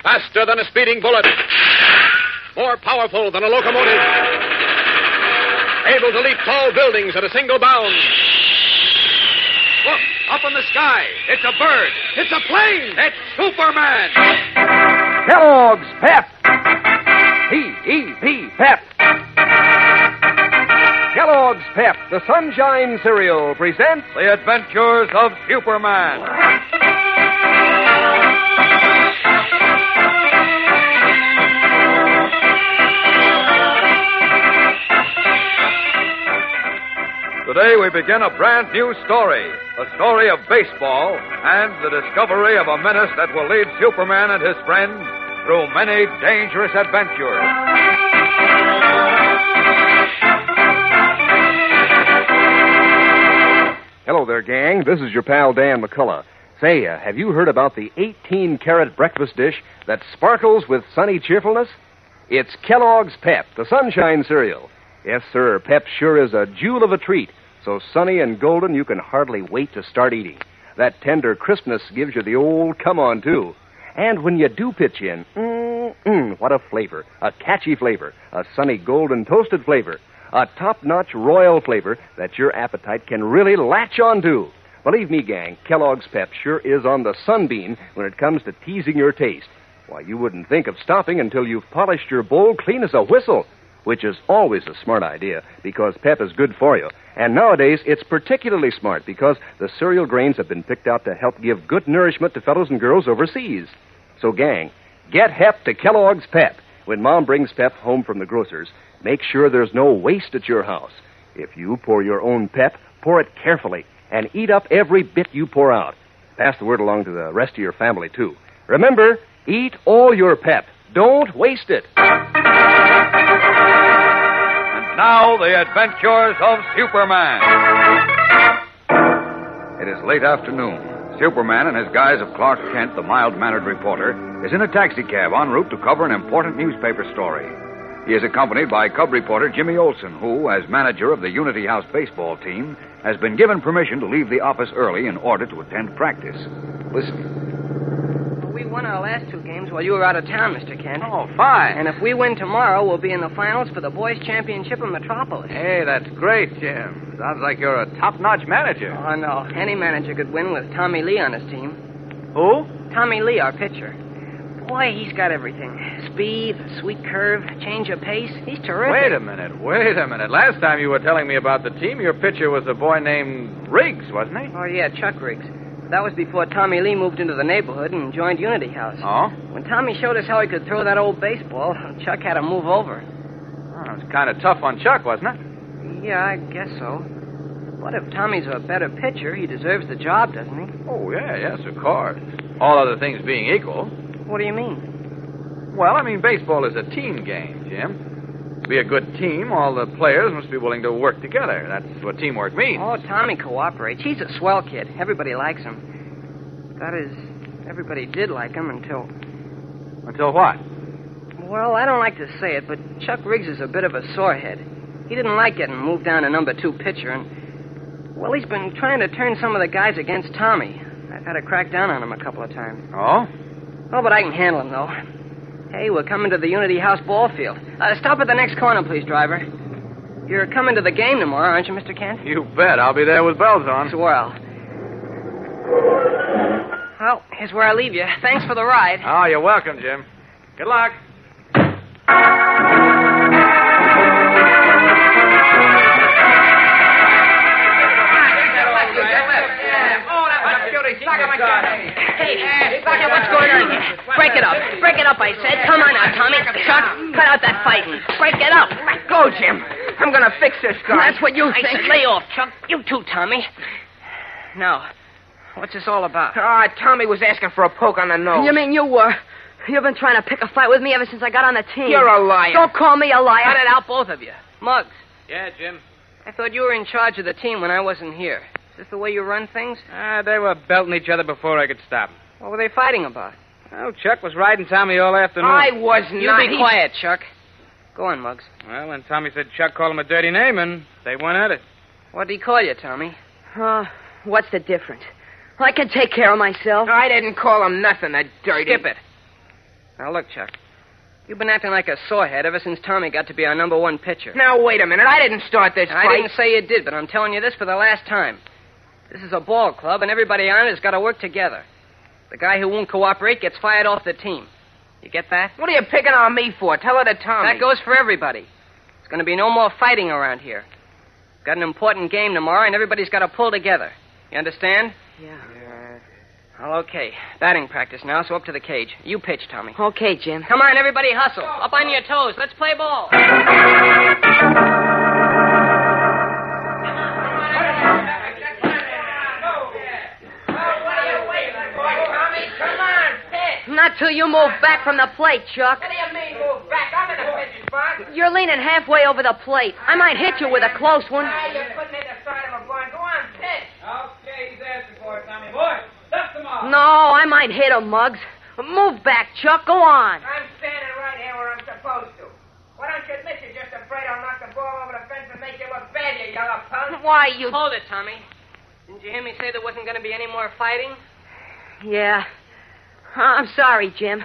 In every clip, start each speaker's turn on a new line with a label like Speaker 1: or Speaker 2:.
Speaker 1: Faster than a speeding bullet. More powerful than a locomotive. Able to leap tall buildings at a single bound. Look, up in the sky. It's a bird. It's a plane. It's Superman.
Speaker 2: Kellogg's Pep. P-E-P, Pep. Kellogg's Pep, the Sunshine Cereal, presents
Speaker 3: The Adventures of Superman. Today we begin a brand new story. A story of baseball and the discovery of a menace that will lead Superman and his friends through many dangerous adventures.
Speaker 2: Hello there, gang. This is your pal Dan McCullough. Say, have you heard about the 18-carat breakfast dish that sparkles with sunny cheerfulness? It's Kellogg's Pep, the Sunshine Cereal. Yes, sir, Pep sure is a jewel of a treat, so sunny and golden you can hardly wait to start eating. That tender crispness gives you the old come-on, too. And when you do pitch in, what a flavor. A catchy flavor. A sunny golden toasted flavor. A top-notch royal flavor that your appetite can really latch on to. Believe me, gang, Kellogg's Pep sure is on the sunbeam when it comes to teasing your taste. Why, you wouldn't think of stopping until you've polished your bowl clean as a whistle, which is always a smart idea because Pep is good for you. And nowadays, it's particularly smart because the cereal grains have been picked out to help give good nourishment to fellows and girls overseas. So, gang, get hep to Kellogg's Pep. When Mom brings Pep home from the grocer's, make sure there's no waste at your house. If you pour your own Pep, pour it carefully and eat up every bit you pour out. Pass the word along to the rest of your family, too. Remember, eat all your Pep. Don't waste it.
Speaker 3: And now, the adventures of Superman. It is late afternoon. Superman and his guise of Clark Kent, the mild-mannered reporter, is in a taxicab en route to cover an important newspaper story. He is accompanied by cub reporter Jimmy Olsen, who, as manager of the Unity House baseball team, has been given permission to leave the office early in order to attend practice. Listen.
Speaker 4: We won our last two games while you were out of town, Mr. Kent.
Speaker 5: Oh, fine.
Speaker 4: And if we win tomorrow, we'll be in the finals for the boys' championship in Metropolis.
Speaker 5: Hey, that's great, Jim. Sounds like you're a top-notch manager.
Speaker 4: Oh, no. Any manager could win with Tommy Lee on his team.
Speaker 5: Who?
Speaker 4: Tommy Lee, our pitcher. Boy, he's got everything. Speed, sweet curve, change of pace. He's terrific.
Speaker 5: Wait a minute. Last time you were telling me about the team, your pitcher was a boy named Riggs, wasn't he?
Speaker 4: Oh, yeah, Chuck Riggs. That was before Tommy Lee moved into the neighborhood and joined Unity House.
Speaker 5: Oh?
Speaker 4: When Tommy showed us how he could throw that old baseball, Chuck had to move over.
Speaker 5: Oh, it was kind of tough on Chuck, wasn't it?
Speaker 4: Yeah, I guess so. But if Tommy's a better pitcher, he deserves the job, doesn't he?
Speaker 5: Oh, yes, of course. All other things being equal.
Speaker 4: What do you mean?
Speaker 5: Well, I mean, baseball is a team game, Jim. To be a good team, all the players must be willing to work together. That's what teamwork means.
Speaker 4: Oh, Tommy cooperates. He's a swell kid. Everybody likes him. That is, everybody did like him until...
Speaker 5: Until what?
Speaker 4: Well, I don't like to say it, but Chuck Riggs is a bit of a sorehead. He didn't like getting moved down to number 2 pitcher, and... Well, he's been trying to turn some of the guys against Tommy. I've had to crack down on him a couple of times.
Speaker 5: Oh?
Speaker 4: Oh, but I can handle him, though. Hey, we're coming to the Unity House ball field. Stop at the next corner, please, driver. You're coming to the game tomorrow, aren't you, Mr. Kent?
Speaker 5: You bet. I'll be there with bells on.
Speaker 4: Swell. Well, here's where I leave you. Thanks for the ride.
Speaker 5: Oh, you're welcome, Jim. Good luck.
Speaker 4: Hey, what's going on here? Break it up. Break it up, I said. Come on now, Tommy. Chuck, cut out that fighting. Break it up.
Speaker 5: Let go, Jim. I'm going to fix this guy.
Speaker 4: That's what you think. I said lay off, Chuck. You too, Tommy. Now, what's this all about?
Speaker 5: Tommy was asking for a poke on the nose.
Speaker 6: You mean you were? You've been trying to pick a fight with me ever since I got on the team.
Speaker 5: You're a liar.
Speaker 6: Don't call me a liar.
Speaker 4: Cut it out, both of you. Muggs.
Speaker 5: Yeah, Jim?
Speaker 4: I thought you were in charge of the team when I wasn't here. Is this the way you run things?
Speaker 5: They were belting each other before I could stop them.
Speaker 4: What were they fighting about?
Speaker 5: Oh, Chuck was riding Tommy all afternoon.
Speaker 4: I was not. You be quiet, Chuck. Go on, Muggs.
Speaker 5: Well, when Tommy said Chuck called him a dirty name, and they went at it.
Speaker 4: What did he call you, Tommy?
Speaker 6: What's the difference? I can take care of myself.
Speaker 5: I didn't call him nothing, that dirty...
Speaker 4: Skip it. Now, look, Chuck. You've been acting like a sorehead ever since Tommy got to be our number one pitcher.
Speaker 7: Now, wait a minute. I didn't start this fight.
Speaker 4: I didn't say you did, but I'm telling you this for the last time. This is a ball club, and everybody on it has got to work together. The guy who won't cooperate gets fired off the team. You get that?
Speaker 7: What are you picking on me for? Tell her to Tommy.
Speaker 4: That goes for everybody. There's going to be no more fighting around here. Got an important game tomorrow, and everybody's got to pull together. You understand?
Speaker 6: Yeah.
Speaker 4: Well, okay. Batting practice now, so up to the cage. You pitch, Tommy.
Speaker 6: Okay, Jim.
Speaker 4: Come on, everybody, hustle. Up on your toes. Let's play ball.
Speaker 6: Not till you move back from the plate, Chuck.
Speaker 7: What do you mean, move back? I'm in the pitcher's box.
Speaker 6: You're leaning halfway over the plate. I might hit you with a close one.
Speaker 7: You're putting it the side of a barn. Go on, pitch.
Speaker 1: Okay, he's asking for it, Tommy boy. Dust him off.
Speaker 6: No, I might hit him, Muggs. Move back, Chuck. Go on.
Speaker 7: I'm standing right here where I'm supposed to. Why don't you admit you're just afraid I'll knock the ball over the fence and make you look bad, you yellow punk?
Speaker 6: Why, you...
Speaker 4: Hold it, Tommy. Didn't you hear me say there wasn't going to be any more fighting?
Speaker 6: Yeah. I'm sorry, Jim.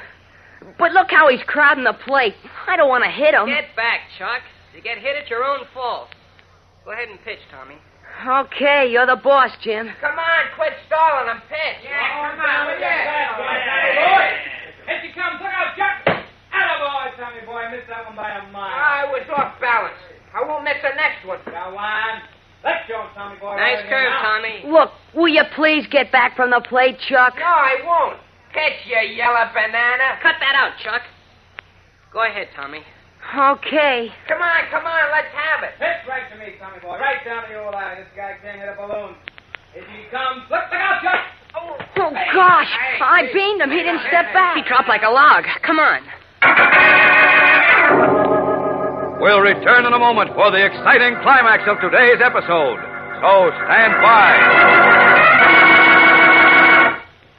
Speaker 6: But look how he's crowding the plate. I don't want to hit him.
Speaker 4: Get back, Chuck. If you get hit, it's your own fault. Go ahead and pitch, Tommy.
Speaker 6: Okay, you're the boss, Jim.
Speaker 7: Come on, quit stalling and pitch.
Speaker 1: Yeah, come on, with that. Boy, here she comes. Look out, Chuck. Attaboy, Tommy boy. Missed that one by a mile.
Speaker 7: I was off balance. I won't miss the next one.
Speaker 1: Go on. Let's go, Tommy boy.
Speaker 4: Nice
Speaker 1: right
Speaker 4: curve,
Speaker 1: now.
Speaker 4: Tommy.
Speaker 6: Look, will you please get back from the plate, Chuck?
Speaker 7: No, I won't. Pitch, you yellow banana.
Speaker 4: Cut that out, Chuck. Go ahead, Tommy.
Speaker 6: Okay.
Speaker 7: Come on, let's have it.
Speaker 1: Pitch right to me, Tommy boy. Right down the old eye. This guy can't hit a balloon. Here he comes. Look out, Chuck.
Speaker 6: Oh, gosh. I beamed him. He didn't step back.
Speaker 4: He dropped like a log. Come on.
Speaker 3: We'll return in a moment for the exciting climax of today's episode. So stand by.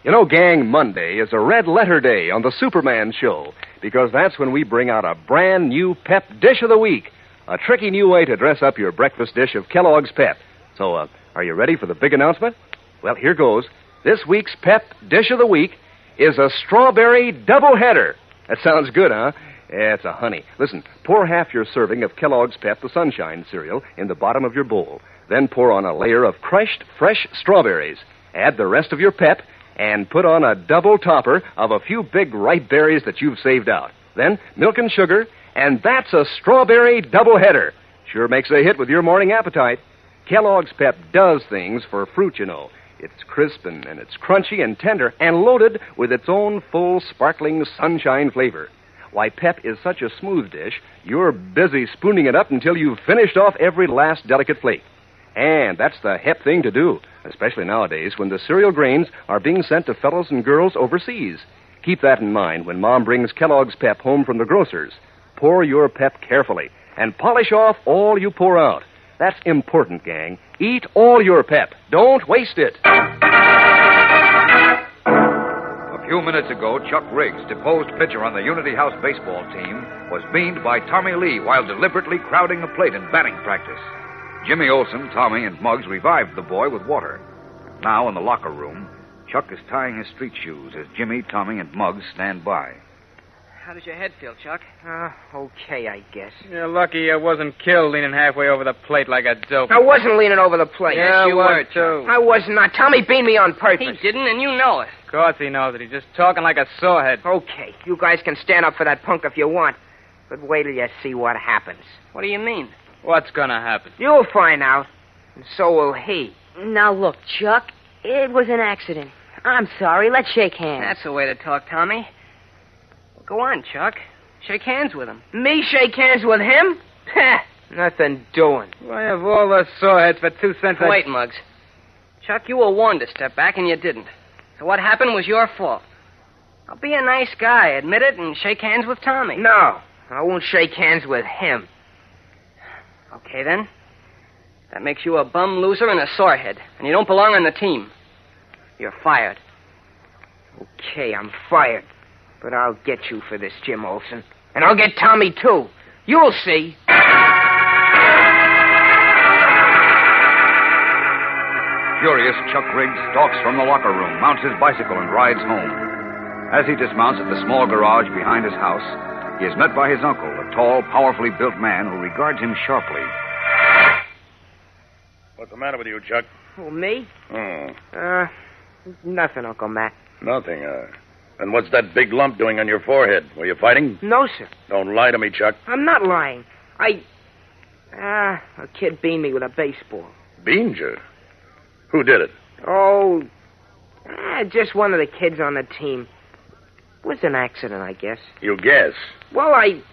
Speaker 2: You know, gang, Monday is a red letter day on the Superman show because that's when we bring out a brand new Pep Dish of the Week, a tricky new way to dress up your breakfast dish of Kellogg's Pep. So, are you ready for the big announcement? Well, here goes. This week's Pep Dish of the Week is a strawberry doubleheader. That sounds good, huh? Yeah, it's a honey. Listen, pour half your serving of Kellogg's Pep, the Sunshine cereal, in the bottom of your bowl. Then pour on a layer of crushed fresh strawberries. Add the rest of your Pep and put on a double topper of a few big ripe berries that you've saved out. Then milk and sugar, and that's a strawberry doubleheader. Sure makes a hit with your morning appetite. Kellogg's Pep does things for fruit, you know. It's crisp and it's crunchy and tender and loaded with its own full, sparkling sunshine flavor. Why, Pep is such a smooth dish, you're busy spooning it up until you've finished off every last delicate flake. And that's the hep thing to do, especially nowadays when the cereal grains are being sent to fellows and girls overseas. Keep that in mind when Mom brings Kellogg's Pep home from the grocer's. Pour your Pep carefully and polish off all you pour out. That's important, gang. Eat all your Pep. Don't waste it.
Speaker 3: A few minutes ago, Chuck Riggs, deposed pitcher on the Unity House baseball team, was beaned by Tommy Lee while deliberately crowding the plate in batting practice. Jimmy Olsen, Tommy, and Muggs revived the boy with water. Now, in the locker room, Chuck is tying his street shoes as Jimmy, Tommy, and Muggs stand by.
Speaker 4: How does your head feel, Chuck?
Speaker 7: Okay, I guess.
Speaker 5: You're lucky I wasn't killed leaning halfway over the plate like a dope.
Speaker 7: I wasn't leaning over the plate.
Speaker 5: Yeah,
Speaker 4: you
Speaker 5: what,
Speaker 4: were,
Speaker 5: too.
Speaker 7: I was not. Tommy beaned me on purpose.
Speaker 4: He didn't, and you know it.
Speaker 5: Of course he knows it. He's just talking like a sorehead.
Speaker 7: Okay, you guys can stand up for that punk if you want. But wait till you see what happens.
Speaker 4: What do you mean?
Speaker 5: What's gonna happen?
Speaker 7: You'll find out. And so will he.
Speaker 6: Now, look, Chuck, it was an accident. I'm sorry. Let's shake hands.
Speaker 4: That's the way to talk, Tommy. Go on, Chuck. Shake hands with him.
Speaker 7: Me shake hands with him? Heh, nothing doing.
Speaker 5: Why have all those soreheads for 2 cents?
Speaker 4: Wait, Muggs. Chuck, you were warned to step back, and you didn't. So what happened was your fault. Now, be a nice guy, admit it, and shake hands with Tommy.
Speaker 7: No, I won't shake hands with him.
Speaker 4: Okay, then. That makes you a bum loser and a sorehead, and you don't belong on the team. You're fired.
Speaker 7: Okay, I'm fired. But I'll get you for this, Jim Olsen. And I'll get Tommy, too. You'll see.
Speaker 3: Furious, Chuck Riggs stalks from the locker room, mounts his bicycle, and rides home. As he dismounts at the small garage behind his house, he is met by his uncle, a tall, powerfully built man who regards him sharply.
Speaker 8: What's the matter with you, Chuck?
Speaker 7: Oh, me?
Speaker 8: Oh,
Speaker 7: Nothing, Uncle Matt.
Speaker 8: nothing. And what's that big lump doing on your forehead? Were you fighting?
Speaker 7: No, sir.
Speaker 8: Don't lie to me, Chuck.
Speaker 7: I'm not lying. A kid beat me with a baseball.
Speaker 8: Beamed you? Who did it?
Speaker 7: Oh, just one of the kids on the team. It was an accident, I guess.
Speaker 8: You guess.
Speaker 7: Well, I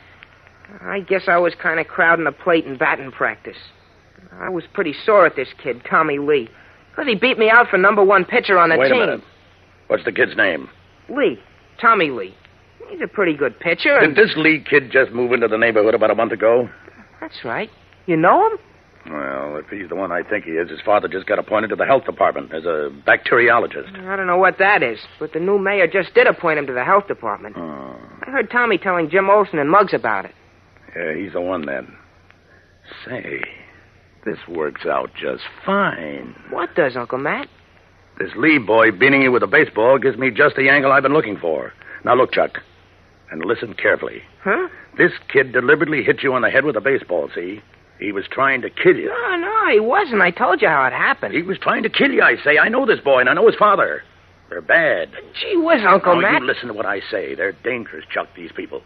Speaker 7: guess I was kind of crowding the plate in batting practice. I was pretty sore at this kid, Tommy Lee, because he beat me out for number one pitcher on the
Speaker 8: Wait
Speaker 7: team.
Speaker 8: a minute. What's the kid's name?
Speaker 7: Lee. Tommy Lee. He's a pretty good pitcher.
Speaker 8: Did this Lee kid just move into the neighborhood about a month ago?
Speaker 7: That's right. You know him?
Speaker 8: Well, if he's the one I think he is, his father just got appointed to the health department as a bacteriologist.
Speaker 7: I don't know what that is, but the new mayor just did appoint him to the health department.
Speaker 8: Oh.
Speaker 7: I heard Tommy telling Jim Olsen and Muggs about it.
Speaker 8: Yeah, he's the one then. Say, this works out just fine.
Speaker 7: What does, Uncle Matt?
Speaker 8: This Lee boy beating you with a baseball gives me just the angle I've been looking for. Now look, Chuck, and listen carefully.
Speaker 7: Huh?
Speaker 8: This kid deliberately hit you on the head with a baseball, see? He was trying to kill you.
Speaker 7: No, he wasn't. I told you how it happened.
Speaker 8: He was trying to kill you, I say. I know this boy, and I know his father. They're bad.
Speaker 7: Gee whiz, Uncle
Speaker 8: Now,
Speaker 7: Matt.
Speaker 8: you listen to what I say. They're dangerous, Chuck, these people.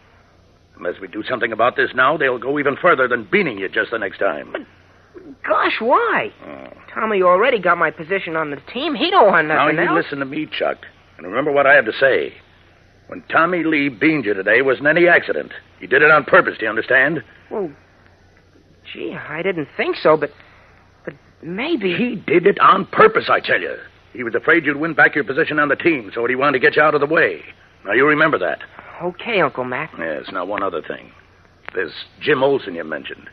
Speaker 8: Unless we do something about this now, they'll go even further than beating you just the next time.
Speaker 7: Gosh, why?
Speaker 8: Oh.
Speaker 7: Tommy already got my position on the team. He don't want
Speaker 8: Now,
Speaker 7: nothing
Speaker 8: you
Speaker 7: else.
Speaker 8: listen to me, Chuck, and remember what I have to say. When Tommy Lee beamed you today, it wasn't any accident. He did it on purpose, do you understand?
Speaker 7: Well, gee, I didn't think so, but maybe...
Speaker 8: He did it on purpose, I tell you. He was afraid you'd win back your position on the team, so he wanted to get you out of the way. Now, you remember that.
Speaker 7: Okay, Uncle Matt.
Speaker 8: Yes, now one other thing. There's Jim Olsen you mentioned.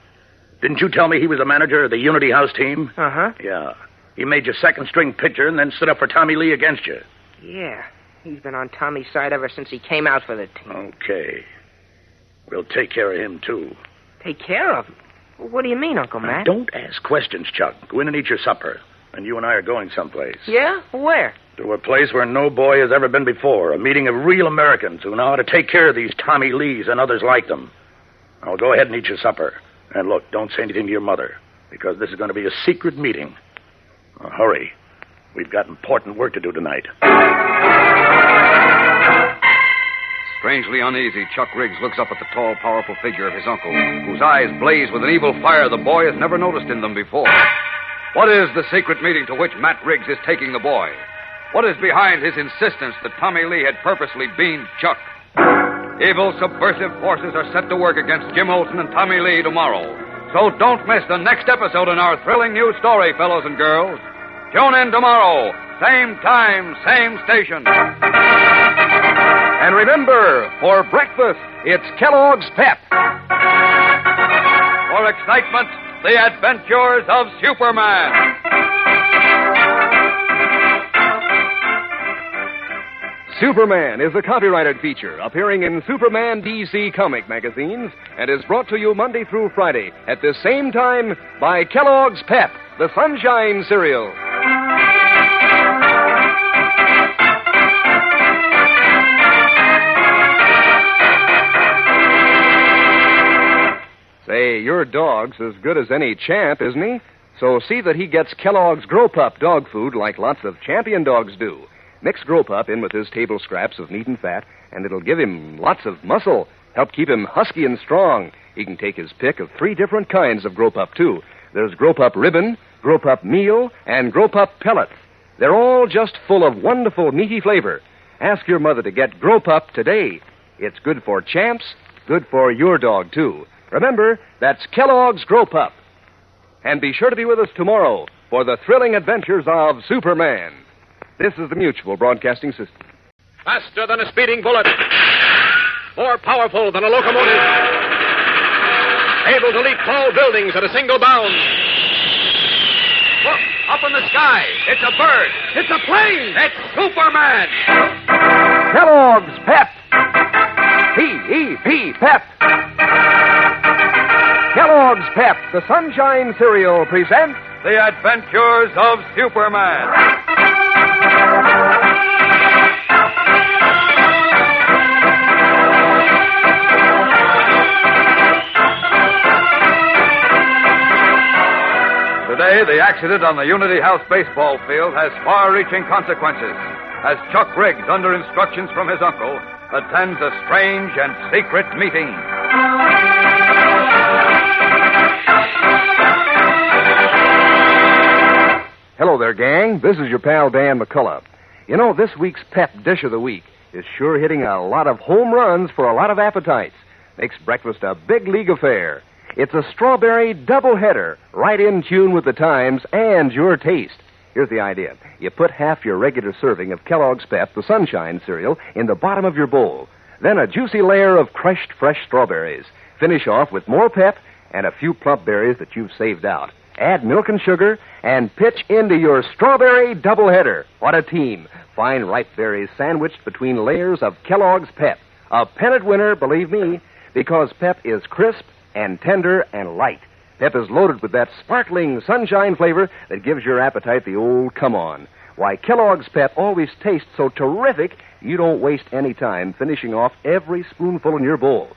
Speaker 8: Didn't you tell me he was the manager of the Unity House team?
Speaker 7: Uh-huh.
Speaker 8: Yeah. He made you second-string pitcher and then stood up for Tommy Lee against you.
Speaker 7: Yeah, he's been on Tommy's side ever since he came out for the team.
Speaker 8: Okay. We'll take care of him, too.
Speaker 7: Take care of him? What do you mean, Uncle
Speaker 8: Now,
Speaker 7: Matt?
Speaker 8: don't ask questions, Chuck. Go in and eat your supper. And you and I are going someplace.
Speaker 7: Yeah? Where?
Speaker 8: To a place where no boy has ever been before. A meeting of real Americans who know how to take care of these Tommy Lees and others like them. Now, go ahead and eat your supper. And look, don't say anything to your mother, because this is going to be a secret meeting. Now, hurry. We've got important work to do tonight.
Speaker 3: Strangely uneasy, Chuck Riggs looks up at the tall, powerful figure of his uncle, whose eyes blaze with an evil fire the boy has never noticed in them before. What is the secret meeting to which Matt Riggs is taking the boy? What is behind his insistence that Tommy Lee had purposely beamed Chuck? Evil, subversive forces are set to work against Jim Olsen and Tommy Lee tomorrow. So don't miss the next episode in our thrilling new story, fellows and girls. Tune in tomorrow, same time, same station.
Speaker 2: And remember, for breakfast, it's Kellogg's Pep.
Speaker 5: For excitement, the adventures of Superman.
Speaker 2: Superman is a copyrighted feature appearing in Superman DC comic magazines and is brought to you Monday through Friday at this same time by Kellogg's Pep, the Sunshine Cereal. Say, your dog's as good as any champ, isn't he? So see that he gets Kellogg's Grow Pup dog food like lots of champion dogs do. Mix Grow Pup in with his table scraps of meat and fat, and it'll give him lots of muscle, help keep him husky and strong. He can take his pick of 3 different kinds of Grow Pup, too. There's Grow Pup Ribbon, Grow Pup Meal, and Grow Pup Pellets. They're all just full of wonderful, meaty flavor. Ask your mother to get Grow Pup today. It's good for champs, good for your dog, too. Remember, that's Kellogg's Grow Pup. And be sure to be with us tomorrow for the thrilling adventures of Superman. This is the Mutual Broadcasting System.
Speaker 1: Faster than a speeding bullet. More powerful than a locomotive. Able to leap tall buildings at a single bound. Look, up in the sky. It's a bird. It's a plane. It's Superman.
Speaker 2: Kellogg's Pep. P-E-P, Pep. Kellogg's Pep, the Sunshine Cereal, presents
Speaker 5: The Adventures of Superman.
Speaker 3: Today, the accident on the Unity House baseball field has far-reaching consequences as Chuck Riggs, under instructions from his uncle, attends a strange and secret meeting.
Speaker 2: Hello there, gang. This is your pal Dan McCullough. You know, this week's Pep Dish of the Week is sure hitting a lot of home runs for a lot of appetites. Makes breakfast a big league affair. It's a strawberry doubleheader, right in tune with the times and your taste. Here's the idea. You put half your regular serving of Kellogg's Pep, the Sunshine cereal, in the bottom of your bowl. Then a juicy layer of crushed fresh strawberries. Finish off with more Pep and a few plump berries that you've saved out. Add milk and sugar and pitch into your strawberry doubleheader. What a team. Fine ripe berries sandwiched between layers of Kellogg's Pep. A pennant winner, believe me, because Pep is crisp and tender and light. Pep is loaded with that sparkling sunshine flavor that gives your appetite the old come on. Why, Kellogg's Pep always tastes so terrific, you don't waste any time finishing off every spoonful in your bowl.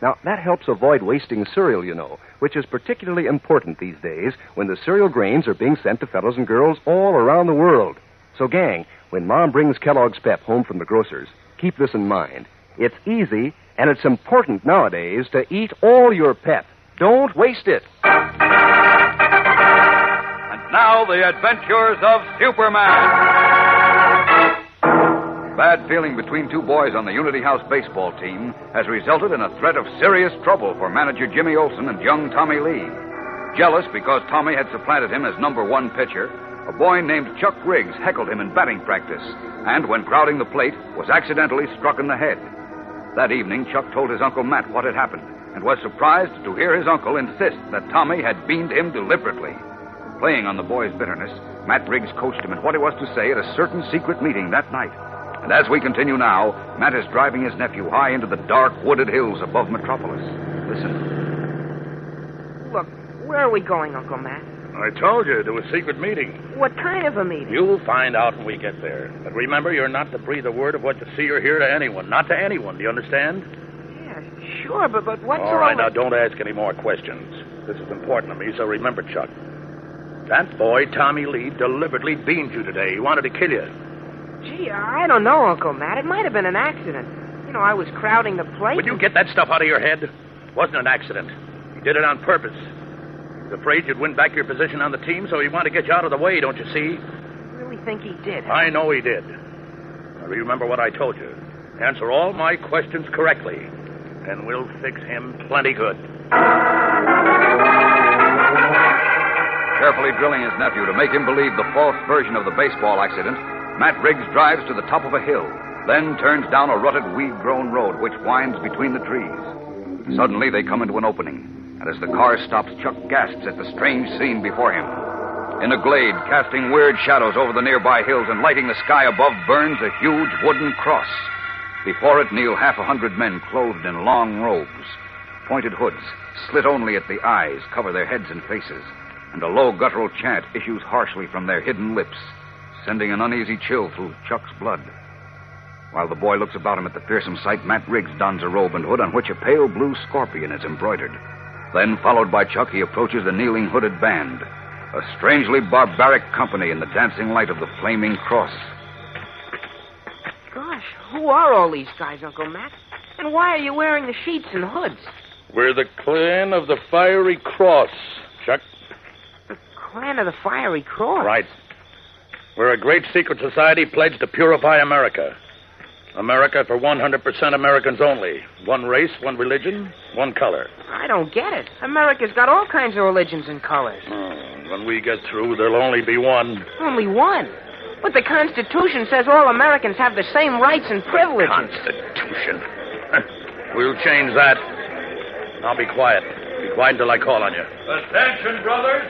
Speaker 2: Now, that helps avoid wasting cereal, you know, which is particularly important these days when the cereal grains are being sent to fellows and girls all around the world. So, gang, when Mom brings Kellogg's Pep home from the grocer's, keep this in mind. It's easy, and it's important nowadays to eat all your Pep. Don't waste it.
Speaker 3: And now, the adventures of Superman. Bad feeling between two boys on the Unity House baseball team has resulted in a threat of serious trouble for manager Jimmy Olsen and young Tommy Lee. Jealous because Tommy had supplanted him as number one pitcher, a boy named Chuck Riggs heckled him in batting practice, and when crowding the plate, was accidentally struck in the head. That evening, Chuck told his Uncle Matt what had happened, and was surprised to hear his uncle insist that Tommy had beamed him deliberately. Playing on the boy's bitterness, Matt Riggs coached him in what he was to say at a certain secret meeting that night. And as we continue now, Matt is driving his nephew high into the dark, wooded hills above Metropolis. Listen.
Speaker 7: Look, where are we going, Uncle Matt?
Speaker 8: I told you, to a secret meeting.
Speaker 7: What kind of a meeting?
Speaker 8: You'll find out when we get there. But remember, you're not to breathe a word of what you see or hear to anyone. Not to anyone, do you understand?
Speaker 7: Yeah, sure, but what's
Speaker 8: all right, now don't ask any more questions. This is important to me, so remember, Chuck. That boy, Tommy Lee, deliberately beamed you today. He wanted to kill you.
Speaker 7: Gee, I don't know, Uncle Matt. It might have been an accident. You know, I was crowding the plate.
Speaker 8: Would you get that stuff out of your head? It wasn't an accident. He did it on purpose. He's afraid you'd win back your position on the team, so he wanted to get you out of the way, don't you see?
Speaker 7: You really think he did?
Speaker 8: I know he did. Now, remember what I told you. Answer all my questions correctly, and we'll fix him plenty good.
Speaker 3: Carefully drilling his nephew to make him believe the false version of the baseball accident, Matt Riggs drives to the top of a hill, then turns down a rutted, weed-grown road which winds between the trees. Suddenly, they come into an opening, and as the car stops, Chuck gasps at the strange scene before him. In a glade, casting weird shadows over the nearby hills and lighting the sky above, burns a huge wooden cross. Before it kneel 100 men clothed in long robes. Pointed hoods, slit only at the eyes, cover their heads and faces, and a low guttural chant issues harshly from their hidden lips, sending an uneasy chill through Chuck's blood. While the boy looks about him at the fearsome sight, Matt Riggs dons a robe and hood on which a pale blue scorpion is embroidered. Then, followed by Chuck, he approaches the kneeling hooded band, a strangely barbaric company in the dancing light of the flaming cross.
Speaker 7: Gosh, who are all these guys, Uncle Matt? And why are you wearing the sheets and hoods?
Speaker 8: We're the clan of the Fiery Cross, Chuck.
Speaker 7: The clan of the Fiery Cross?
Speaker 8: Right. We're a great secret society pledged to purify America. America for 100% Americans only. One race, one religion, one color.
Speaker 7: I don't get it. America's got all kinds of religions and colors.
Speaker 8: When we get through, there'll only be one.
Speaker 7: Only one? But the Constitution says all Americans have the same rights and privileges.
Speaker 8: Constitution. We'll change that. Now be quiet. Be quiet until I call on you.
Speaker 1: Attention, brothers.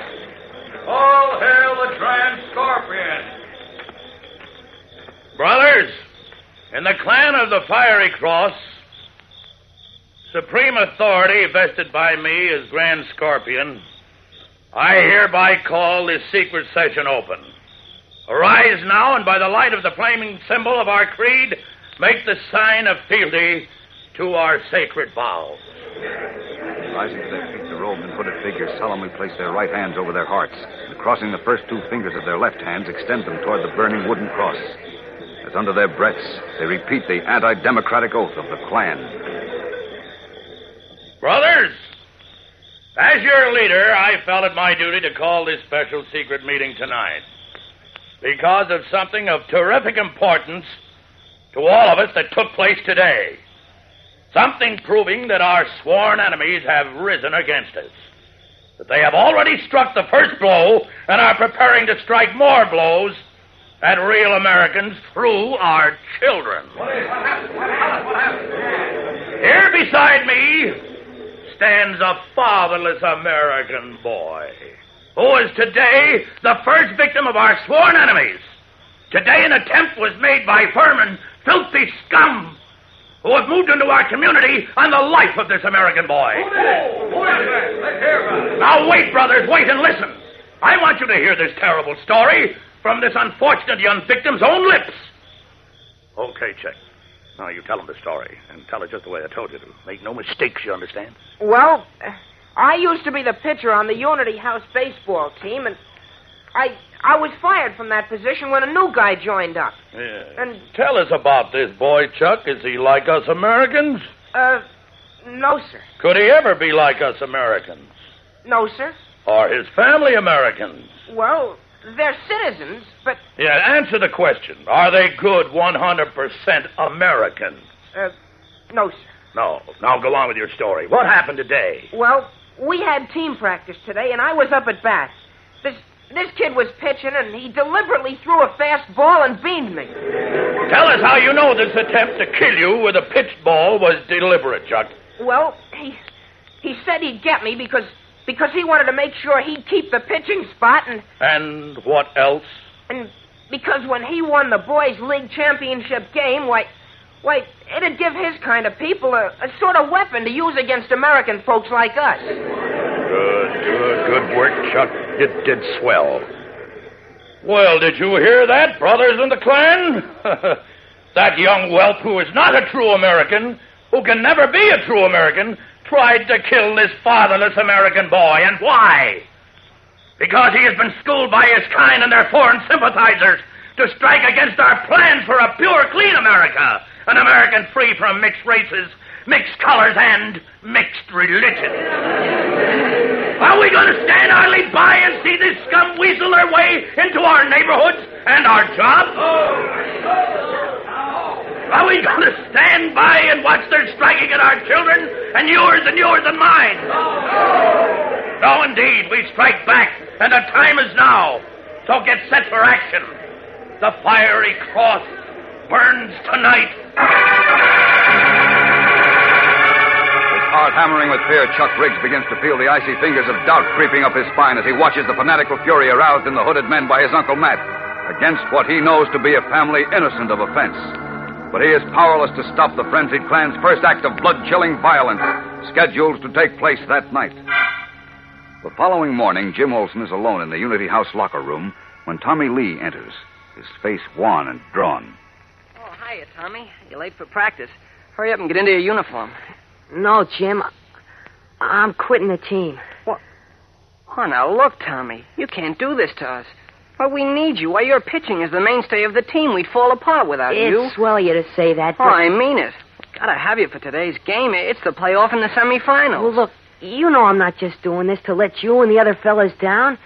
Speaker 1: All hail the Grand Scorpion.
Speaker 8: Brothers, in the clan of the Fiery Cross, supreme authority vested by me as Grand Scorpion, I hereby call this secret session open. Arise now, and by the light of the flaming symbol of our creed, make the sign of fealty to our sacred vows.
Speaker 3: Rising to their feet, the robed and hooded figures solemnly place their right hands over their hearts. The crossing the first two fingers of their left hands, extend them toward the burning wooden cross. As under their breaths, they repeat the anti-democratic oath of the Klan.
Speaker 8: Brothers, as your leader, I felt it my duty to call this special secret meeting tonight because of something of terrific importance to all of us that took place today. Something proving that our sworn enemies have risen against us. That they have already struck the first blow and are preparing to strike more blows at real Americans through our children. Here beside me stands a fatherless American boy who is today the first victim of our sworn enemies. Today an attempt was made by vermin, filthy scum, who have moved into our community on the life of this American boy. Now wait, brothers, wait and listen. I want you to hear this terrible story from this unfortunate young victim's own lips. Okay, Chick. Now you tell him the story, and tell it just the way I told you to. Make no mistakes, you understand?
Speaker 7: Well, I used to be the pitcher on the Unity House baseball team, and I was fired from that position when a new guy joined up.
Speaker 8: Yeah.
Speaker 7: And
Speaker 8: tell us about this boy, Chuck. Is he like us Americans?
Speaker 7: No, sir.
Speaker 8: Could he ever be like us Americans?
Speaker 7: No, sir.
Speaker 8: Are his family Americans?
Speaker 7: Well, they're citizens, but...
Speaker 8: Yeah, answer the question. Are they good 100% Americans?
Speaker 7: No, sir.
Speaker 8: No. Now go on with your story. What happened today?
Speaker 7: Well, we had team practice today, and I was up at bat. This kid was pitching, and he deliberately threw a fast ball and beamed me.
Speaker 8: Tell us how you know this attempt to kill you with a pitched ball was deliberate, Chuck.
Speaker 7: Well, he said he'd get me because he wanted to make sure he'd keep the pitching spot,
Speaker 8: And what else?
Speaker 7: And because when he won the boys' league championship game, why, it'd give his kind of people a sort of weapon to use against American folks like us.
Speaker 8: Good work, Chuck. You did swell. Well, did you hear that, brothers in the Klan? That young whelp who is not a true American, who can never be a true American, tried to kill this fatherless American boy. And why? Because he has been schooled by his kind and their foreign sympathizers to strike against our plans for a pure, clean America. An American free from mixed races, mixed colors, and mixed religions. Are we going to stand idly by and see this scum weasel their way into our neighborhoods and our jobs? Are we going to stand by and watch their striking at our children and yours and mine? No, indeed, we strike back, and the time is now. So get set for action. The fiery cross burns tonight.
Speaker 3: Heart hammering with fear, Chuck Riggs begins to feel the icy fingers of doubt creeping up his spine as he watches the fanatical fury aroused in the hooded men by his Uncle Matt against what he knows to be a family innocent of offense. But he is powerless to stop the frenzied Klan's first act of blood-chilling violence, scheduled to take place that night. The following morning, Jim Olsen is alone in the Unity House locker room when Tommy Lee enters, his face wan and drawn.
Speaker 4: Oh, hiya, Tommy. You're late for practice. Hurry up and get into your uniform.
Speaker 6: No, Jim. I'm quitting the team.
Speaker 4: What? Oh, now look, Tommy. You can't do this to us. Why, we need you. Why, your pitching is the mainstay of the team. We'd fall apart without you.
Speaker 6: It's swell of you to say that,
Speaker 4: Oh,
Speaker 6: but...
Speaker 4: I mean it. Gotta have you for today's game. It's the playoff in the semifinals.
Speaker 6: Well, look, you know I'm not just doing this to let you and the other fellas down.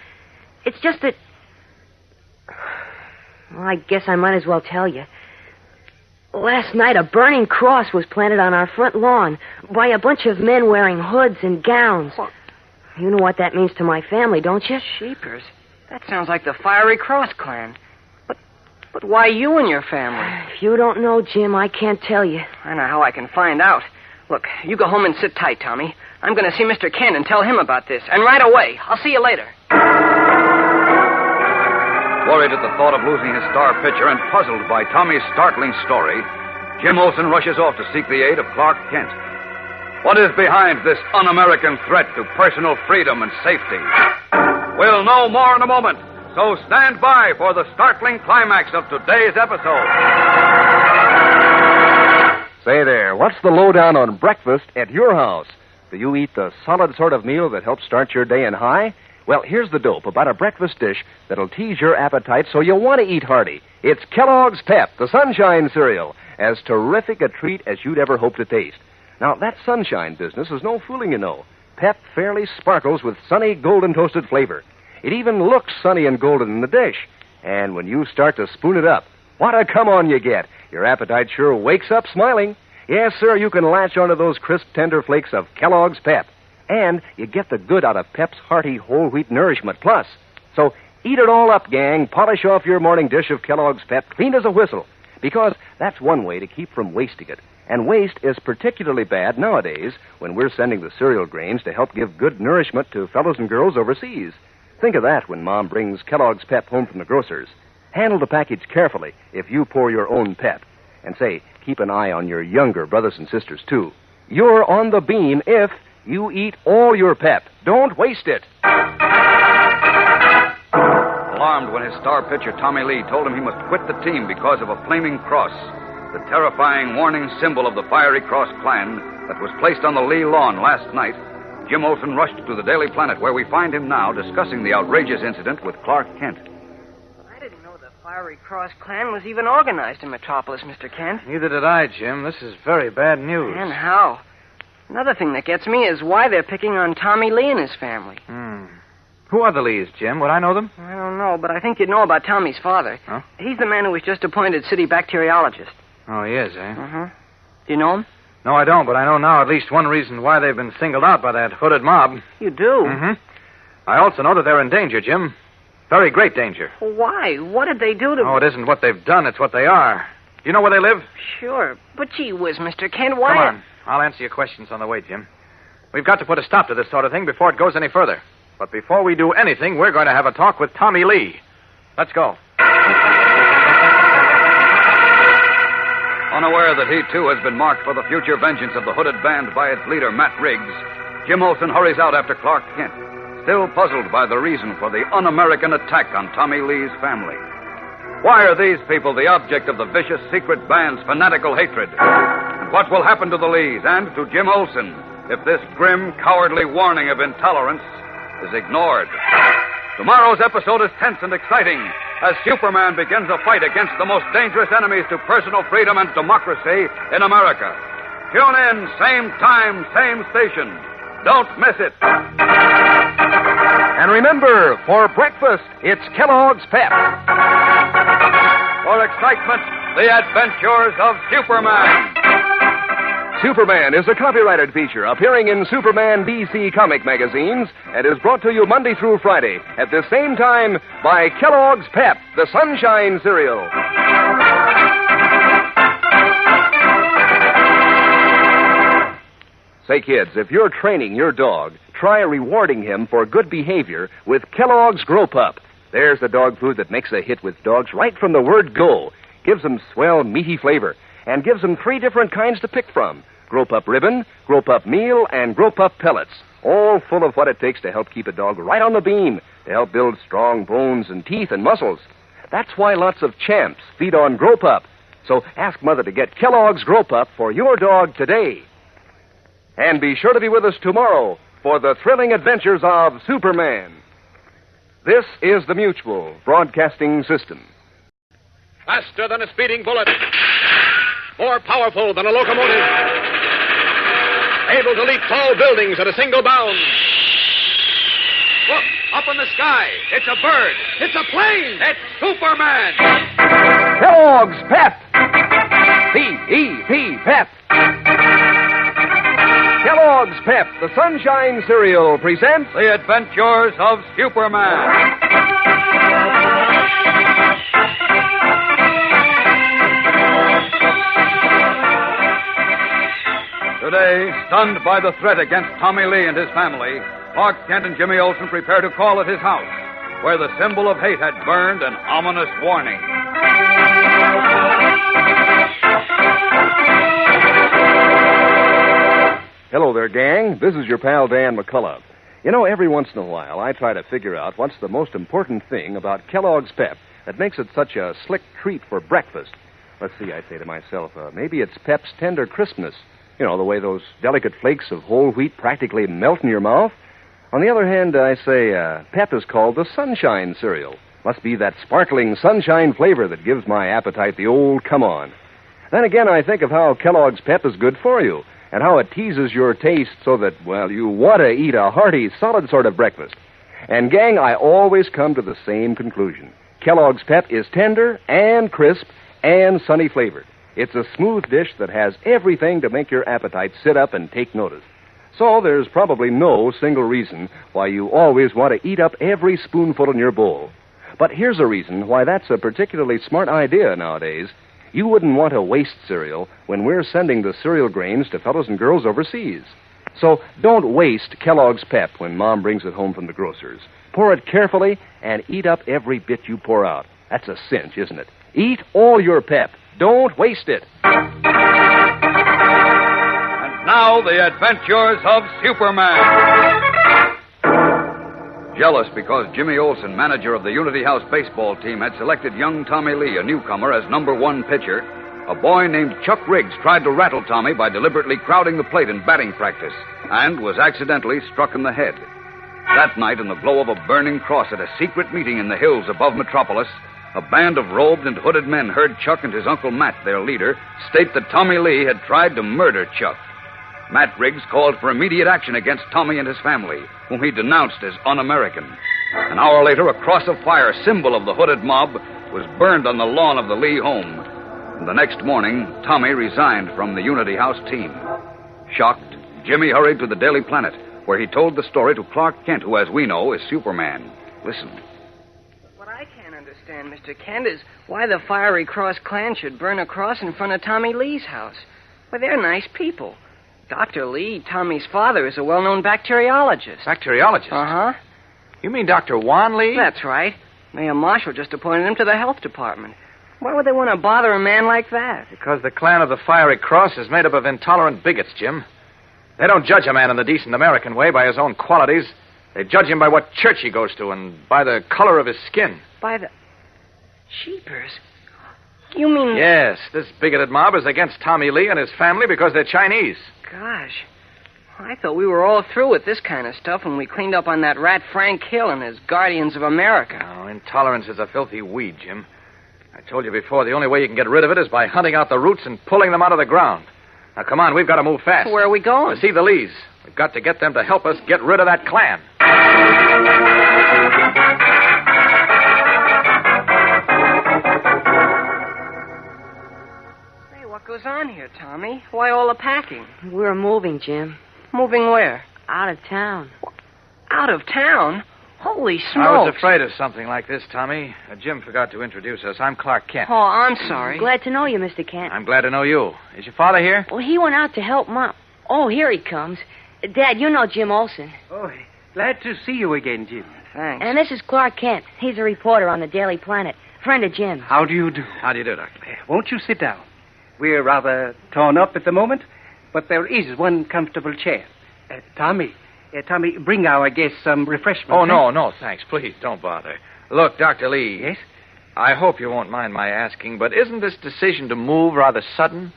Speaker 6: It's just that... Well, I guess I might as well tell you. Last night, a burning cross was planted on our front lawn by a bunch of men wearing hoods and gowns.
Speaker 4: What?
Speaker 6: You know what that means to my family, don't you?
Speaker 4: Sheepers. That sounds like the Fiery Cross Clan. But why you and your family?
Speaker 6: If you don't know, Jim, I can't tell you.
Speaker 4: I know how I can find out. Look, you go home and sit tight, Tommy. I'm going to see Mr. Kent and tell him about this. And right away. I'll see you later.
Speaker 3: Worried at the thought of losing his star pitcher and puzzled by Tommy's startling story, Jim Olsen rushes off to seek the aid of Clark Kent. What is behind this un-American threat to personal freedom and safety? We'll know more in a moment, so stand by for the startling climax of today's episode.
Speaker 2: Say there, what's the lowdown on breakfast at your house? Do you eat the solid sort of meal that helps start your day in high? Well, here's the dope about a breakfast dish that'll tease your appetite so you'll want to eat hearty. It's Kellogg's Pep, the Sunshine cereal, as terrific a treat as you'd ever hope to taste. Now, that Sunshine business is no fooling, you know. Pep fairly sparkles with sunny, golden toasted flavor. It even looks sunny and golden in the dish. And when you start to spoon it up, what a come-on you get. Your appetite sure wakes up smiling. Yes, sir, you can latch onto those crisp, tender flakes of Kellogg's Pep. And you get the good out of Pep's hearty whole wheat nourishment plus. So eat it all up, gang. Polish off your morning dish of Kellogg's Pep clean as a whistle. Because that's one way to keep from wasting it. And waste is particularly bad nowadays when we're sending the cereal grains to help give good nourishment to fellows and girls overseas. Think of that when Mom brings Kellogg's Pep home from the grocer's. Handle the package carefully if you pour your own Pep. And say, keep an eye on your younger brothers and sisters, too. You're on the beam if you eat all your Pep. Don't waste it.
Speaker 3: Alarmed when his star pitcher, Tommy Lee, told him he must quit the team because of a flaming cross, the terrifying warning symbol of the Fiery Cross clan that was placed on the Lee lawn last night, Jim Olsen rushed to the Daily Planet, where we find him now discussing the outrageous incident with Clark Kent.
Speaker 4: I didn't know the Fiery Cross clan was even organized in Metropolis, Mr. Kent.
Speaker 5: Neither did I, Jim. This is very bad news.
Speaker 4: And how? Another thing that gets me is why they're picking on Tommy Lee and his family.
Speaker 5: Who are the Lees, Jim? Would I know them?
Speaker 4: I don't know, but I think you'd know about Tommy's father.
Speaker 5: Huh?
Speaker 4: He's the man who was just appointed city bacteriologist.
Speaker 5: Oh, he is, eh?
Speaker 4: Uh-huh. Do you know him?
Speaker 5: No, I don't, but I know now at least one reason why they've been singled out by that hooded mob.
Speaker 4: You do?
Speaker 5: Mm-hmm. I also know that they're in danger, Jim. Very great danger.
Speaker 4: Why? What did they do to...
Speaker 5: Oh, it isn't what they've done, it's what they are. Do you know where they live?
Speaker 4: Sure, but gee whiz, Mr. Kent, why...
Speaker 5: Come on. I'll answer your questions on the way, Jim. We've got to put a stop to this sort of thing before it goes any further. But before we do anything, we're going to have a talk with Tommy Lee. Let's go.
Speaker 3: Unaware that he, too, has been marked for the future vengeance of the hooded band by its leader, Matt Riggs, Jim Olsen hurries out after Clark Kent, still puzzled by the reason for the un-American attack on Tommy Lee's family. Why are these people the object of the vicious secret band's fanatical hatred? And what will happen to the Lees and to Jim Olsen if this grim, cowardly warning of intolerance is ignored? Tomorrow's episode is tense and exciting as Superman begins a fight against the most dangerous enemies to personal freedom and democracy in America. Tune in, same time, same station. Don't miss it.
Speaker 2: And remember, for breakfast, it's Kellogg's Pep.
Speaker 3: For excitement, the adventures of Superman.
Speaker 2: Superman is a copyrighted feature appearing in Superman DC comic magazines and is brought to you Monday through Friday at the same time by Kellogg's Pep, the Sunshine cereal. Say, kids, if you're training your dog, try rewarding him for good behavior with Kellogg's Grow Pup. There's the dog food that makes a hit with dogs right from the word go. Gives them swell, meaty flavor. And gives them 3 different kinds to pick from. Grow Pup Ribbon, Grow Pup Meal, and Grow Pup Pellets. All full of what it takes to help keep a dog right on the beam, to help build strong bones and teeth and muscles. That's why lots of champs feed on Grow Pup. So ask Mother to get Kellogg's Grow Pup for your dog today. And be sure to be with us tomorrow for the thrilling adventures of Superman. This is the Mutual Broadcasting System.
Speaker 1: Faster than a speeding bullet. More powerful than a locomotive. Able to leap tall buildings at a single bound. Look, up in the sky. It's a bird. It's a plane. It's Superman.
Speaker 2: Kellogg's Pep. P-E-P, Pep. Kellogg's Pep, the Sunshine cereal, presents
Speaker 3: The Adventures of Superman. Today, stunned by the threat against Tommy Lee and his family, Clark Kent and Jimmy Olsen prepare to call at his house, where the symbol of hate had burned an ominous warning.
Speaker 2: Hello there, gang. This is your pal Dan McCullough. You know, every once in a while, I try to figure out what's the most important thing about Kellogg's Pep that makes it such a slick treat for breakfast. Let's see, I say to myself, maybe it's Pep's tender crispness. You know, the way those delicate flakes of whole wheat practically melt in your mouth. On the other hand, I say Pep is called the Sunshine cereal. Must be that sparkling sunshine flavor that gives my appetite the old come on. Then again, I think of how Kellogg's Pep is good for you, and how it teases your taste so that, well, you want to eat a hearty, solid sort of breakfast. And, gang, I always come to the same conclusion. Kellogg's Pep is tender and crisp and sunny flavored. It's a smooth dish that has everything to make your appetite sit up and take notice. So there's probably no single reason why you always want to eat up every spoonful in your bowl. But here's a reason why that's a particularly smart idea nowadays. You wouldn't want to waste cereal when we're sending the cereal grains to fellows and girls overseas. So don't waste Kellogg's Pep when Mom brings it home from the grocer's. Pour it carefully and eat up every bit you pour out. That's a cinch, isn't it? Eat all your Pep. Don't waste it.
Speaker 3: And now, the adventures of Superman. Jealous because Jimmy Olsen, manager of the Unity House baseball team, had selected young Tommy Lee, a newcomer, as #1 pitcher, a boy named Chuck Riggs tried to rattle Tommy by deliberately crowding the plate in batting practice and was accidentally struck in the head. That night, in the glow of a burning cross at a secret meeting in the hills above Metropolis, a band of robed and hooded men heard Chuck and his Uncle Matt, their leader, state that Tommy Lee had tried to murder Chuck. Matt Riggs called for immediate action against Tommy and his family, whom he denounced as un-American. An hour later, a cross of fire, symbol of the hooded mob, was burned on the lawn of the Lee home. And the next morning, Tommy resigned from the Unity House team. Shocked, Jimmy hurried to the Daily Planet, where he told the story to Clark Kent, who, as we know, is Superman. Listen.
Speaker 4: What I can't understand, Mr. Kent, is why the Fiery Cross Clan should burn a cross in front of Tommy Lee's house. Well, they're nice people. Dr. Lee, Tommy's father, is a well-known bacteriologist.
Speaker 5: Bacteriologist?
Speaker 4: Uh-huh.
Speaker 5: You mean Dr. Juan Lee?
Speaker 4: That's right. Mayor Marshall just appointed him to the health department. Why would they want to bother a man like that?
Speaker 5: Because the clan of the Fiery Cross is made up of intolerant bigots, Jim. They don't judge a man in the decent American way by his own qualities. They judge him by what church he goes to and by the color of his skin.
Speaker 4: By the... Sheepers? You mean...
Speaker 5: Yes, this bigoted mob is against Tommy Lee and his family because they're Chinese.
Speaker 4: Gosh. I thought we were all through with this kind of stuff when we cleaned up on that rat Frank Hill and his Guardians of America.
Speaker 5: Oh, intolerance is a filthy weed, Jim. I told you before, the only way you can get rid of it is by hunting out the roots and pulling them out of the ground. Now, come on, we've got to move fast.
Speaker 4: Where are we going?
Speaker 5: To see the Lees. We've got to get them to help us get rid of that clan.
Speaker 4: Hey, what goes on here, Tommy? Why all the packing?
Speaker 6: We're moving, Jim.
Speaker 4: Moving where?
Speaker 6: Out of town.
Speaker 4: Out of town? Holy smokes.
Speaker 5: I was afraid of something like this, Tommy. Jim forgot to introduce us. I'm Clark Kent.
Speaker 4: Oh, I'm sorry.
Speaker 6: Glad to know you, Mr. Kent.
Speaker 5: I'm glad to know you. Is your father here?
Speaker 6: Well, he went out to help Mom. Oh, here he comes. Dad, you know Jim Olsen.
Speaker 9: Oh, glad to see you again, Jim.
Speaker 4: Thanks.
Speaker 6: And this is Clark Kent. He's a reporter on the Daily Planet. Friend of Jim's.
Speaker 9: How do you do?
Speaker 5: How do you do, Doctor?
Speaker 9: Won't you sit down? We're rather torn up at the moment, but there is one comfortable chair. Tommy, bring our guests some refreshment.
Speaker 5: Oh, no, thanks. Please, don't bother. Look, Dr. Lee.
Speaker 9: Yes?
Speaker 5: I hope you won't mind my asking, but isn't this decision to move rather sudden?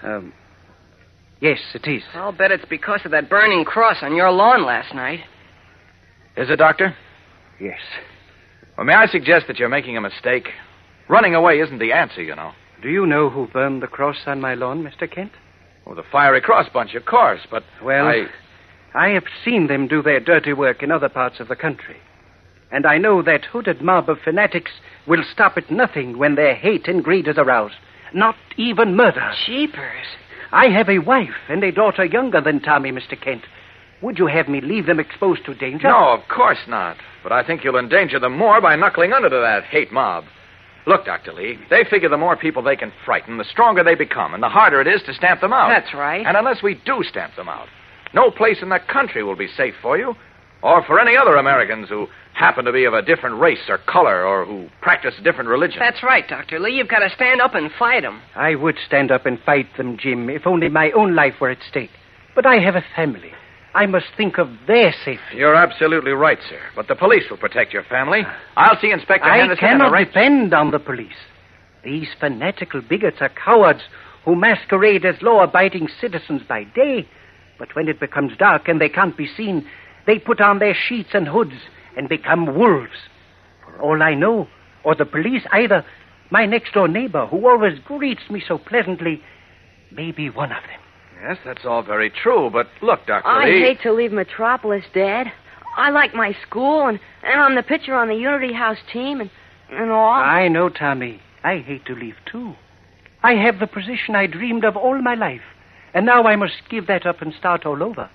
Speaker 9: Yes, it is.
Speaker 4: I'll bet it's because of that burning cross on your lawn last night.
Speaker 5: Is it, Doctor?
Speaker 9: Yes.
Speaker 5: Well, may I suggest that you're making a mistake? Running away isn't the answer, you know.
Speaker 9: Do you know who burned the cross on my lawn, Mr. Kent?
Speaker 5: Oh, the Fiery Cross bunch, of course, but...
Speaker 9: Well, I have seen them do their dirty work in other parts of the country. And I know that hooded mob of fanatics will stop at nothing when their hate and greed is aroused. Not even murder.
Speaker 4: Jeepers.
Speaker 9: I have a wife and a daughter younger than Tommy, Mr. Kent. Would you have me leave them exposed to danger?
Speaker 5: No, of course not. But I think you'll endanger them more by knuckling under to that hate mob. Look, Dr. Lee, they figure the more people they can frighten, the stronger they become, and the harder it is to stamp them out.
Speaker 4: That's right.
Speaker 5: And unless we do stamp them out, no place in the country will be safe for you, or for any other Americans who happen to be of a different race or color, or who practice a different religion.
Speaker 4: That's right, Dr. Lee. You've got to stand up and fight them.
Speaker 9: I would stand up and fight them, Jim, if only my own life were at stake. But I have a family. I must think of their safety.
Speaker 5: You're absolutely right, sir. But the police will protect your family. I'll see Inspector Henderson.
Speaker 9: I cannot depend on the police. These fanatical bigots are cowards who masquerade as law-abiding citizens by day. But when it becomes dark and they can't be seen, They put on their sheets and hoods and become wolves. For all I know, or the police either, my next-door neighbor, who always greets me so pleasantly, may be one of them.
Speaker 5: Yes, that's all very true, but look, Dr.
Speaker 6: I
Speaker 5: Lee...
Speaker 6: hate to leave Metropolis, Dad. I like my school, and I'm the pitcher on the Unity House team, and all.
Speaker 9: I know, Tommy. I hate to leave, too. I have the position I dreamed of all my life, and now I must give that up and start all over.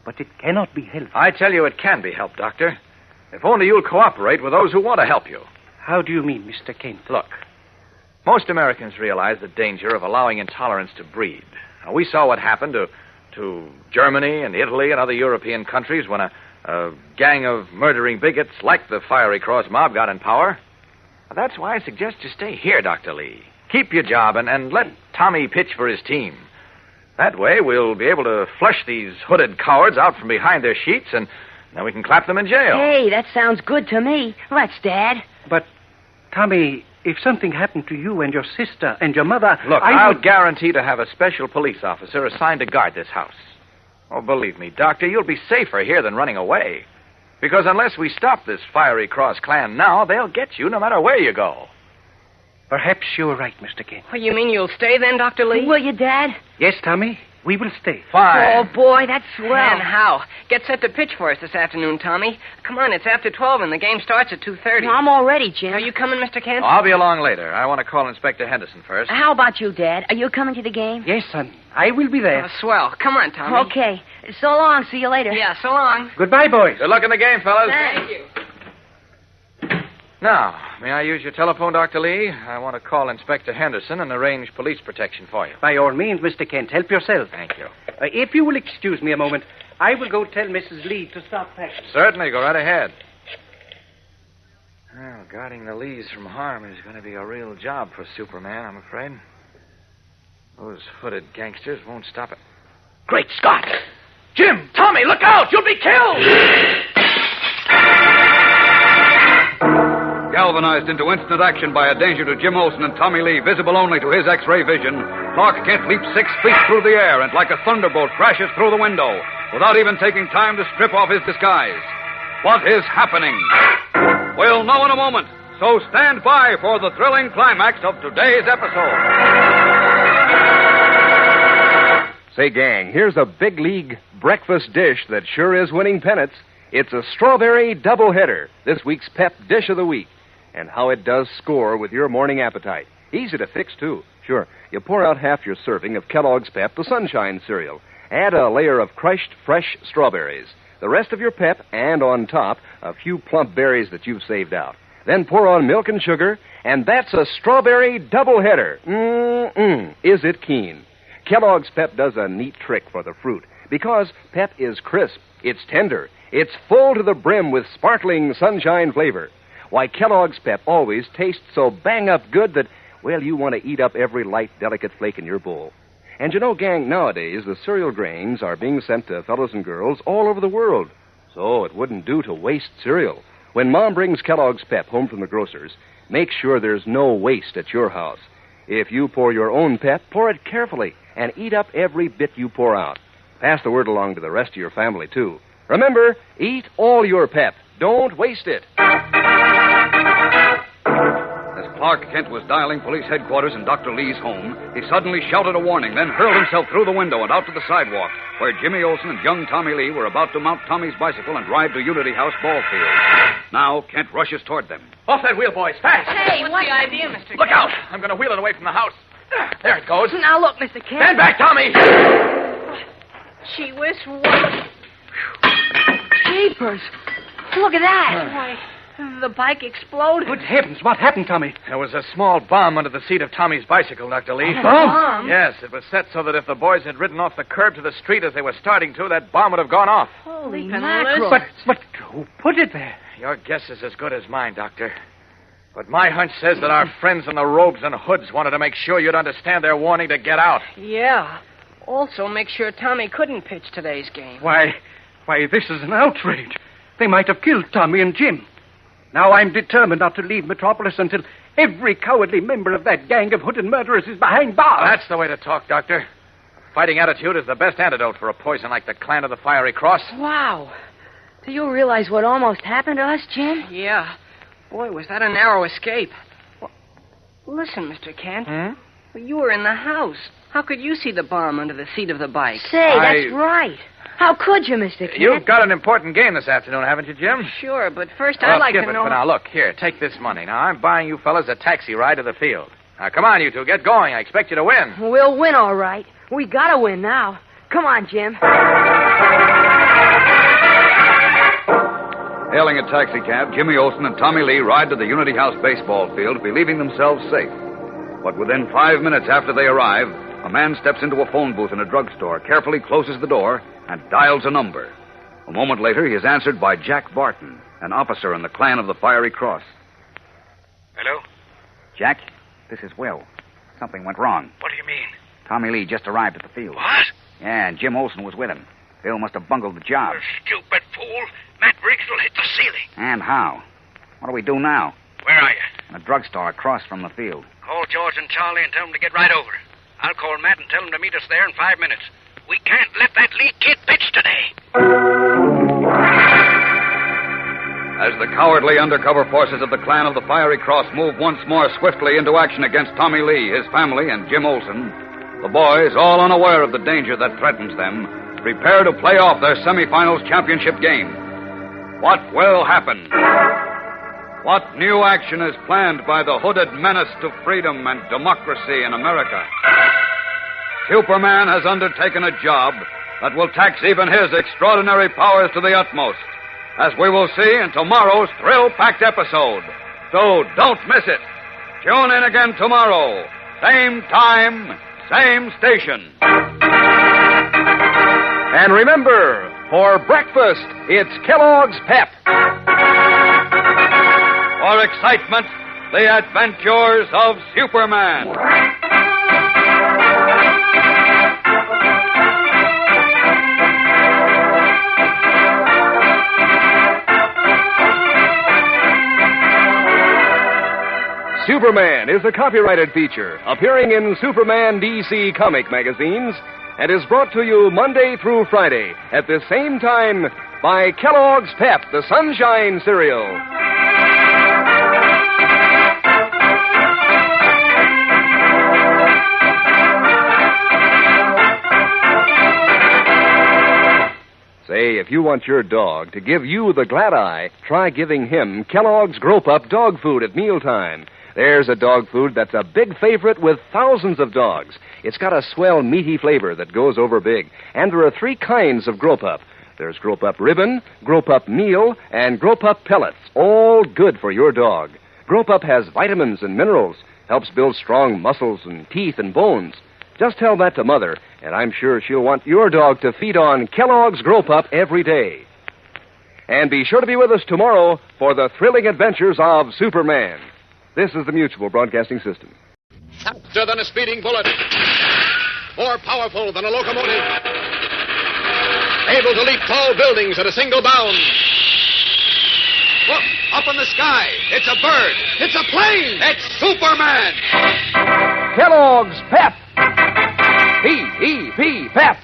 Speaker 9: But it cannot be helped.
Speaker 5: I tell you it can be helped, Doctor. If only you'll cooperate with those who want to help you.
Speaker 9: How do you mean, Mr. Kent?
Speaker 5: Look, most Americans realize the danger of allowing intolerance to breed. Now, we saw what happened to Germany and Italy and other European countries when a gang of murdering bigots like the Fiery Cross mob got in power. That's why I suggest you stay here, Dr. Lee. Keep your job and let Tommy pitch for his team. That way, we'll be able to flush these hooded cowards out from behind their sheets, and then we can clap them in jail.
Speaker 6: Hey, that sounds good to me. Let's, Dad.
Speaker 9: But, Tommy, if something happened to you and your sister and your mother...
Speaker 5: Look, I'll guarantee to have a special police officer assigned to guard this house. Oh, believe me, Doctor, you'll be safer here than running away. Because unless we stop this Fiery Cross clan now, they'll get you no matter where you go.
Speaker 9: Perhaps you're right, Mr. Kent.
Speaker 4: Oh, you mean you'll stay then, Dr. Lee?
Speaker 6: Will you, Dad?
Speaker 9: Yes, Tommy, we will stay.
Speaker 5: Fine.
Speaker 6: Oh, boy, that's swell.
Speaker 4: And how? Get set to pitch for us this afternoon, Tommy. Come on, it's after 12 and the game starts at 2:30.
Speaker 6: I'm all ready, Jim.
Speaker 4: Are you coming, Mr. Kent?
Speaker 5: Oh, I'll be along later. I want to call Inspector Henderson first.
Speaker 6: How about you, Dad? Are you coming to the game?
Speaker 9: Yes, son. I will be there.
Speaker 4: Swell. Come on, Tommy.
Speaker 6: Okay. So long. See you later.
Speaker 4: Yeah, so long.
Speaker 9: Goodbye, boys.
Speaker 5: Good luck in the game, fellas.
Speaker 4: Thank you.
Speaker 5: Now, may I use your telephone, Dr. Lee? I want to call Inspector Henderson and arrange police protection for you.
Speaker 9: By all means, Mr. Kent, help yourself.
Speaker 5: Thank you.
Speaker 9: If you will excuse me a moment, I will go tell Mrs. Lee to stop packing.
Speaker 5: Certainly, go right ahead. Well, guarding the Lees from harm is going to be a real job for Superman, I'm afraid. Those hooded gangsters won't stop it. Great Scott! Jim! Tommy, look out! You'll be killed!
Speaker 3: Galvanized into instant action by a danger to Jim Olsen and Tommy Lee, visible only to his X-ray vision, Clark Kent leaps 6 feet through the air and, like a thunderbolt, crashes through the window without even taking time to strip off his disguise. What is happening? We'll know in a moment, so stand by for the thrilling climax of today's episode.
Speaker 2: Say, gang, here's a big league breakfast dish that sure is winning pennants. It's a strawberry doubleheader, this week's Pep Dish of the Week. And how it does score with your morning appetite. Easy to fix, too. Sure, you pour out half your serving of Kellogg's Pep, the Sunshine cereal. Add a layer of crushed fresh strawberries. The rest of your Pep, and on top, a few plump berries that you've saved out. Then pour on milk and sugar, and that's a strawberry doubleheader. Is it keen? Kellogg's Pep does a neat trick for the fruit, because Pep is crisp, it's tender, it's full to the brim with sparkling sunshine flavor. Why, Kellogg's Pep always tastes so bang-up good that, well, you want to eat up every light, delicate flake in your bowl. And you know, gang, nowadays the cereal grains are being sent to fellows and girls all over the world. So it wouldn't do to waste cereal. When Mom brings Kellogg's Pep home from the grocer's, make sure there's no waste at your house. If you pour your own Pep, pour it carefully and eat up every bit you pour out. Pass the word along to the rest of your family, too. Remember, eat all your Pep. Don't waste it.
Speaker 3: As Clark Kent was dialing police headquarters in Dr. Lee's home, he suddenly shouted a warning, then hurled himself through the window and out to the sidewalk, where Jimmy Olsen and young Tommy Lee were about to mount Tommy's bicycle and ride to Unity House ball field. Now, Kent rushes toward them.
Speaker 5: Off that wheel, boys, fast!
Speaker 4: Hey, what's the idea, Mr.
Speaker 5: Look
Speaker 4: Kent?
Speaker 5: out! I'm going to wheel it away from the house. There it goes.
Speaker 6: Now, look, Mr. Kent.
Speaker 5: Stand back, Tommy!
Speaker 4: Gee whiz, what?
Speaker 6: Jeepers. Look at that.
Speaker 4: Why, the bike exploded.
Speaker 9: Good heavens, what happened, Tommy?
Speaker 5: There was a small bomb under the seat of Tommy's bicycle, Dr. Lee.
Speaker 4: Bomb?
Speaker 5: Yes, it was set so that if the boys had ridden off the curb to the street as they were starting to, that bomb would have gone off.
Speaker 6: Holy
Speaker 4: Leaping
Speaker 6: mackerel.
Speaker 9: But who put it there?
Speaker 5: Your guess is as good as mine, Doctor. But my hunch says that our friends in the robes and hoods wanted to make sure you'd understand their warning to get out.
Speaker 4: Yeah. Also, make sure Tommy couldn't pitch today's game.
Speaker 9: Why, this is an outrage. They might have killed Tommy and Jim. Now I'm determined not to leave Metropolis until every cowardly member of that gang of hooded murderers is behind bars.
Speaker 5: That's the way to talk, Doctor. A fighting attitude is the best antidote for a poison like the clan of the Fiery Cross.
Speaker 4: Wow.
Speaker 6: Do you realize what almost happened to us, Jim?
Speaker 4: Yeah. Boy, was that a narrow escape. Well, listen, Mr. Kent. Well, you were in the house. How could you see the bomb under the seat of the bike?
Speaker 6: Say, that's right. How could you, Mr. Kent?
Speaker 5: You've got an important game this afternoon, haven't you, Jim?
Speaker 4: Sure, but first I'd like to know...
Speaker 5: But now, look, here, take this money. Now, I'm buying you fellas a taxi ride to the field. Now, come on, you two, get going. I expect you to win.
Speaker 6: We'll win, all right. We gotta win now. Come on, Jim.
Speaker 3: Hailing a taxicab, Jimmy Olsen and Tommy Lee ride to the Unity House baseball field, believing themselves safe. But within 5 minutes after they arrive, a man steps into a phone booth in a drugstore, carefully closes the door, and dials a number. A moment later, he is answered by Jack Barton, an officer in the clan of the Fiery Cross.
Speaker 10: Hello?
Speaker 11: Jack, this is Will. Something went wrong.
Speaker 10: What do you mean?
Speaker 11: Tommy Lee just arrived at the field.
Speaker 10: What?
Speaker 11: Yeah, and Jim Olsen was with him. Bill must have bungled the job.
Speaker 10: You stupid fool. Matt Briggs will hit the ceiling.
Speaker 11: And how? What do we do now?
Speaker 10: Where are you?
Speaker 11: In a drugstore across from the field.
Speaker 10: Call George and Charlie and tell them to get right over. I'll call Matt and tell him to meet us there in 5 minutes. We can't let that Lee kid pitch today.
Speaker 3: As the cowardly undercover forces of the clan of the Fiery Cross move once more swiftly into action against Tommy Lee, his family, and Jim Olsen, the boys, all unaware of the danger that threatens them, prepare to play off their semifinals championship game. What will happen? What new action is planned by the hooded menace to freedom and democracy in America? Superman has undertaken a job that will tax even his extraordinary powers to the utmost, as we will see in tomorrow's thrill-packed episode. So don't miss it. Tune in again tomorrow. Same time, same station.
Speaker 2: And remember, for breakfast, it's Kellogg's Pep.
Speaker 3: For excitement, the adventures of Superman.
Speaker 2: Superman is a copyrighted feature appearing in Superman DC comic magazines and is brought to you Monday through Friday at the same time by Kellogg's Pep, the Sunshine Cereal. Say, if you want your dog to give you the glad eye, try giving him Kellogg's Grope Up dog food at mealtime. There's a dog food that's a big favorite with thousands of dogs. It's got a swell, meaty flavor that goes over big. And there are 3 kinds of Grope Up. There's Grope Up Ribbon, Grope Up Meal, and Grope Up Pellets, all good for your dog. Grope Up has vitamins and minerals, helps build strong muscles and teeth and bones. Just tell that to Mother, and I'm sure she'll want your dog to feed on Kellogg's Grope Up every day. And be sure to be with us tomorrow for the thrilling adventures of Superman. This is the Mutual Broadcasting System.
Speaker 1: Faster than a speeding bullet. More powerful than a locomotive. Able to leap tall buildings at a single bound. Look, up in the sky. It's a bird. It's a plane. It's Superman.
Speaker 2: Kellogg's Pep. P-E-P, Pep.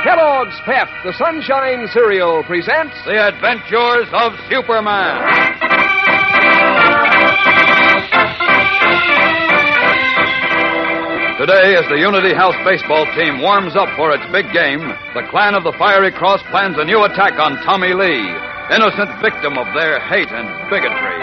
Speaker 2: Kellogg's Pep, the Sunshine Cereal, presents
Speaker 3: The Adventures of Superman. Today, as the Unity House baseball team warms up for its big game, the clan of the Fiery Cross plans a new attack on Tommy Lee, innocent victim of their hate and bigotry.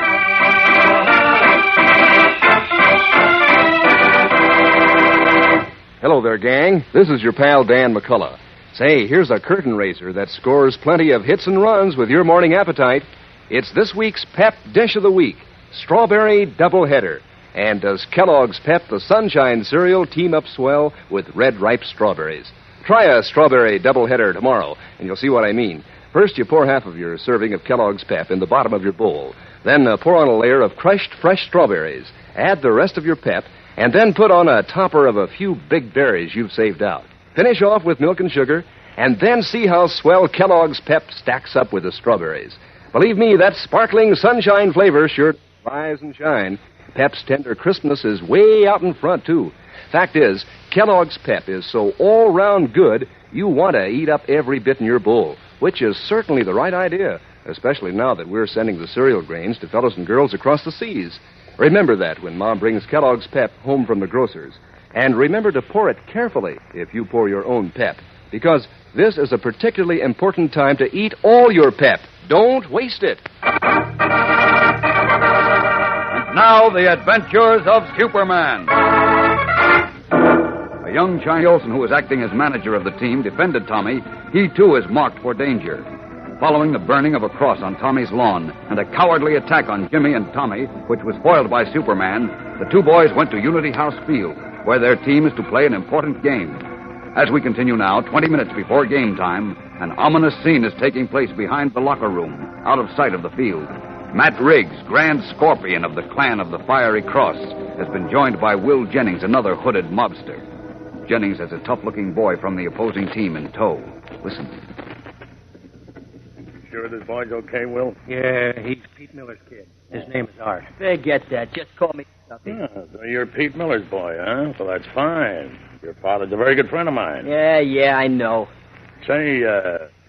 Speaker 2: Hello there, gang. This is your pal Dan McCullough. Say, here's a curtain raiser that scores plenty of hits and runs with your morning appetite. It's this week's Pep Dish of the Week, Strawberry Doubleheader. And does Kellogg's Pep, the Sunshine Cereal, team up swell with red ripe strawberries? Try a strawberry doubleheader tomorrow, and you'll see what I mean. First, you pour half of your serving of Kellogg's Pep in the bottom of your bowl. Then pour on a layer of crushed fresh strawberries. Add the rest of your Pep, and then put on a topper of a few big berries you've saved out. Finish off with milk and sugar, and then see how swell Kellogg's Pep stacks up with the strawberries. Believe me, that sparkling sunshine flavor sure rise and shine. Pep's tender crispness is way out in front, too. Fact is, Kellogg's Pep is so all-round good, you want to eat up every bit in your bowl. which is certainly the right idea, especially now that we're sending the cereal grains to fellows and girls across the seas. Remember that when Mom brings Kellogg's Pep home from the grocer's. And remember to pour it carefully if you pour your own Pep, because this is a particularly important time to eat all your Pep. Don't waste it.
Speaker 3: And now, the adventures of Superman. A young Johnny Olsen, who was acting as manager of the team, defended Tommy. He, too, is marked for danger. Following the burning of a cross on Tommy's lawn and a cowardly attack on Jimmy and Tommy, which was foiled by Superman, the two boys went to Unity House Field, where their team is to play an important game. As we continue now, 20 minutes before game time, an ominous scene is taking place behind the locker room, out of sight of the field. Matt Riggs, Grand Scorpion of the clan of the Fiery Cross, has been joined by Will Jennings, another hooded mobster. Jennings has a tough-looking boy from the opposing team in tow. Listen.
Speaker 8: Sure this boy's okay, Will?
Speaker 9: Yeah, he's Pete Miller's kid. His name is Art.
Speaker 12: Forget that. Just call me Stuffy.
Speaker 8: So you're Pete Miller's boy, huh? Well, that's fine. Your father's a very good friend of mine.
Speaker 12: Yeah, I know.
Speaker 8: Say,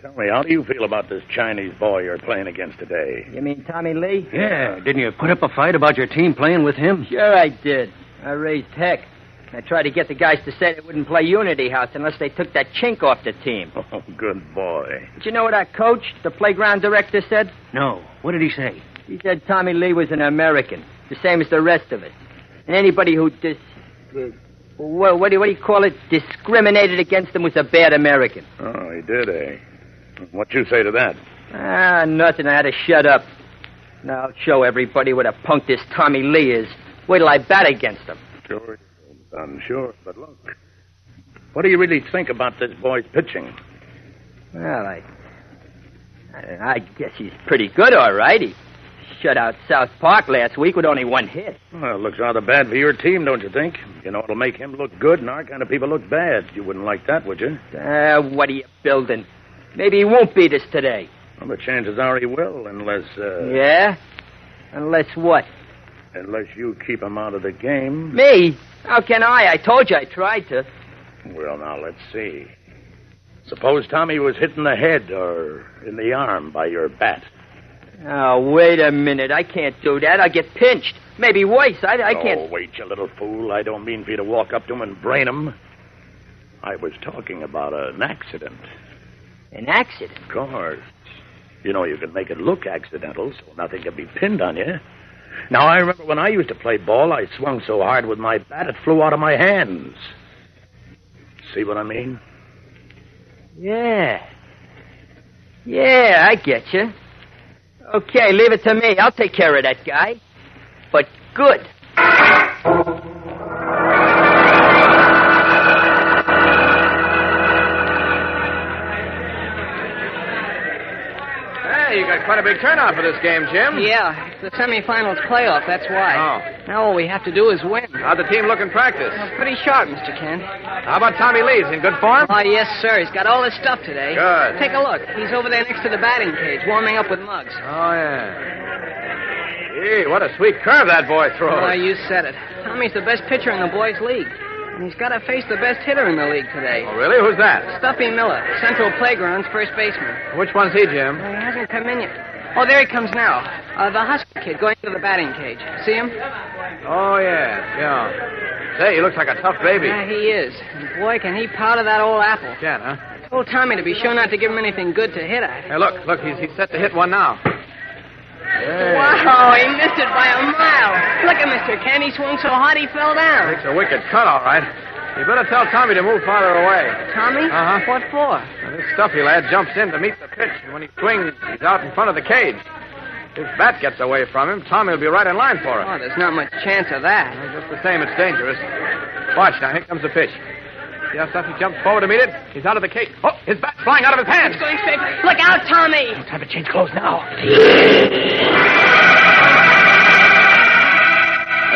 Speaker 8: tell me, how do you feel about this Chinese boy you're playing against today?
Speaker 12: You mean Tommy Lee?
Speaker 9: Yeah, didn't you put up a fight about your team playing with him?
Speaker 12: Sure I did. I raised heck. I tried to get the guys to say they wouldn't play Unity House unless they took that chink off the team.
Speaker 8: Oh, good boy.
Speaker 12: Did you know what our coach, the playground director, said?
Speaker 9: No. What did he say?
Speaker 12: He said Tommy Lee was an American, the same as the rest of us. And anybody who what do you call it? Discriminated against him was a bad American.
Speaker 8: Oh, he did, eh? What'd you say to that?
Speaker 12: Nothing. I had to shut up. Now I'll show everybody what a punk this Tommy Lee is. Wait till I bat against him.
Speaker 8: Sure, I'm sure. But look, what do you really think about this boy's pitching?
Speaker 12: Well, I guess he's pretty good, all right. He shut out South Park last week with only one hit.
Speaker 8: Well, it looks rather bad for your team, don't you think? You know, it'll make him look good, and our kind of people look bad. You wouldn't like that, would you?
Speaker 12: What are you building? Maybe he won't beat us today.
Speaker 8: Well, the chances are he will, unless...
Speaker 12: Yeah? Unless what?
Speaker 8: Unless you keep him out of the game.
Speaker 12: Me? How can I? I told you I tried to.
Speaker 8: Well, now, let's see. Suppose Tommy was hit in the head or in the arm by your bat.
Speaker 12: Oh, wait a minute. I can't do that. I'll get pinched. Maybe worse. I can't...
Speaker 8: Oh, wait, you little fool. I don't mean for you to walk up to him and brain him. I was talking about an accident.
Speaker 12: An accident?
Speaker 8: Of course. You know, you can make it look accidental, so nothing can be pinned on you. Now, I remember when I used to play ball, I swung so hard with my bat, it flew out of my hands. See what I mean?
Speaker 12: Yeah, I get you. Okay, leave it to me. I'll take care of that guy. But good.
Speaker 5: Hey, you got quite a big turnout for this game, Jim.
Speaker 4: Yeah, it's the semifinals playoff, that's why.
Speaker 5: Oh.
Speaker 4: Now all we have to do is win.
Speaker 5: How'd the team look in practice?
Speaker 4: Pretty sharp, Mr. Kent.
Speaker 5: How about Tommy Lee? Is he in good form?
Speaker 4: Oh, yes, sir. He's got all his stuff today.
Speaker 5: Good.
Speaker 4: Take a look. He's over there next to the batting cage, warming up with mugs.
Speaker 5: Oh, yeah. Gee, what a sweet curve that boy throws.
Speaker 4: Oh, you said it. Tommy's the best pitcher in the boys' league. And he's got to face the best hitter in the league today.
Speaker 5: Oh, really? Who's that?
Speaker 4: Stuffy Miller, Central Playground's first baseman.
Speaker 5: Which one's he, Jim?
Speaker 4: He hasn't come in yet. Oh, there he comes now. The Husky kid going to the batting cage. See him?
Speaker 5: Oh, yeah. Say, he looks like a tough baby.
Speaker 4: Yeah, he is. And boy, can he powder that old apple.
Speaker 5: Can't, huh?
Speaker 4: I told Tommy to be sure not to give him anything good to hit at.
Speaker 5: Hey, look, he's set to hit one now. Hey.
Speaker 4: Wow, he missed it by a mile. Look at Mr. Kent. He swung so hard he fell down.
Speaker 5: It's a wicked cut, all right. You better tell Tommy to move farther away.
Speaker 4: Tommy?
Speaker 5: Uh-huh.
Speaker 4: What for?
Speaker 5: Now, this stuffy lad jumps in to meet the pitch, and when he swings, he's out in front of the cage. If bat gets away from him, Tommy will be right in line for it.
Speaker 4: Oh, there's not much chance of that.
Speaker 5: Well, just the same, it's dangerous. Watch now, here comes the pitch. See how Stuffy jumps forward to meet it? He's out of the cage. Oh, his bat's flying out of his hands.
Speaker 4: He's going straight. Look out, Tommy!
Speaker 8: Time to change clothes now.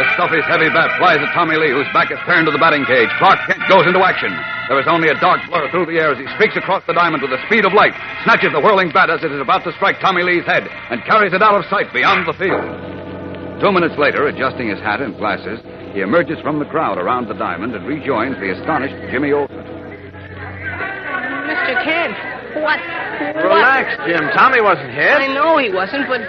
Speaker 3: As Stuffy's heavy bat flies at Tommy Lee, whose back is turned to the batting cage, Clark Kent goes into action. There is only a dark blur through the air as he streaks across the diamond with the speed of light, snatches the whirling bat as it is about to strike Tommy Lee's head, and carries it out of sight beyond the field. 2 minutes later, adjusting his hat and glasses, he emerges from the crowd around the diamond and rejoins the astonished Jimmy Olsen.
Speaker 4: Mr. Kent, What?
Speaker 5: Relax, Jim. Tommy wasn't hit.
Speaker 4: I know he wasn't, but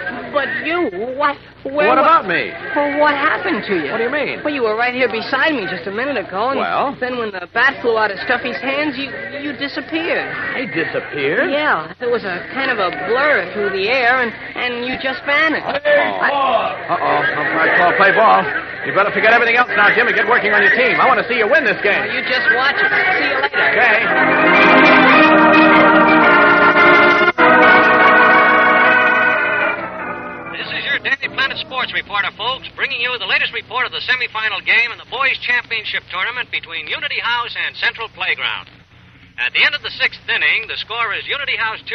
Speaker 4: you, what?
Speaker 5: What about me?
Speaker 4: Well, what happened to you?
Speaker 5: What do you mean?
Speaker 4: Well, you were right here beside me just a minute ago, and
Speaker 5: Well?
Speaker 4: then when the bat flew out of Stuffy's hands, you disappeared.
Speaker 5: I disappeared?
Speaker 4: Yeah, there was a kind of a blur through the air, and you just vanished.
Speaker 5: Umpire call, play ball. You better forget everything else now, Jim, and get working on your team. I want to see you win this game.
Speaker 4: Well, you just watch it. See you later.
Speaker 5: Okay.
Speaker 10: This is your Daily Planet Sports reporter, folks, bringing you the latest report of the semifinal game in the Boys' Championship Tournament between Unity House and Central Playground. At the end of the sixth inning, the score is Unity House 2,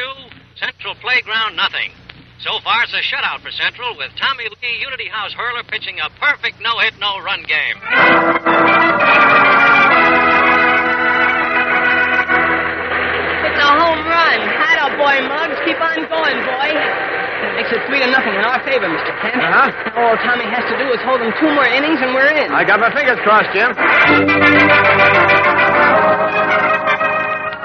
Speaker 10: Central Playground nothing. So far, it's a shutout for Central, with Tommy Lee, Unity House hurler, pitching a perfect no-hit, no-run game.
Speaker 4: It's a home run. Atta boy, Muggs. Keep on going, boy. That makes it 3-0 in our favor, Mr. Kent.
Speaker 5: Uh-huh.
Speaker 4: All Tommy has to do is hold him 2 more innings, and we're in.
Speaker 5: I got my fingers crossed, Jim.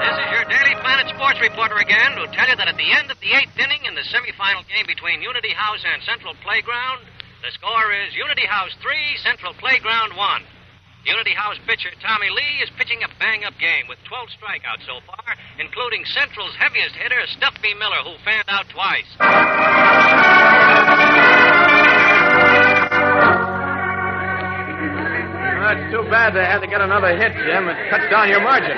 Speaker 10: This is your Daily Planet Sports reporter again to tell you that at the end of the 8th inning in the semifinal game between Unity House and Central Playground, the score is Unity House 3, Central Playground 1. Unity House pitcher Tommy Lee is pitching a bang-up game with 12 strikeouts so far, including Central's heaviest hitter, Stuffy Miller, who fanned out twice.
Speaker 5: It's too bad they had to get another hit, Jim. It cuts down your margin.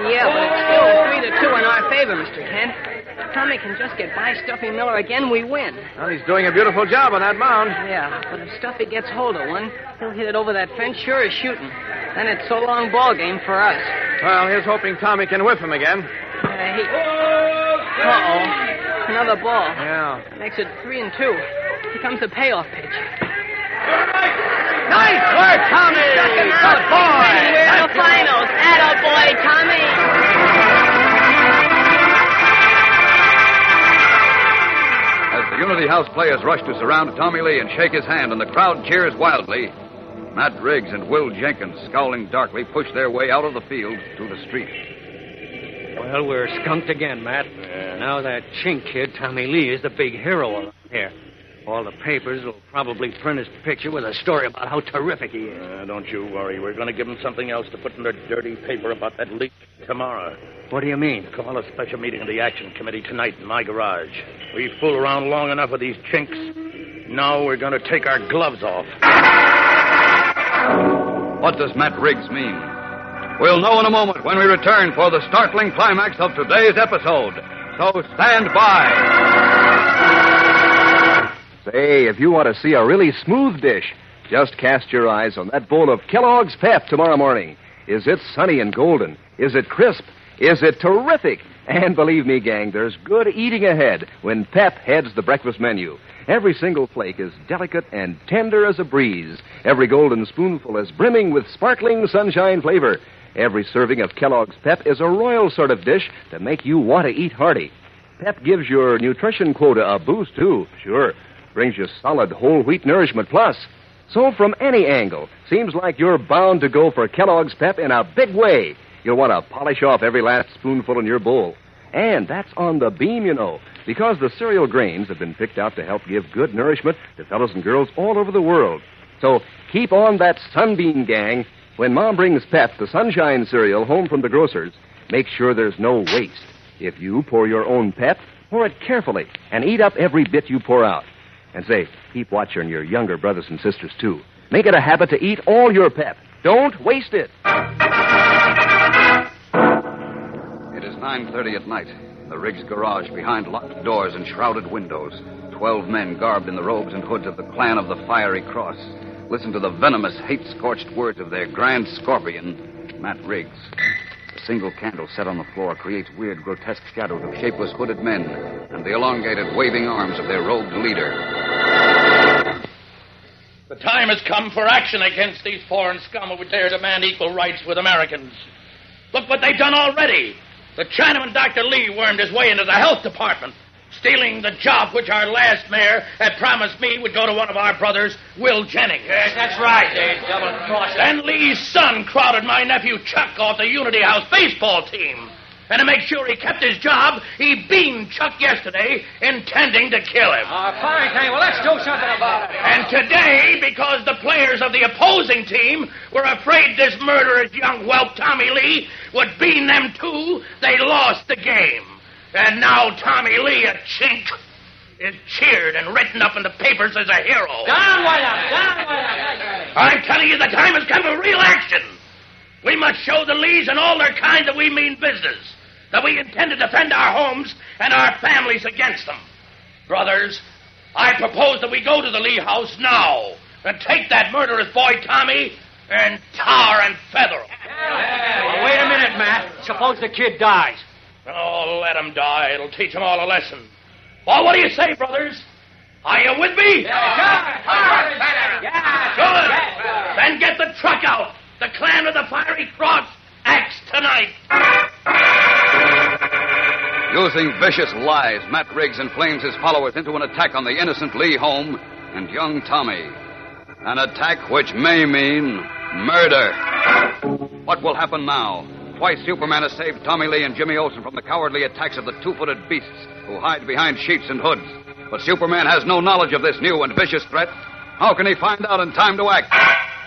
Speaker 4: Yeah, but it's still 3-2 in our favor, Mr. Kent. If Tommy can just get by Stuffy Miller again, we win.
Speaker 5: Well, he's doing a beautiful job on that mound.
Speaker 4: Yeah, but if Stuffy gets hold of one, he'll hit it over that fence sure as shooting. Then it's so long ball game for us.
Speaker 5: Well, here's hoping Tommy can whiff him again.
Speaker 4: Uh-oh. Another ball.
Speaker 5: Yeah.
Speaker 4: That makes it 3-2. Here comes the payoff pitch.
Speaker 5: Nice work, Tommy! Good boy!
Speaker 4: We're in the finals. Attaboy, Tommy!
Speaker 3: As the Unity House players rush to surround Tommy Lee and shake his hand, and the crowd cheers wildly, Matt Riggs and Will Jenkins, scowling darkly, push their way out of the field to the street.
Speaker 9: Well, we're skunked again, Matt. Now that chink kid, Tommy Lee, is the big hero around here. All the papers will probably print his picture with a story about how terrific he is.
Speaker 8: Don't you worry. We're going to give him something else to put in their dirty paper about that leak tomorrow.
Speaker 9: What do you mean?
Speaker 8: Call a special meeting of the Action Committee tonight in my garage. We fool around long enough with these chinks. Now we're going to take our gloves off.
Speaker 3: What does Matt Riggs mean? We'll know in a moment when we return for the startling climax of today's episode. So stand by.
Speaker 2: Say, if you want to see a really smooth dish, just cast your eyes on that bowl of Kellogg's Pep tomorrow morning. Is it sunny and golden? Is it crisp? Is it terrific? And believe me, gang, there's good eating ahead when Pep heads the breakfast menu. Every single flake is delicate and tender as a breeze. Every golden spoonful is brimming with sparkling sunshine flavor. Every serving of Kellogg's Pep is a royal sort of dish to make you want to eat hearty. Pep gives your nutrition quota a boost, too. Sure. Brings you solid whole wheat nourishment plus. So from any angle, seems like you're bound to go for Kellogg's Pep in a big way. You'll want to polish off every last spoonful in your bowl. And that's on the beam, you know, because the cereal grains have been picked out to help give good nourishment to fellows and girls all over the world. So keep on that sunbeam, gang. When Mom brings Pep, the sunshine cereal, home from the grocer's, make sure there's no waste. If you pour your own Pep, pour it carefully and eat up every bit you pour out. And say, keep watch on your younger brothers and sisters, too. Make it a habit to eat all your Pep. Don't waste it.
Speaker 3: It is 9:30 at night. The Riggs garage behind locked doors and shrouded windows. 12 men garbed in the robes and hoods of the clan of the Fiery Cross. Listen to the venomous, hate-scorched words of their grand scorpion, Matt Riggs. A single candle set on the floor creates weird, grotesque shadows of shapeless, hooded men and the elongated, waving arms of their robed leader.
Speaker 13: The time has come for action against these foreign scum who dare demand equal rights with Americans. Look what they've done already. The Chinaman Dr. Lee wormed his way into the health department, stealing the job which our last mayor had promised me would go to one of our brothers, Will Jennings.
Speaker 10: Yes, that's right. They double-crossed.
Speaker 13: Then Lee's son crowded my nephew Chuck off the Unity House baseball team. And to make sure he kept his job, he beamed Chuck yesterday, intending to kill him.
Speaker 14: Fine, Kane. Well, let's do something about it.
Speaker 13: And today, because the players of the opposing team were afraid this murderous young whelp, Tommy Lee, would beam them too, they lost the game. And now Tommy Lee, a chink, is cheered and written up in the papers as a hero.
Speaker 14: Down, White House. Down, White House.
Speaker 13: I'm telling you, the time has come for real action. We must show the Lees and all their kind that we mean business, that we intend to defend our homes and our families against them. Brothers, I propose that we go to the Lee house now and take that murderous boy, Tommy, and tar and feather him.
Speaker 14: Well, wait a minute, Matt. Suppose the kid dies.
Speaker 13: Oh, let him die. It'll teach them all a lesson. Well, what do you say, brothers? Are you with me? Good. Then get the truck out. The clan of the Fiery Cross acts tonight.
Speaker 3: Using vicious lies, Matt Riggs inflames his followers into an attack on the innocent Lee home and young Tommy. An attack which may mean murder. What will happen now? Twice Superman has saved Tommy Lee and Jimmy Olsen from the cowardly attacks of the two-footed beasts who hide behind sheets and hoods. But Superman has no knowledge of this new and vicious threat. How can he find out in time to act?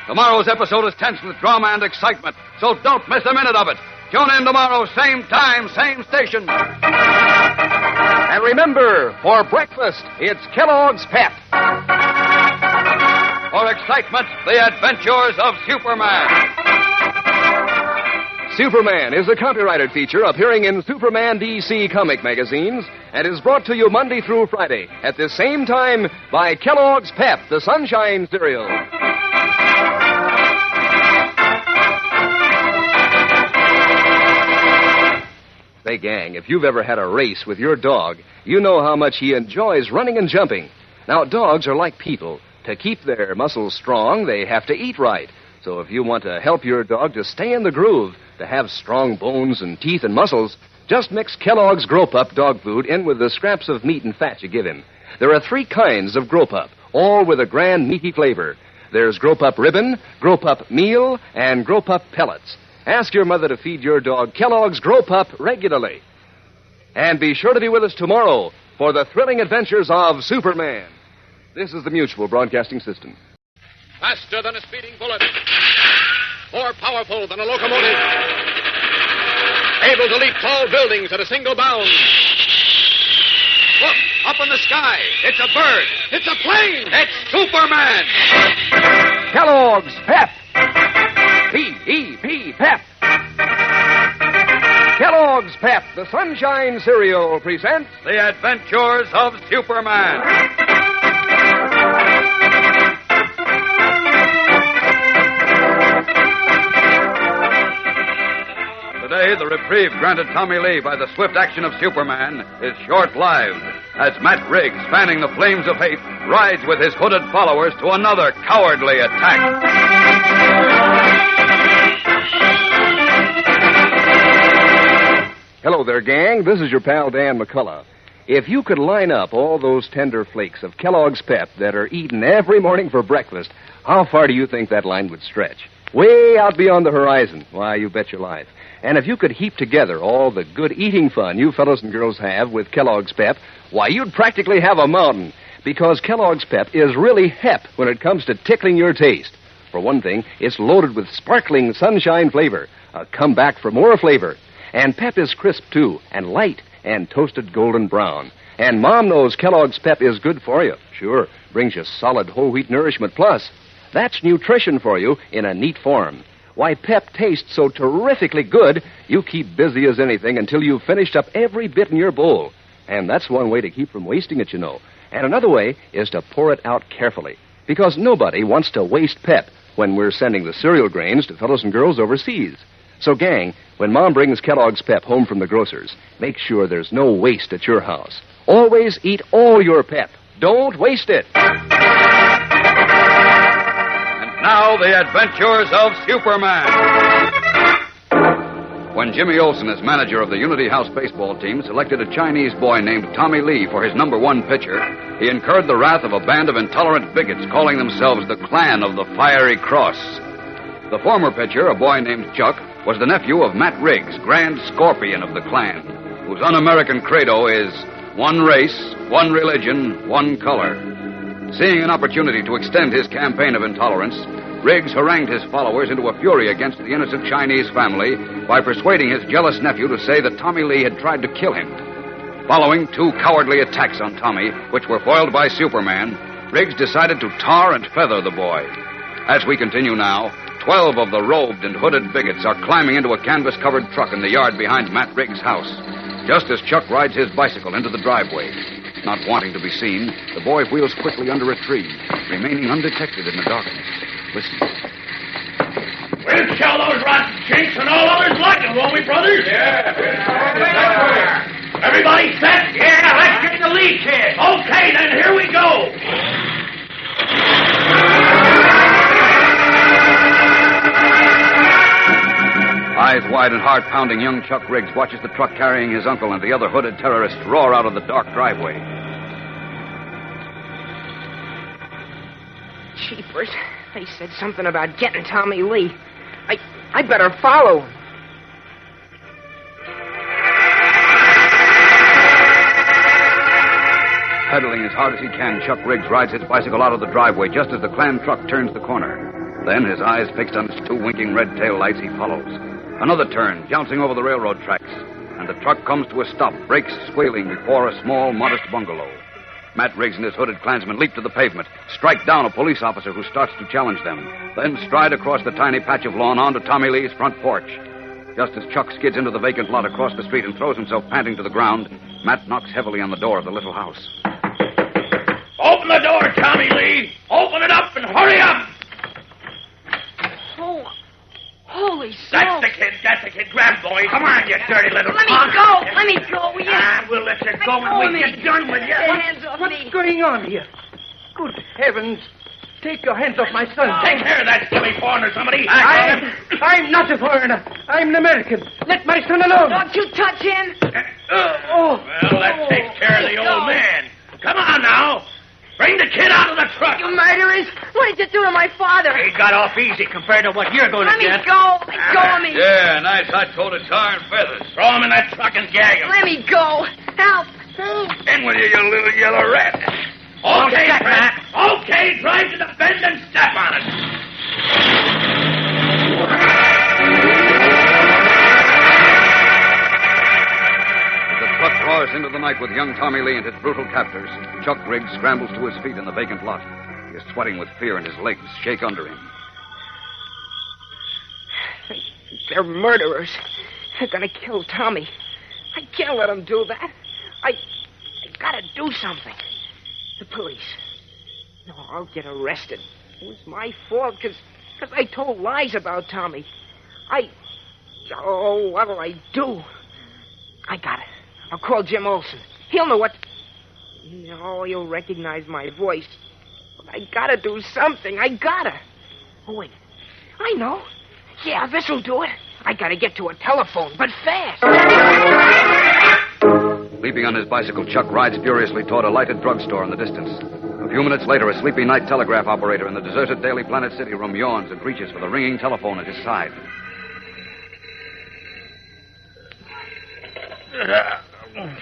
Speaker 3: Tomorrow's episode is tense with drama and excitement, so don't miss a minute of it. Tune in tomorrow, same time, same station.
Speaker 2: And remember, for breakfast, it's Kellogg's Pep.
Speaker 3: For excitement, the adventures of Superman.
Speaker 2: Superman is a copyrighted feature appearing in Superman DC comic magazines and is brought to you Monday through Friday at the same time by Kellogg's Pep, the Sunshine Cereal. Say, gang, if you've ever had a race with your dog, you know how much he enjoys running and jumping. Now, dogs are like people. To keep their muscles strong, they have to eat right. So if you want to help your dog to stay in the groove, to have strong bones and teeth and muscles, just mix Kellogg's Grow-Pup dog food in with the scraps of meat and fat you give him. There are 3 kinds of Grow-Pup, all with a grand meaty flavor. There's Grow-Pup Ribbon, Grow-Pup Meal, and Grow-Pup Pellets. Ask your mother to feed your dog Kellogg's Grow-Pup regularly. And be sure to be with us tomorrow for the thrilling adventures of Superman. This is the Mutual Broadcasting System.
Speaker 1: Faster than a speeding bullet. More powerful than a locomotive. Able to leap tall buildings at a single bound. Look, up in the sky. It's a bird. It's a plane. It's Superman.
Speaker 2: Kellogg's Pep. P-E-P, Pep. Kellogg's Pep, the Sunshine Cereal, presents
Speaker 3: The Adventures of Superman. Today, the reprieve granted Tommy Lee by the swift action of Superman is short-lived, as Matt Riggs, fanning the flames of hate, rides with his hooded followers to another cowardly attack.
Speaker 2: Hello there, gang. This is your pal Dan McCullough. If you could line up all those tender flakes of Kellogg's Pep that are eaten every morning for breakfast, how far do you think that line would stretch? Way out beyond the horizon. Why, you bet your life. And if you could heap together all the good eating fun you fellows and girls have with Kellogg's Pep, why, you'd practically have a mountain. Because Kellogg's Pep is really hep when it comes to tickling your taste. For one thing, it's loaded with sparkling sunshine flavor. A comeback for more flavor. And Pep is crisp, too, and light, and toasted golden brown. And Mom knows Kellogg's Pep is good for you. Sure, brings you solid whole wheat nourishment plus. That's nutrition for you in a neat form. Why, Pep tastes so terrifically good, you keep busy as anything until you've finished up every bit in your bowl. And that's one way to keep from wasting it, you know. And another way is to pour it out carefully. Because nobody wants to waste Pep when we're sending the cereal grains to fellows and girls overseas. So, gang, when Mom brings Kellogg's Pep home from the grocer's, make sure there's no waste at your house. Always eat all your Pep. Don't waste it.
Speaker 3: And now, the adventures of Superman. When Jimmy Olsen, as manager of the Unity House baseball team, selected a Chinese boy named Tommy Lee for his number 1 pitcher, he incurred the wrath of a band of intolerant bigots calling themselves the Clan of the Fiery Cross. The former pitcher, a boy named Chuck, was the nephew of Matt Riggs, Grand Scorpion of the clan, whose un-American credo is one race, one religion, one color. Seeing an opportunity to extend his campaign of intolerance, Riggs harangued his followers into a fury against the innocent Chinese family by persuading his jealous nephew to say that Tommy Lee had tried to kill him. Following 2 cowardly attacks on Tommy, which were foiled by Superman, Riggs decided to tar and feather the boy. As we continue now, 12 of the robed and hooded bigots are climbing into a canvas-covered truck in the yard behind Matt Riggs' house, just as Chuck rides his bicycle into the driveway. Not wanting to be seen, the boy wheels quickly under a tree, remaining undetected in the darkness. Listen.
Speaker 13: We'll kill those rotten chinks and all others like them, won't we, brothers? Yeah. Everybody set? Yeah, let's get the lead, kid. Okay, then here we go.
Speaker 3: Eyes wide and heart-pounding, young Chuck Riggs watches the truck carrying his uncle and the other hooded terrorists roar out of the dark driveway.
Speaker 7: Jeepers. They said something about getting Tommy Lee. I better follow him.
Speaker 3: Pedaling as hard as he can, Chuck Riggs rides his bicycle out of the driveway just as the clan truck turns the corner. Then, his eyes fixed on its 2 winking red tail lights, he follows. Another turn, jouncing over the railroad tracks, and the truck comes to a stop, brakes squealing before a small, modest bungalow. Matt Riggs and his hooded Klansmen leap to the pavement, strike down a police officer who starts to challenge them, then stride across the tiny patch of lawn onto Tommy Lee's front porch. Just as Chuck skids into the vacant lot across the street and throws himself panting to the ground, Matt knocks heavily on the door of the little house.
Speaker 13: Open the door, Tommy Lee. Open it up and hurry up.
Speaker 6: Oh, holy
Speaker 13: That's
Speaker 6: smoke.
Speaker 13: the kid. Grab, boy. Come on, you dirty little
Speaker 6: Let me
Speaker 13: punk.
Speaker 6: go. Let me go. Will you?
Speaker 13: We'll let you go when we get done with you.
Speaker 6: Get your hands off me.
Speaker 9: What's going on here? Good heavens. Take your hands off my son.
Speaker 13: Take care of that silly foreigner, somebody.
Speaker 9: I'm not a foreigner. I'm an American. Let my son alone.
Speaker 6: Don't you touch him.
Speaker 13: Well, that takes care of the old man. Come on now. Bring the kid out of the truck.
Speaker 6: You murderers. What did you do to my father?
Speaker 14: He got off easy compared to what you're going to
Speaker 6: Let me
Speaker 14: get.
Speaker 6: go. Let go of me.
Speaker 3: Yeah, nice hot-coated tar and feathers.
Speaker 13: Throw him in that truck and gag him.
Speaker 6: Let me go. Help.
Speaker 13: In with you, you little yellow rat. Okay, Pratt. Okay, drive to the bend and step on it.
Speaker 3: The truck roars into the night with young Tommy Lee and his brutal captors. Chuck Riggs scrambles to his feet in the vacant lot. He is sweating with fear and his legs shake under him.
Speaker 7: They're murderers. They're gonna kill Tommy. I can't let them do that. I gotta do something. The police. No, I'll get arrested. It was my fault because I told lies about Tommy. Oh, what'll I do? I got it. I'll call Jim Olsen. He'll know what... No, he'll recognize my voice. But I gotta do something. I gotta. Oh, wait. I know. Yeah, this'll do it. I gotta get to a telephone, but fast.
Speaker 3: Leaping on his bicycle, Chuck rides furiously toward a lighted drugstore in the distance. A few minutes later, a sleepy night telegraph operator in the deserted Daily Planet City room yawns and reaches for the ringing telephone at his side.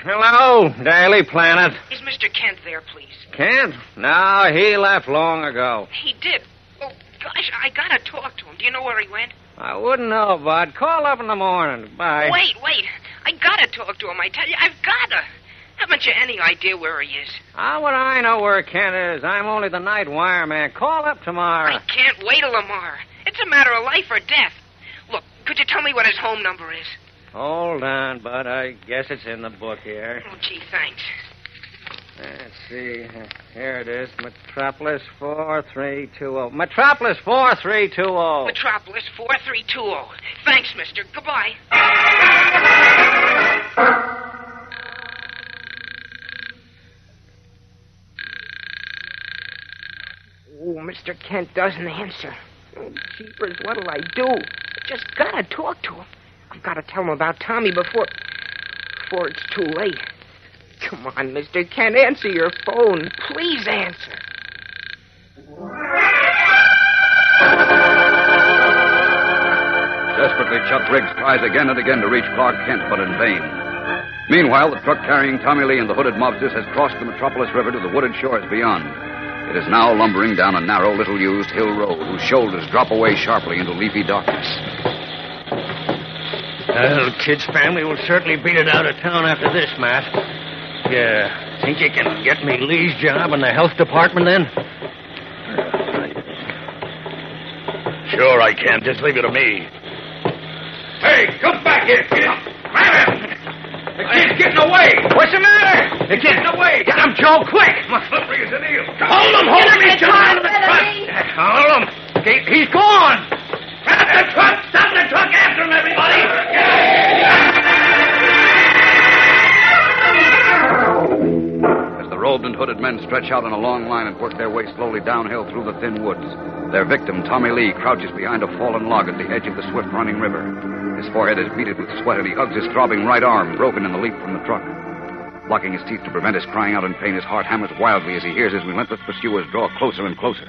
Speaker 15: Hello, Daily Planet.
Speaker 7: Is Mr. Kent there, please?
Speaker 15: Kent? No, he left long ago.
Speaker 7: He did. Oh, gosh, I gotta talk to him. Do you know where he went?
Speaker 15: I wouldn't know, Bud. Call up in the morning. Bye.
Speaker 7: Wait. I gotta talk to him, I tell you. I've gotta. Haven't you any idea where he is?
Speaker 15: How would I know where Kent is? I'm only the night wire man. Call up tomorrow.
Speaker 7: I can't wait till tomorrow. It's a matter of life or death. Look, could you tell me what his home number is?
Speaker 15: Hold on, Bud. I guess it's in the book here.
Speaker 7: Oh, gee, thanks.
Speaker 15: Let's see. Here it is. Metropolis 4320. Metropolis 4320.
Speaker 7: Metropolis 4320. Thanks, mister. Goodbye. Oh, Mr. Kent doesn't answer. Oh, jeepers, what'll I do? I just gotta talk to him. I've gotta tell him about Tommy before it's too late. Come on, Mr. Kent, answer your phone. Please answer.
Speaker 3: Just Desperately, Chuck Riggs tries again and again to reach Clark Kent, but in vain. Meanwhile, the truck carrying Tommy Lee and the hooded mobsters has crossed the Metropolis River to the wooded shores beyond. It is now lumbering down a narrow, little-used hill road whose shoulders drop away sharply into leafy darkness.
Speaker 15: Well, Kid's family will certainly beat it out of town after this, Matt. Yeah, think you can get me Lee's job in the health department then?
Speaker 8: Sure I can. Just leave it to me.
Speaker 13: Hey, come back here, kid. Grab him. The kid's getting away.
Speaker 15: What's the matter?
Speaker 13: They're getting away.
Speaker 15: Get him, Joe, quick!
Speaker 13: Slippery as an eel. Hold him, Get him out of the truck.
Speaker 15: Hold him. He's gone.
Speaker 13: Grab the truck. Stop the truck after him, everybody.
Speaker 3: As the robed and hooded men stretch out in a long line and work their way slowly downhill through the thin woods, their victim, Tommy Lee, crouches behind a fallen log at the edge of the swift-running river. His forehead is beaded with sweat, and he hugs his throbbing right arm, broken in the leap from the truck. Locking his teeth to prevent his crying out in pain, his heart hammers wildly as he hears his relentless pursuers draw closer and closer.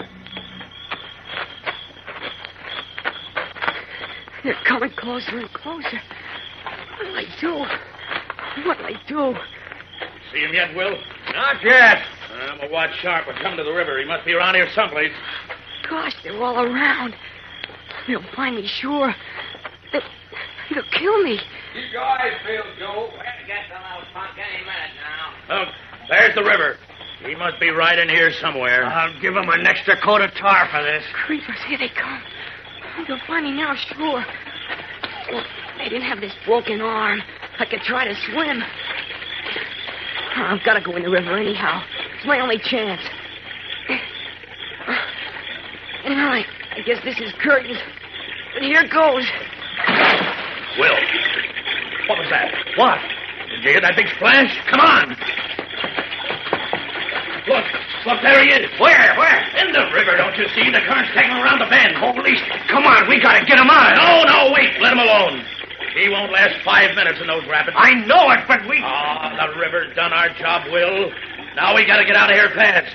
Speaker 6: They're coming closer and closer. What'll I do? What'll I do?
Speaker 13: See him yet, Will?
Speaker 15: Not yet.
Speaker 13: I'm going to watch sharp and come to the river. He must be around here someplace.
Speaker 6: Gosh, they're all around. They'll find me, sure. They'll kill me.
Speaker 13: Keep your eyes peeled, Joe. We're to get the little punk any minute now. Look, there's the river. He must be right in here somewhere.
Speaker 15: I'll give him an extra coat of tar for this.
Speaker 6: Creepers, here they come. They'll find me now, sure. Well, they didn't have this broken arm. I could try to swim. I've got to go in the river anyhow. It's my only chance. Well, I guess this is curtains. But here goes.
Speaker 13: Will, what was that? What? Did you hear that big splash? Come on. Look, there he is. Where? In the river, don't you see? The current's taking him around the bend. Holy, come on, we gotta get him out. No, wait, let him alone. He won't last 5 minutes in those rapids.
Speaker 15: I know it, but we...
Speaker 13: The river's done our job, Will. Now we gotta get out of here fast.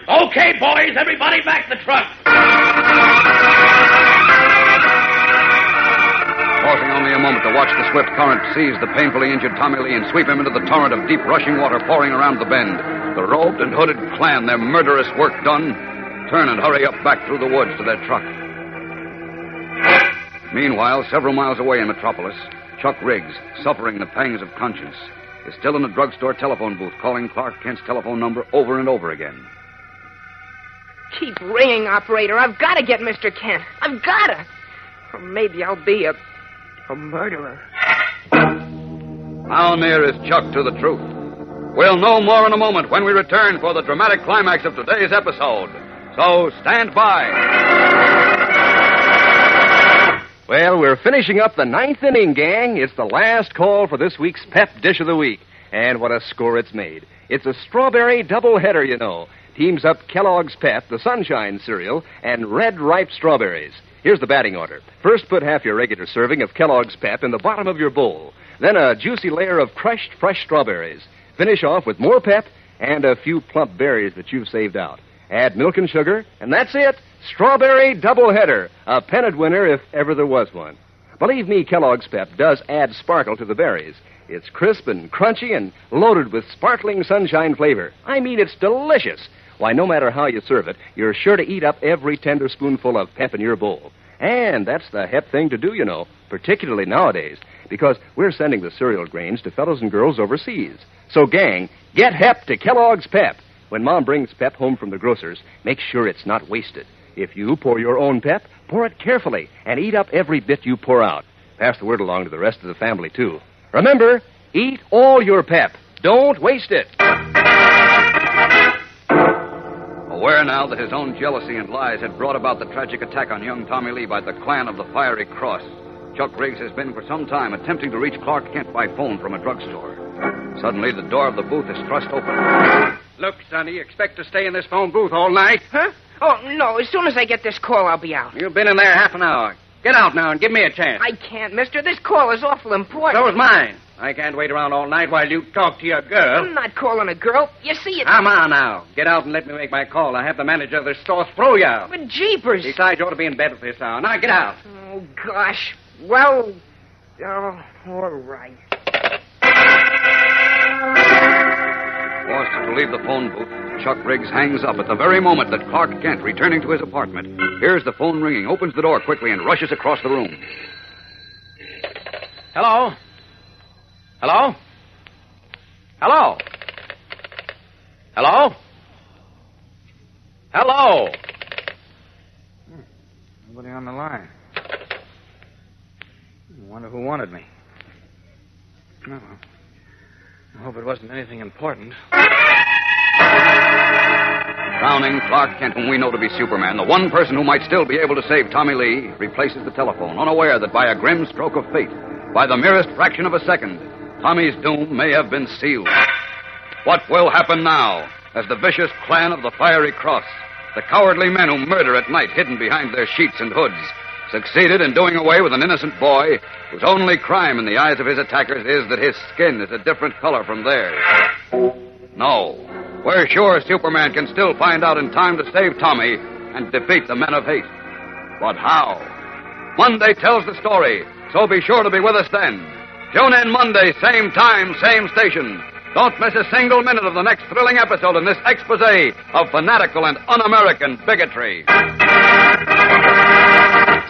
Speaker 13: Okay, boys, everybody back the truck.
Speaker 3: Pausing only a moment to watch the swift current seize the painfully injured Tommy Lee and sweep him into the torrent of deep rushing water pouring around the bend, the robed and hooded clan, their murderous work done, turn and hurry up back through the woods to their truck. Meanwhile, several miles away in Metropolis, Chuck Riggs, suffering the pangs of conscience, is still in the drugstore telephone booth calling Clark Kent's telephone number over and over again.
Speaker 7: Keep ringing, operator. I've got to get Mr. Kent. I've got to. Or maybe I'll be a murderer.
Speaker 3: How near is Chuck to the truth? We'll know more in a moment when we return for the dramatic climax of today's episode. So stand by.
Speaker 2: Well, we're finishing up the 9th inning, gang. It's the last call for this week's Pep Dish of the Week. And what a score it's made. It's a strawberry doubleheader, you know. Teams up Kellogg's Pep, the Sunshine cereal, and red ripe strawberries. Here's the batting order. First, put half your regular serving of Kellogg's Pep in the bottom of your bowl. Then a juicy layer of crushed fresh strawberries. Finish off with more Pep and a few plump berries that you've saved out. Add milk and sugar, and that's it. Strawberry doubleheader. A pennant winner if ever there was one. Believe me, Kellogg's Pep does add sparkle to the berries. It's crisp and crunchy and loaded with sparkling sunshine flavor. I mean, it's delicious. Why, no matter how you serve it, you're sure to eat up every tender spoonful of Pep in your bowl. And that's the hep thing to do, you know, particularly nowadays, because we're sending the cereal grains to fellows and girls overseas. So, gang, get hep to Kellogg's Pep. When Mom brings Pep home from the grocer's, make sure it's not wasted. If you pour your own Pep, pour it carefully and eat up every bit you pour out. Pass the word along to the rest of the family, too. Remember, eat all your Pep. Don't waste it.
Speaker 3: Aware now that his own jealousy and lies had brought about the tragic attack on young Tommy Lee by the clan of the Fiery Cross, Chuck Riggs has been for some time attempting to reach Clark Kent by phone from a drugstore. Suddenly, the door of the booth is thrust open.
Speaker 9: Look, Sonny, you expect to stay in this phone booth all night?
Speaker 7: Huh? Oh, no. As soon as I get this call, I'll be out.
Speaker 9: You've been in there half an hour. Get out now and give me a chance.
Speaker 7: I can't, mister. This call is awful important.
Speaker 9: So is mine. I can't wait around all night while you talk to your girl.
Speaker 7: I'm not calling a girl. You see it.
Speaker 9: Come on now. Get out and let me make my call. I have the manager of the store throw you out.
Speaker 7: But jeepers.
Speaker 9: Besides, you ought to be in bed at this hour. Now, get out.
Speaker 7: Oh, gosh. Well, all right.
Speaker 3: Forced to leave the phone booth, Chuck Riggs hangs up at the very moment that Clark Kent, returning to his apartment, hears the phone ringing, opens the door quickly, and rushes across the room.
Speaker 5: Hello? Hello? Hello? Hello? Hello?
Speaker 3: Nobody on the line. I wonder who wanted me.
Speaker 5: No. I hope it wasn't anything important.
Speaker 3: Frowning, Clark Kent, whom we know to be Superman, the one person who might still be able to save Tommy Lee, replaces the telephone, unaware that by a grim stroke of fate, by the merest fraction of a second, Tommy's doom may have been sealed. What will happen now as the vicious clan of the Fiery Cross, the cowardly men who murder at night hidden behind their sheets and hoods, succeeded in doing away with an innocent boy whose only crime in the eyes of his attackers is that his skin is a different color from theirs? No. We're sure Superman can still find out in time to save Tommy and defeat the men of hate. But how? Monday tells the story, so be sure to be with us then. Tune in Monday, same time, same station. Don't miss a single minute of the next thrilling episode in this expose of fanatical and un-American bigotry.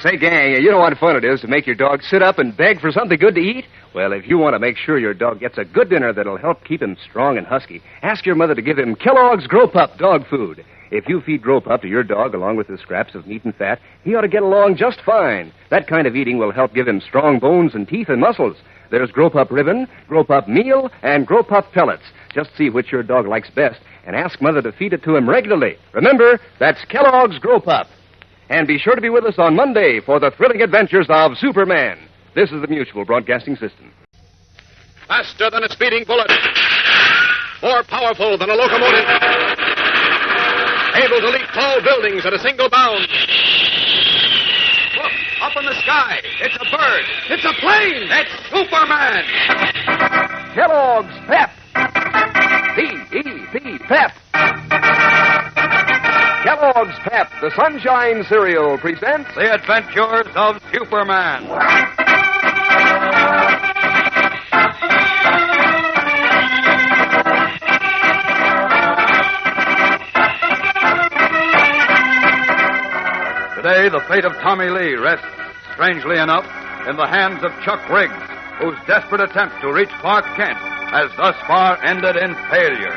Speaker 2: Say, gang, you know what fun it is to make your dog sit up and beg for something good to eat? Well, if you want to make sure your dog gets a good dinner that'll help keep him strong and husky, ask your mother to give him Kellogg's Grow Pup dog food. If you feed Grow Pup to your dog along with the scraps of meat and fat, he ought to get along just fine. That kind of eating will help give him strong bones and teeth and muscles. There's Grow Pup Ribbon, Grow Pup Meal, and Grow Pup Pellets. Just see which your dog likes best and ask Mother to feed it to him regularly. Remember, that's Kellogg's Grow Pup. And be sure to be with us on Monday for the thrilling adventures of Superman. This is the Mutual Broadcasting System.
Speaker 1: Faster than a speeding bullet. More powerful than a locomotive. Able to leap tall buildings at a single bound. Look, up in the sky. It's a bird. It's a plane. It's Superman.
Speaker 2: Kellogg's Pep. P-E-P, Pep. Kellogg's Pep, the Sunshine Cereal, presents
Speaker 3: The Adventures of Superman. Today, the fate of Tommy Lee rests, strangely enough, in the hands of Chuck Riggs, whose desperate attempt to reach Clark Kent has thus far ended in failure.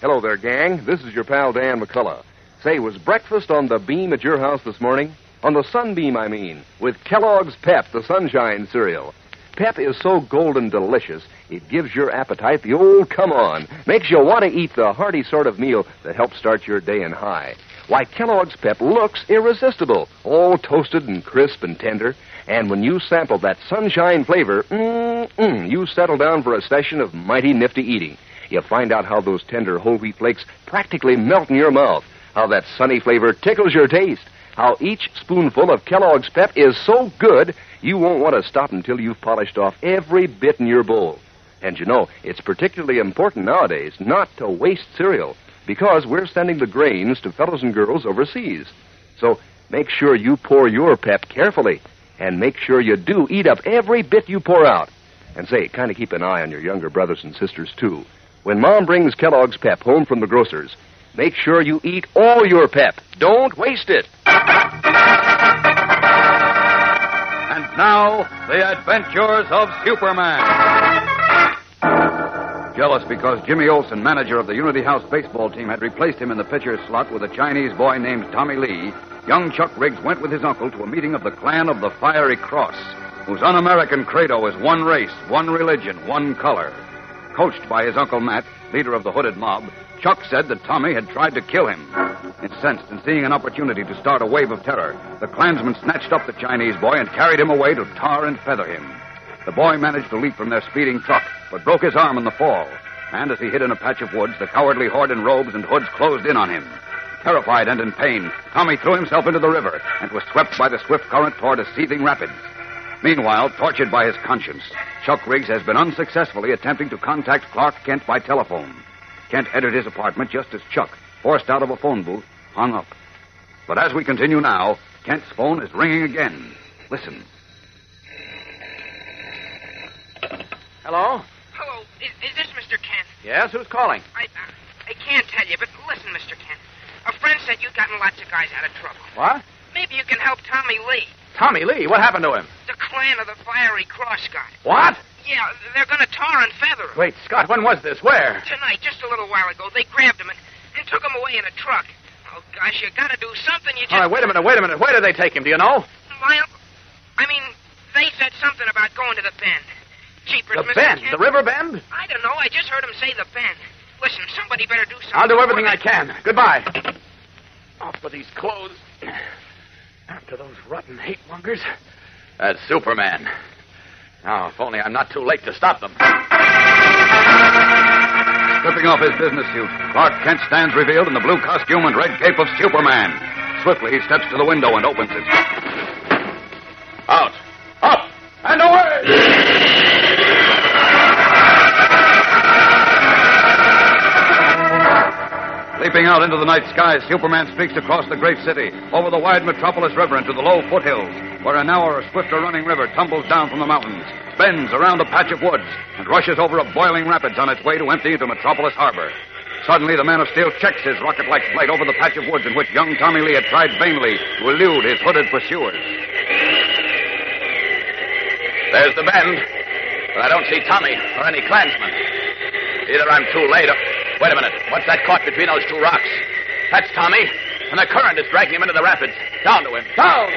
Speaker 2: Hello there, gang. This is your pal Dan McCullough. Say, was breakfast on the beam at your house this morning? On the sunbeam, I mean, with Kellogg's Pep, the Sunshine Cereal. Pep is so golden delicious, it gives your appetite the old come on. Makes you want to eat the hearty sort of meal that helps start your day in high. Why, Kellogg's Pep looks irresistible, all toasted and crisp and tender. And when you sample that sunshine flavor, you settle down for a session of mighty nifty eating. You find out how those tender whole wheat flakes practically melt in your mouth, how that sunny flavor tickles your taste, how each spoonful of Kellogg's Pep is so good you won't want to stop until you've polished off every bit in your bowl. And you know, it's particularly important nowadays not to waste cereal, because we're sending the grains to fellows and girls overseas. So make sure you pour your Pep carefully, and make sure you do eat up every bit you pour out. And say, kind of keep an eye on your younger brothers and sisters, too. When Mom brings Kellogg's Pep home from the grocer's, make sure you eat all your Pep. Don't waste it.
Speaker 3: And now, the adventures of Superman. Jealous because Jimmy Olsen, manager of the Unity House baseball team, had replaced him in the pitcher's slot with a Chinese boy named Tommy Lee, young Chuck Riggs went with his uncle to a meeting of the clan of the Fiery Cross, whose un-American credo is one race, one religion, one color. Coached by his Uncle Matt, leader of the hooded mob, Chuck said that Tommy had tried to kill him. Incensed and seeing an opportunity to start a wave of terror, the Klansmen snatched up the Chinese boy and carried him away to tar and feather him. The boy managed to leap from their speeding truck, but broke his arm in the fall. And as he hid in a patch of woods, the cowardly horde in robes and hoods closed in on him. Terrified and in pain, Tommy threw himself into the river and was swept by the swift current toward a seething rapids. Meanwhile, tortured by his conscience, Chuck Riggs has been unsuccessfully attempting to contact Clark Kent by telephone. Kent entered his apartment just as Chuck, forced out of a phone booth, hung up. But as we continue now, Kent's phone is ringing again. Listen.
Speaker 5: Hello?
Speaker 7: Hello, is this Mr. Kent?
Speaker 5: Yes, who's calling?
Speaker 7: I can't tell you, but listen, Mr. Kent. A friend said you'd gotten lots of guys out of trouble.
Speaker 5: What?
Speaker 7: Maybe you can help Tommy Lee.
Speaker 5: Tommy Lee? What happened to him?
Speaker 7: The clan of the Fiery Cross guy.
Speaker 5: What?
Speaker 7: Yeah, they're going to tar and feather him.
Speaker 5: Wait, Scott, when was this? Where?
Speaker 7: Tonight, just a little while ago. They grabbed him and took him away in a truck. Oh, gosh, you got to do something. You just...
Speaker 5: All right, wait a minute. Where did they take him? Do you know?
Speaker 7: Well, I mean, they said something about going to the Bend. Jeepers,
Speaker 5: The
Speaker 7: Mr.
Speaker 5: Bend?
Speaker 7: Kent.
Speaker 5: The river Bend?
Speaker 7: I don't know. I just heard him say the Bend. Listen, somebody better do something.
Speaker 5: I'll do everything I can. Goodbye. Off with these clothes. After those rotten hate-mongers. That's Superman. Now, if only I'm not too late to stop them.
Speaker 3: Stripping off his business suit, Clark Kent stands revealed in the blue costume and red cape of Superman. Swiftly, he steps to the window and opens it.
Speaker 5: Out. Up. And away!
Speaker 3: Leaping out into the night sky, Superman streaks across the great city, over the wide metropolis river into the low foothills, where a narrower, swifter running river tumbles down from the mountains, bends around a patch of woods, and rushes over a boiling rapids on its way to empty into Metropolis Harbor. Suddenly, the Man of Steel checks his rocket-like flight over the patch of woods in which young Tommy Lee had tried vainly to elude his hooded pursuers.
Speaker 5: There's the Bend, but I don't see Tommy or any Klansmen. Either I'm too late or... Wait a minute. What's that caught between those two rocks? That's Tommy, and the current is dragging him into the rapids. Down to him. Down!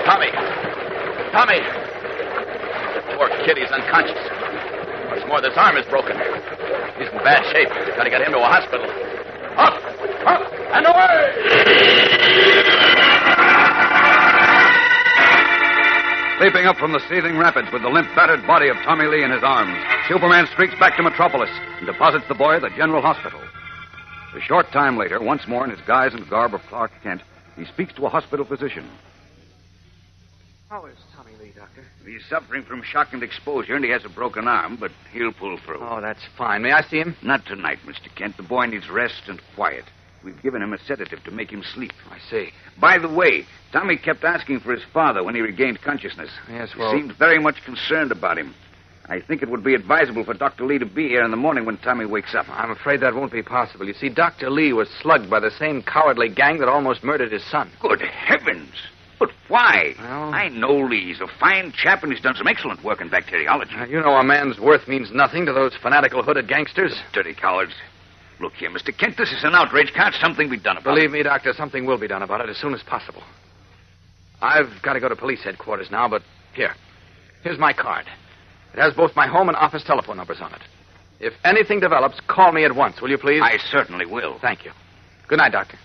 Speaker 5: Tommy. Poor kid, he's unconscious. What's more, this arm is broken. He's in bad shape. Gotta get him to a hospital. Up, and away!
Speaker 3: Leaping up from the seething rapids with the limp, battered body of Tommy Lee in his arms, Superman streaks back to Metropolis and deposits the boy at the General Hospital. A short time later, once more in his guise and garb of Clark Kent, he speaks to a hospital physician.
Speaker 2: How is Tommy Lee, Doctor?
Speaker 11: He's suffering from shock and exposure, and he has a broken arm, but he'll pull through.
Speaker 2: Oh, that's fine. May I see him?
Speaker 11: Not tonight, Mr. Kent. The boy needs rest and quiet. We've given him a sedative to make him sleep.
Speaker 2: I see.
Speaker 11: By the way, Tommy kept asking for his father when he regained consciousness.
Speaker 2: Yes, well...
Speaker 11: He seemed very much concerned about him. I think it would be advisable for Dr. Lee to be here in the morning when Tommy wakes up.
Speaker 2: I'm afraid that won't be possible. You see, Dr. Lee was slugged by the same cowardly gang that almost murdered his son.
Speaker 11: Good heavens! But why?
Speaker 2: Well...
Speaker 11: I know Lee. He's a fine chap, and he's done some excellent work in bacteriology.
Speaker 2: You know a man's worth means nothing to those fanatical hooded gangsters.
Speaker 11: Dirty cowards. Look here, Mr. Kent, this is an outrage. Can't something be done about it?
Speaker 2: Believe me, Doctor, something will be done about it as soon as possible. I've got to go to police headquarters now, but here's my card. It has both my home and office telephone numbers on it. If anything develops, call me at once, will you please?
Speaker 11: I certainly will.
Speaker 2: Thank you. Good night, Doctor.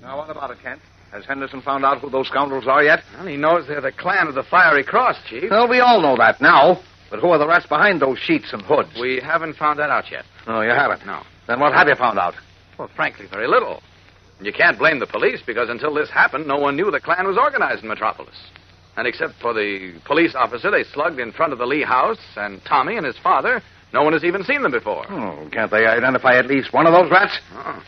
Speaker 15: Now, what about it, Kent? Has Henderson found out who those scoundrels are yet?
Speaker 2: Well, he knows they're the clan of the Fiery Cross, Chief.
Speaker 15: Well, we all know that now. But who are the rats behind those sheets and hoods?
Speaker 2: We haven't found that out yet.
Speaker 15: Oh, you haven't?
Speaker 2: No.
Speaker 15: Then what have you found out?
Speaker 2: Well, frankly, very little. You can't blame the police, because until this happened, no one knew the clan was organized in Metropolis. And except for the police officer they slugged in front of the Lee house, and Tommy and his father, no one has even seen them before.
Speaker 15: Oh, can't they identify at least one of those rats?
Speaker 2: Oh.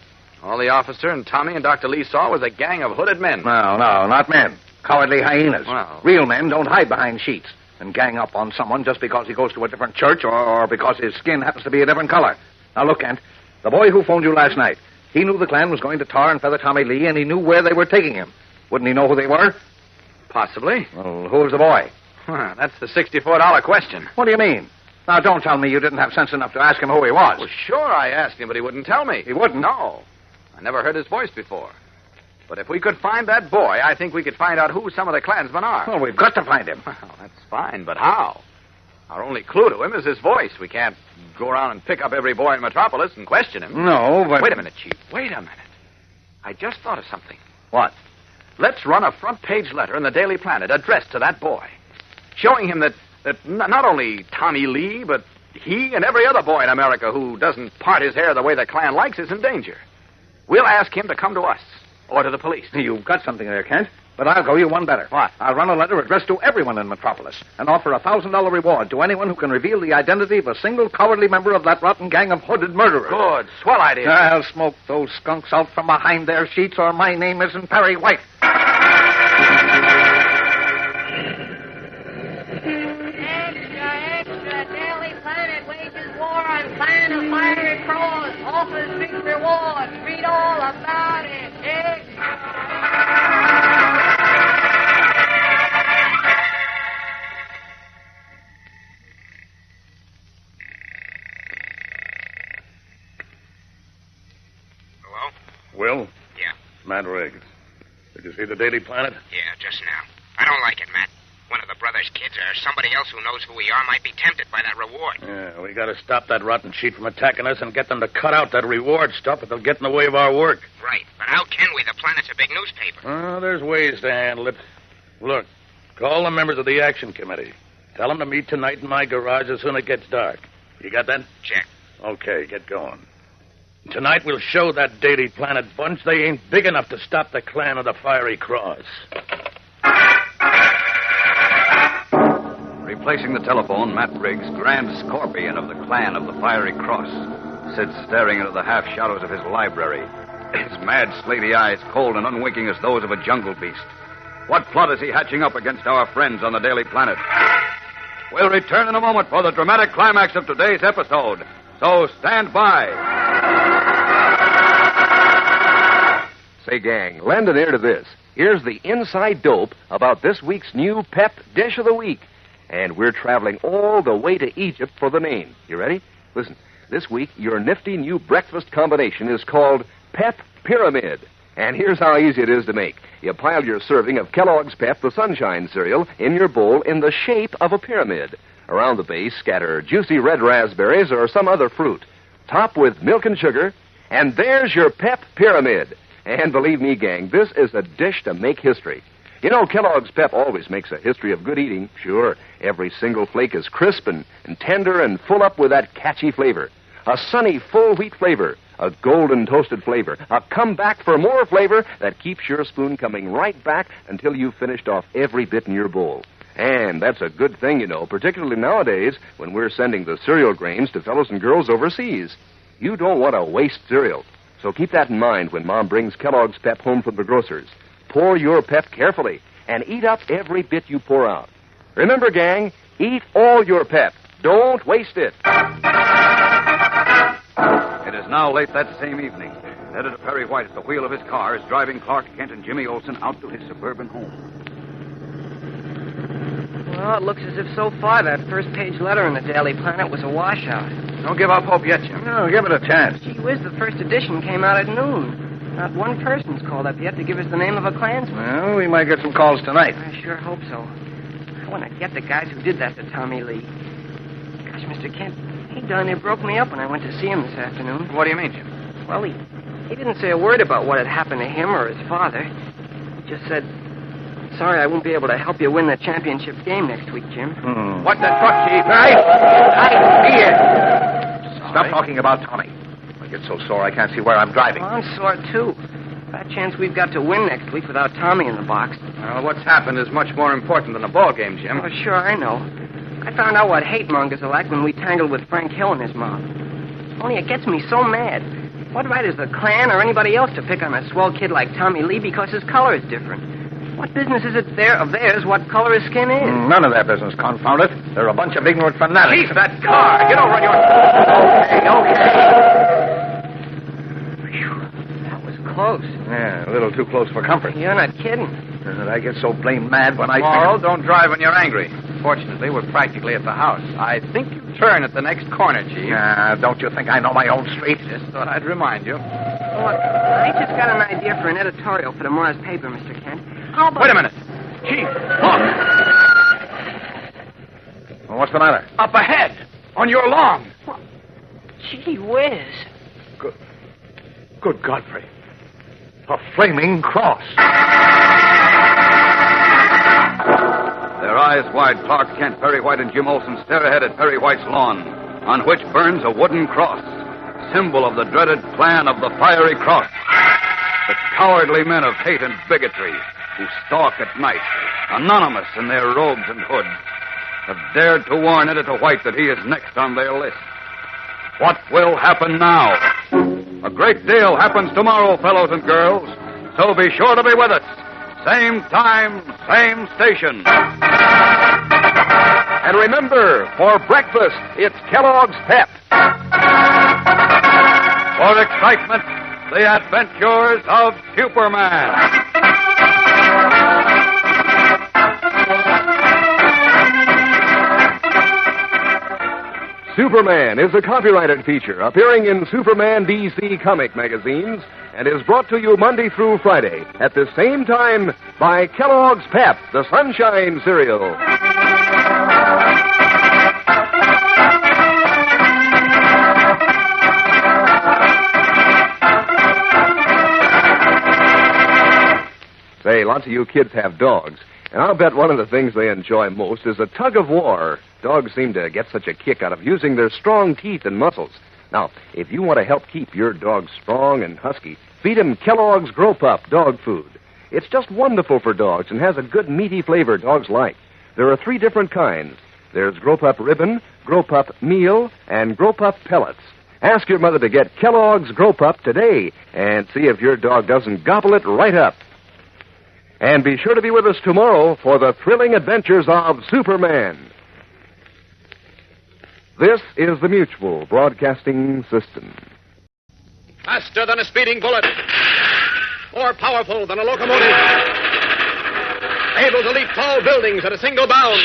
Speaker 2: All the officer and Tommy and Dr. Lee saw was a gang of hooded men.
Speaker 15: No, not men. Cowardly hyenas.
Speaker 2: Well...
Speaker 15: Real men don't hide behind sheets and gang up on someone just because he goes to a different church or because his skin happens to be a different color. Now, look, Kent, the boy who phoned you last night, he knew the clan was going to tar and feather Tommy Lee, and he knew where they were taking him. Wouldn't he know who they were?
Speaker 2: Possibly.
Speaker 15: Well, who's the boy?
Speaker 2: That's the $64 question.
Speaker 15: What do you mean? Now, don't tell me you didn't have sense enough to ask him who he was.
Speaker 2: Well, sure I asked him, but he wouldn't tell me.
Speaker 15: He wouldn't?
Speaker 2: No. I never heard his voice before. But if we could find that boy, I think we could find out who some of the Klansmen are.
Speaker 15: Well, we've got to find him.
Speaker 2: Well, that's fine, but how? Our only clue to him is his voice. We can't go around and pick up every boy in Metropolis and question him.
Speaker 15: No, but...
Speaker 2: Wait a minute, Chief. Wait a minute. I just thought of something.
Speaker 15: What?
Speaker 2: Let's run a front-page letter in the Daily Planet addressed to that boy, showing him that not only Tommy Lee, but he and every other boy in America who doesn't part his hair the way the Klan likes is in danger. We'll ask him to come to us, or to the police.
Speaker 15: You've got something there, Kent. But I'll go you one better.
Speaker 5: What?
Speaker 15: I'll run a letter addressed to everyone in Metropolis and offer a $1,000 reward to anyone who can reveal the identity of a single cowardly member of that rotten gang of hooded murderers.
Speaker 5: Good. Swell idea.
Speaker 15: I'll smoke those skunks out from behind their sheets, or my name isn't Perry White.
Speaker 16: Extra, Daily Planet wages war on clan of Fiery Crows. Offers big rewards. Read all about it.
Speaker 8: Hello? Will?
Speaker 17: Yeah.
Speaker 8: Matt Riggs. Did you see the Daily Planet?
Speaker 17: Yeah, just now. I don't like it, Matt. One of the brothers' kids or somebody else who knows who we are might be tempted by that reward.
Speaker 8: Yeah, we got to stop that rotten sheet from attacking us and get them to cut out that reward stuff, or they'll get in the way of our work.
Speaker 17: Right, but how can we? The Planet's a big newspaper.
Speaker 8: Oh, there's ways to handle it. Look, call the members of the Action Committee. Tell them to meet tonight in my garage as soon as it gets dark. You got that?
Speaker 17: Check.
Speaker 8: Okay, get going. Tonight we'll show that Daily Planet bunch they ain't big enough to stop the clan of the Fiery Cross.
Speaker 3: Replacing the telephone, Matt Riggs, Grand Scorpion of the clan of the Fiery Cross, sits staring into the half shadows of his library, his mad, slaty eyes cold and unwinking as those of a jungle beast. What plot is he hatching up against our friends on the Daily Planet? We'll return in a moment for the dramatic climax of today's episode, so stand by.
Speaker 2: Say, gang, lend an ear to this. Here's the inside dope about this week's new Pep Dish of the Week. And we're traveling all the way to Egypt for the name. You ready? Listen, this week, your nifty new breakfast combination is called Pep Pyramid. And here's how easy it is to make. You pile your serving of Kellogg's Pep, the Sunshine cereal, in your bowl in the shape of a pyramid. Around the base, scatter juicy red raspberries or some other fruit. Top with milk and sugar, and there's your Pep Pyramid. And believe me, gang, this is a dish to make history. You know, Kellogg's Pep always makes a history of good eating. Sure, every single flake is crisp and tender and full up with that catchy flavor. A sunny, full wheat flavor. A golden toasted flavor. A comeback for more flavor that keeps your spoon coming right back until you've finished off every bit in your bowl. And that's a good thing, you know, particularly nowadays when we're sending the cereal grains to fellows and girls overseas. You don't want to waste cereal. So keep that in mind when Mom brings Kellogg's Pep home from the grocer's. Pour your Pep carefully and eat up every bit you pour out. Remember, gang, eat all your Pep. Don't waste it.
Speaker 3: It is now late that same evening. Editor Perry White at the wheel of his car is driving Clark Kent and Jimmy Olsen out to his suburban home.
Speaker 4: Well, it looks as if so far that first-page letter in the Daily Planet was a washout.
Speaker 5: Don't give up hope yet, Jim.
Speaker 15: No, give it a chance.
Speaker 4: Gee whiz, the first edition came out at noon. Not one person's called up yet to give us the name of a Klansman.
Speaker 15: Well, we might get some calls tonight.
Speaker 4: I sure hope so. I want to get the guys who did that to Tommy Lee. Gosh, Mr. Kent, he darn near broke me up when I went to see him this afternoon.
Speaker 5: What do you mean, Jim?
Speaker 4: Well, he didn't say a word about what had happened to him or his father. He just said, sorry, I won't be able to help you win the championship game next week, Jim.
Speaker 5: What the truck, Chief?
Speaker 15: Here. Stop talking about Tommy. I get so sore I can't see where I'm driving.
Speaker 4: Well, I'm sore, too. That chance we've got to win next week without Tommy in the box.
Speaker 5: Well, what's happened is much more important than a ball game, Jim.
Speaker 4: Oh, sure, I know. I found out what hate mongers are like when we tangled with Frank Hill and his mob. Only it gets me so mad. What right is the Klan or anybody else to pick on a swell kid like Tommy Lee because his color is different? What business is it of theirs what color his skin is?
Speaker 15: None of their business, confound it. They're a bunch of ignorant fanatics.
Speaker 5: Chief, that car! Get over on your...
Speaker 15: Okay.
Speaker 4: That was close.
Speaker 15: Yeah, a little too close for comfort.
Speaker 4: You're not kidding.
Speaker 15: I get so blamed mad when I
Speaker 5: Laurel, don't drive when you're angry. Fortunately, we're practically at the house. I think you turn at the next corner, Chief.
Speaker 15: Don't you think I know my own street?
Speaker 5: Just thought I'd remind you.
Speaker 4: Look, I just got an idea for an editorial for tomorrow's paper, Mr. Kent. How about...
Speaker 5: Wait a minute. Chief, look.
Speaker 15: Well, what's the matter?
Speaker 5: Up ahead. On your lawn.
Speaker 4: Well, gee whiz.
Speaker 15: Good Godfrey. A flaming cross.
Speaker 3: Their eyes wide, Clark Kent, Perry White, and Jim Olsen stare ahead at Perry White's lawn, on which burns a wooden cross, symbol of the dreaded clan of the Fiery Cross. The cowardly men of hate and bigotry, who stalk at night, anonymous in their robes and hoods, have dared to warn Editor White that he is next on their list. What will happen now? A great deal happens tomorrow, fellows and girls, so be sure to be with us. Same time, same station.
Speaker 2: And remember, for breakfast, it's Kellogg's Pep.
Speaker 3: For excitement, the adventures of Superman.
Speaker 2: Superman is a copyrighted feature appearing in Superman DC comic magazines and is brought to you Monday through Friday at the same time by Kellogg's Pep, the Sunshine Cereal. Say, lots of you kids have dogs, and I'll bet one of the things they enjoy most is a tug of war. Dogs seem to get such a kick out of using their strong teeth and muscles. Now, if you want to help keep your dog strong and husky, feed him Kellogg's Grow Pup dog food. It's just wonderful for dogs and has a good meaty flavor dogs like. There are 3 different kinds. There's Grow Pup Ribbon, Grow Pup Meal, and Grow Pup Pellets. Ask your mother to get Kellogg's Grow Pup today and see if your dog doesn't gobble it right up. And be sure to be with us tomorrow for the thrilling adventures of Superman. This is the Mutual Broadcasting System.
Speaker 1: Faster than a speeding bullet. More powerful than a locomotive. Able to leap tall buildings at a single bound.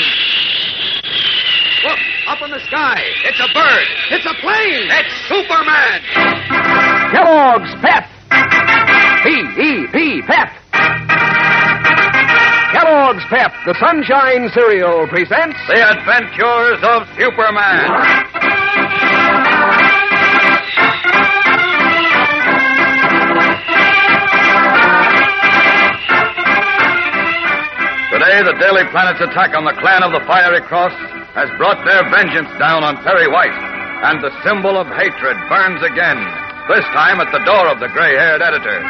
Speaker 1: Look, up in the sky. It's a bird. It's a plane. It's Superman.
Speaker 2: Kellogg's Pep. P-E-P, Pep. Kellogg's Pep, the Sunshine Cereal, presents
Speaker 3: The Adventures of Superman. Today, the Daily Planet's attack on the clan of the Fiery Cross has brought their vengeance down on Perry White, and the symbol of hatred burns again, this time at the door of the gray-haired editor.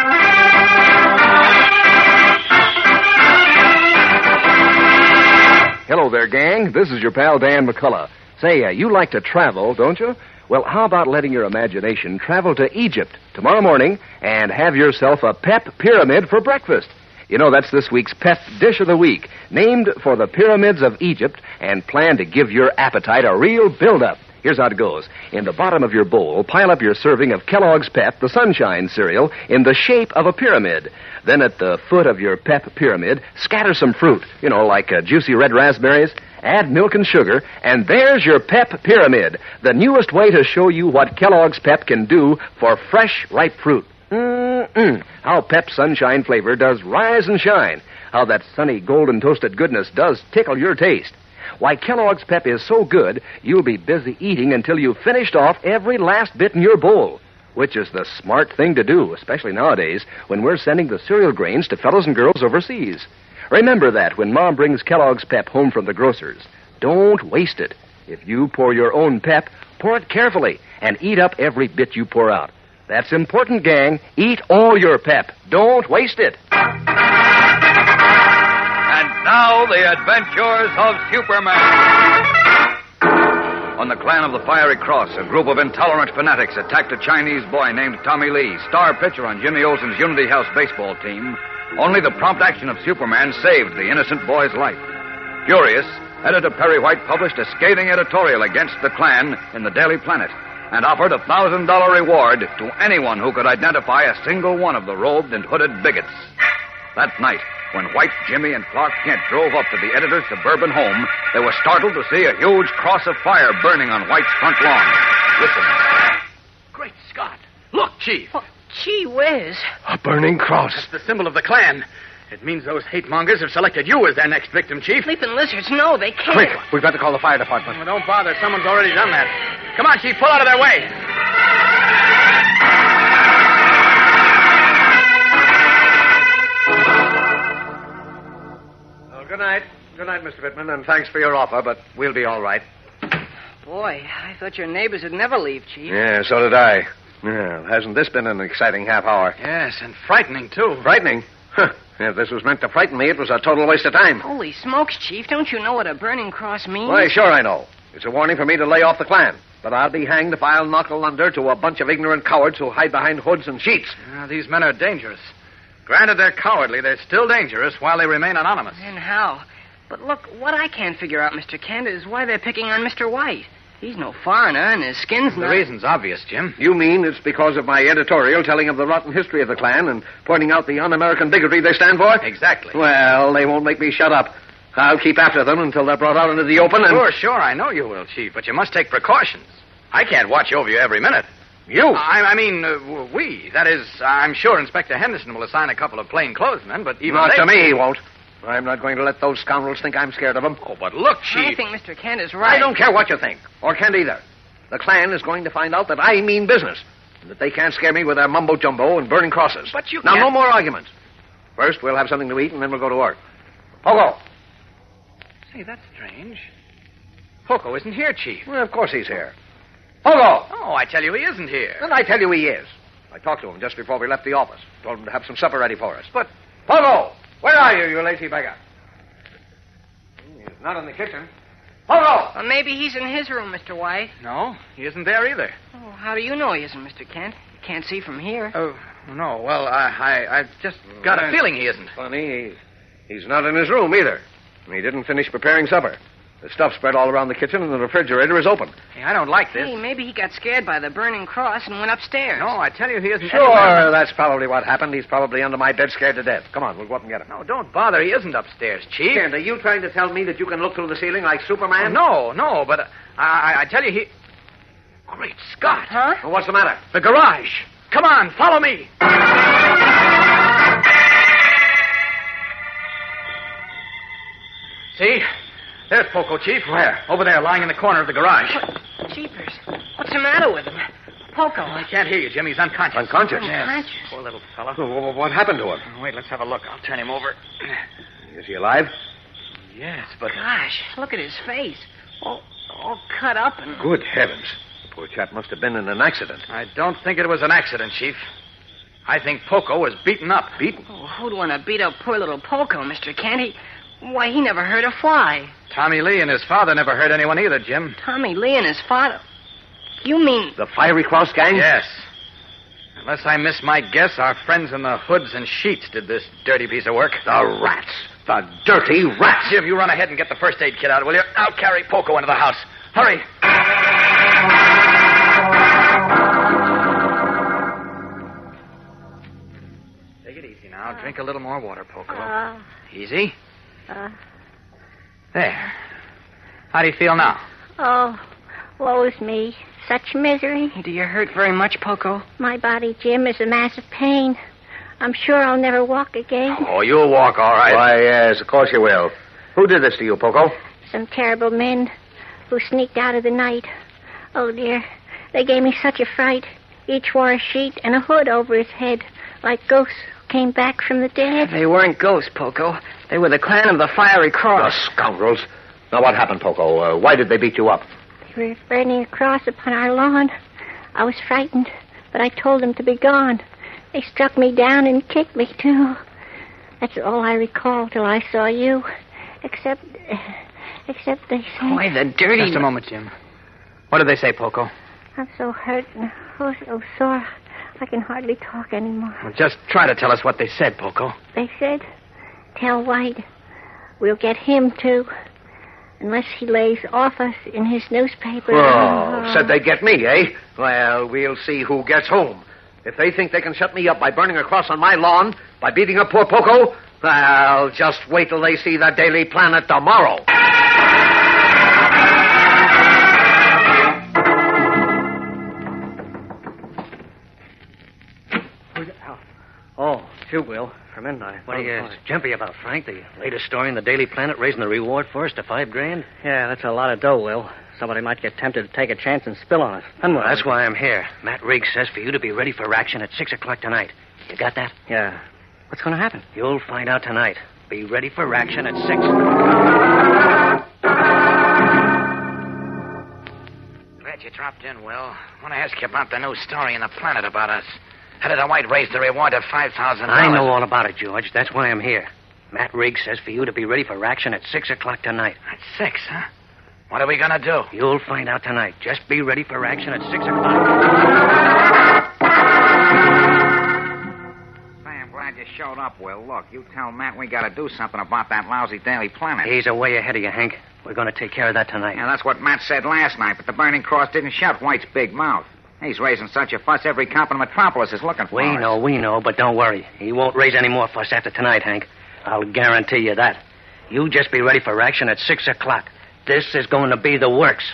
Speaker 2: Hello there, gang. This is your pal Dan McCullough. Say, you like to travel, don't you? Well, how about letting your imagination travel to Egypt tomorrow morning and have yourself a pep pyramid for breakfast? You know, that's this week's Pep Dish of the Week, named for the pyramids of Egypt and planned to give your appetite a real build-up. Here's how it goes. In the bottom of your bowl, pile up your serving of Kellogg's Pep, the Sunshine Cereal, in the shape of a pyramid. Then at the foot of your Pep pyramid, scatter some fruit, like juicy red raspberries. Add milk and sugar, and there's your Pep pyramid, the newest way to show you what Kellogg's Pep can do for fresh, ripe fruit. How Pep Sunshine flavor does rise and shine. How that sunny, golden toasted goodness does tickle your taste. Why, Kellogg's Pep is so good, you'll be busy eating until you've finished off every last bit in your bowl, which is the smart thing to do, especially nowadays when we're sending the cereal grains to fellows and girls overseas. Remember that when Mom brings Kellogg's Pep home from the grocer's. Don't waste it. If you pour your own Pep, pour it carefully and eat up every bit you pour out. That's important, gang. Eat all your Pep. Don't waste it.
Speaker 3: And now, the adventures of Superman. On the clan of the Fiery Cross, a group of intolerant fanatics attacked a Chinese boy named Tommy Lee, star pitcher on Jimmy Olsen's Unity House baseball team. Only the prompt action of Superman saved the innocent boy's life. Furious, editor Perry White published a scathing editorial against the Klan in the Daily Planet and offered a $1,000 reward to anyone who could identify a single one of the robed and hooded bigots. That night, when White, Jimmy, and Clark Kent drove up to the editor's suburban home, they were startled to see a huge cross of fire burning on White's front lawn. Listen.
Speaker 1: Great Scott. Look, Chief.
Speaker 7: Oh, gee whiz.
Speaker 1: A burning cross. That's the symbol of the Klan. It means those hate mongers have selected you as their next victim, Chief.
Speaker 7: Sleeping lizards, no, they can't.
Speaker 15: Quick, we've got to call the fire department.
Speaker 1: Well, don't bother. Someone's already done that. Come on, Chief, pull out of their way.
Speaker 15: Well, good night. Good night, Mr. Pittman, and thanks for your offer, but we'll be all right.
Speaker 4: Boy, I thought your neighbors would never leave, Chief.
Speaker 15: Yeah, so did I. Well, hasn't this been an exciting half hour?
Speaker 1: Yes, and frightening, too.
Speaker 15: Frightening? Huh. If this was meant to frighten me, it was a total waste of time.
Speaker 4: Holy smokes, Chief. Don't you know what a burning cross means?
Speaker 15: Why, sure I know. It's a warning for me to lay off the clan. But I'll be hanged if I'll knuckle under to a bunch of ignorant cowards who hide behind hoods and sheets.
Speaker 5: These men are dangerous. Granted they're cowardly, they're still dangerous while they remain anonymous.
Speaker 4: And how? But look, what I can't figure out, Mr. Kent, is why they're picking on Mr. White. He's no foreigner, and his skin's
Speaker 5: The
Speaker 4: not...
Speaker 5: reason's obvious, Jim.
Speaker 15: You mean it's because of my editorial telling of the rotten history of the clan and pointing out the un-American bigotry they stand for?
Speaker 5: Exactly.
Speaker 15: Well, they won't make me shut up. I'll keep after them until they're brought out into the open and...
Speaker 5: Sure, I know you will, Chief, but you must take precautions. I can't watch over you every minute.
Speaker 15: You?
Speaker 5: I mean, we. That is, I'm sure Inspector Henderson will assign a couple of plainclothesmen, but even
Speaker 15: Not
Speaker 5: they...
Speaker 15: to me, he won't. I'm not going to let those scoundrels think I'm scared of them.
Speaker 5: Oh, but look,
Speaker 4: I
Speaker 5: Chief.
Speaker 4: think Mr. Kent is right.
Speaker 15: I don't care what you think, or Kent either. The clan is going to find out that I mean business, and that they can't scare me with their mumbo-jumbo and burning crosses.
Speaker 5: But you
Speaker 15: Now,
Speaker 5: can't...
Speaker 15: no more arguments. First, we'll have something to eat, and then we'll go to work. Pogo!
Speaker 5: Say, that's strange. Poco isn't here, Chief.
Speaker 15: Well, of course he's here. Pogo!
Speaker 5: Oh, I tell you, he isn't here.
Speaker 15: Then I tell you he is. I talked to him just before we left the office. Told him to have some supper ready for us. But, Pogo! Where are you, you lazy beggar? He's not in the kitchen. Pogo!
Speaker 4: Well, maybe he's in his room, Mr. White.
Speaker 5: No, he isn't there either.
Speaker 4: Oh, how do you know he isn't, Mr. Kent? You can't see from here.
Speaker 5: Oh, no. Well, I just got a feeling he isn't.
Speaker 15: Funny, he's not in his room either. And he didn't finish preparing supper. The stuff's spread all around the kitchen, and the refrigerator is open.
Speaker 5: Hey, I don't like this.
Speaker 4: Hey, maybe he got scared by the burning cross and went upstairs.
Speaker 5: No, I tell you, he isn't
Speaker 15: Sure,
Speaker 5: anywhere.
Speaker 15: that's probably what happened. He's probably under my bed scared to death. Come on, we'll go up and get him.
Speaker 5: No, don't bother. He isn't upstairs, Chief.
Speaker 15: Kent, are you trying to tell me that you can look through the ceiling like Superman?
Speaker 5: No, but I tell you, he... Great Scott.
Speaker 4: Huh?
Speaker 15: Well, what's the matter?
Speaker 5: The garage. Come on, follow me. See? There's Poco, Chief. Where? Over there, lying in the corner of the garage.
Speaker 4: Jeepers. What's the matter with him? Poco.
Speaker 5: I can't hear you, Jim. He's unconscious.
Speaker 15: Unconscious?
Speaker 4: Unconscious?
Speaker 5: Yes. Poor little fellow.
Speaker 15: What happened to him?
Speaker 5: Wait, let's have a look. I'll turn him over.
Speaker 15: Is he alive?
Speaker 5: Yes, but...
Speaker 4: Gosh, look at his face. All cut up and...
Speaker 15: Good heavens. The poor chap must have been in an accident.
Speaker 5: I don't think it was an accident, Chief. I think Poco was beaten up.
Speaker 15: Beaten?
Speaker 4: Oh, who'd want to beat up poor little Poco, Mr. Kent? Why, he never hurt a fly.
Speaker 5: Tommy Lee and his father never hurt anyone either, Jim.
Speaker 4: Tommy Lee and his father... You mean...
Speaker 15: The Fiery Cross gang?
Speaker 5: Yes. Unless I miss my guess, our friends in the hoods and sheets did this dirty piece of work.
Speaker 15: The rats. The dirty rats.
Speaker 5: Jim, you run ahead and get the first aid kit out, will you? I'll carry Poco into the house. Hurry. Take it easy now. Drink a little more water, Poco. Easy. There. How do you feel now?
Speaker 18: Oh, woe is me. Such misery.
Speaker 4: Do you hurt very much, Poco?
Speaker 18: My body, Jim, is a mass of pain. I'm sure I'll never walk again.
Speaker 15: Oh, you'll walk all right. Why, yes, of course you will. Who did this to you, Poco?
Speaker 18: Some terrible men who sneaked out of the night. Oh, dear. They gave me such a fright. Each wore a sheet and a hood over his head, like ghosts who came back from the dead.
Speaker 4: They weren't ghosts, Poco. They were the clan of the Fiery Cross.
Speaker 15: The scoundrels. Now, what happened, Poco? Why did they beat you up?
Speaker 18: They were burning a cross upon our lawn. I was frightened, but I told them to be gone. They struck me down and kicked me, too. That's all I recall till I saw you. Except they said...
Speaker 4: Why, the dirty...
Speaker 5: Just a moment, Jim. What did they say, Poco?
Speaker 18: I'm so hurt and so sore. I can hardly talk anymore.
Speaker 5: Well, just try to tell us what they said, Poco.
Speaker 18: They said, tell White we'll get him, too. Unless he lays off us in his newspaper.
Speaker 15: Oh, said they'd get me, eh? Well, we'll see who gets home. If they think they can shut me up by burning a cross on my lawn, by beating up poor Poco, well, just wait till they see the Daily Planet tomorrow.
Speaker 9: Oh, sure, Will. Come in now. What are you jumpy about, Frank? The latest story in the Daily Planet raising the reward for us to $5,000?
Speaker 19: Yeah, that's a lot of dough, Will. Somebody might get tempted to take a chance and spill on us.
Speaker 9: Well, that's why I'm here. Matt Riggs says for you to be ready for action at 6 o'clock tonight. You got that?
Speaker 19: Yeah. What's going to happen?
Speaker 9: You'll find out tonight. Be ready for action at 6.
Speaker 17: Glad you dropped in, Will. I want to ask you about the new story in the Planet about us.
Speaker 15: Senator White raised the reward to $5,000.
Speaker 9: I know all about it, George. That's why I'm here. Matt Riggs says for you to be ready for action at 6 o'clock tonight.
Speaker 15: At 6, huh? What are we going to do?
Speaker 9: You'll find out tonight. Just be ready for action at 6 o'clock.
Speaker 11: Say, I'm glad you showed up, Will. Look, you tell Matt we got to do something about that lousy Daily Planet.
Speaker 9: He's way ahead of you, Hank. We're going to take care of that tonight.
Speaker 11: Yeah, that's what Matt said last night, but the Burning Cross didn't shut White's big mouth. He's raising such a fuss, every cop in Metropolis is looking for us.
Speaker 9: We know, but don't worry. He won't raise any more fuss after tonight, Hank. I'll guarantee you that. You just be ready for action at 6 o'clock. This is going to be the works.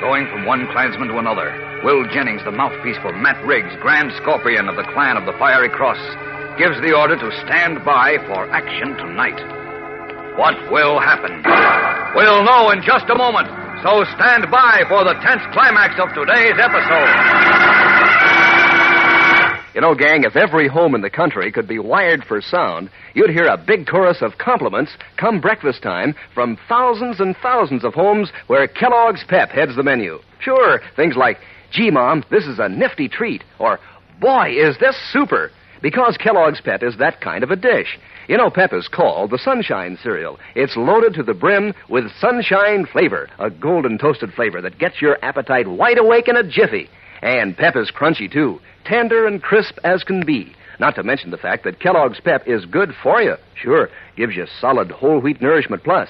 Speaker 3: Going from one Klansman to another, Will Jennings, the mouthpiece for Matt Riggs, Grand Scorpion of the Clan of the Fiery Cross, gives the order to stand by for action tonight. What will happen? We'll know in just a moment, so stand by for the tense climax of today's episode.
Speaker 2: You know, gang, if every home in the country could be wired for sound, you'd hear a big chorus of compliments come breakfast time from thousands and thousands of homes where Kellogg's Pep heads the menu. Sure, things like, gee, Mom, this is a nifty treat, or, boy, is this super, because Kellogg's Pep is that kind of a dish. You know, Pep is called the Sunshine Cereal. It's loaded to the brim with sunshine flavor, a golden toasted flavor that gets your appetite wide awake in a jiffy. And Pep is crunchy, too, tender and crisp as can be. Not to mention the fact that Kellogg's Pep is good for you. Sure, gives you solid whole wheat nourishment plus.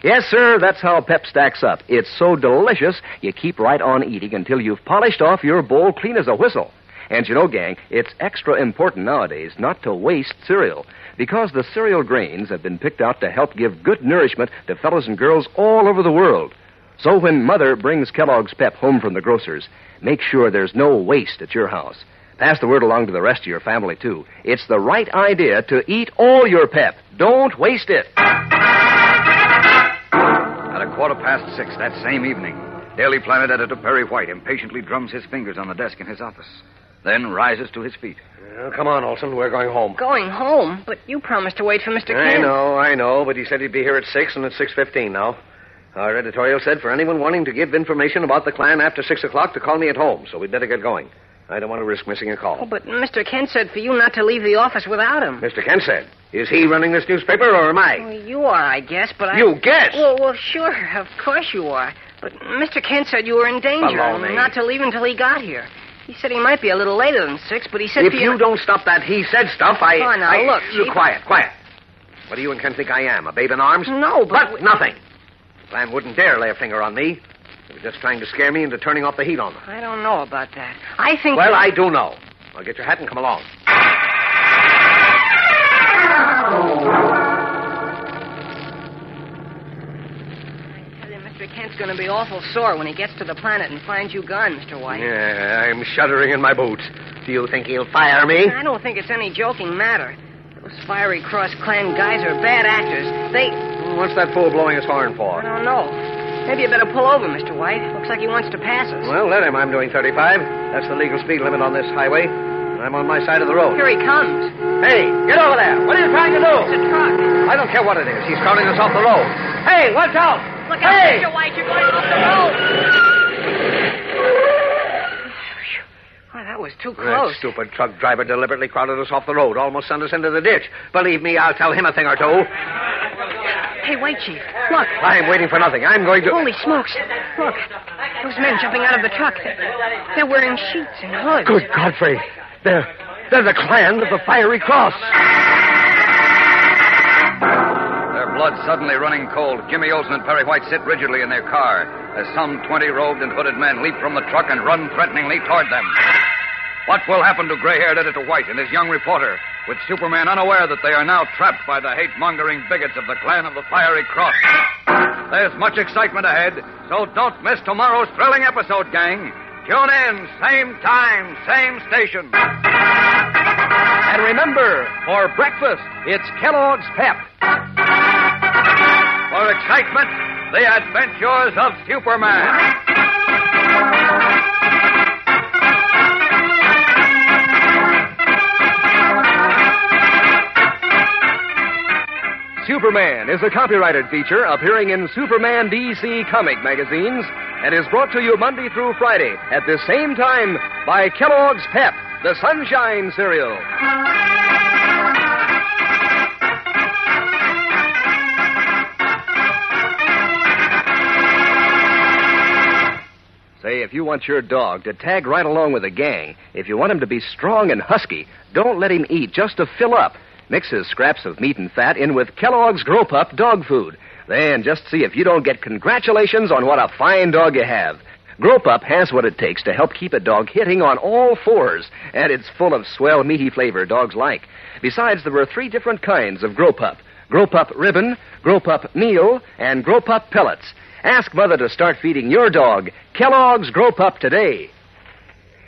Speaker 2: Yes, sir, that's how Pep stacks up. It's so delicious, you keep right on eating until you've polished off your bowl clean as a whistle. And you know, gang, it's extra important nowadays not to waste cereal, because the cereal grains have been picked out to help give good nourishment to fellows and girls all over the world. So when Mother brings Kellogg's Pep home from the grocer's, make sure there's no waste at your house. Pass the word along to the rest of your family, too. It's the right idea to eat all your Pep. Don't waste it.
Speaker 3: At 6:15 that same evening, Daily Planet editor Perry White impatiently drums his fingers on the desk in his office, then rises to his feet.
Speaker 15: Come on, Olson. We're going home.
Speaker 4: Going home? But you promised to wait for Mr. Kent.
Speaker 15: I know, but he said he'd be here at 6, and it's 6:15 now. Our editorial said for anyone wanting to give information about the Klan after 6 o'clock to call me at home, so we'd better get going. I don't want to risk missing a call.
Speaker 4: Oh, but Mr. Kent said for you not to leave the office without him.
Speaker 15: Mr. Kent said. Is he running this newspaper, or am I?
Speaker 4: Well, you are, I guess, but
Speaker 15: You guess?
Speaker 4: Well, sure, of course you are. But Mr. Kent said you were in danger and not to leave until he got here. He said he might be a little later than 6, but he said
Speaker 15: If you don't stop that he said stuff,
Speaker 4: Oh, now, look, Chief.
Speaker 15: Quiet. What do you and Kent think I am, a babe in arms?
Speaker 4: No, but...
Speaker 15: Nothing. Klan wouldn't dare lay a finger on me. They were just trying to scare me into turning off the heat on them.
Speaker 4: I don't know about that. I think...
Speaker 15: Well, I do know. Well, get your hat and come along.
Speaker 4: Mr. Kent's going to be awful sore when he gets to the planet and finds you gone, Mr. White.
Speaker 15: Yeah, I'm shuddering in my boots. Do you think he'll fire me?
Speaker 4: I don't think it's any joking matter. Those Fiery Cross Clan guys are bad actors.
Speaker 15: What's that fool blowing his horn for?
Speaker 4: I don't know. Maybe you better pull over, Mr. White. Looks like he wants to pass us.
Speaker 15: Well, let him. I'm doing 35. That's the legal speed limit on this highway. I'm on my side of the road.
Speaker 4: Here he comes.
Speaker 15: Hey, get over there. What are you trying to do?
Speaker 4: It's a truck.
Speaker 15: I don't care what it is. He's crowding us off the road. Hey, watch out!
Speaker 4: Look out, Mr. White. You're going off the road. Oh, that was too close.
Speaker 15: That stupid truck driver deliberately crowded us off the road, almost sent us into the ditch. Believe me, I'll tell him a thing or two.
Speaker 4: Hey, wait, Chief. Look.
Speaker 15: I'm waiting for nothing. I'm going to...
Speaker 4: Holy smokes. Look. Those men jumping out of the truck. They're wearing sheets and hoods.
Speaker 15: Good Godfrey. They're the Clan of the Fiery Cross.
Speaker 3: Their blood suddenly running cold, Jimmy Olsen and Perry White sit rigidly in their car as some 20 robed and hooded men leap from the truck and run threateningly toward them. What will happen to gray-haired Editor White and his young reporter, with Superman unaware that they are now trapped by the hate-mongering bigots of the Clan of the Fiery Cross? There's much excitement ahead, so don't miss tomorrow's thrilling episode, gang. Tune in, same time, same station.
Speaker 2: And remember, for breakfast, it's Kellogg's Pep.
Speaker 3: For excitement, the adventures of Superman.
Speaker 2: Superman is a copyrighted feature appearing in Superman DC comic magazines and is brought to you Monday through Friday at the same time by Kellogg's Pep, the Sunshine Cereal. Say, if you want your dog to tag right along with the gang, if you want him to be strong and husky, don't let him eat just to fill up. Mix his scraps of meat and fat in with Kellogg's Grow Pup dog food. Then just see if you don't get congratulations on what a fine dog you have. Grow Pup has what it takes to help keep a dog hitting on all fours, and it's full of swell, meaty flavor dogs like. Besides, there are 3 different kinds of Grow Pup. Grow Pup Ribbon, Grow Pup Meal, and Grow Pup Pellets. Ask Mother to start feeding your dog Kellogg's Grow Pup today.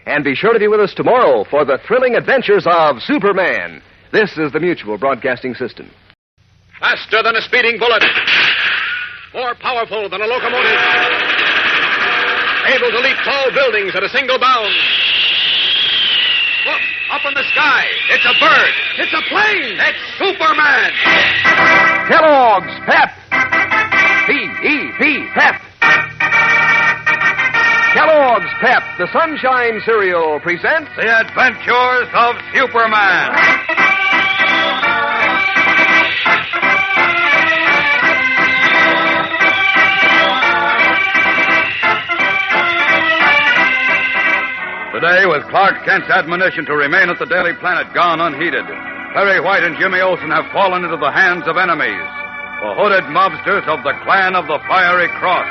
Speaker 2: And be sure to be with us tomorrow for the thrilling adventures of Superman. This is the Mutual Broadcasting System.
Speaker 1: Faster than a speeding bullet. More powerful than a locomotive. Able to leap tall buildings at a single bound. Look, up in the sky. It's a bird. It's a plane. It's Superman.
Speaker 2: Kellogg's Pep. P-E-P, Pep. Kellogg's Pep, the Sunshine Cereal, presents
Speaker 3: The Adventures of Superman. Today, with Clark Kent's admonition to remain at the Daily Planet gone unheeded, Perry White and Jimmy Olsen have fallen into the hands of enemies, the hooded mobsters of the Clan of the Fiery Cross.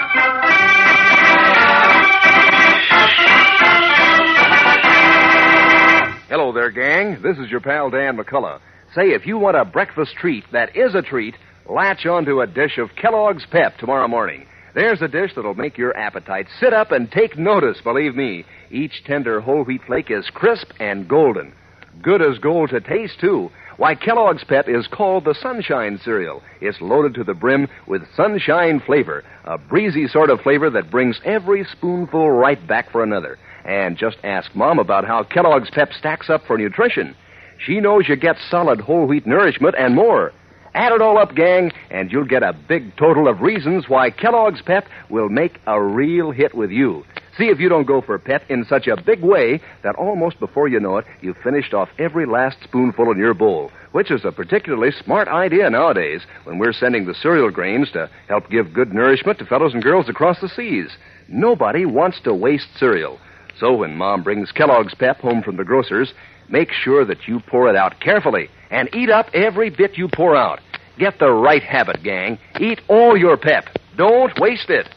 Speaker 2: Hello there, gang. This is your pal Dan McCullough. Say, if you want a breakfast treat that is a treat, latch onto a dish of Kellogg's Pep tomorrow morning. There's a dish that'll make your appetite sit up and take notice, believe me. Each tender whole wheat flake is crisp and golden. Good as gold to taste, too. Why, Kellogg's Pep is called the Sunshine Cereal. It's loaded to the brim with sunshine flavor, a breezy sort of flavor that brings every spoonful right back for another. And just ask Mom about how Kellogg's Pep stacks up for nutrition. She knows you get solid whole wheat nourishment and more. Add it all up, gang, and you'll get a big total of reasons why Kellogg's Pep will make a real hit with you. See if you don't go for Pep in such a big way that almost before you know it, you've finished off every last spoonful in your bowl, which is a particularly smart idea nowadays when we're sending the cereal grains to help give good nourishment to fellows and girls across the seas. Nobody wants to waste cereal. So when Mom brings Kellogg's Pep home from the grocer's, make sure that you pour it out carefully and eat up every bit you pour out. Get the right habit, gang. Eat all your Pep. Don't waste it.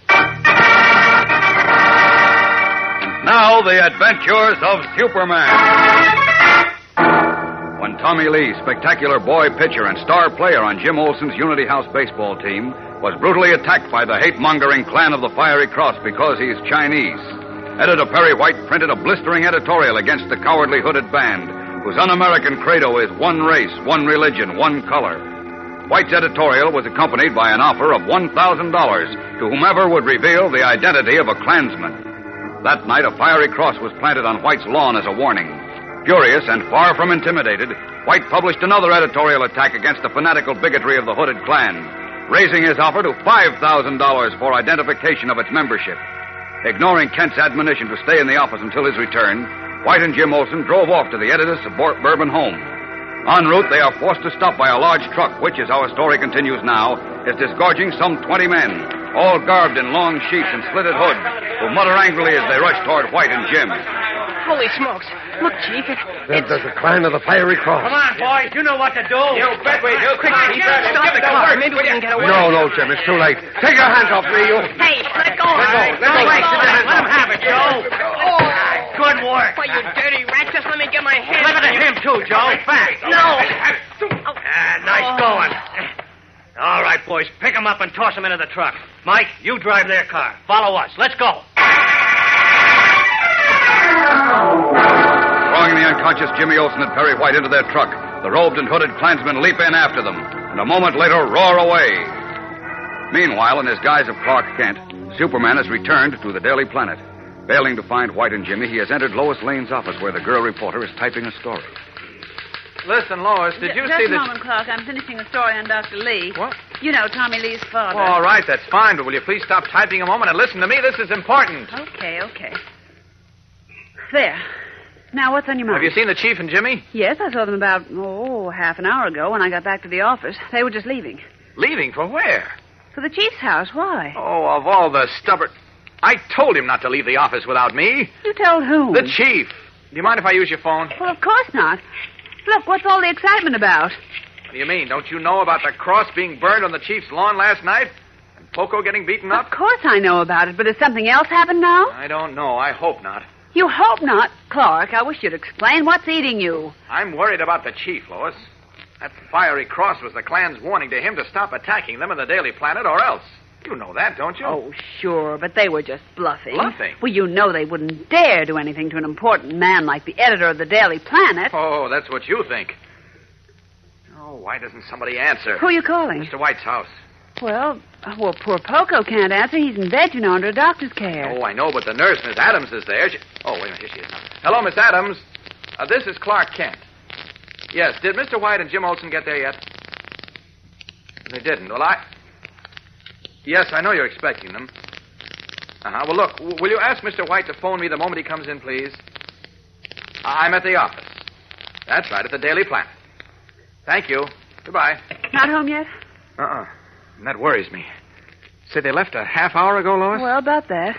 Speaker 3: Now, the adventures of Superman. When Tommy Lee, spectacular boy pitcher and star player on Jim Olsen's Unity House baseball team, was brutally attacked by the hate-mongering Clan of the Fiery Cross because he's Chinese, Editor Perry White printed a blistering editorial against the cowardly hooded band, whose un-American credo is one race, one religion, one color. White's editorial was accompanied by an offer of $1,000 to whomever would reveal the identity of a Klansman. That night, a fiery cross was planted on White's lawn as a warning. Furious and far from intimidated, White published another editorial attack against the fanatical bigotry of the hooded Klan, raising his offer to $5,000 for identification of its membership. Ignoring Kent's admonition to stay in the office until his return, White and Jim Olsen drove off to the editor's suburban home. En route, they are forced to stop by a large truck, which, as our story continues now, is disgorging some 20 men, all garbed in long sheets and slitted hoods, who mutter angrily as they rush toward White and Jim.
Speaker 4: Holy smokes. Look, Chief,
Speaker 15: There's the Clan of the Fiery Cross.
Speaker 14: Come on, boys. You know what to do.
Speaker 17: You bet we do.
Speaker 4: Quick, Chief. Stop the car. Maybe we can get away.
Speaker 15: No, Jim, it's too late. Take your hands off me, you.
Speaker 6: Hey, let go.
Speaker 15: Let go.
Speaker 14: Let him have it, Joe. Good work.
Speaker 4: Why, you dirty rat, just let me get my hands
Speaker 14: Give it to him, too, Joe. Fast.
Speaker 4: No.
Speaker 14: Nice going. All right, boys. Pick him up and toss him into the truck. Mike, you drive their car. Follow us. Let's go.
Speaker 3: Throwing the unconscious Jimmy Olsen and Perry White into their truck, the robed and hooded Klansmen leap in after them, and a moment later roar away. Meanwhile, in his guise of Clark Kent, Superman has returned to the Daily Planet. Failing to find White and Jimmy, he has entered Lois Lane's office where the girl reporter is typing a story.
Speaker 5: Listen, Lois, did you see
Speaker 20: Just a
Speaker 5: that...
Speaker 20: moment, Clark. I'm finishing a story on Dr. Lee.
Speaker 5: What?
Speaker 20: You know, Tommy Lee's father.
Speaker 5: All right, that's fine, but will you please stop typing a moment and listen to me? This is important.
Speaker 20: Okay. There. Now, what's on your mind?
Speaker 5: Have you seen the Chief and Jimmy?
Speaker 20: Yes, I saw them about, half an hour ago when I got back to the office. They were just leaving.
Speaker 5: Leaving? For where?
Speaker 20: For the Chief's house. Why?
Speaker 5: Oh, of all the stubborn... I told him not to leave the office without me.
Speaker 20: You told whom?
Speaker 5: The Chief. Do you mind if I use your phone?
Speaker 20: Well, of course not. Look, what's all the excitement about?
Speaker 5: What do you mean? Don't you know about the cross being burned on the Chief's lawn last night? And Poco getting beaten up?
Speaker 20: Of course I know about it, but has something else happened now?
Speaker 5: I don't know. I hope not.
Speaker 20: You hope not? Clark, I wish you'd explain. What's eating you?
Speaker 5: I'm worried about the Chief, Lois. That fiery cross was the Klan's warning to him to stop attacking them in the Daily Planet or else. You know that, don't you?
Speaker 20: Oh, sure, but they were just bluffing.
Speaker 5: Bluffing?
Speaker 20: Well, you know they wouldn't dare do anything to an important man like the editor of the Daily Planet.
Speaker 5: Oh, that's what you think. Oh, why doesn't somebody answer?
Speaker 20: Who are you calling?
Speaker 5: Mr. White's house.
Speaker 20: Well, poor Poco can't answer. He's in bed, under a doctor's care.
Speaker 5: Oh, I know, but the nurse, Miss Adams, is there. Oh, wait a minute. Here she is now. Hello, Miss Adams. This is Clark Kent. Yes, did Mr. White and Jim Olsen get there yet? They didn't. Well, Yes, I know you're expecting them. Well, look, will you ask Mr. White to phone me the moment he comes in, please? I'm at the office. That's right, at the Daily Planet. Thank you. Goodbye.
Speaker 20: Not home yet?
Speaker 5: That worries me. Say they left a half hour ago, Lois?
Speaker 20: Well, about that.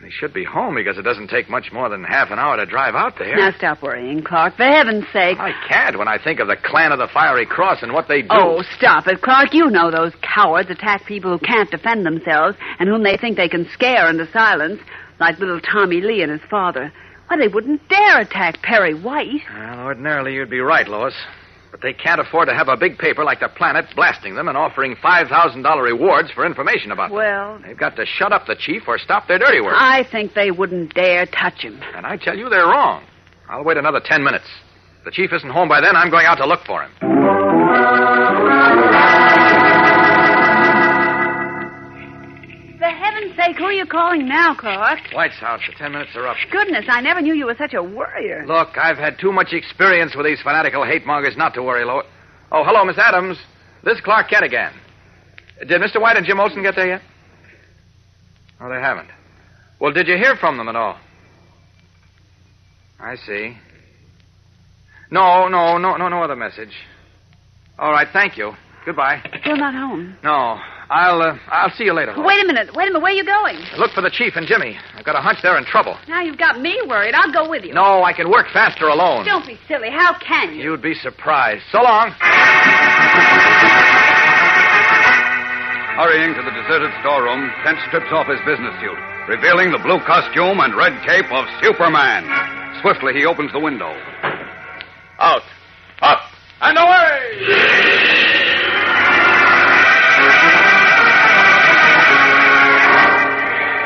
Speaker 5: They should be home because it doesn't take much more than half an hour to drive out there.
Speaker 20: Now stop worrying, Clark. For heaven's sake.
Speaker 5: I can't when I think of the Klan of the Fiery Cross and what they do.
Speaker 20: Oh, stop it, Clark. You know those cowards attack people who can't defend themselves and whom they think they can scare into silence, like little Tommy Lee and his father. Why, they wouldn't dare attack Perry White.
Speaker 5: Well, ordinarily you'd be right, Lois. But they can't afford to have a big paper like the Planet blasting them and offering $5,000 rewards for information about them.
Speaker 20: Well,
Speaker 5: they've got to shut up the Chief or stop their dirty work.
Speaker 20: I think they wouldn't dare touch him.
Speaker 5: And I tell you, they're wrong. I'll wait another 10 minutes. If the Chief isn't home by then, I'm going out to look for him.
Speaker 20: For heaven's sake, who are you calling now, Clark?
Speaker 5: White's house. The 10 minutes are up.
Speaker 20: Goodness, I never knew you were such a worrier.
Speaker 5: Look, I've had too much experience with these fanatical hate-mongers not to worry, Lois. Oh, hello, Miss Adams. This is Clark Kent again. Did Mr. White and Jim Olsen get there yet? Oh, they haven't. Well, did you hear from them at all? I see. No other message. All right, thank you. Goodbye.
Speaker 20: Still not home?
Speaker 5: No. I'll see you later. Lois.
Speaker 20: Wait a minute. Where are you going?
Speaker 5: Look for the Chief and Jimmy. I've got a hunch they're in trouble.
Speaker 20: Now you've got me worried. I'll go with you.
Speaker 5: No, I can work faster alone.
Speaker 20: Don't be silly. How can you?
Speaker 5: You'd be surprised. So long.
Speaker 3: Hurrying to the deserted storeroom, Kent strips off his business suit, revealing the blue costume and red cape of Superman. Swiftly, he opens the window.
Speaker 1: Out. Up. And away!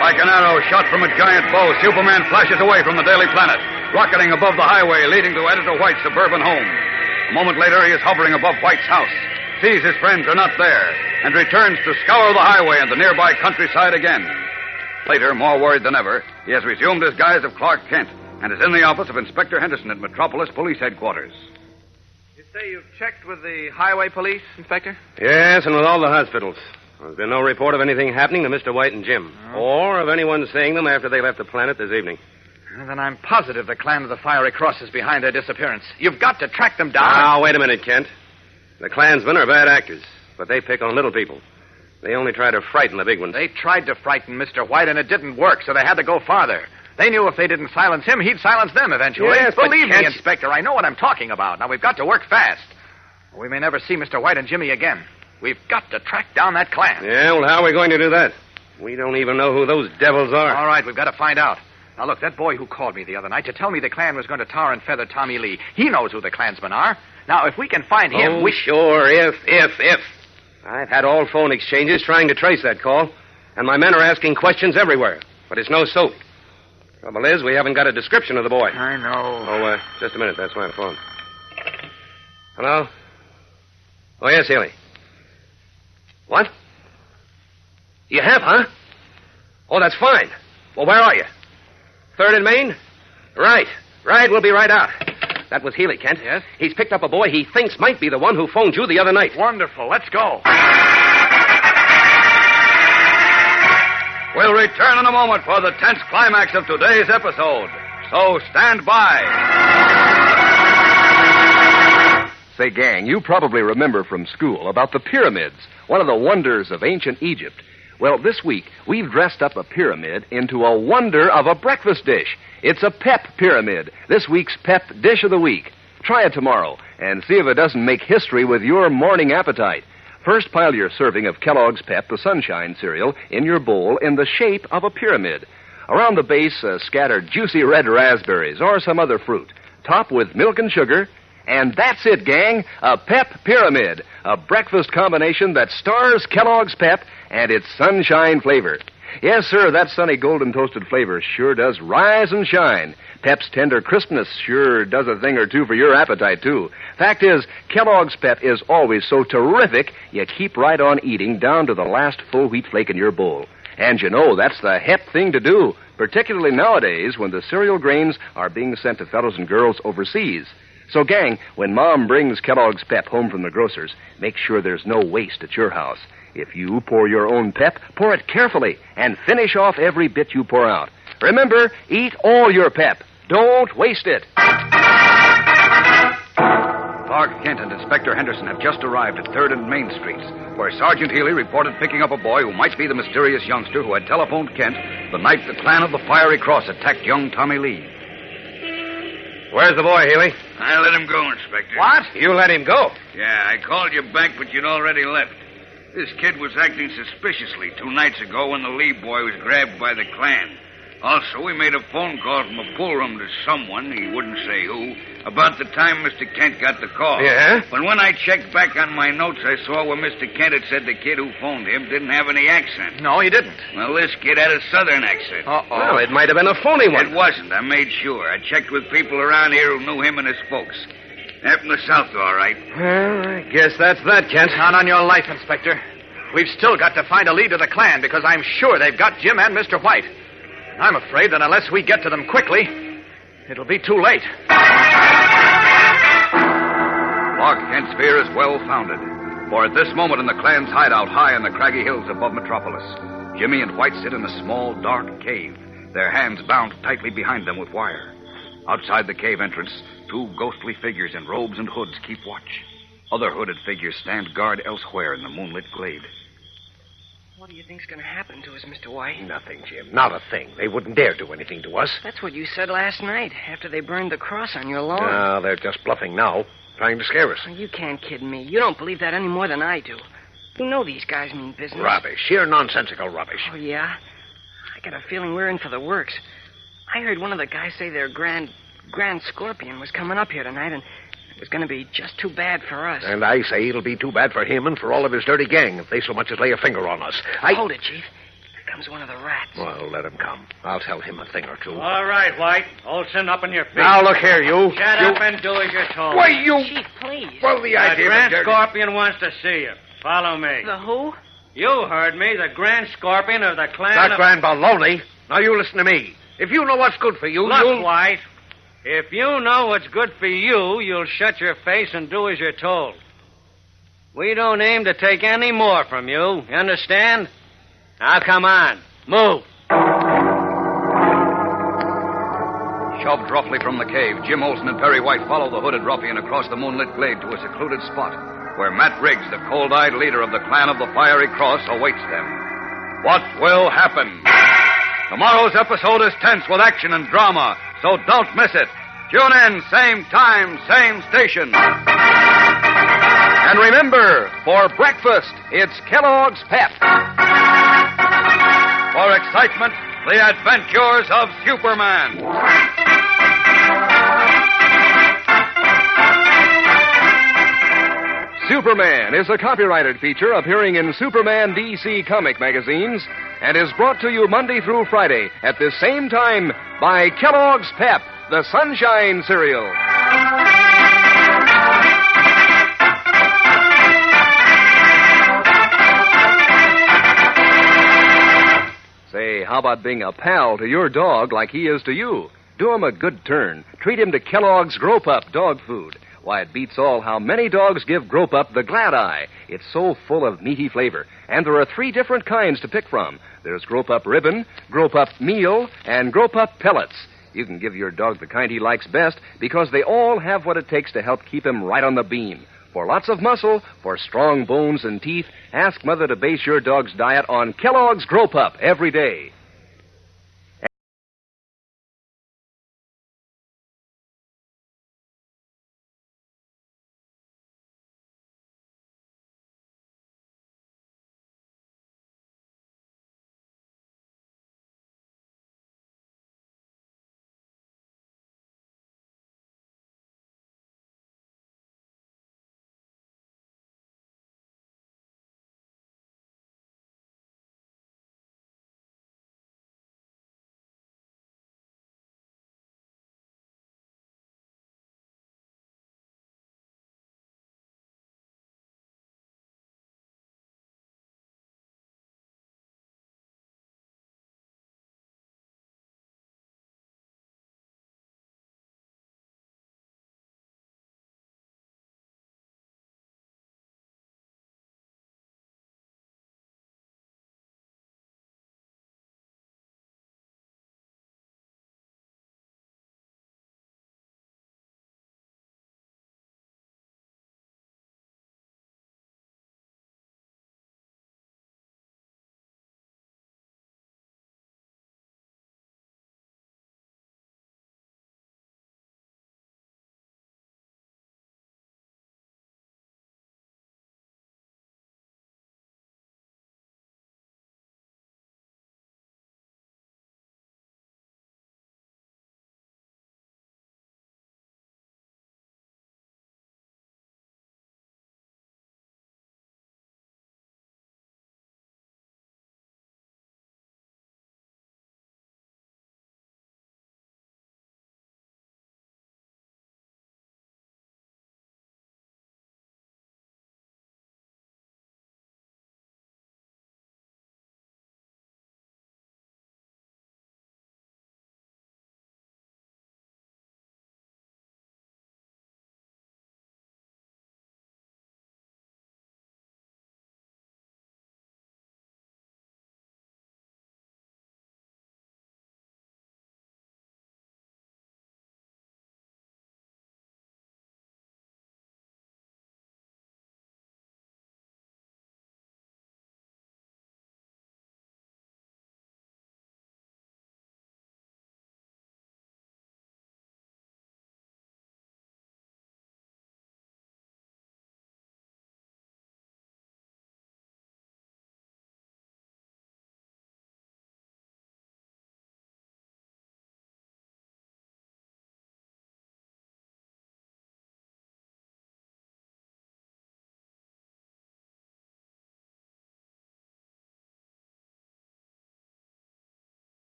Speaker 3: Like an arrow shot from a giant bow, Superman flashes away from the Daily Planet, rocketing above the highway leading to Editor White's suburban home. A moment later, he is hovering above White's house, sees his friends are not there, and returns to scour the highway and the nearby countryside again. Later, more worried than ever, he has resumed his guise of Clark Kent and is in the office of Inspector Henderson at Metropolis Police Headquarters.
Speaker 5: You say you've checked with the highway police, Inspector?
Speaker 2: Yes, and with all the hospitals. There's been no report of anything happening to Mr. White and Jim, or of anyone seeing them after they left the Planet this evening.
Speaker 5: Then I'm positive the Klan of the Fiery Cross is behind their disappearance. You've got to track them down.
Speaker 2: Now, wait a minute, Kent. The Klansmen are bad actors, but they pick on little people. They only try to frighten the big ones.
Speaker 5: They tried to frighten Mr. White, and it didn't work, so they had to go farther. They knew if they didn't silence him, he'd silence them eventually.
Speaker 2: Yes, but
Speaker 5: believe me,
Speaker 2: Kent...
Speaker 5: Inspector, I know what I'm talking about. Now, we've got to work fast. We may never see Mr. White and Jimmy again. We've got to track down that Klan.
Speaker 2: Yeah, well, how are we going to do that? We don't even know who those devils are.
Speaker 5: All right, we've got to find out. Now, look, that boy who called me the other night to tell me the Klan was going to tar and feather Tommy Lee, he knows who the Klansmen are. Now, if we can find him,
Speaker 2: Oh, sure, if. I've had all phone exchanges trying to trace that call, and my men are asking questions everywhere, but it's no soap. Trouble is, we haven't got a description of the boy.
Speaker 5: I know.
Speaker 2: Oh, just a minute. That's my phone. Hello? Oh, yes, Haley. What? You have, huh? Oh, that's fine. Well, where are you? 3rd and Main? Right. We'll be right out. That was Healy, Kent.
Speaker 5: Yes?
Speaker 2: He's picked up a boy he thinks might be the one who phoned you the other night.
Speaker 5: Wonderful. Let's go.
Speaker 3: We'll return in a moment for the tense climax of today's episode. So stand by.
Speaker 2: Say, gang, you probably remember from school about the pyramids, one of the wonders of ancient Egypt. Well, this week, we've dressed up a pyramid into a wonder of a breakfast dish. It's a Pep Pyramid, this week's Pep Dish of the Week. Try it tomorrow and see if it doesn't make history with your morning appetite. First, pile your serving of Kellogg's Pep, the Sunshine cereal, in your bowl in the shape of a pyramid. Around the base, scatter juicy red raspberries or some other fruit. Top with milk and sugar. And that's it, gang. A Pep Pyramid. A breakfast combination that stars Kellogg's Pep and its sunshine flavor. Yes, sir, that sunny golden toasted flavor sure does rise and shine. Pep's tender crispness sure does a thing or two for your appetite, too. Fact is, Kellogg's Pep is always so terrific, you keep right on eating down to the last full wheat flake in your bowl. And you know, that's the hep thing to do, particularly nowadays when the cereal grains are being sent to fellows and girls overseas. So, gang, when Mom brings Kellogg's Pep home from the grocer's, make sure there's no waste at your house. If you pour your own Pep, pour it carefully and finish off every bit you pour out. Remember, eat all your Pep. Don't waste it.
Speaker 3: Clark Kent and Inspector Henderson have just arrived at 3rd and Main Streets, where Sergeant Healy reported picking up a boy who might be the mysterious youngster who had telephoned Kent the night the clan of the Fiery Cross attacked young Tommy Lee.
Speaker 5: Where's the boy, Healy?
Speaker 21: I let him go, Inspector.
Speaker 5: What? You let him go?
Speaker 21: Yeah, I called you back, but you'd already left. This kid was acting suspiciously 2 nights ago when the Lee boy was grabbed by the clan. Also, we made a phone call from a pool room to someone, he wouldn't say who, about the time Mr. Kent got the call.
Speaker 5: Yeah?
Speaker 21: But when I checked back on my notes, I saw where Mr. Kent had said the kid who phoned him didn't have any accent.
Speaker 5: No, he didn't.
Speaker 21: Well, this kid had a southern accent.
Speaker 5: Uh-oh. Well, it might have been a phony one.
Speaker 21: It wasn't. I made sure. I checked with people around here who knew him and his folks. They're from the South, all right.
Speaker 5: Well, I guess that's that, Kent. Not on your life, Inspector. We've still got to find a lead to the clan because I'm sure they've got Jim and Mr. White. I'm afraid that unless we get to them quickly, it'll be too late.
Speaker 3: Clark Kent's fear is well-founded, for at this moment in the clan's hideout high in the craggy hills above Metropolis, Jimmy and White sit in a small, dark cave, their hands bound tightly behind them with wire. Outside the cave entrance, 2 ghostly figures in robes and hoods keep watch. Other hooded figures stand guard elsewhere in the moonlit glade.
Speaker 4: What do you think's going to happen to us, Mr. White?
Speaker 15: Nothing, Jim. Not a thing. They wouldn't dare do anything to us.
Speaker 4: That's what you said last night, after they burned the cross on your lawn.
Speaker 15: No, they're just bluffing now, trying to scare us.
Speaker 4: You can't kid me. You don't believe that any more than I do. You know these guys mean business.
Speaker 15: Rubbish. Sheer nonsensical rubbish.
Speaker 4: Oh, yeah? I got a feeling we're in for the works. I heard one of the guys say their Grand Scorpion was coming up here tonight, and it was going to be just too bad for us.
Speaker 15: And I say it'll be too bad for him and for all of his dirty gang if they so much as lay a finger on us.
Speaker 4: Hold it, Chief. Here comes one of the rats.
Speaker 15: Well, let him come. I'll tell him a thing or two.
Speaker 14: All right, White. Olson, up on your feet.
Speaker 15: Now, look here, you.
Speaker 14: Shut up and do as you're told.
Speaker 15: Why, you...
Speaker 4: Chief, please.
Speaker 15: Well, the idea
Speaker 14: Grand
Speaker 15: of dirty...
Speaker 14: Scorpion wants to see you. Follow me.
Speaker 4: The who?
Speaker 14: You heard me. The Grand Scorpion of the clan
Speaker 15: Not
Speaker 14: of...
Speaker 15: Grand Baloney. Now, you listen to me. If you know what's good for you,
Speaker 14: Look,
Speaker 15: you'll...
Speaker 14: White. If you know what's good for you, you'll shut your face and do as you're told. We don't aim to take any more from you. You understand? Now, come on. Move.
Speaker 3: Shoved roughly from the cave, Jim Olsen and Perry White follow the hooded ruffian across the moonlit glade to a secluded spot where Matt Riggs, the cold-eyed leader of the clan of the Fiery Cross, awaits them. What will happen? Tomorrow's episode is tense with action and drama, so don't miss it. Tune in, same time, same station. And remember, for breakfast, it's Kellogg's Pep. For excitement, the adventures of Superman.
Speaker 2: Superman is a copyrighted feature appearing in Superman DC comic magazines and is brought to you Monday through Friday at the same time by Kellogg's Pep, the Sunshine Cereal. Say, how about being a pal to your dog like he is to you? Do him a good turn. Treat him to Kellogg's Grow Pup dog food. Why, it beats all how many dogs give Grope Up the glad eye. It's so full of meaty flavor. And there are 3 different kinds to pick from. There's Grope Up Ribbon, Grope Up Meal, and Grope Up Pellets. You can give your dog the kind he likes best because they all have what it takes to help keep him right on the beam. For lots of muscle, for strong bones and teeth, ask Mother to base your dog's diet on Kellogg's Grope Up every day.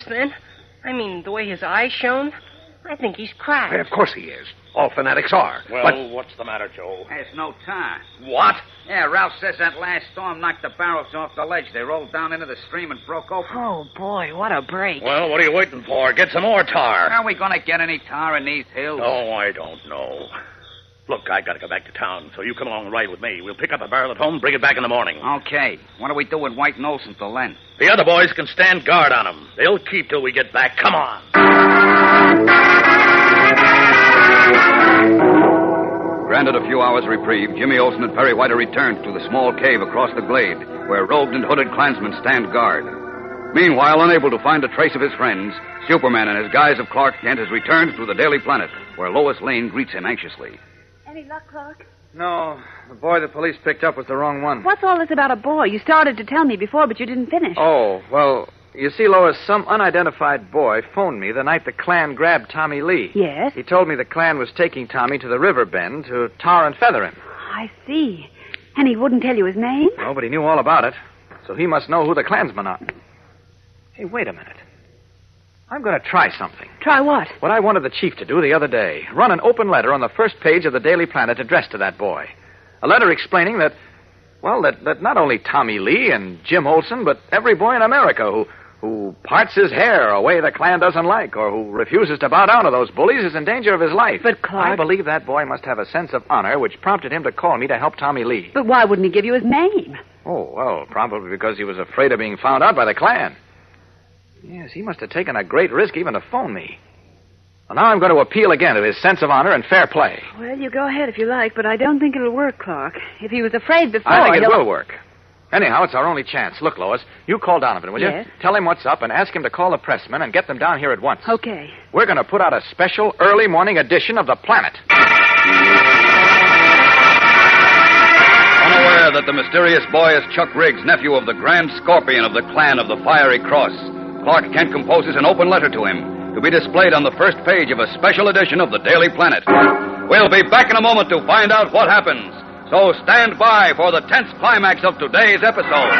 Speaker 7: then? I mean, the way his eyes shone, I think he's cracked.
Speaker 15: Of course he is. All fanatics are.
Speaker 8: Well, what's the matter, Joe?
Speaker 21: There's no tar.
Speaker 8: What?
Speaker 21: Yeah, Ralph says that last storm knocked the barrels off the ledge. They rolled down into the stream and broke open.
Speaker 7: Oh, boy, what a break.
Speaker 8: Well, what are you waiting for? Get some more tar.
Speaker 21: Are we going to get any tar in these hills?
Speaker 8: Oh, I don't know. Look, I got to go back to town, so you come along and ride with me. We'll pick up a barrel at home and bring it back in the morning.
Speaker 21: Okay. What do we do with White and Olson till then?
Speaker 8: The other boys can stand guard on them. They'll keep till we get back. Come on.
Speaker 3: Granted a few hours' reprieve, Jimmy Olsen and Perry White are returned to the small cave across the glade, where robed and hooded clansmen stand guard. Meanwhile, unable to find a trace of his friends, Superman in his guise of Clark Kent has returned to the Daily Planet, where Lois Lane greets him anxiously.
Speaker 20: Any luck, Clark?
Speaker 5: No, the boy the police picked up was the wrong one.
Speaker 20: What's all this about a boy? You started to tell me before, but you didn't finish.
Speaker 5: Oh, well, you see, Lois, some unidentified boy phoned me the night the Klan grabbed Tommy Lee.
Speaker 20: Yes?
Speaker 5: He told me the Klan was taking Tommy to the river bend to tar and feather him.
Speaker 20: I see. And he wouldn't tell you his name?
Speaker 5: No, but he knew all about it. So he must know who the Klansmen are. Hey, wait a minute. I'm going to try something.
Speaker 20: Try what?
Speaker 5: What I wanted the chief to do the other day. Run an open letter on the first page of the Daily Planet addressed to that boy. A letter explaining that, well, that not only Tommy Lee and Jim Olsen, but every boy in America who parts his hair a way the Klan doesn't like, or who refuses to bow down to those bullies, is in danger of his life.
Speaker 20: But, Clark...
Speaker 5: I believe that boy must have a sense of honor which prompted him to call me to help Tommy Lee.
Speaker 20: But why wouldn't he give you his name?
Speaker 5: Oh, well, probably because he was afraid of being found out by the Klan. Yes, he must have taken a great risk even to phone me. Well, now I'm going to appeal again to his sense of honor and fair play.
Speaker 20: Well, you go ahead if you like, but I don't think it'll work, Clark. If he was afraid before...
Speaker 5: I think it will work. Anyhow, it's our only chance. Look, Lois, you call Donovan, will you?
Speaker 20: Yes.
Speaker 5: Tell him what's up and ask him to call the pressmen and get them down here at once.
Speaker 20: Okay.
Speaker 5: We're going to put out a special early morning edition of the Planet.
Speaker 3: Unaware that the mysterious boy is Chuck Riggs, nephew of the Grand Scorpion of the Clan of the Fiery Cross, Clark Kent composes an open letter to him to be displayed on the first page of a special edition of the Daily Planet. We'll be back in a moment to find out what happens. So stand by for the tense climax of today's episode.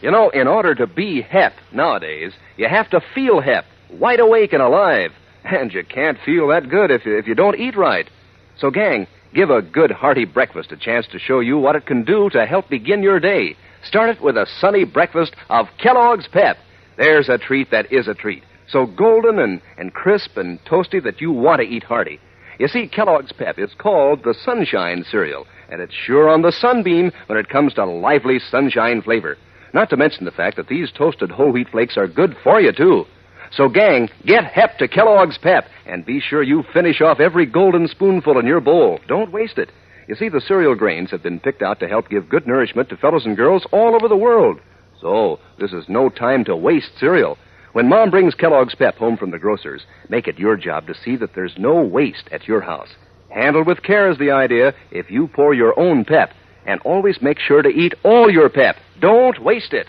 Speaker 2: You know, in order to be hep nowadays, you have to feel hep, wide awake and alive. And you can't feel that good if you don't eat right. So, gang, give a good hearty breakfast a chance to show you what it can do to help begin your day. Start it with a sunny breakfast of Kellogg's Pep. There's a treat that is a treat. So golden and crisp and toasty that you want to eat hearty. You see, Kellogg's Pep is called the Sunshine Cereal, and it's sure on the sunbeam when it comes to lively sunshine flavor. Not to mention the fact that these toasted whole wheat flakes are good for you, too. So, gang, get hep to Kellogg's Pep, and be sure you finish off every golden spoonful in your bowl. Don't waste it. You see, the cereal grains have been picked out to help give good nourishment to fellows and girls all over the world. So, this is no time to waste cereal. When Mom brings Kellogg's Pep home from the grocer's, make it your job to see that there's no waste at your house. Handle with care is the idea if you pour your own Pep. And always make sure to eat all your Pep. Don't waste it.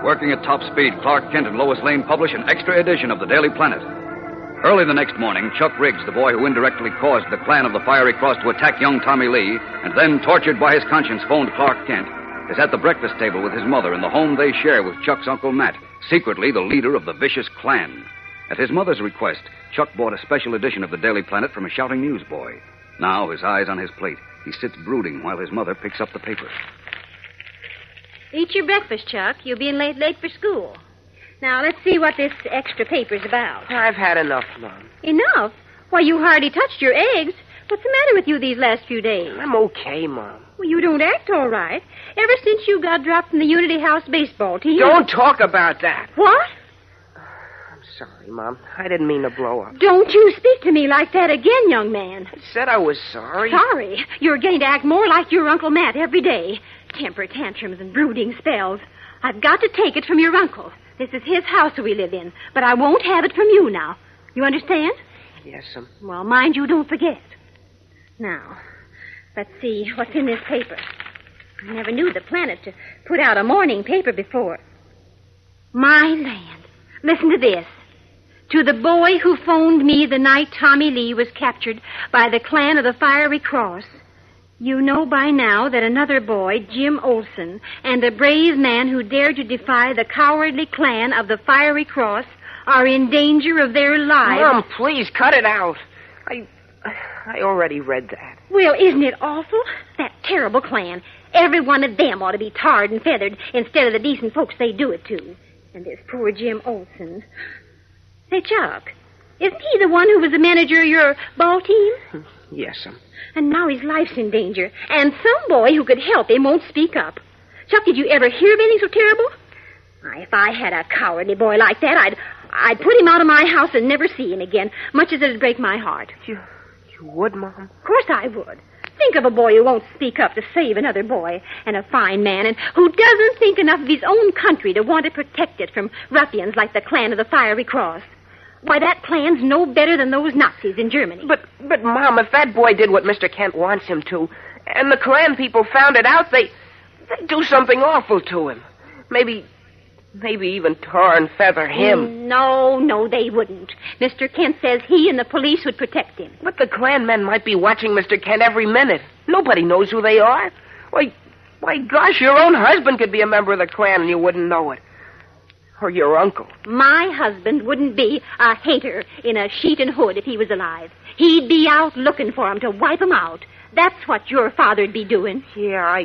Speaker 3: Working at top speed, Clark Kent and Lois Lane publish an extra edition of the Daily Planet. Early the next morning, Chuck Riggs, the boy who indirectly caused the Clan of the Fiery Cross to attack young Tommy Lee, and then, tortured by his conscience, phoned Clark Kent, is at the breakfast table with his mother in the home they share with Chuck's Uncle Matt, secretly the leader of the vicious Klan. At his mother's request, Chuck bought a special edition of the Daily Planet from a shouting newsboy. Now, his eyes on his plate, he sits brooding while his mother picks up the paper.
Speaker 12: Eat your breakfast, Chuck. You'll be late for school. Now, let's see what this extra paper's about.
Speaker 7: I've had enough, Mom.
Speaker 12: Enough? Why, you hardly touched your eggs. What's the matter with you these last few days?
Speaker 7: I'm okay, Mom.
Speaker 12: Well, you don't act all right. Ever since you got dropped from the Unity House baseball team...
Speaker 7: Don't talk about that.
Speaker 12: What?
Speaker 7: I'm sorry, Mom. I didn't mean to blow up.
Speaker 12: Don't you speak to me like that again, young man.
Speaker 7: I said I was sorry.
Speaker 12: Sorry? You're getting to act more like your Uncle Matt every day. Temper tantrums and brooding spells. I've got to take it from your uncle. This is his house we live in, but I won't have it from you now. You understand?
Speaker 7: Yes,
Speaker 12: Well, mind you don't forget. Now, let's see what's in this paper. I never knew the Planet to put out a morning paper before. My land. Listen to this. To the boy who phoned me the night Tommy Lee was captured by the Clan of the Fiery Cross, You know by now that another boy, Jim Olsen, and a brave man who dared to defy the cowardly clan of the Fiery Cross are in danger of their lives.
Speaker 7: Mom, please, cut it out. I already read that.
Speaker 12: Well, isn't it awful? That terrible clan. Every one of them ought to be tarred and feathered instead of the decent folks they do it to. And this poor Jim Olsen. Say, Chuck, isn't he the one who was the manager of your ball team?
Speaker 7: Yes,
Speaker 12: And now his life's in danger. And some boy who could help him won't speak up. Chuck, did you ever hear of anything so terrible? Why, if I had a cowardly boy like that, I'd put him out of my house and never see him again, much as it'd break my heart.
Speaker 7: You would, Mom?
Speaker 12: Of course I would. Think of a boy who won't speak up to save another boy, and a fine man, and who doesn't think enough of his own country to want to protect it from ruffians like the clan of the Fiery Cross. Why, that clan's no better than those Nazis in Germany.
Speaker 7: But Mom, if that boy did what Mr. Kent wants him to, and the clan people found it out, they'd do something awful to him. Maybe even tar and feather him.
Speaker 12: No, they wouldn't. Mr. Kent says he and the police would protect him.
Speaker 7: But the clan men might be watching Mr. Kent every minute. Nobody knows who they are. Why, gosh, your own husband could be a member of the clan and you wouldn't know it. Or your uncle.
Speaker 12: My husband wouldn't be a hater in a sheet and hood if he was alive. He'd be out looking for him to wipe him out. That's what your father'd be doing.
Speaker 7: Yeah,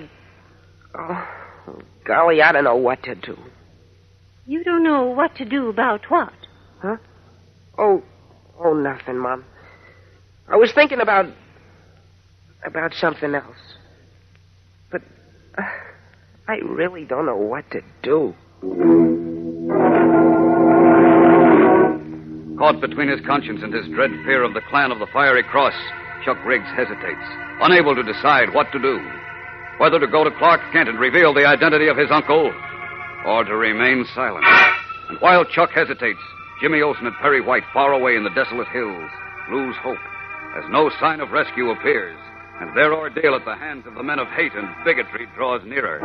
Speaker 7: golly, I don't know what to do.
Speaker 12: You don't know what to do about what?
Speaker 7: Huh? Oh, nothing, Mom. I was thinking about something else. But I really don't know what to do.
Speaker 3: Caught between his conscience and his dread fear of the clan of the Fiery Cross, Chuck Riggs hesitates, unable to decide what to do. Whether to go to Clark Kent and reveal the identity of his uncle, or to remain silent. And while Chuck hesitates, Jimmy Olsen and Perry White, far away in the desolate hills, lose hope as no sign of rescue appears, and their ordeal at the hands of the men of hate and bigotry draws nearer.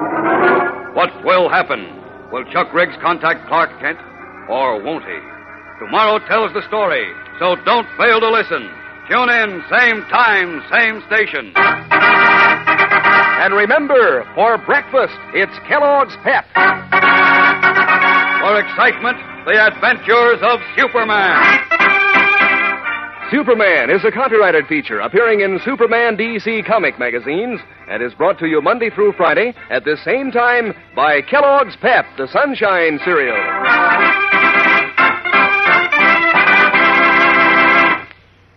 Speaker 3: What will happen? Will Chuck Riggs contact Clark Kent, or won't he? Tomorrow tells the story, so don't fail to listen. Tune in, same time, same station.
Speaker 2: And remember, for breakfast, it's Kellogg's Pep.
Speaker 3: For excitement, the adventures of Superman.
Speaker 2: Superman is a copyrighted feature appearing in Superman DC comic magazines and is brought to you Monday through Friday at the same time by Kellogg's Pep, the Sunshine Cereal.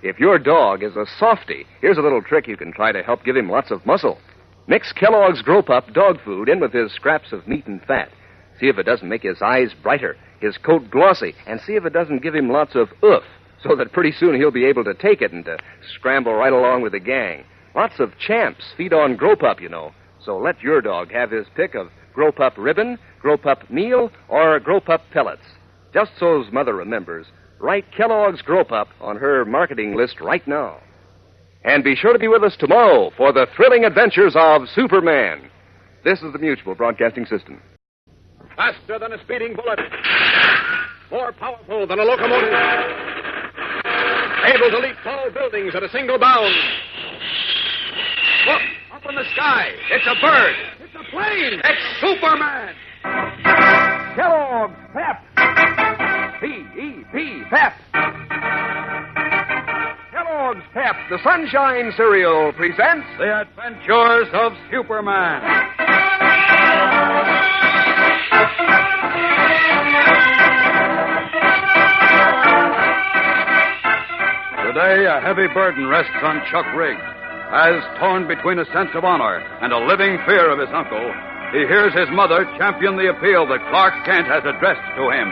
Speaker 2: If your dog is a softie, here's a little trick you can try to help give him lots of muscle. Mix Kellogg's Grow Pup dog food in with his scraps of meat and fat. See if it doesn't make his eyes brighter, his coat glossy, and see if it doesn't give him lots of oof, so that pretty soon he'll be able to take it and to scramble right along with the gang. Lots of champs feed on Grow Pup, you know. So let your dog have his pick of Grow Pup ribbon, Grow Pup meal, or Grow Pup pellets. Just so's Mother remembers, write Kellogg's Grow Pup on her marketing list right now. And be sure to be with us tomorrow for the thrilling adventures of Superman. This is the Mutual Broadcasting System.
Speaker 1: Faster than a speeding bullet. More powerful than a locomotive. Able to leap tall buildings at a single bound. Look, up in the sky. It's a bird. It's a plane. It's Superman.
Speaker 2: Kellogg's Pep. P-E-P, Pep. Kellogg's Pep, the Sunshine Cereal, presents
Speaker 3: The Adventures of Superman. Today, a heavy burden rests on Chuck Riggs. As, torn between a sense of honor and a living fear of his uncle, he hears his mother champion the appeal that Clark Kent has addressed to him.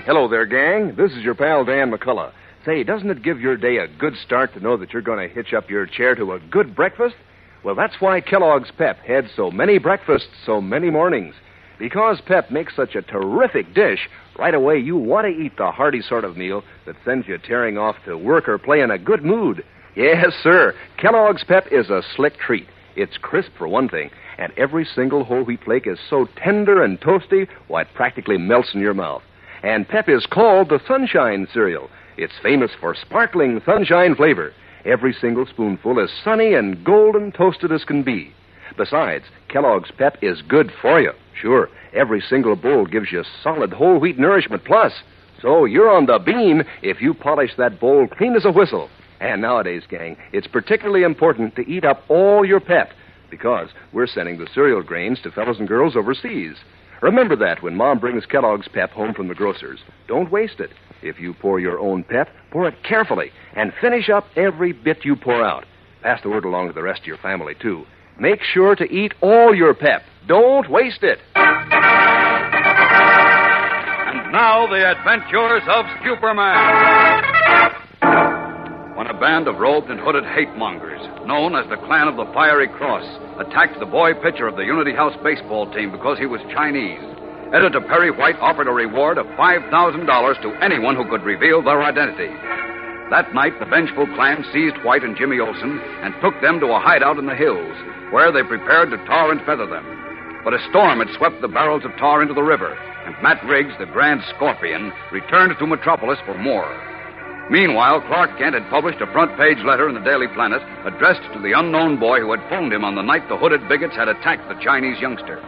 Speaker 2: Hello there, gang. This is your pal, Dan McCullough. Say, doesn't it give your day a good start to know that you're going to hitch up your chair to a good breakfast? Well, that's why Kellogg's Pep had so many breakfasts so many mornings. Because Pep makes such a terrific dish, right away you want to eat the hearty sort of meal that sends you tearing off to work or play in a good mood. Yes, sir. Kellogg's Pep is a slick treat. It's crisp for one thing, and every single whole wheat flake is so tender and toasty, why, it practically melts in your mouth. And Pep is called the Sunshine Cereal It's famous for sparkling sunshine flavor. Every single spoonful is sunny and golden toasted as can be. Besides, Kellogg's Pep is good for you. Sure, every single bowl gives you solid whole wheat nourishment plus. So you're on the beam if you polish that bowl clean as a whistle. And nowadays, gang, it's particularly important to eat up all your Pep because we're sending the cereal grains to fellows and girls overseas. Remember that when Mom brings Kellogg's Pep home from the grocer's. Don't waste it. If you pour your own Pep, pour it carefully and finish up every bit you pour out. Pass the word along to the rest of your family, too. Make sure to eat all your Pep. Don't waste it.
Speaker 3: And now, the adventures of Superman. When a band of robed and hooded hate-mongers, known as the Clan of the Fiery Cross, attacked the boy pitcher of the Unity House baseball team because he was Chinese, Editor Perry White offered a reward of $5,000 to anyone who could reveal their identity. That night, the vengeful Klan seized White and Jimmy Olsen and took them to a hideout in the hills, where they prepared to tar and feather them. But a storm had swept the barrels of tar into the river, and Matt Riggs, the Grand Scorpion, returned to Metropolis for more. Meanwhile, Clark Kent had published a front-page letter in the Daily Planet addressed to the unknown boy who had phoned him on the night the hooded bigots had attacked the Chinese youngster.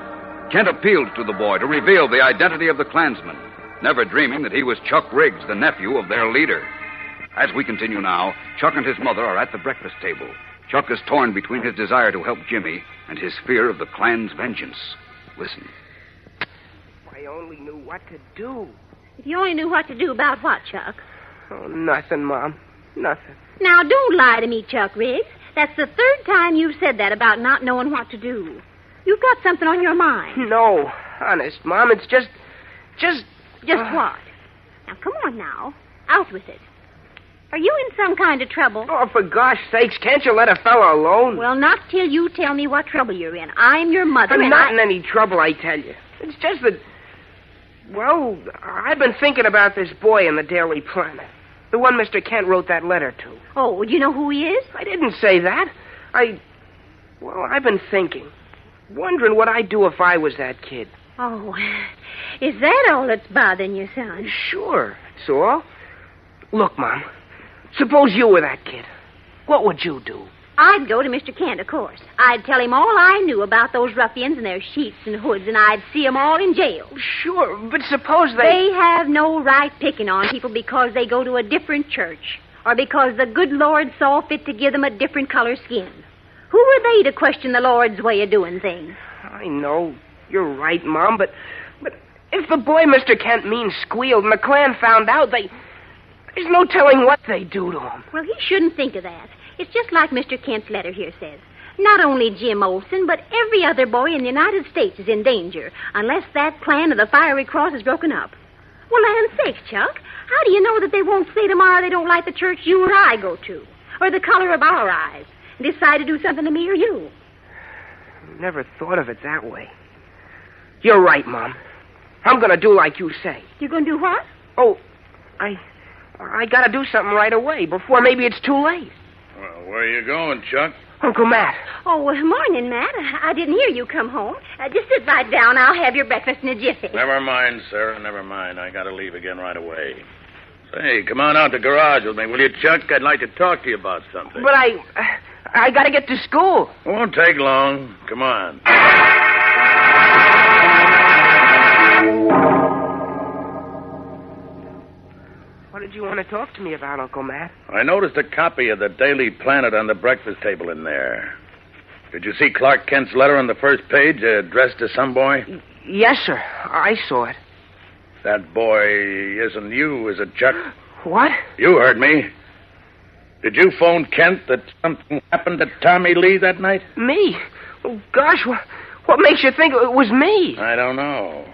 Speaker 3: Kent appealed to the boy to reveal the identity of the Klansman, never dreaming that he was Chuck Riggs, the nephew of their leader. As we continue now, Chuck and his mother are at the breakfast table. Chuck is torn between his desire to help Jimmy and his fear of the Klan's vengeance. Listen.
Speaker 7: If I only knew what to do.
Speaker 12: If you only knew what to do about what, Chuck?
Speaker 7: Oh, nothing, Mom. Nothing.
Speaker 12: Now, don't lie to me, Chuck Riggs. That's the third time you've said that about not knowing what to do. You've got something on your mind.
Speaker 7: No, honest, Mom, it's just...
Speaker 12: Just what? Now, come on now. Out with it. Are you in some kind of trouble?
Speaker 7: Oh, for gosh sakes, can't you let a fellow alone?
Speaker 12: Well, not till you tell me what trouble you're in. I'm your mother,
Speaker 7: I'm not in any trouble, I tell you. It's just that... Well, I've been thinking about this boy in the Daily Planet. The one Mr. Kent wrote that letter to.
Speaker 12: Oh, do you know who he is?
Speaker 7: I didn't say that. Well, I've been thinking. Wondering what I'd do if I was that kid.
Speaker 12: Oh, is that all that's bothering you, son?
Speaker 7: Sure, that's all. Look, Mom, suppose you were that kid. What would you do?
Speaker 12: I'd go to Mr. Kent, of course. I'd tell him all I knew about those ruffians and their sheets and hoods, and I'd see 'em all in jail.
Speaker 7: Sure, but suppose
Speaker 12: They have no right picking on people because they go to a different church or because the good Lord saw fit to give them a different color skin. Who are they to question the Lord's way of doing things?
Speaker 7: I know. You're right, Mom, but if the boy Mr. Kent means squealed and the Klan found out, there's no telling what they'd do to him.
Speaker 12: Well, he shouldn't think of that. It's just like Mr. Kent's letter here says. Not only Jim Olsen, but every other boy in the United States is in danger unless that Klan of the Fiery Cross is broken up. Well, land's sakes, Chuck, how do you know that they won't say tomorrow they don't like the church you or I go to, or the color of our eyes, and decide to do something to me or you?
Speaker 7: Never thought of it that way. You're right, Mom. I'm going to do like you say.
Speaker 12: You're going to do what?
Speaker 7: Oh, I got to do something right away before maybe it's too late.
Speaker 13: Well, where are you going, Chuck?
Speaker 7: Uncle Matt.
Speaker 12: Oh, morning, Matt. I didn't hear you come home. Just sit right down. I'll have your breakfast in a jiffy.
Speaker 13: Never mind, Sarah, never mind. I got to leave again right away. Say, come on out to the garage with me, will you, Chuck? I'd like to talk to you about something.
Speaker 7: But I got to get to school.
Speaker 13: It won't take long. Come on.
Speaker 7: What did you want to talk to me about, Uncle Matt?
Speaker 13: I noticed a copy of the Daily Planet on the breakfast table in there. Did you see Clark Kent's letter on the first page addressed to some boy?
Speaker 7: Yes, sir. I saw it.
Speaker 13: That boy isn't you, is it, Chuck?
Speaker 7: What?
Speaker 13: You heard me. Did you phone Kent that something happened to Tommy Lee that night?
Speaker 7: Me? Oh, gosh, what makes you think it was me?
Speaker 13: I don't know.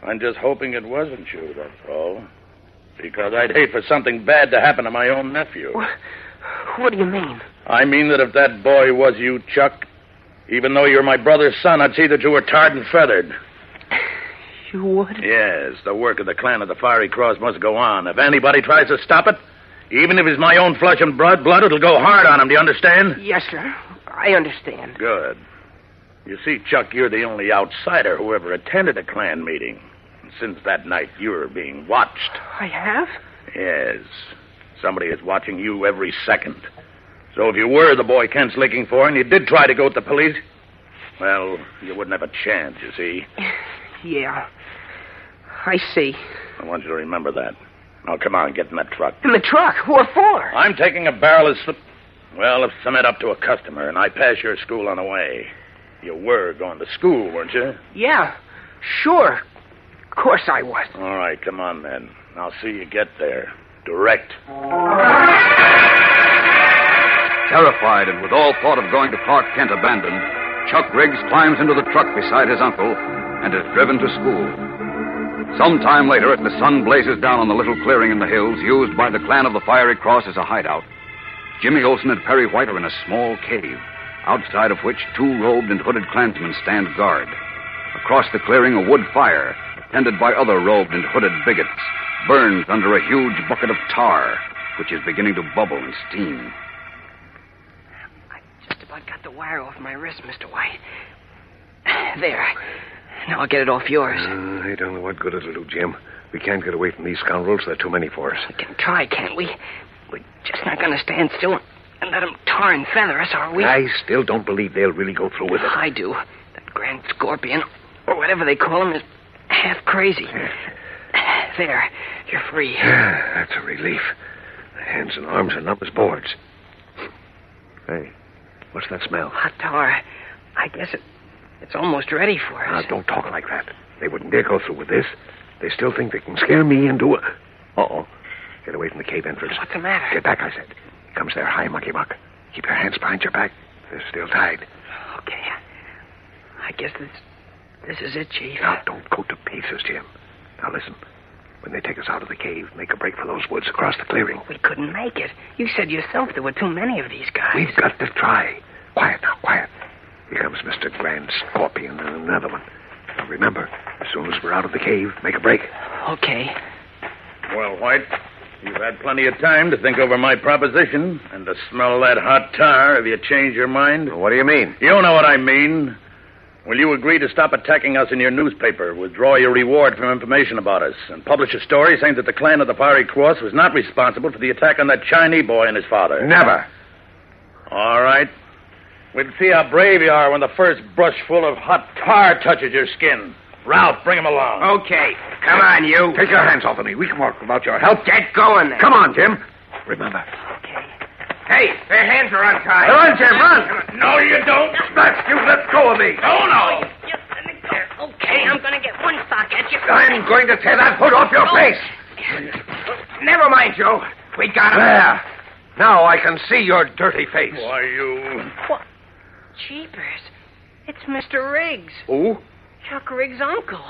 Speaker 13: I'm just hoping it wasn't you, that's all. Because I'd hate for something bad to happen to my own nephew.
Speaker 7: What do you mean?
Speaker 13: I mean that if that boy was you, Chuck, even though you're my brother's son, I'd see that you were tarred and feathered.
Speaker 7: You would?
Speaker 13: Yes, the work of the Clan of the Fiery Cross must go on. If anybody tries to stop it, even if it's my own flesh and blood, it'll go hard on him. Do you understand?
Speaker 7: Yes, sir. I understand.
Speaker 13: Good. You see, Chuck, you're the only outsider who ever attended a Klan meeting. And since that night, you're being watched.
Speaker 7: I have?
Speaker 13: Yes.
Speaker 8: Somebody is watching you every second. So if you were the boy Kent's looking for and you did try to go with the police, well, you wouldn't have a chance, you see.
Speaker 7: Yeah. I see.
Speaker 8: I want you to remember that. Now, come on, get in that truck.
Speaker 7: In the truck? What for?
Speaker 8: I'm taking a barrel of cement up to a customer, and I pass your school on the way. You were going to school, weren't you?
Speaker 7: Yeah, sure. Of course I was.
Speaker 8: All right, come on, then. I'll see you get there. Direct.
Speaker 3: Terrified and with all thought of going to Clark Kent abandoned, Chuck Riggs climbs into the truck beside his uncle and is driven to school. Some time later, as the sun blazes down on the little clearing in the hills used by the clan of the Fiery Cross as a hideout, Jimmy Olsen and Perry White are in a small cave, outside of which 2 robed and hooded clansmen stand guard. Across the clearing, a wood fire, tended by other robed and hooded bigots, burns under a huge bucket of tar, which is beginning to bubble and steam.
Speaker 7: Just about got the wire off my wrist, Mr. White. There. Now I'll get it off yours.
Speaker 15: I don't know what good it'll do, Jim. We can't get away from these scoundrels. There are too many for us.
Speaker 7: We can try, can't we? We're just not going to stand still and let them tar and feather us, are we?
Speaker 15: I still don't believe they'll really go through with it.
Speaker 7: I do. That Grand Scorpion, or whatever they call him, is half crazy. There. You're free.
Speaker 15: That's a relief. The hands and arms are numb as boards. Hey, what's that smell?
Speaker 7: Hot tar. I guess it's almost ready for us.
Speaker 15: Now, don't talk like that. They wouldn't dare go through with this. They still think they can scare me into a... Uh-oh. Get away from the cave entrance.
Speaker 7: What's the matter?
Speaker 15: Get back, I said. Here comes their high mucky muck. Keep your hands behind your back. They're still tied.
Speaker 7: Okay. I guess this is it, Chief.
Speaker 15: Now, don't go to pieces, Jim. Now, listen. When they take us out of the cave, make a break for those woods across the clearing.
Speaker 7: We couldn't make it. You said yourself there were too many of these guys.
Speaker 15: We've got to try. Quiet now, quiet. Here comes Mr. Grand Scorpion and another one. Now, remember, as soon as we're out of the cave, make a break.
Speaker 7: Okay.
Speaker 8: Well, White, you've had plenty of time to think over my proposition and to smell that hot tar. Have you changed your mind?
Speaker 15: What do you mean?
Speaker 8: You know what I mean. Will you agree to stop attacking us in your newspaper, withdraw your reward from information about us, and publish a story saying that the clan of the Fiery Cross was not responsible for the attack on that Chinese boy and his father?
Speaker 15: Never.
Speaker 8: All right. We'll see how brave you are when the first brushful of hot tar touches your skin. Ralph, bring him along.
Speaker 1: Okay. Come on, you.
Speaker 15: Take your hands off of me. We can walk without your help.
Speaker 1: Get going, then.
Speaker 15: Come on, Jim. Remember.
Speaker 1: Hey, their hands are untied.
Speaker 15: Run, Jim, run.
Speaker 8: No, you don't.
Speaker 15: That's you. Let go of me.
Speaker 8: No.
Speaker 6: Just let me go. Okay, I'm going to get one sock at you.
Speaker 15: I'm going to tear that hood off your face.
Speaker 1: Never mind, Joe. We got him.
Speaker 15: There. Now I can see your dirty face.
Speaker 8: Why, you...
Speaker 7: What? Jeepers. It's Mr. Riggs.
Speaker 8: Who?
Speaker 7: Chuck Riggs' uncle.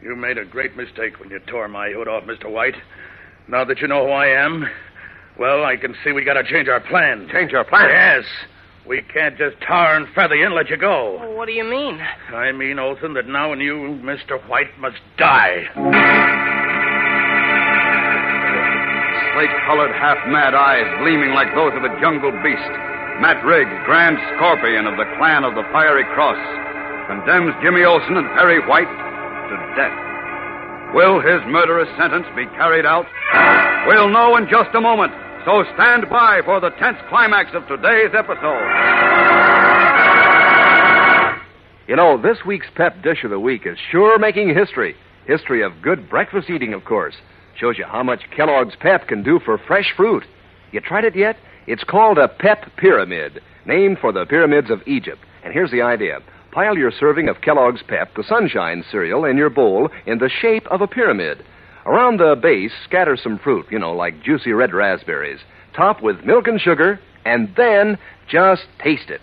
Speaker 8: You made a great mistake when you tore my hood off, Mr. White. Now that you know who I am, well, I can see we got to change our plan.
Speaker 15: Change your plan?
Speaker 8: Yes. We can't just tar and feather you and let you go.
Speaker 7: Well, what do you mean?
Speaker 8: I mean, Olsen, that now and you, Mr. White, must die.
Speaker 3: Slate-colored, half-mad eyes gleaming like those of a jungle beast, Matt Riggs, Grand Scorpion of the clan of the Fiery Cross, condemns Jimmy Olsen and Perry White to death. Will his murderous sentence be carried out? We'll know in just a moment, so stand by for the tense climax of today's episode.
Speaker 2: You know, this week's Pep Dish of the Week is sure making history. History of good breakfast eating, of course. Shows you how much Kellogg's Pep can do for fresh fruit. You tried it yet? It's called a Pep Pyramid, named for the pyramids of Egypt. And here's the idea. Pile your serving of Kellogg's Pep, the Sunshine cereal, in your bowl in the shape of a pyramid. Around the base, scatter some fruit, like juicy red raspberries. Top with milk and sugar, and then just taste it.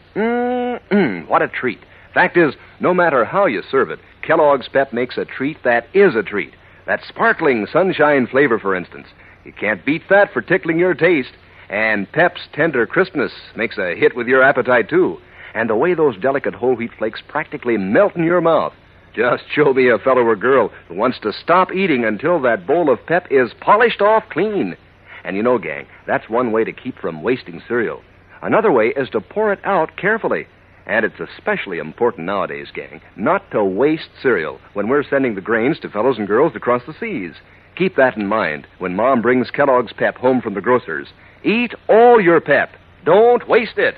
Speaker 2: What a treat. Fact is, no matter how you serve it, Kellogg's Pep makes a treat that is a treat. That sparkling sunshine flavor, for instance. You can't beat that for tickling your taste. And Pep's tender crispness makes a hit with your appetite, too. And the way those delicate whole wheat flakes practically melt in your mouth. Just show me a fellow or girl who wants to stop eating until that bowl of Pep is polished off clean. And gang, that's one way to keep from wasting cereal. Another way is to pour it out carefully. And it's especially important nowadays, gang, not to waste cereal when we're sending the grains to fellows and girls across the seas. Keep that in mind when Mom brings Kellogg's Pep home from the grocer's. Eat all your Pep. Don't waste it.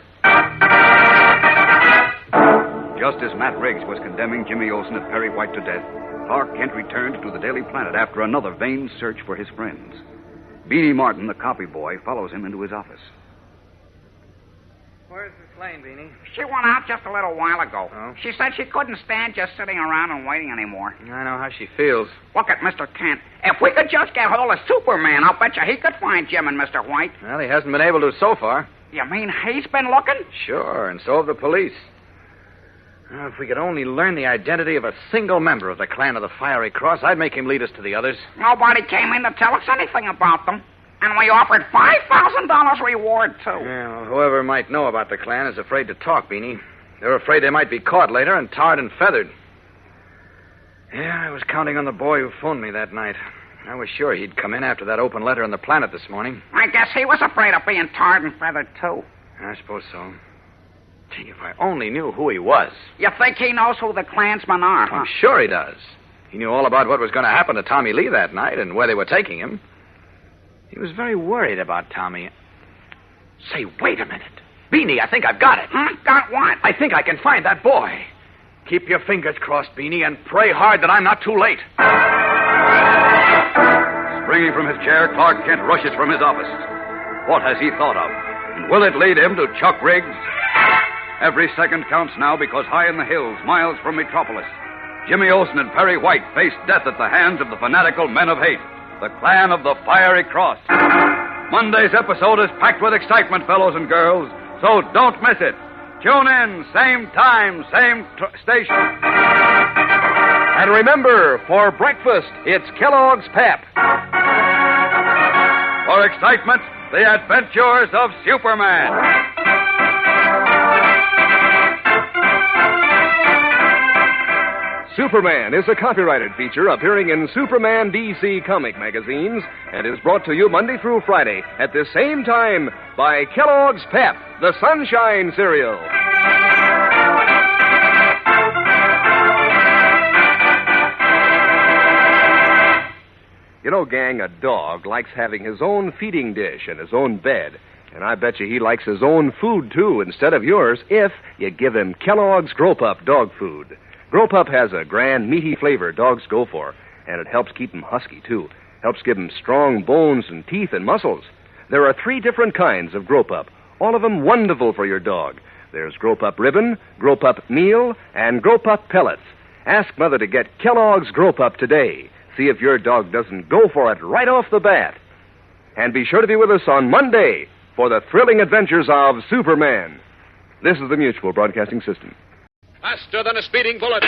Speaker 3: Just as Matt Riggs was condemning Jimmy Olsen and Perry White to death, Clark Kent returned to the Daily Planet after another vain search for his friends. Beanie Martin, the copy boy, follows him into his office.
Speaker 4: Where's Miss Lane, Beanie?
Speaker 11: She went out just a little while ago.
Speaker 4: Oh?
Speaker 11: She said she couldn't stand just sitting around and waiting anymore.
Speaker 4: I know how she feels.
Speaker 11: Look at Mr. Kent. If we could just get hold of Superman, I'll bet you he could find Jim and Mr. White.
Speaker 5: Well, he hasn't been able to so far.
Speaker 11: You mean he's been looking?
Speaker 5: Sure, and so have the police. Well, if we could only learn the identity of a single member of the Clan of the Fiery Cross, I'd make him lead us to the others.
Speaker 11: Nobody came in to tell us anything about them. And we offered $5,000 reward, too.
Speaker 5: Yeah, well, whoever might know about the Clan is afraid to talk, Beanie. They're afraid they might be caught later and tarred and feathered. Yeah, I was counting on the boy who phoned me that night. I was sure he'd come in after that open letter in the Planet this morning.
Speaker 11: I guess he was afraid of being tarred and feathered, too.
Speaker 5: I suppose so. Gee, if I only knew who he was.
Speaker 11: You think he knows who the Klansmen are, huh?
Speaker 5: I'm sure he does. He knew all about what was going to happen to Tommy Lee that night and where they were taking him. He was very worried about Tommy. Say, wait a minute. Beanie, I think I've got it.
Speaker 11: Got what?
Speaker 5: I think I can find that boy. Keep your fingers crossed, Beanie, and pray hard that I'm not too late.
Speaker 3: Springing from his chair, Clark Kent rushes from his office. What has he thought of? And will it lead him to Chuck Riggs? Every second counts now because high in the hills, miles from Metropolis, Jimmy Olsen and Perry White face death at the hands of the fanatical men of hate, the Clan of the Fiery Cross. Monday's episode is packed with excitement, fellows and girls, so don't miss it. Tune in, same time, same station.
Speaker 2: And remember, for breakfast, it's Kellogg's Pep.
Speaker 3: For excitement, the adventures of Superman.
Speaker 2: Superman is a copyrighted feature appearing in Superman DC comic magazines and is brought to you Monday through Friday at the same time by Kellogg's Pep, the Sunshine Cereal. You know, gang, a dog likes having his own feeding dish and his own bed. And I bet you he likes his own food, too, instead of yours, if you give him Kellogg's Grow-Pup dog food. Grow-Pup has a grand, meaty flavor dogs go for, and it helps keep them husky, too. Helps give them strong bones and teeth and muscles. There are 3 different kinds of Grow-Pup, all of them wonderful for your dog. There's Grow-Pup Ribbon, Grow-Pup Meal, and Grow-Pup Pellets. Ask Mother to get Kellogg's Grow-Pup today. See if your dog doesn't go for it right off the bat. And be sure to be with us on Monday for the thrilling adventures of Superman. This is the Mutual Broadcasting System.
Speaker 1: Faster than a speeding bullet.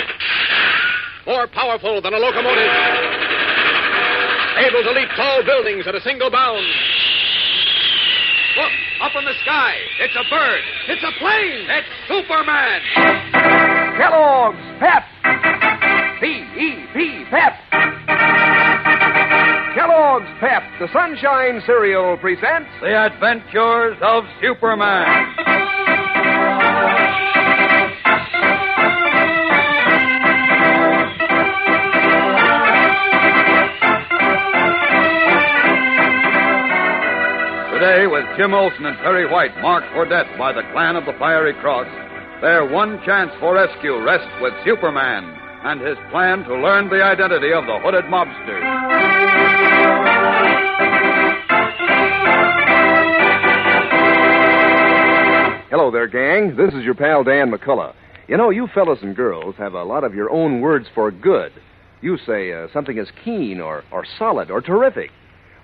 Speaker 1: More powerful than a locomotive. Able to leap tall buildings at a single bound. Look, up in the sky. It's a bird. It's a plane. It's Superman.
Speaker 2: Kellogg's Pep. P-E-P, Pep. Kellogg's Pep, the Sunshine Cereal, presents
Speaker 3: The Adventures of Superman. Today, with Jim Olsen and Perry White marked for death by the Clan of the Fiery Cross, their one chance for rescue rests with Superman and his plan to learn the identity of the hooded mobster.
Speaker 2: Hello there, gang. This is your pal Dan McCullough. You know, you fellas and girls have a lot of your own words for good. You say something is keen or solid or terrific.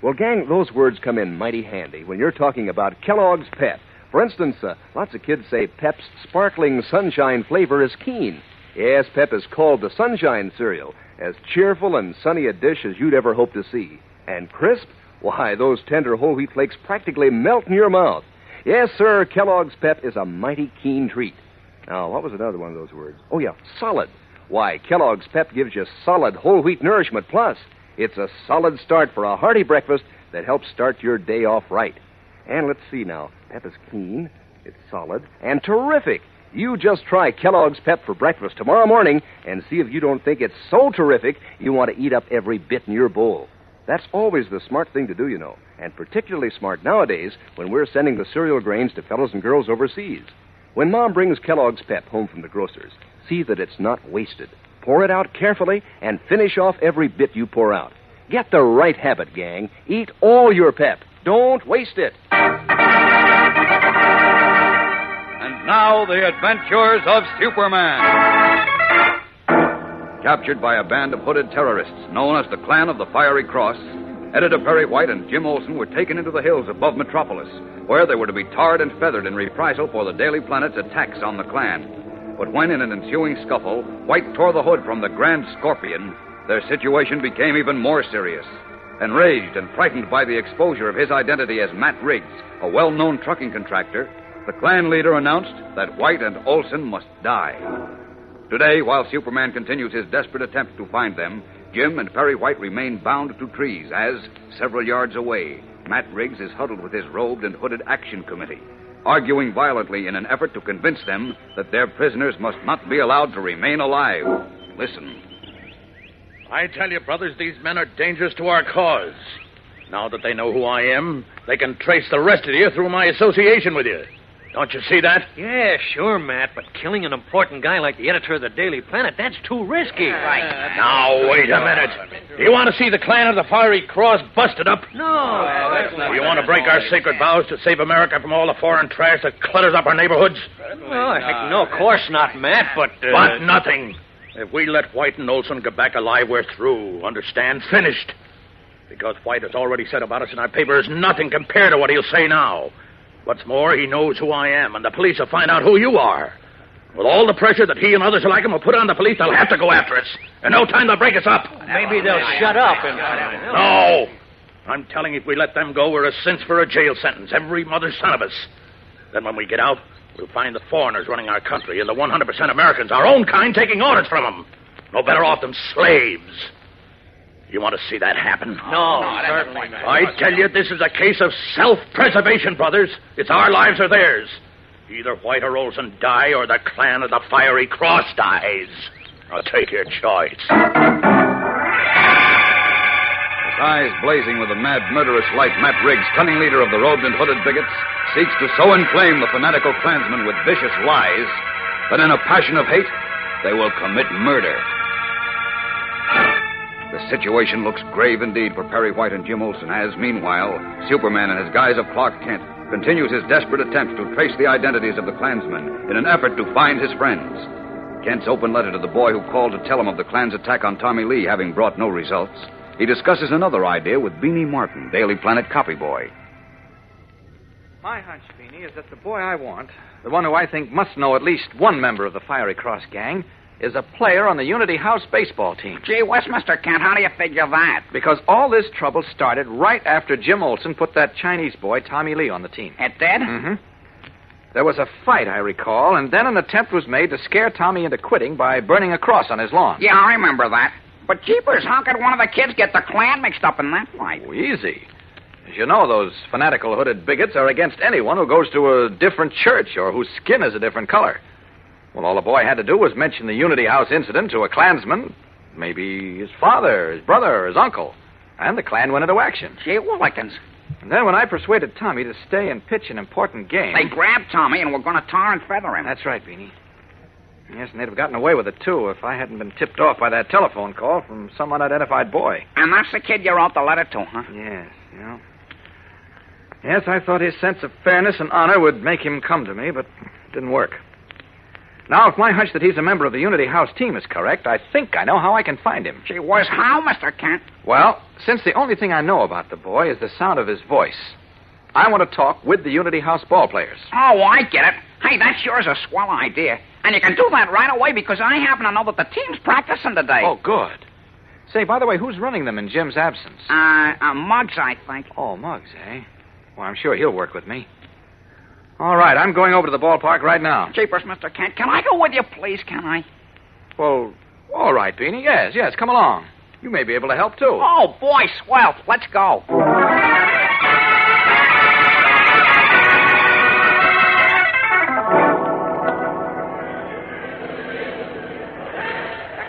Speaker 2: Well, gang, those words come in mighty handy when you're talking about Kellogg's Pep. For instance, lots of kids say Pep's sparkling sunshine flavor is keen. Yes, Pep is called the Sunshine Cereal, as cheerful and sunny a dish as you'd ever hope to see. And crisp? Why, those tender whole wheat flakes practically melt in your mouth. Yes, sir, Kellogg's Pep is a mighty keen treat. Now, what was another one of those words? Oh, yeah, solid. Why, Kellogg's Pep gives you solid whole wheat nourishment plus. It's a solid start for a hearty breakfast that helps start your day off right. And let's see now. Pep is keen, it's solid, and terrific. You just try Kellogg's Pep for breakfast tomorrow morning and see if you don't think it's so terrific you want to eat up every bit in your bowl. That's always the smart thing to do, you know, and particularly smart nowadays when we're sending the cereal grains to fellows and girls overseas. When Mom brings Kellogg's Pep home from the grocer's, see that it's not wasted. Pour it out carefully and finish off every bit you pour out. Get the right habit, gang. Eat all your Pep. Don't waste it.
Speaker 3: And now, the adventures of Superman. Captured by a band of hooded terrorists known as the Clan of the Fiery Cross, Editor Perry White and Jim Olsen were taken into the hills above Metropolis, where they were to be tarred and feathered in reprisal for the Daily Planet's attacks on the Clan. But when, in an ensuing scuffle, White tore the hood from the Grand Scorpion, their situation became even more serious. Enraged and frightened by the exposure of his identity as Matt Riggs, a well-known trucking contractor, the Klan leader announced that White and Olsen must die. Today, while Superman continues his desperate attempt to find them, Jim and Perry White remain bound to trees as, several yards away, Matt Riggs is huddled with his robed and hooded action committee, arguing violently in an effort to convince them that their prisoners must not be allowed to remain alive. Listen.
Speaker 13: I tell you, brothers, these men are dangerous to our cause. Now that they know who I am, they can trace the rest of you through my association with you. Don't you see that?
Speaker 14: Yeah, sure, Matt, but killing an important guy like the editor of the Daily Planet, that's too risky.
Speaker 13: Right. Now, wait a minute. Do you want to see the Clan of the Fiery Cross busted up?
Speaker 14: No.
Speaker 13: You want to break our sacred vows to save America from all the foreign trash that clutters up our neighborhoods?
Speaker 14: Well, heck, no, of course not, Matt, but...
Speaker 13: But nothing. If we let White and Olsen get back alive, we're through. Understand? Finished. Because White has already said about us in our paper is nothing compared to what he'll say now. What's more, he knows who I am, and the police will find out who you are. With all the pressure that he and others like him will put on the police, they'll have to go after us. And no time to break us up.
Speaker 14: Maybe they'll shut up and...
Speaker 13: No! I'm telling you, if we let them go, we're a cinch for a jail sentence, every mother's son of us. Then when we get out, we'll find the foreigners running our country and the 100% Americans, our own kind, taking orders from them. No better off than slaves. You want to see that happen?
Speaker 14: No, certainly not.
Speaker 13: I tell you, this is a case of self-preservation, brothers. It's our lives or theirs. Either White or Olsen die, or the Clan of the Fiery Cross dies. Now take your choice.
Speaker 3: His eyes blazing with a mad, murderous light, Matt Riggs, cunning leader of the robed and hooded bigots, seeks to so inflame the fanatical Klansmen with vicious lies that in a passion of hate, they will commit murder. The situation looks grave indeed for Perry White and Jim Olsen as, meanwhile, Superman in his guise of Clark Kent continues his desperate attempts to trace the identities of the Klansmen in an effort to find his friends. Kent's open letter to the boy who called to tell him of the Klan's attack on Tommy Lee having brought no results, he discusses another idea with Beanie Martin, Daily Planet copy boy.
Speaker 5: My hunch, Beanie, is that the boy I want, the one who I think must know at least one member of the Fiery Cross gang, is a player on the Unity House baseball team.
Speaker 11: Gee whiz, Mr. Kent, how do you figure that?
Speaker 5: Because all this trouble started right after Jim Olsen put that Chinese boy, Tommy Lee, on the team.
Speaker 11: It did?
Speaker 5: Mm-hmm. There was a fight, I recall, and then an attempt was made to scare Tommy into quitting by burning a cross on his lawn.
Speaker 11: Yeah, I remember that. But jeepers, how could one of the kids get the Klan mixed up in that fight?
Speaker 5: Oh, easy. As you know, those fanatical hooded bigots are against anyone who goes to a different church or whose skin is a different color. Well, all the boy had to do was mention the Unity House incident to a Klansman, maybe his father, his brother, or his uncle, and the Klan went into action.
Speaker 11: Gee whillikins.
Speaker 5: And then when I persuaded Tommy to stay and pitch an important game...
Speaker 11: They grabbed Tommy and were going to tar and feather him.
Speaker 5: That's right, Beanie. Yes, and they'd have gotten away with it, too, if I hadn't been tipped off by that telephone call from some unidentified boy.
Speaker 11: And that's the kid you wrote the letter to, huh?
Speaker 5: Yes, yeah. Yes, I thought his sense of fairness and honor would make him come to me, but it didn't work. Now, if my hunch that he's a member of the Unity House team is correct, I think I know how I can find him.
Speaker 11: Gee whiz, how, Mr. Kent?
Speaker 5: Well, since the only thing I know about the boy is the sound of his voice, I want to talk with the Unity House ball players.
Speaker 11: Oh, I get it. Hey, that sure is a swell idea. And you can do that right away because I happen to know that the team's practicing today.
Speaker 5: Oh, good. Say, by the way, who's running them in Jim's absence?
Speaker 11: Muggs, I think.
Speaker 5: Oh, Muggs, eh? Well, I'm sure he'll work with me. All right, I'm going over to the ballpark right now.
Speaker 11: Jeepers, Mr. Kent, can I go with you, please, can I?
Speaker 5: Well, all right, Beanie. Yes, come along. You may be able to help, too.
Speaker 11: Oh, boy, swell. Let's go. The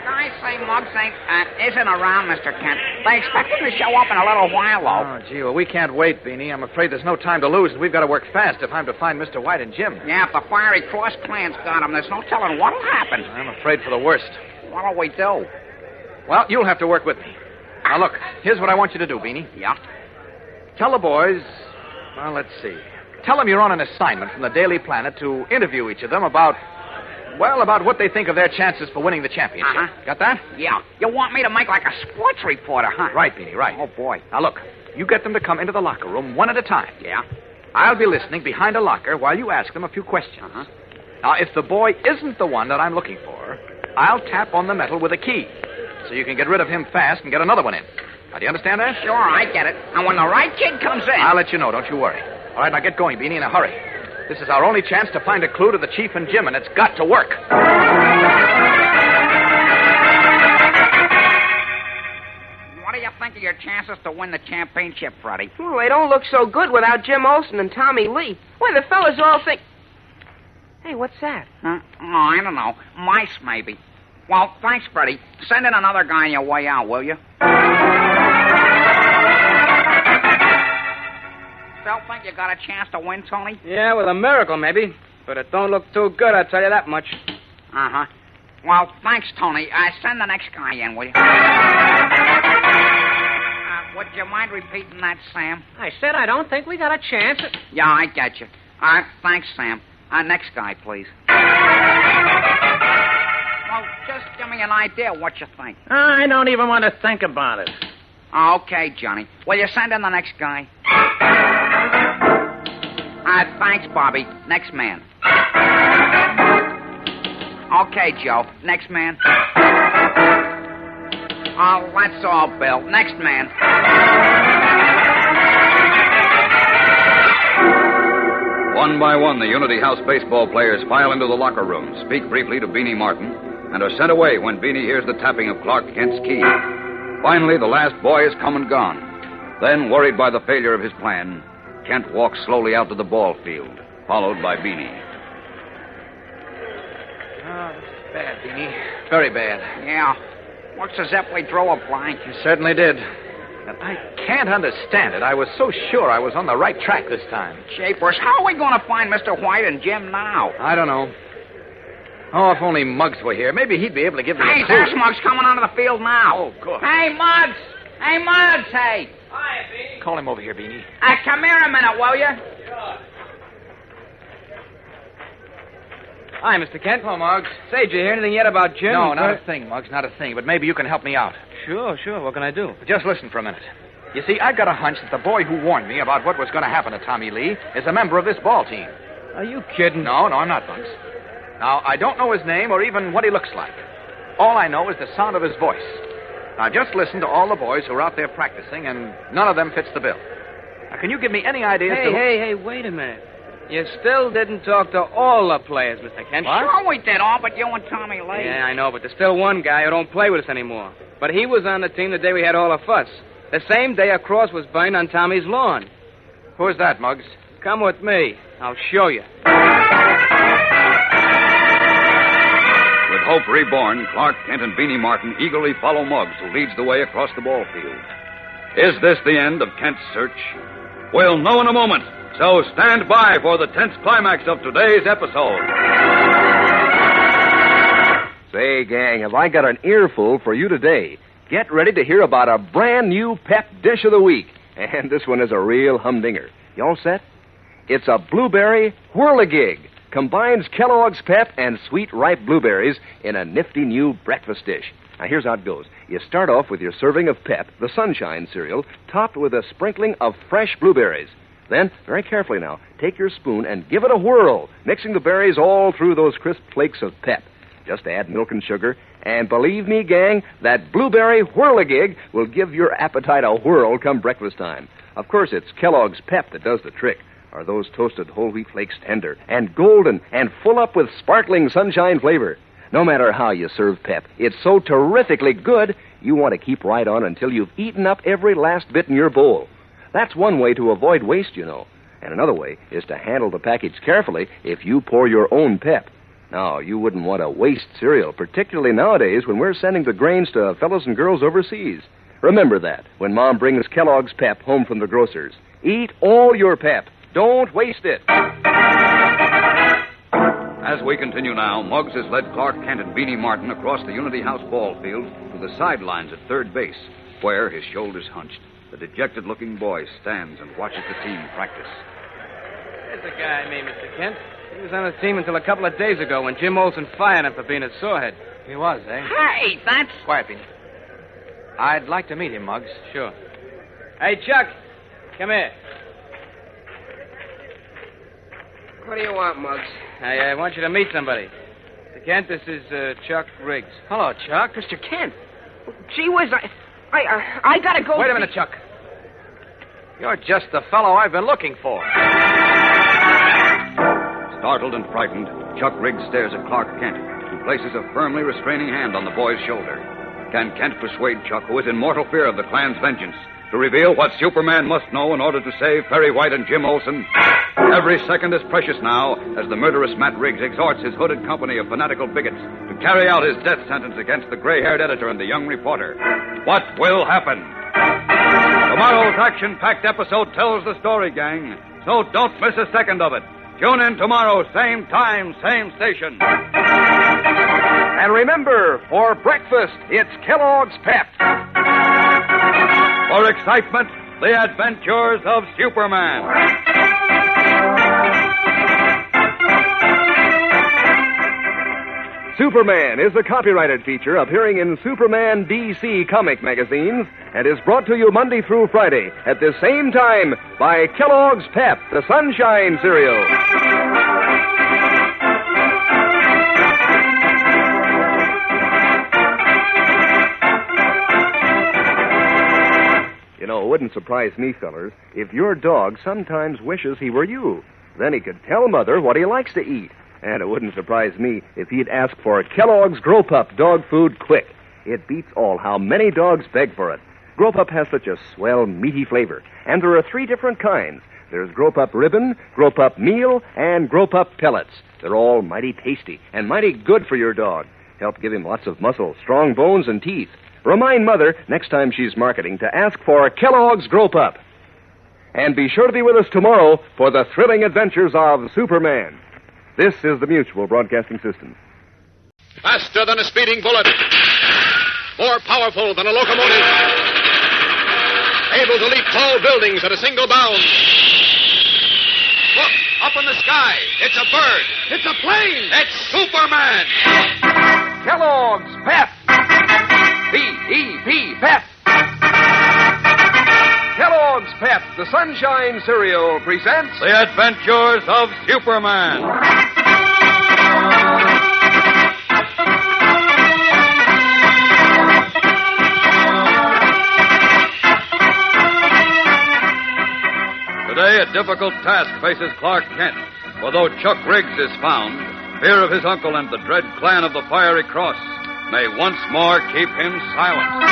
Speaker 11: guys say Muggs isn't around, Mr. Kent. They expect him to show up in a little while, though.
Speaker 5: Oh, gee, well, we can't wait, Beanie. I'm afraid there's no time to lose, and we've got to work fast if I'm to find Mr. White and Jim.
Speaker 11: Yeah, if the Fiery Cross clan's got him, there's no telling what'll happen.
Speaker 5: I'm afraid for the worst.
Speaker 11: What'll we do?
Speaker 5: Well, you'll have to work with me. Now, look, here's what I want you to do, Beanie.
Speaker 11: Yeah?
Speaker 5: Tell the boys, well, let's see. Tell them you're on an assignment from the Daily Planet to interview each of them about what they think of their chances for winning the championship.
Speaker 11: Uh-huh.
Speaker 5: Got that?
Speaker 11: Yeah. You want me to make like a sports reporter, huh?
Speaker 5: Right, Beanie, right.
Speaker 11: Oh, boy.
Speaker 5: Now, look, you get them to come into the locker room one at a time.
Speaker 11: Yeah?
Speaker 5: I'll be listening behind a locker while you ask them a few questions.
Speaker 11: Uh-huh.
Speaker 5: Now, if the boy isn't the one that I'm looking for, I'll tap on the metal with a key so you can get rid of him fast and get another one in. Now, do you understand that?
Speaker 11: Sure, I get it. And when the right kid comes in...
Speaker 5: I'll let you know, don't you worry. All right, now get going, Beanie, in a hurry. This is our only chance to find a clue to the Chief and Jim, and it's got to work.
Speaker 11: What do you think of your chances to win the championship, Freddie?
Speaker 7: Well, they don't look so good without Jim Olsen and Tommy Lee. Why, the fellas all think... Hey, what's that?
Speaker 11: Oh, I don't know. Mice, maybe. Well, thanks, Freddie. Send in another guy on your way out, will you? Still think you got a chance to win, Tony?
Speaker 4: Yeah, with a miracle, maybe. But it don't look too good, I'll tell you that much.
Speaker 11: Uh-huh. Well, thanks, Tony. Send the next guy in, will you? Would you mind repeating that, Sam?
Speaker 4: I said I don't think we got a chance.
Speaker 11: Yeah, I get you. Thanks, Sam. Next guy, please. Well, just give me an idea what you think.
Speaker 14: I don't even want to think about it.
Speaker 11: Okay, Johnny. Will you send in the next guy? Thanks, Bobby. Next man. Okay, Joe. Next man. Oh, that's all, Bill. Next man.
Speaker 3: One by one, the Unity House baseball players file into the locker room, speak briefly to Beanie Martin, and are sent away when Beanie hears the tapping of Clark Kent's key. Finally, the last boy has come and gone. Then, worried by the failure of his plan, Kent walks slowly out to the ball field, followed by Beanie.
Speaker 5: Oh, it's bad, Beanie. Very bad.
Speaker 11: Yeah. Looks as if we drew a blank.
Speaker 5: You certainly did. And I can't understand it. I was so sure I was on the right track this time.
Speaker 11: Japers, how are we going to find Mr. White and Jim now?
Speaker 5: I don't know. Oh, if only Muggs were here. Maybe he'd be able to give me a clue.
Speaker 11: There's Muggs coming onto the field now.
Speaker 5: Oh, good.
Speaker 11: Hey, Muggs! Hey, Muggs, hey!
Speaker 5: Hi, Beanie. Call him over here, Beanie.
Speaker 11: Come here a minute, will you?
Speaker 5: Sure.
Speaker 4: Hi, Mr. Kent. Hello, Muggs. Say, did you hear anything yet about Jim?
Speaker 5: No, not a thing, Muggs, not a thing. But maybe you can help me out.
Speaker 4: Sure. What can I do?
Speaker 5: Just listen for a minute. You see, I've got a hunch that the boy who warned me about what was going to happen to Tommy Lee is a member of this ball team.
Speaker 4: Are you kidding?
Speaker 5: No, I'm not, Muggs. Now, I don't know his name or even what he looks like. All I know is the sound of his voice. Now, just listen to all the boys who are out there practicing, and none of them fits the bill. Now, can you give me any idea as to...
Speaker 4: Hey, wait a minute. You still didn't talk to all the players, Mr. Kent.
Speaker 5: What?
Speaker 11: Sure we did, all but you and Tommy Lee.
Speaker 4: Yeah, I know, but there's still one guy who don't play with us anymore. But he was on the team the day we had all the fuss. The same day a cross was burned on Tommy's lawn.
Speaker 5: Who's that, Muggs?
Speaker 4: Come with me. I'll show you.
Speaker 3: With hope reborn, Clark Kent and Beanie Martin eagerly follow Muggs, who leads the way across the ball field. Is this the end of Kent's search? We'll know in a moment, so stand by for the tense climax of today's episode.
Speaker 2: Say, gang, have I got an earful for you today. Get ready to hear about a brand new pep dish of the week. And this one is a real humdinger. You all set? It's a blueberry whirligig. Combines Kellogg's Pep and sweet ripe blueberries in a nifty new breakfast dish. Now, here's how it goes. You start off with your serving of Pep, the Sunshine cereal, topped with a sprinkling of fresh blueberries. Then, very carefully now, take your spoon and give it a whirl, mixing the berries all through those crisp flakes of Pep. Just add milk and sugar, and believe me, gang, that blueberry whirligig will give your appetite a whirl come breakfast time. Of course, it's Kellogg's Pep that does the trick. Are those toasted whole wheat flakes tender and golden and full up with sparkling sunshine flavor? No matter how you serve Pep, it's so terrifically good, you want to keep right on until you've eaten up every last bit in your bowl. That's one way to avoid waste, you know. And another way is to handle the package carefully if you pour your own Pep. Now, you wouldn't want to waste cereal, particularly nowadays when we're sending the grains to fellows and girls overseas. Remember that when Mom brings Kellogg's Pep home from the grocer's. Eat all your Pep. Don't waste it.
Speaker 3: As we continue now, Muggs has led Clark Kent and Beanie Martin across the Unity House ball field to the sidelines at third base, where, his shoulders hunched, the dejected-looking boy stands and watches the team practice.
Speaker 10: There's a guy I mean, Mr. Kent. He was on the team until a couple of days ago when Jim Olsen fired him for being a sorehead. He was, eh?
Speaker 5: Hey, that's... Quiet, Beanie. I'd like to meet him, Muggs.
Speaker 10: Sure. Hey, Chuck, come here.
Speaker 7: What do you want, Muggs?
Speaker 10: I want you to meet somebody. Mr. Kent, this is Chuck Riggs.
Speaker 7: Hello, Chuck. Mr. Kent. Gee whiz, I gotta go...
Speaker 5: Wait a minute, Chuck. You're just the fellow I've been looking for.
Speaker 3: Startled and frightened, Chuck Riggs stares at Clark Kent, who places a firmly restraining hand on the boy's shoulder. Can Kent persuade Chuck, who is in mortal fear of the Klan's vengeance, to reveal what Superman must know in order to save Perry White and Jim Olsen? Every second is precious now as the murderous Matt Riggs exhorts his hooded company of fanatical bigots to carry out his death sentence against the gray-haired editor and the young reporter. What will happen? Tomorrow's action-packed episode tells the story, gang, so don't miss a second of it. Tune in tomorrow, same time, same station.
Speaker 2: And remember, for breakfast, it's Kellogg's Pep.
Speaker 3: For excitement, the adventures of Superman.
Speaker 2: Superman is a copyrighted feature appearing in Superman DC comic magazines and is brought to you Monday through Friday at the same time by Kellogg's Pep, the Sunshine Cereal. You know, it wouldn't surprise me, fellers, if your dog sometimes wishes he were you. Then he could tell Mother what he likes to eat. And it wouldn't surprise me if he'd ask for Kellogg's Grow Pup dog food quick. It beats all how many dogs beg for it. Grow Pup has such a swell, meaty flavor. And there are 3 different kinds. There's Grow Pup Ribbon, Grow Pup Meal, and Grow Pup Pellets. They're all mighty tasty and mighty good for your dog. Help give him lots of muscle, strong bones, and teeth. Remind Mother, next time she's marketing, to ask for Kellogg's Grow Pup. And be sure to be with us tomorrow for the thrilling adventures of Superman. This is the Mutual Broadcasting System.
Speaker 1: Faster than a speeding bullet. More powerful than a locomotive. Able to leap tall buildings at a single bound. Look, up in the sky. It's a bird. It's a plane. It's Superman.
Speaker 2: Kellogg's Pep. P-E-P, Pep. Kellogg's Pep, the Sunshine Cereal, presents
Speaker 3: The Adventures of Superman. Today, a difficult task faces Clark Kent. For though Chuck Riggs is found, fear of his uncle and the dread clan of the Fiery Cross may once more keep him silent.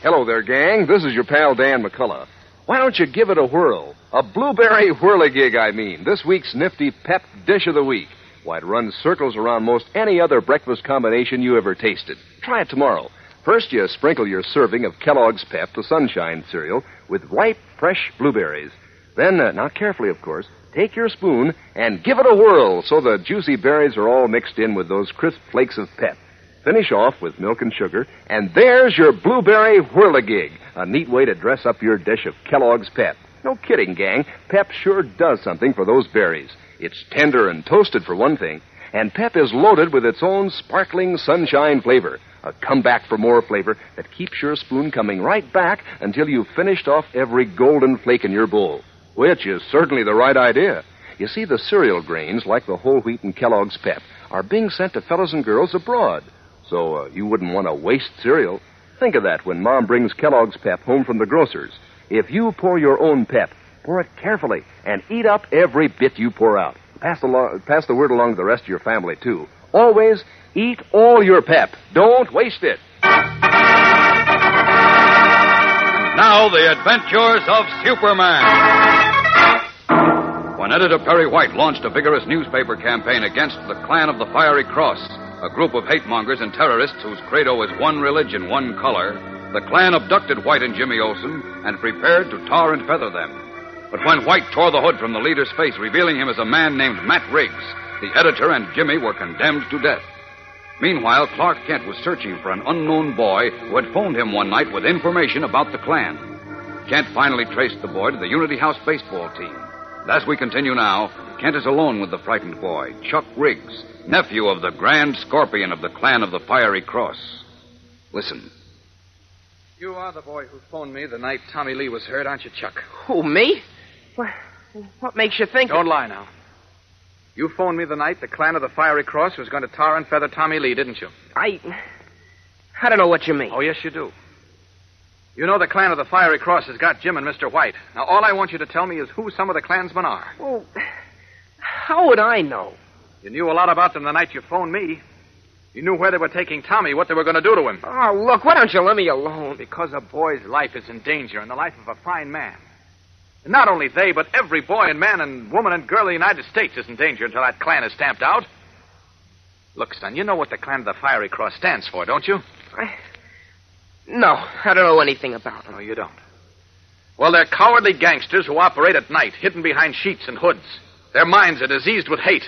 Speaker 2: Hello there, gang. This is your pal Dan McCullough. Why don't you give it a whirl? A blueberry whirligig, I mean. This week's nifty pep dish of the week. Why, it runs circles around most any other breakfast combination you ever tasted. Try it tomorrow. First, you sprinkle your serving of Kellogg's Pep, the Sunshine Cereal, with ripe, fresh blueberries. Then, now carefully, of course, take your spoon and give it a whirl so the juicy berries are all mixed in with those crisp flakes of pep. Finish off with milk and sugar, and there's your blueberry whirligig, a neat way to dress up your dish of Kellogg's Pep. No kidding, gang. Pep sure does something for those berries. It's tender and toasted, for one thing, and Pep is loaded with its own sparkling sunshine flavor, a comeback for more flavor that keeps your spoon coming right back until you've finished off every golden flake in your bowl, which is certainly the right idea. You see, the cereal grains, like the whole wheat and Kellogg's Pep, are being sent to fellows and girls abroad. So you wouldn't want to waste cereal. Think of that when Mom brings Kellogg's Pep home from the grocer's. If you pour your own Pep, pour it carefully and eat up every bit you pour out. Pass the word along to the rest of your family, too. Always eat all your Pep. Don't waste it.
Speaker 3: Now, the adventures of Superman. when Editor Perry White launched a vigorous newspaper campaign against the Clan of the Fiery Cross, a group of hate-mongers and terrorists whose credo is one religion, one color, the Klan abducted White and Jimmy Olsen and prepared to tar and feather them. But when White tore the hood from the leader's face, revealing him as a man named Matt Riggs, the editor and Jimmy were condemned to death. Meanwhile, Clark Kent was searching for an unknown boy who had phoned him one night with information about the Klan. Kent finally traced the boy to the Unity House baseball team. And as we continue now, Kent is alone with the frightened boy, Chuck Riggs, nephew of the Grand Scorpion of the Clan of the Fiery Cross. Listen.
Speaker 5: You are the boy who phoned me the night Tommy Lee was hurt, aren't you, Chuck?
Speaker 7: Who, me? What makes you think...
Speaker 5: Don't lie now. You phoned me the night the Clan of the Fiery Cross was going to tar and feather Tommy Lee, didn't you?
Speaker 7: I don't know what you mean.
Speaker 5: Oh, yes, you do. You know the Clan of the Fiery Cross has got Jim and Mr. White. Now, all I want you to tell me is who some of the Klansmen are.
Speaker 7: Well, how would I know?
Speaker 5: You knew a lot about them the night you phoned me. You knew where they were taking Tommy, what they were going to do to him.
Speaker 7: Oh, look, why don't you let me alone?
Speaker 5: Because a boy's life is in danger and the life of a fine man. And not only they, but every boy and man and woman and girl in the United States is in danger until that Klan is stamped out. Look, son, you know what the Clan of the Fiery Cross stands for, don't you?
Speaker 7: No, I don't know anything about them.
Speaker 5: No, you don't. Well, they're cowardly gangsters who operate at night, hidden behind sheets and hoods. Their minds are diseased with hate.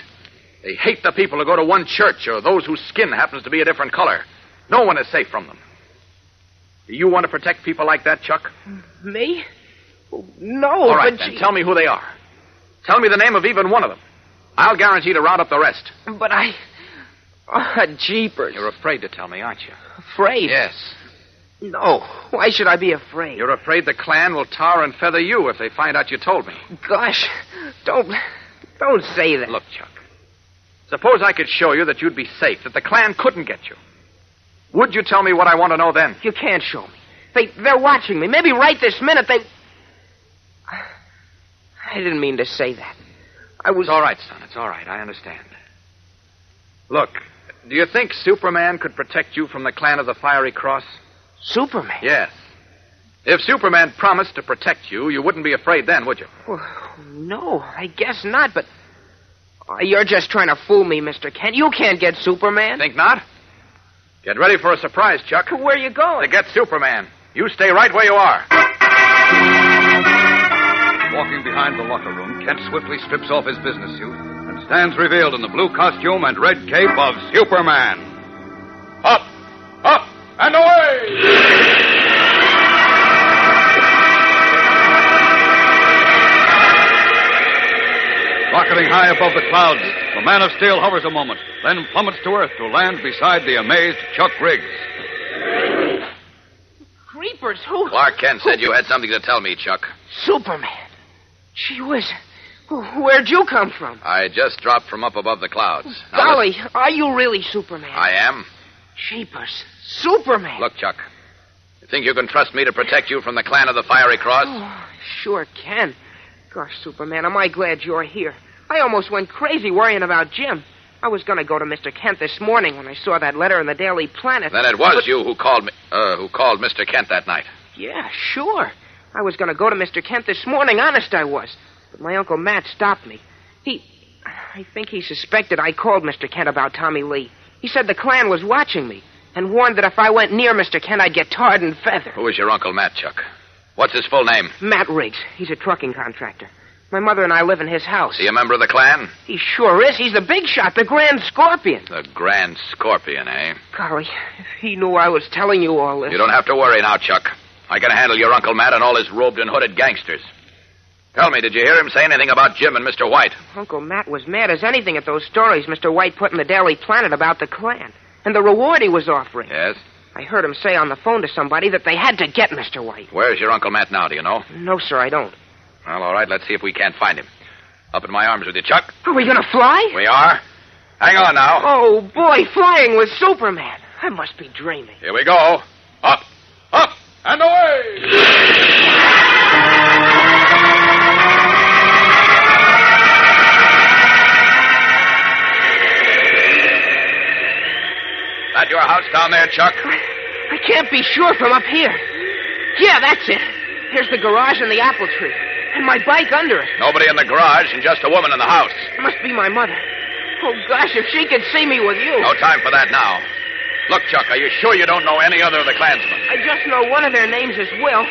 Speaker 5: They hate the people who go to one church or those whose skin happens to be a different color. No one is safe from them. Do you want to protect people like that, Chuck?
Speaker 7: Me? No,
Speaker 5: All right,
Speaker 7: but
Speaker 5: then tell me who they are. Tell me the name of even one of them. I'll guarantee to round up the rest.
Speaker 7: But I... Oh, jeepers.
Speaker 5: You're afraid to tell me, aren't you?
Speaker 7: Afraid?
Speaker 5: Yes.
Speaker 7: No. Why should I be afraid?
Speaker 5: You're afraid the Klan will tar and feather you if they find out you told me.
Speaker 7: Gosh, don't say that.
Speaker 5: Look, Chuck. Suppose I could show you that you'd be safe, that the Klan couldn't get you. Would you tell me what I want to know then?
Speaker 7: You can't show me. They're watching me. Maybe right this minute they... I didn't mean to say that.
Speaker 5: It's all right, son. It's all right. I understand. Look, do you think Superman could protect you from the Clan of the Fiery Cross?
Speaker 7: Superman?
Speaker 5: Yes. If Superman promised to protect you, you wouldn't be afraid then, would you?
Speaker 7: Well, no, I guess not, but... you're just trying to fool me, Mr. Kent. You can't get Superman.
Speaker 5: Think not? Get ready for a surprise, Chuck.
Speaker 7: Where are you going?
Speaker 5: To get Superman. You stay right where you are.
Speaker 3: Walking behind the locker room, Kent swiftly strips off his business suit and stands revealed in the blue costume and red cape of Superman. Up, up, and away! Rocketing high above the clouds, the Man of Steel hovers a moment, then plummets to earth to land beside the amazed Chuck Riggs.
Speaker 7: Creepers, who...
Speaker 5: Clark Kent said you had something to tell me, Chuck.
Speaker 7: Superman. Gee whiz. Where'd you come from?
Speaker 5: I just dropped from up above the clouds.
Speaker 7: Golly, are you really Superman?
Speaker 5: I am.
Speaker 7: Jeepers. Superman.
Speaker 5: Look, Chuck. You think you can trust me to protect you from the Clan of the Fiery Cross?
Speaker 7: Oh, sure can. Gosh, Superman, am I glad you're here. I almost went crazy worrying about Jim. I was going to go to Mr. Kent this morning when I saw that letter in the Daily Planet.
Speaker 5: Then it was you who called me, who called Mr. Kent that night.
Speaker 7: Yeah, sure. I was going to go to Mr. Kent this morning, honest I was. But my Uncle Matt stopped me. I think he suspected I called Mr. Kent about Tommy Lee. He said the Klan was watching me and warned that if I went near Mr. Kent, I'd get tarred and feathered.
Speaker 5: Who is your Uncle Matt, Chuck? What's his full name?
Speaker 7: Matt Riggs. He's a trucking contractor. My mother and I live in his house.
Speaker 5: Is he a member of the Klan?
Speaker 7: He sure is. He's the big shot, the Grand Scorpion.
Speaker 5: The Grand Scorpion, eh?
Speaker 7: Golly, if he knew I was telling you all this...
Speaker 5: You don't have to worry now, Chuck. I can handle your Uncle Matt and all his robed and hooded gangsters. Tell me, did you hear him say anything about Jim and Mr. White?
Speaker 7: Uncle Matt was mad as anything at those stories Mr. White put in the Daily Planet about the Klan and the reward he was offering.
Speaker 5: Yes?
Speaker 7: I heard him say on the phone to somebody that they had to get Mr. White.
Speaker 5: Where's your Uncle Matt now, do you know?
Speaker 7: No, sir, I don't.
Speaker 5: Well, all right, let's see if we can't find him. Up in my arms with you, Chuck.
Speaker 7: Are we going to fly?
Speaker 5: We are. Hang on now.
Speaker 7: Oh, boy, flying with Superman. I must be dreaming.
Speaker 5: Here we go. Up, up, and away! That your house down there, Chuck?
Speaker 7: I can't be sure from up here. Yeah, that's it. Here's the garage and the apple tree. And my bike under it.
Speaker 5: Nobody in the garage and just a woman in the house.
Speaker 7: Must be my mother. Oh, gosh, if she could see me with you.
Speaker 5: No time for that now. Look, Chuck, are you sure you don't know any other of the Klansmen?
Speaker 7: I just know one of their names is Will,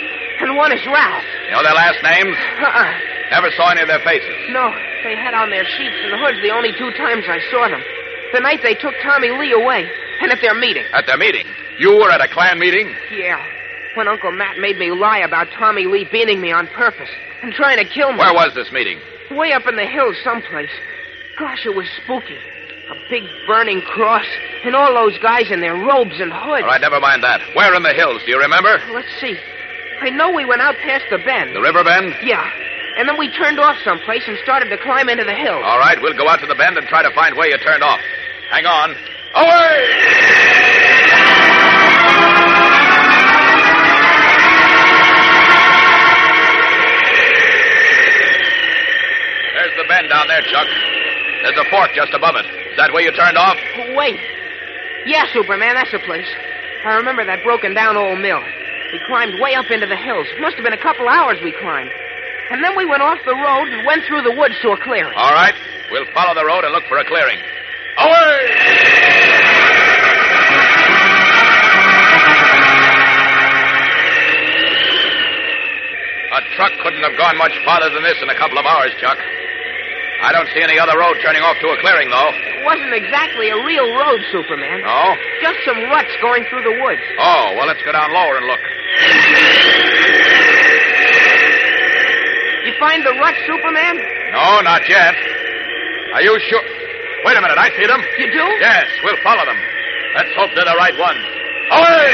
Speaker 7: and one is Ralph.
Speaker 5: You know their last names? Never saw any of their faces.
Speaker 7: No, they had on their sheets and hoods the only 2 times I saw them. The night they took Tommy Lee away, and at their meeting.
Speaker 5: At their meeting? You were at a Klan meeting?
Speaker 7: Yeah. When Uncle Matt made me lie about Tommy Lee beating me on purpose and trying to kill me.
Speaker 5: Where was this meeting?
Speaker 7: Way up in the hills someplace. Gosh, it was spooky. A big burning cross, and all those guys in their robes and hoods.
Speaker 5: All right, never mind that. Where in the hills, do you remember?
Speaker 7: Let's see. I know we went out past the bend.
Speaker 5: The river bend?
Speaker 7: Yeah. And then we turned off someplace and started to climb into the hills.
Speaker 5: All right, we'll go out to the bend and try to find where you turned off. Hang on. Away! There's the bend down there, Chuck. There's a fork just above it. Is that where you turned off?
Speaker 7: Wait. Yeah, Superman, that's the place. I remember that broken-down old mill. We climbed way up into the hills. Must have been a couple hours we climbed. And then we went off the road and went through the woods to a clearing.
Speaker 5: All right. We'll follow the road and look for a clearing. Away! A truck couldn't have gone much farther than this in a couple of hours, Chuck. I don't see any other road turning off to a clearing, though.
Speaker 7: It wasn't exactly a real road, Superman.
Speaker 5: No?
Speaker 7: Just some ruts going through the woods.
Speaker 5: Oh, well, let's go down lower and look.
Speaker 7: You find the ruts, Superman?
Speaker 5: No, not yet. Are you sure? Wait a minute, I see them.
Speaker 7: You do?
Speaker 5: Yes, we'll follow them. Let's hope they're the right ones. Away!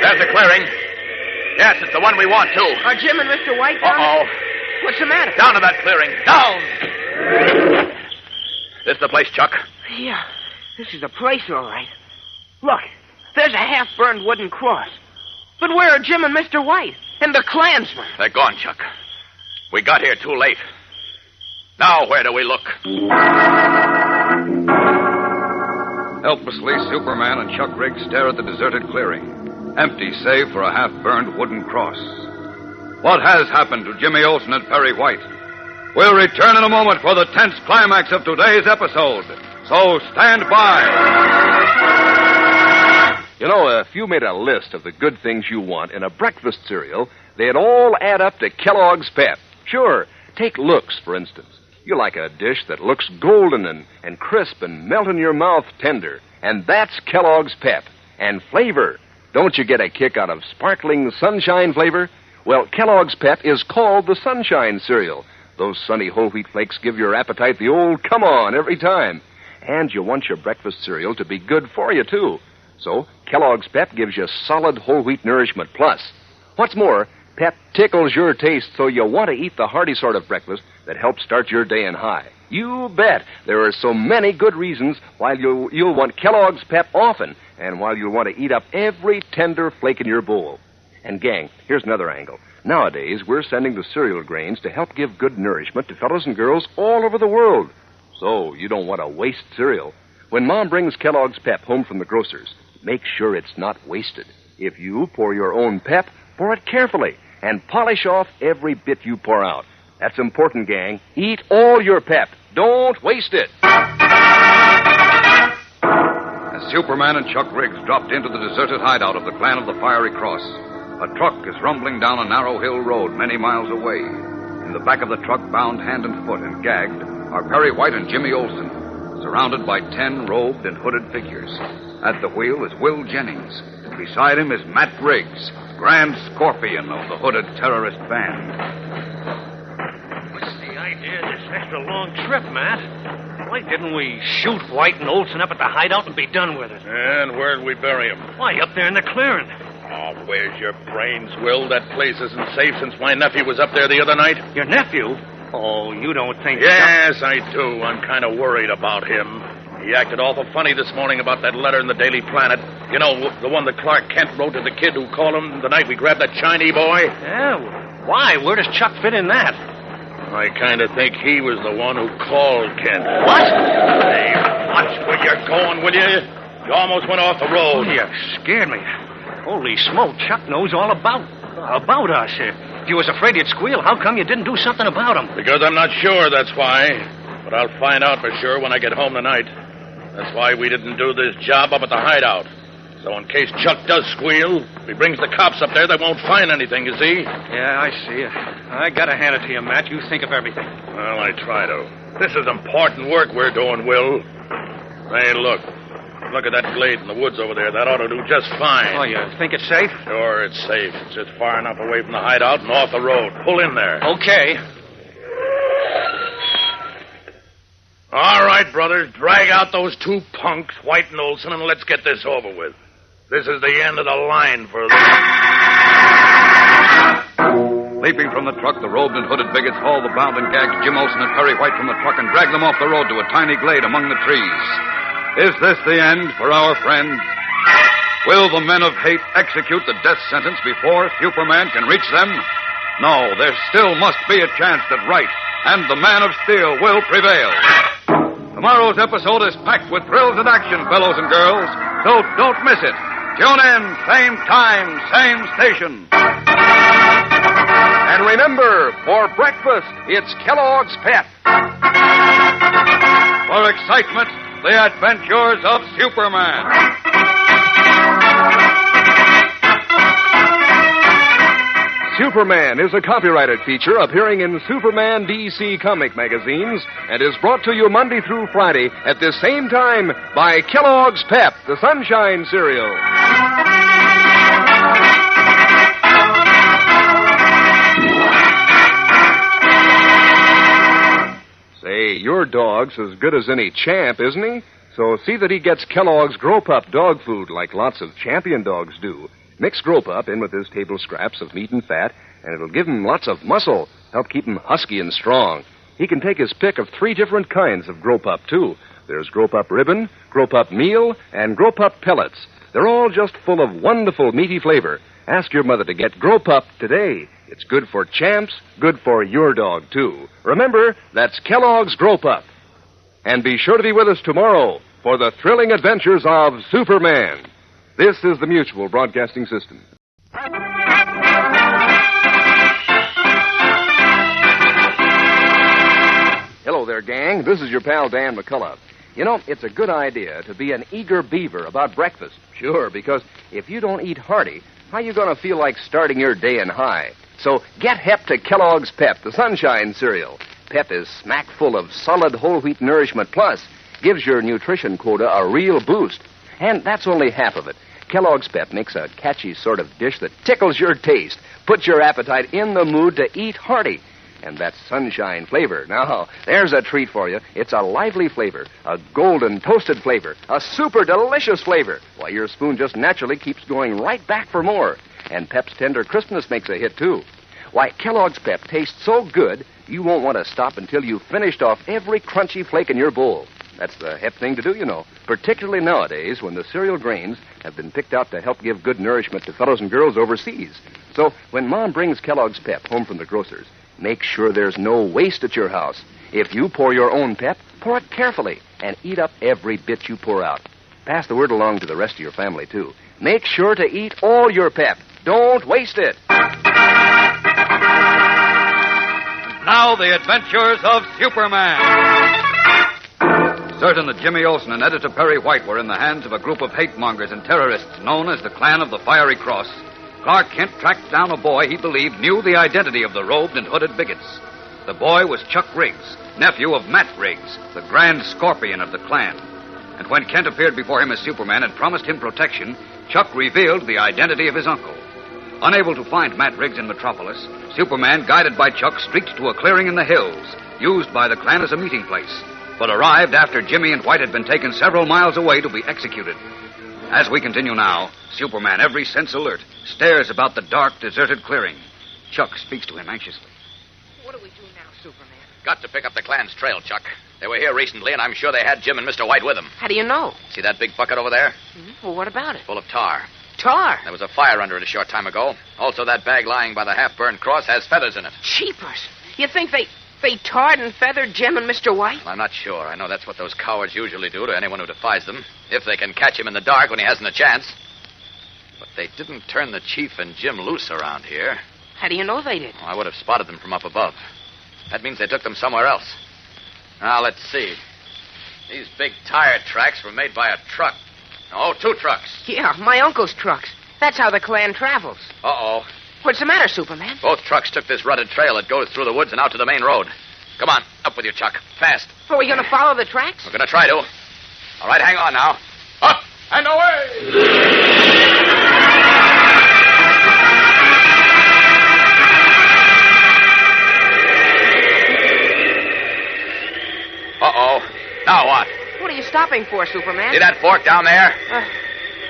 Speaker 5: There's the clearing. Yes, it's the one we want, too.
Speaker 7: Are Jim and Mr. White down?
Speaker 5: Uh-oh.
Speaker 7: What's the matter?
Speaker 5: Down to that clearing. Down! This the place, Chuck?
Speaker 7: Yeah, this is the place, all right. Look, there's a half-burned wooden cross. But where are Jim and Mr. White? And the Klansmen?
Speaker 5: They're gone, Chuck. We got here too late. Now, where do we look?
Speaker 3: Helplessly, Superman and Chuck Riggs stare at the deserted clearing. Empty save for a half-burned wooden cross. What has happened to Jimmy Olsen and Perry White? We'll return in a moment for the tense climax of today's episode. So stand by.
Speaker 2: You know, if you made a list of the good things you want in a breakfast cereal, they'd all add up to Kellogg's Pep. Sure, take looks, for instance. You like a dish that looks golden and crisp and melt in your mouth tender. And that's Kellogg's Pep. And flavor. Don't you get a kick out of sparkling sunshine flavor? Well, Kellogg's Pep is called the Sunshine Cereal. Those sunny whole wheat flakes give your appetite the old come on every time. And you want your breakfast cereal to be good for you, too. So, Kellogg's Pep gives you solid whole wheat nourishment plus. What's more, Pep tickles your taste so you want to eat the hearty sort of breakfast that helps start your day in high. You bet. There are so many good reasons why you'll want Kellogg's Pep often, and why you'll want to eat up every tender flake in your bowl. And, gang, here's another angle. Nowadays, we're sending the cereal grains to help give good nourishment to fellows and girls all over the world. So, you don't want to waste cereal. When Mom brings Kellogg's Pep home from the grocer's, make sure it's not wasted. If you pour your own Pep, pour it carefully, and polish off every bit you pour out. That's important, gang. Eat all your Pep. Don't waste it.
Speaker 3: As Superman and Chuck Riggs dropped into the deserted hideout of the clan of the Fiery Cross, a truck is rumbling down a narrow hill road many miles away. In the back of the truck, bound hand and foot and gagged, are Perry White and Jimmy Olsen, surrounded by 10 robed and hooded figures. At the wheel is Will Jennings. Beside him is Matt Briggs, Grand Scorpion of the hooded terrorist band.
Speaker 14: What's the idea of this extra long trip, Matt? Why didn't we shoot White and Olsen up at the hideout and be done with it?
Speaker 8: And where'd we bury him?
Speaker 14: Why, up there in the clearing.
Speaker 8: Oh, where's your brains, Will? That place isn't safe since my nephew was up there the other night.
Speaker 14: Your nephew? Oh, you don't think...
Speaker 8: Yes, I do. I'm kind of worried about him. He acted awful funny this morning about that letter in the Daily Planet. You know, the one that Clark Kent wrote to the kid who called him the night we grabbed that Chinese boy?
Speaker 14: Yeah, why? Where does Chuck fit in that?
Speaker 8: I kind of think he was the one who called Kent.
Speaker 14: What?
Speaker 8: Hey, watch where you're going, will you? You almost went off the road.
Speaker 14: Oh, you scared me.
Speaker 9: Holy smoke, Chuck knows all about us. If you was afraid he'd squeal, how come you didn't do something about him?
Speaker 13: Because I'm not sure, that's why. But I'll find out for sure when I get home tonight. That's why we didn't do this job up at the hideout. So in case Chuck does squeal, if he brings the cops up there, they won't find anything, you see?
Speaker 9: Yeah, I see. I gotta hand it to you, Matt. You think of everything.
Speaker 13: Well, I try to. This is important work we're doing, Will. Hey, look. Look at that glade in the woods over there. That ought to do just fine.
Speaker 9: Oh, you think it's safe?
Speaker 13: Sure, it's safe. It's just far enough away from the hideout and off the road. Pull in there.
Speaker 9: Okay.
Speaker 13: All right, brothers. Drag out those two punks, White and Olson, and let's get this over with. This is the end of the line for them.
Speaker 3: Leaping from the truck, the robed and hooded bigots hauled the bound and gagged Jim Olson and Perry White from the truck and dragged them off the road to a tiny glade among the trees. Is this the end for our friends? Will the men of hate execute the death sentence before Superman can reach them? No, there still must be a chance that right and the Man of Steel will prevail. Tomorrow's episode is packed with thrills and action, fellows and girls, so don't miss it. Tune in, same time, same station.
Speaker 2: And remember, for breakfast, it's Kellogg's Pep.
Speaker 3: For excitement, the adventures of Superman.
Speaker 2: Superman is a copyrighted feature appearing in Superman DC comic magazines and is brought to you Monday through Friday at this same time by Kellogg's Pep, the Sunshine Cereal. Say, your dog's as good as any champ, isn't he? So see that he gets Kellogg's Grow Pup dog food like lots of champion dogs do. Mix Grow Pup in with his table scraps of meat and fat, and it'll give him lots of muscle, help keep him husky and strong. He can take his pick of 3 different kinds of Grow Pup, too. There's Grow Pup Ribbon, Grow Pup Meal, and Grow Pup Pellets. They're all just full of wonderful meaty flavor. Ask your mother to get Grow Pup today. It's good for champs, good for your dog, too. Remember, that's Kellogg's Grow Pup. And be sure to be with us tomorrow for the thrilling adventures of Superman. This is the Mutual Broadcasting System. Hello there, gang. This is your pal Dan McCullough. You know, it's a good idea to be an eager beaver about breakfast. Sure, because if you don't eat hearty, how you going to feel like starting your day in high? So get hep to Kellogg's Pep, the Sunshine Cereal. Pep is smack full of solid whole wheat nourishment, plus gives your nutrition quota a real boost. And that's only half of it. Kellogg's Pep makes a catchy sort of dish that tickles your taste, puts your appetite in the mood to eat hearty. And that sunshine flavor. Now, there's a treat for you. It's a lively flavor, a golden toasted flavor, a super delicious flavor. Why, your spoon just naturally keeps going right back for more. And Pep's tender crispness makes a hit, too. Why, Kellogg's Pep tastes so good, you won't want to stop until you've finished off every crunchy flake in your bowl. That's the hep thing to do, you know, particularly nowadays when the cereal grains have been picked out to help give good nourishment to fellows and girls overseas. So when Mom brings Kellogg's Pep home from the grocer's, make sure there's no waste at your house. If you pour your own Pep, pour it carefully and eat up every bit you pour out. Pass the word along to the rest of your family, too. Make sure to eat all your Pep. Don't waste it.
Speaker 3: Now the adventures of Superman. Certain that Jimmy Olsen and Editor Perry White were in the hands of a group of hate-mongers and terrorists known as the Clan of the Fiery Cross, Clark Kent tracked down a boy he believed knew the identity of the robed and hooded bigots. The boy was Chuck Riggs, nephew of Matt Riggs, the Grand Scorpion of the Clan. And when Kent appeared before him as Superman and promised him protection, Chuck revealed the identity of his uncle. Unable to find Matt Riggs in Metropolis, Superman, guided by Chuck, streaked to a clearing in the hills, used by the Clan as a meeting place, but arrived after Jimmy and White had been taken several miles away to be executed. As we continue now, Superman, every sense alert, stares about the dark, deserted clearing. Chuck speaks to him anxiously.
Speaker 7: What do we do now, Superman?
Speaker 5: Got to pick up the Klan's trail, Chuck. They were here recently, and I'm sure they had Jim and Mr. White with them.
Speaker 7: How do you know?
Speaker 5: See that big bucket over there?
Speaker 7: Well, what about it?
Speaker 5: Full of tar.
Speaker 7: Tar?
Speaker 5: There was a fire under it a short time ago. Also, that bag lying by the half-burned cross has feathers in it.
Speaker 7: Cheapers. You think they tarred and feathered Jim and Mr. White?
Speaker 5: Well, I'm not sure. I know that's what those cowards usually do to anyone who defies them, if they can catch him in the dark when he hasn't a chance. But they didn't turn the chief and Jim loose around here.
Speaker 7: How do you know they did?
Speaker 5: I would have spotted them from up above. That means they took them somewhere else. Now, let's see. These big tire tracks were made by a truck. Oh, 2 trucks.
Speaker 7: Yeah, my uncle's trucks. That's how the clan travels.
Speaker 5: Uh-oh.
Speaker 7: What's the matter, Superman?
Speaker 5: Both trucks took this rutted trail that goes through the woods and out to the main road. Come on, up with you, Chuck. Fast.
Speaker 7: Are we going to follow the tracks?
Speaker 5: We're going to try to. All right, hang on now. Up and away! Uh-oh. Now what?
Speaker 7: What are you stopping for, Superman?
Speaker 5: See that fork down there?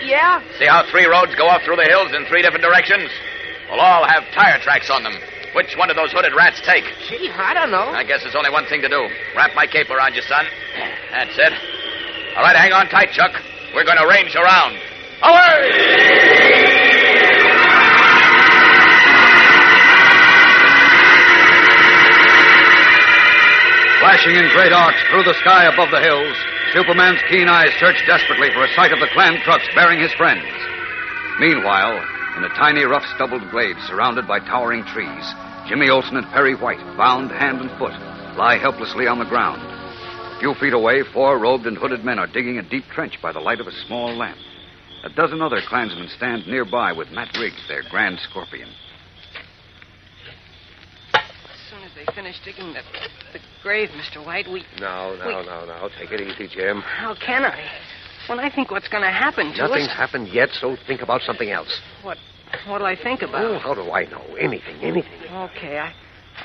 Speaker 7: Yeah?
Speaker 5: See how 3 roads go up through the hills in 3 different directions? We'll all have tire tracks on them. Which one did those hooded rats take?
Speaker 7: Gee, I don't know.
Speaker 5: I guess there's only one thing to do. Wrap my cape around you, son. That's it. All right, hang on tight, Chuck. We're going to range around. Away!
Speaker 3: Flashing in great arcs through the sky above the hills, Superman's keen eyes search desperately for a sight of the clan trucks bearing his friends. Meanwhile, in a tiny, rough, stubbled glade surrounded by towering trees, Jimmy Olsen and Perry White, bound hand and foot, lie helplessly on the ground. A few feet away, 4 robed and hooded men are digging a deep trench by the light of a small lamp. A dozen other Klansmen stand nearby with Matt Riggs, their grand scorpion.
Speaker 4: As soon as they finish digging the grave, Mr. White,
Speaker 2: No. Take it easy, Jim.
Speaker 4: How can I? When I think what's going to happen to
Speaker 2: Nothing's
Speaker 4: us...
Speaker 2: happened yet, so think about something else.
Speaker 4: What'll I think about?
Speaker 2: Oh, how do I know? Anything.
Speaker 4: Okay,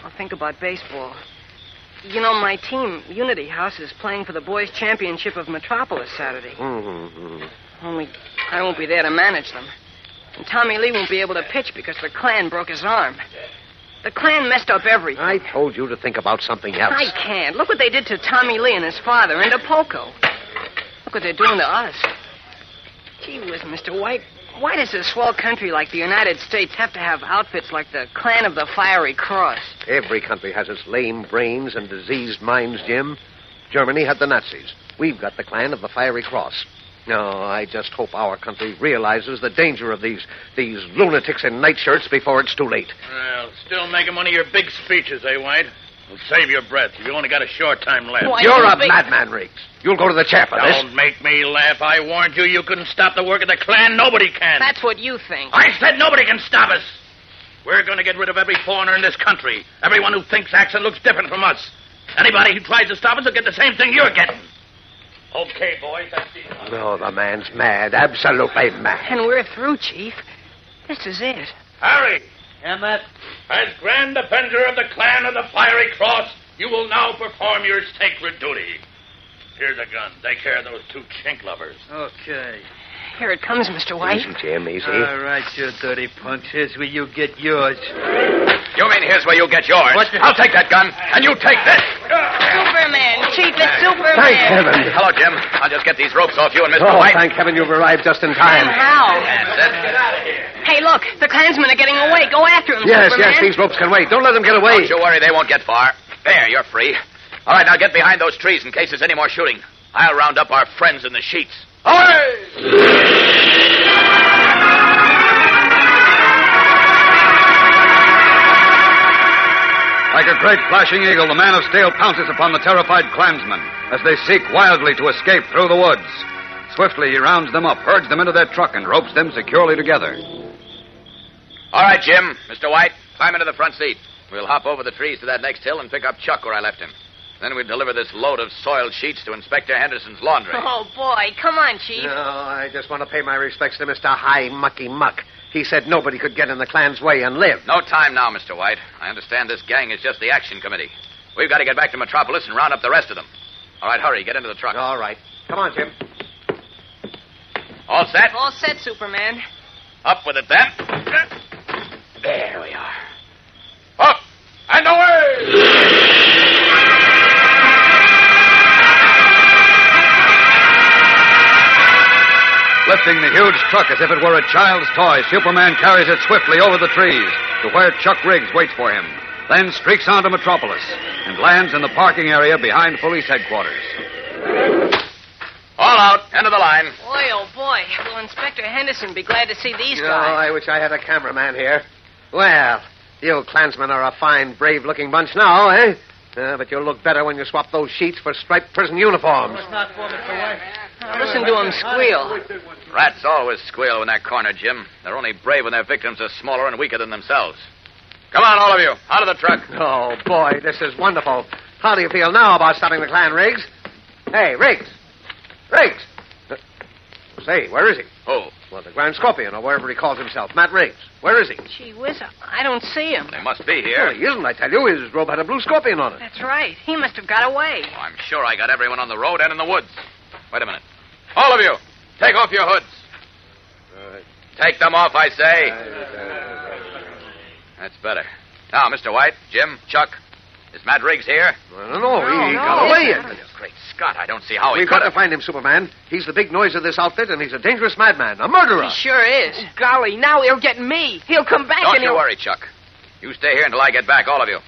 Speaker 4: I'll think about baseball. You know, my team, Unity House, is playing for the boys' championship of Metropolis Saturday.
Speaker 2: Mm-hmm.
Speaker 4: Only I won't be there to manage them. And Tommy Lee won't be able to pitch because the Klan broke his arm. The Klan messed up everything.
Speaker 2: I told you to think about something else.
Speaker 4: I can't. Look what they did to Tommy Lee and his father and to Poco. Look what they're doing to us. Gee whiz, Mr. White. Why does a swell country like the United States have to have outfits like the Clan of the Fiery Cross?
Speaker 2: Every country has its lame brains and diseased minds, Jim. Germany had the Nazis. We've got the Clan of the Fiery Cross. No, I just hope our country realizes the danger of these lunatics in nightshirts before it's too late.
Speaker 13: Well, still making one of your big speeches, eh, White? Well, save your breath. You've only got a short time left.
Speaker 2: You're a madman, Riggs. You'll go to the chair for this.
Speaker 13: Don't make me laugh. I warned you couldn't stop the work of the Klan. Nobody can.
Speaker 4: That's what you think.
Speaker 13: I said nobody can stop us. We're going to get rid of every foreigner in this country. Everyone who thinks, acts, and looks different from us. Anybody who tries to stop us will get the same thing you're getting. Okay, boys, that's the...
Speaker 2: No, the man's mad. Absolutely mad.
Speaker 4: And we're through, Chief. This is it.
Speaker 13: Harry!
Speaker 14: Yeah, Matt?
Speaker 13: As Grand Avenger of the Clan of the Fiery Cross, you will now perform your sacred duty. Here's a gun. Take care of those 2 chink lovers.
Speaker 14: Okay.
Speaker 4: Here it comes, Mr. White.
Speaker 2: Easy, Jim, easy.
Speaker 14: All right, you dirty punks. Here's where you get yours.
Speaker 5: You mean here's where you get yours? I'll take that gun, and you take this.
Speaker 4: Superman, Chief, it's Superman.
Speaker 2: Thank heaven.
Speaker 5: Hello, Jim. I'll just get these ropes off you and Mr.
Speaker 2: Oh,
Speaker 5: White.
Speaker 2: thank heaven you've arrived just in time.
Speaker 4: How?
Speaker 5: That's it.
Speaker 13: Get out of here.
Speaker 4: Hey, look, the Klansmen are getting away. Go after them,
Speaker 2: Yes,
Speaker 4: Superman.
Speaker 2: these ropes can wait. Don't let them get away.
Speaker 5: Don't you worry, they won't get far. There, you're free. All right, now get behind those trees in case there's any more shooting. I'll round up our friends in the sheets. Away!
Speaker 3: Like a great flashing eagle, the man of steel pounces upon the terrified Klansmen as they seek wildly to escape through the woods. Swiftly, he rounds them up, herds them into their truck, and ropes them securely together.
Speaker 5: All right, Jim, Mr. White, climb into the front seat. We'll hop over the trees to that next hill and pick up Chuck where I left him. Then we'll deliver this load of soiled sheets to Inspector Henderson's laundry.
Speaker 4: Oh, boy. Come on, Chief.
Speaker 2: No, I just want to pay my respects to Mr. High Mucky Muck. He said nobody could get in the Klan's way and live.
Speaker 5: No time now, Mr. White. I understand this gang is just the action committee. We've got to get back to Metropolis and round up the rest of them. All right, hurry. Get into the truck.
Speaker 2: All right. Come on, Jim.
Speaker 5: All set?
Speaker 4: All set, Superman.
Speaker 5: Up with it, then. There we are. Up and away!
Speaker 3: Lifting the huge truck as if it were a child's toy, Superman carries it swiftly over the trees to where Chuck Riggs waits for him, then streaks on to Metropolis and lands in the parking area behind police headquarters.
Speaker 5: All out. End of the line.
Speaker 4: Boy, oh boy. Will Inspector Henderson be glad to see these
Speaker 16: Oh,
Speaker 4: guys?
Speaker 16: I wish I had a cameraman here. Well, you Klansmen are a fine, brave-looking bunch now, eh? But you'll look better when you swap those sheets for striped prison uniforms.
Speaker 4: Listen to him squeal.
Speaker 5: Rats always squeal when they're cornered, Jim. They're only brave when their victims are smaller and weaker than themselves. Come on, all of you. Out of the truck.
Speaker 16: Oh, boy, this is wonderful. How do you feel now about stopping the Klan, Riggs? Hey, Riggs! Riggs! Say, where is he?
Speaker 5: Who?
Speaker 16: Well, the Grand Scorpion, or wherever he calls himself. Matt Riggs. Where is he?
Speaker 4: Gee whiz, I don't see him.
Speaker 5: They must be here.
Speaker 16: Well, he isn't, I tell you. His robe had a blue scorpion on it.
Speaker 4: That's right. He must have got away.
Speaker 5: Oh, I'm sure I got everyone on the road and in the woods. Wait a minute. All of you, take off your hoods. Take them off, I say. That's better. Now, Mr. White, Jim, Chuck, is Matt Riggs here?
Speaker 16: I don't know. He got away.
Speaker 5: Great Scott, I don't see how he
Speaker 16: We've
Speaker 5: could
Speaker 16: got to find him, Superman. He's the big noise of this outfit, and he's a dangerous madman, a murderer.
Speaker 4: He sure is.
Speaker 7: Golly, now he'll get me. He'll come back
Speaker 5: Don't
Speaker 7: and
Speaker 5: you
Speaker 7: he'll...
Speaker 5: worry, Chuck. You stay here until I get back, all of you.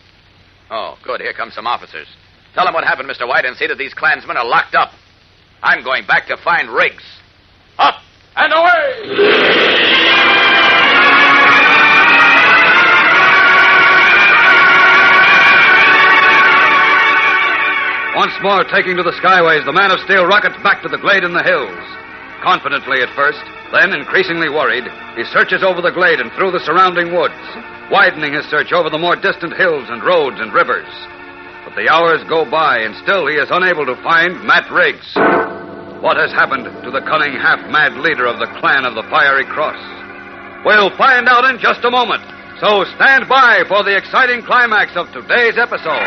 Speaker 5: Oh, good. Here come some officers. Tell them what happened, Mr. White, and see that these Klansmen are locked up. I'm going back to find Riggs. Up and away!
Speaker 3: Once more taking to the skyways, the Man of Steel rockets back to the glade in the hills. Confidently at first, then increasingly worried, he searches over the glade and through the surrounding woods, widening his search over the more distant hills and roads and rivers. But the hours go by, and still he is unable to find Matt Riggs. What has happened to the cunning, half-mad leader of the Clan of the Fiery Cross? We'll find out in just a moment. So stand by for the exciting climax of today's episode.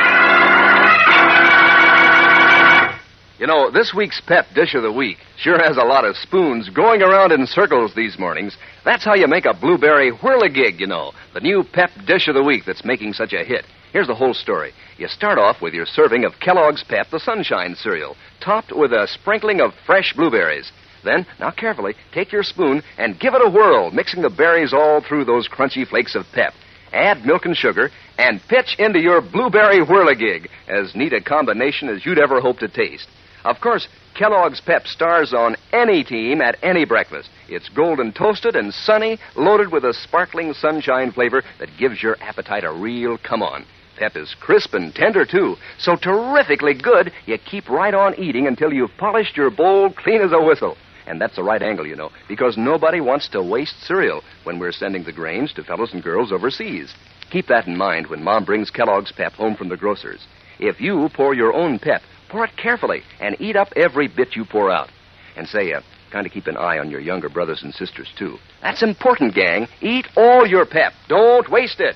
Speaker 2: You know, this week's Pep Dish of the Week sure has a lot of spoons going around in circles these mornings. That's how you make a blueberry whirligig, you know, the new Pep Dish of the Week that's making such a hit. Here's the whole story. You start off with your serving of Kellogg's Pep, the Sunshine cereal, topped with a sprinkling of fresh blueberries. Then, now carefully, take your spoon and give it a whirl, mixing the berries all through those crunchy flakes of Pep. Add milk and sugar, and pitch into your blueberry whirligig, as neat a combination as you'd ever hope to taste. Of course, Kellogg's Pep stars on any team at any breakfast. It's golden toasted and sunny, loaded with a sparkling sunshine flavor that gives your appetite a real come-on. Pep is crisp and tender, too, so terrifically good you keep right on eating until you've polished your bowl clean as a whistle. And that's the right angle, you know, because nobody wants to waste cereal when we're sending the grains to fellows and girls overseas. Keep that in mind when Mom brings Kellogg's Pep home from the grocer's. If you pour your own Pep, pour it carefully and eat up every bit you pour out. And say, kind of keep an eye on your younger brothers and sisters, too. That's important, gang. Eat all your Pep. Don't waste it.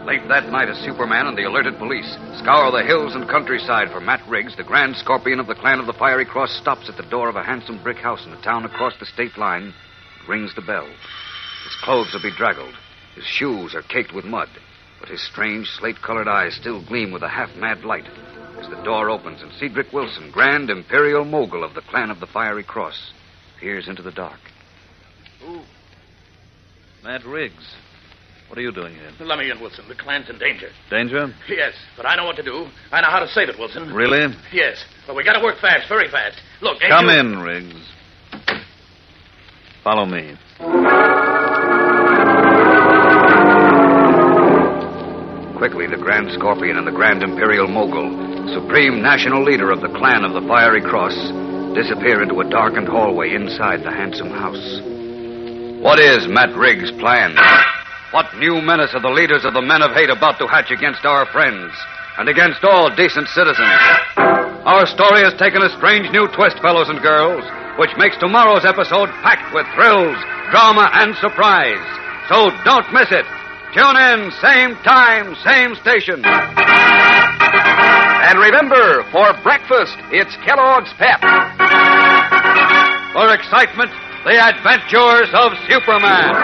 Speaker 3: Late that night, as Superman and the alerted police scour the hills and countryside for Matt Riggs, the Grand Scorpion of the Clan of the Fiery Cross stops at the door of a handsome brick house in a town across the state line and rings the bell. His clothes are bedraggled. His shoes are caked with mud. But his strange, slate-colored eyes still gleam with a half-mad light as the door opens and Cedric Wilson, Grand Imperial Mogul of the Clan of the Fiery Cross, peers into the dark.
Speaker 22: Who? Matt Riggs. What are you doing here?
Speaker 13: Let me in, Wilson. The Klan's in danger.
Speaker 22: Danger?
Speaker 13: Yes, but I know what to do. I know how to save it, Wilson.
Speaker 22: Really?
Speaker 13: Yes, but we got to work fast, very fast. Look,
Speaker 22: Come in, Riggs. Follow me.
Speaker 3: Quickly, the Grand Scorpion and the Grand Imperial Mogul, supreme national leader of the Clan of the Fiery Cross, disappear into a darkened hallway inside the handsome house. What is Matt Riggs' plan? What new menace are the leaders of the men of hate about to hatch against our friends and against all decent citizens? Our story has taken a strange new twist, fellows and girls, which makes tomorrow's episode packed with thrills, drama, and surprise. So don't miss it. Tune in, same time, same station.
Speaker 2: And remember, for breakfast, it's Kellogg's Pep.
Speaker 3: For excitement, the adventures of Superman.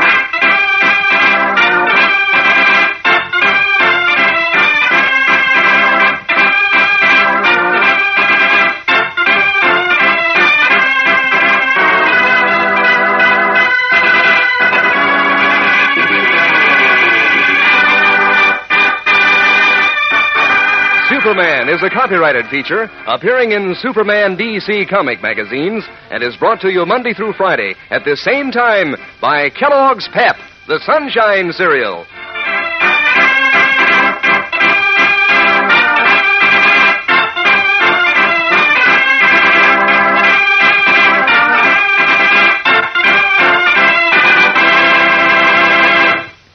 Speaker 2: Superman is a copyrighted feature appearing in Superman DC comic magazines and is brought to you Monday through Friday at this same time by Kellogg's Pep, the Sunshine Cereal.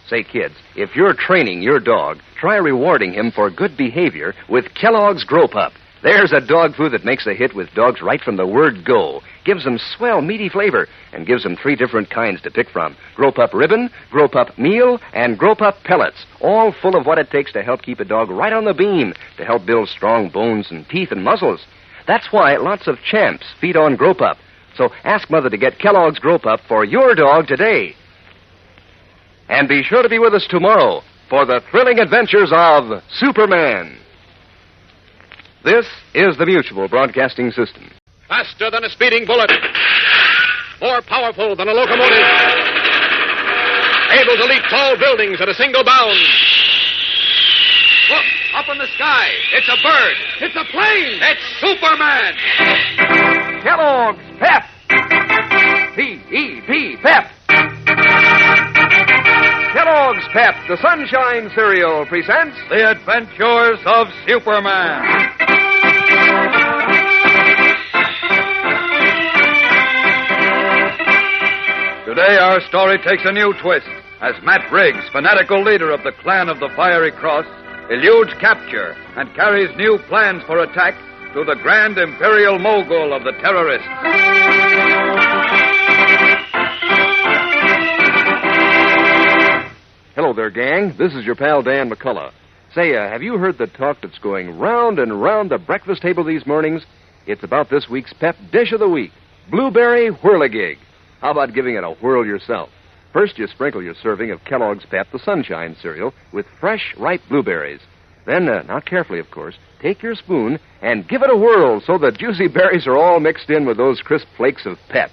Speaker 2: Say, kids, if you're training your dog, try rewarding him for good behavior with Kellogg's Grow Pup. There's a dog food that makes a hit with dogs right from the word go. Gives them swell, meaty flavor, and gives them 3 different kinds to pick from. Grow Pup Ribbon, Grow Pup Meal, and Grow Pup Pellets. All full of what it takes to help keep a dog right on the beam, to help build strong bones and teeth and muscles. That's why lots of champs feed on Grow Pup. So ask Mother to get Kellogg's Grow Pup for your dog today. And be sure to be with us tomorrow for the thrilling adventures of Superman. This is the Mutual Broadcasting System.
Speaker 1: Faster than a speeding bullet. More powerful than a locomotive. Able to leap tall buildings at a single bound. Look, up in the sky. It's a bird. It's a plane. It's Superman.
Speaker 2: Kellogg's Pep. P-E-P, Pep. Kellogg's Pep, the Sunshine Cereal, presents
Speaker 3: The Adventures of Superman. Today our story takes a new twist as Matt Riggs, fanatical leader of the clan of the Fiery Cross, eludes capture and carries new plans for attack to the grand imperial mogul of the terrorists.
Speaker 2: Hello there, gang. This is your pal Dan McCullough. Say, have you heard the talk that's going round and round the breakfast table these mornings? It's about this week's Pep Dish of the Week, Blueberry Whirligig. How about giving it a whirl yourself? First, you sprinkle your serving of Kellogg's Pep, the Sunshine Cereal, with fresh, ripe blueberries. Then, not carefully, of course, take your spoon and give it a whirl so the juicy berries are all mixed in with those crisp flakes of pep.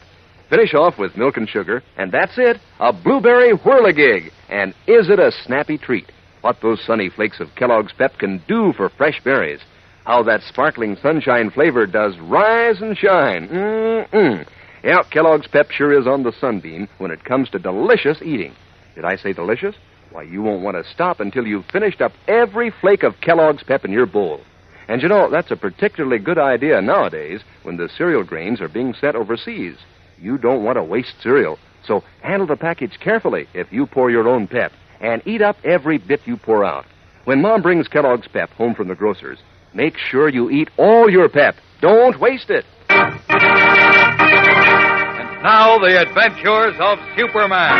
Speaker 2: Finish off with milk and sugar, and that's it, a Blueberry Whirligig. And is it a snappy treat? What those sunny flakes of Kellogg's Pep can do for fresh berries. How that sparkling sunshine flavor does rise and shine. Mm-mm. Yeah, Kellogg's Pep sure is on the sunbeam when it comes to delicious eating. Did I say delicious? Why, you won't want to stop until you've finished up every flake of Kellogg's Pep in your bowl. And you know, that's a particularly good idea nowadays when the cereal grains are being sent overseas. You don't want to waste cereal, so handle the package carefully if you pour your own Pep, and eat up every bit you pour out. When Mom brings Kellogg's Pep home from the grocer's, make sure you eat all your Pep. Don't waste it.
Speaker 3: And now, the adventures of Superman.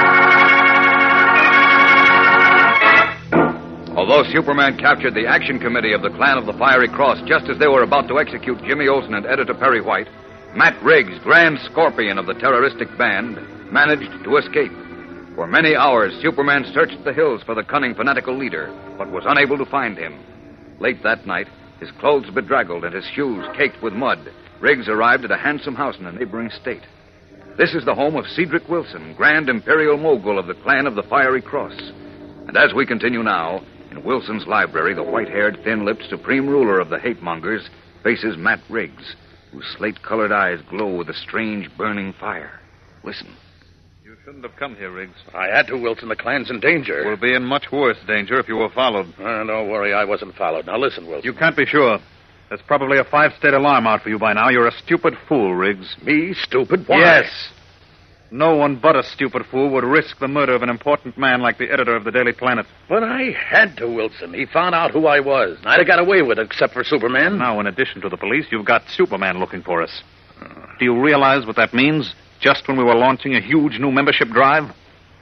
Speaker 3: Although Superman captured the action committee of the clan of the Fiery Cross just as they were about to execute Jimmy Olsen and Editor Perry White, Matt Riggs, Grand Scorpion of the terroristic band, managed to escape. For many hours, Superman searched the hills for the cunning fanatical leader, but was unable to find him. Late that night, his clothes bedraggled and his shoes caked with mud, Riggs arrived at a handsome house in a neighboring state. This is the home of Cedric Wilson, Grand Imperial Mogul of the clan of the Fiery Cross. And as we continue now, in Wilson's library, the white-haired, thin-lipped supreme ruler of the hate-mongers faces Matt Riggs, whose slate-colored eyes glow with a strange, burning fire. Listen.
Speaker 22: You shouldn't have come here, Riggs.
Speaker 8: I had to, Wilson. The clan's in danger.
Speaker 22: We'll be in much worse danger if you were followed.
Speaker 8: Don't worry, I wasn't followed. Now listen, Wilson.
Speaker 22: You can't be sure. There's probably a 5-state alarm out for you by now. You're a stupid fool, Riggs.
Speaker 8: Me? Stupid? Why?
Speaker 22: Yes. No one but a stupid fool would risk the murder of an important man like the editor of the Daily Planet.
Speaker 8: But I had to, Wilson. He found out who I was. I'd have got away with it, except for Superman.
Speaker 22: Now, in addition to the police, you've got Superman looking for us. Do you realize what that means? Just when we were launching a huge new membership drive?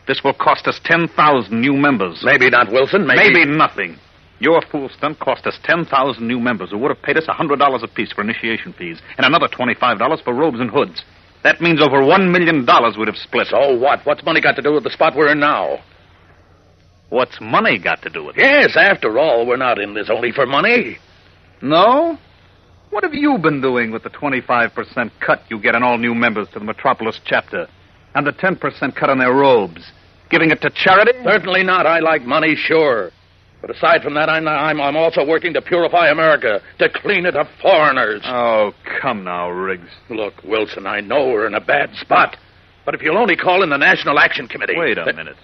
Speaker 22: This will cost us 10,000 new members.
Speaker 8: Maybe not, Wilson.
Speaker 22: Maybe nothing. Your fool stunt cost us 10,000 new members who would have paid us $100 apiece for initiation fees and another $25 for robes and hoods. That means over $1 million would have split.
Speaker 8: So what? What's money got to do with the spot we're in now?
Speaker 22: What's money got to do with it?
Speaker 8: Yes, after all, we're not in this only for money.
Speaker 22: No? What have you been doing with the 25% cut you get on all new members to the Metropolis chapter? And the 10% cut on their robes? Giving it to charity?
Speaker 8: Certainly not. I like money, sure.
Speaker 13: But aside from that, I'm also working to purify America, to clean it of foreigners.
Speaker 22: Oh, come now, Riggs.
Speaker 13: Look, Wilson, I know we're in a bad spot. But if you'll only call in the National Action Committee...
Speaker 22: Wait a minute.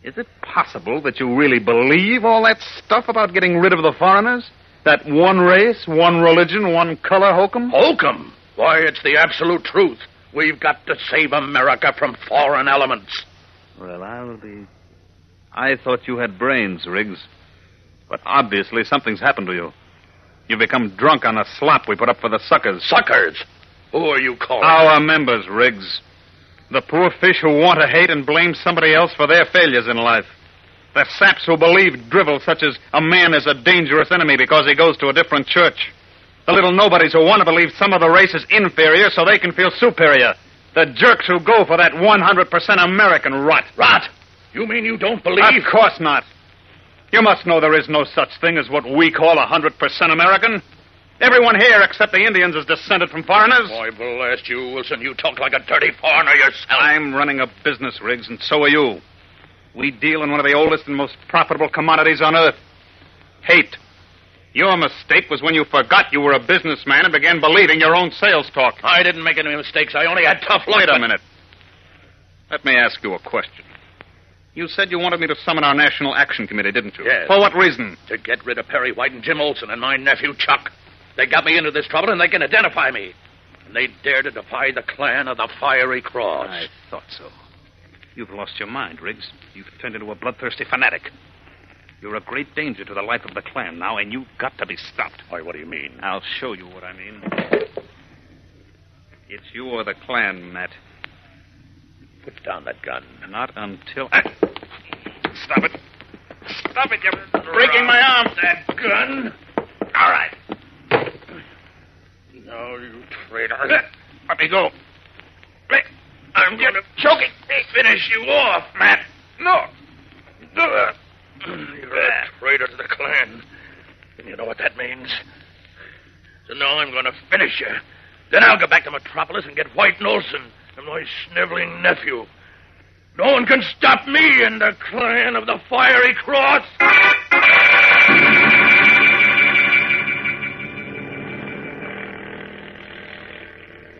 Speaker 22: Is it possible that you really believe all that stuff about getting rid of the foreigners? That one race, one religion, one color hokum?
Speaker 13: Hokum? Why, it's the absolute truth. We've got to save America from foreign elements.
Speaker 22: Well, I thought you had brains, Riggs. But obviously something's happened to you. You've become drunk on the slop we put up for the suckers.
Speaker 13: Suckers? Who are you calling?
Speaker 22: Our members, Riggs. The poor fish who want to hate and blame somebody else for their failures in life. The saps who believe drivel such as a man is a dangerous enemy because he goes to a different church. The little nobodies who want to believe some of the race is inferior so they can feel superior. The jerks who go for that 100% American rot.
Speaker 13: Rot? You mean you don't believe...
Speaker 22: Of course not. You must know there is no such thing as what we call 100% American. Everyone here except the Indians is descended from foreigners.
Speaker 13: Boy, blast you, Wilson. You talk like a dirty foreigner yourself.
Speaker 22: I'm running a business, Riggs, and so are you. We deal in one of the oldest and most profitable commodities on earth. Hate. Your mistake was when you forgot you were a businessman and began believing your own sales talk.
Speaker 13: I didn't make any mistakes. I only had tough luck.
Speaker 22: Wait a minute. Let me ask you a question. You said you wanted me to summon our National Action Committee, didn't you?
Speaker 13: Yes.
Speaker 22: For what reason?
Speaker 13: To get rid of Perry White and Jim Olson and my nephew, Chuck. They got me into this trouble, and they can identify me. And they dare to defy the clan of the Fiery Cross.
Speaker 22: I thought so. You've lost your mind, Riggs. You've turned into a bloodthirsty fanatic. You're a great danger to the life of the clan now, and you've got to be stopped.
Speaker 13: Why, what do you mean?
Speaker 22: I'll show you what I mean. It's you or the clan, Matt.
Speaker 13: Put down that gun.
Speaker 22: Not until... Stop it. Stop it, you're breaking my arm.
Speaker 13: That gun? All right. No, you traitor.
Speaker 22: Let me go.
Speaker 13: I'm going to choking. Finish you off, Matt. No. You're a traitor to the clan. And you know what that means? So now I'm going to finish you. Then I'll go back to Metropolis and get White and Olson and my sniveling nephew. No one can stop me and the clan of the Fiery Cross.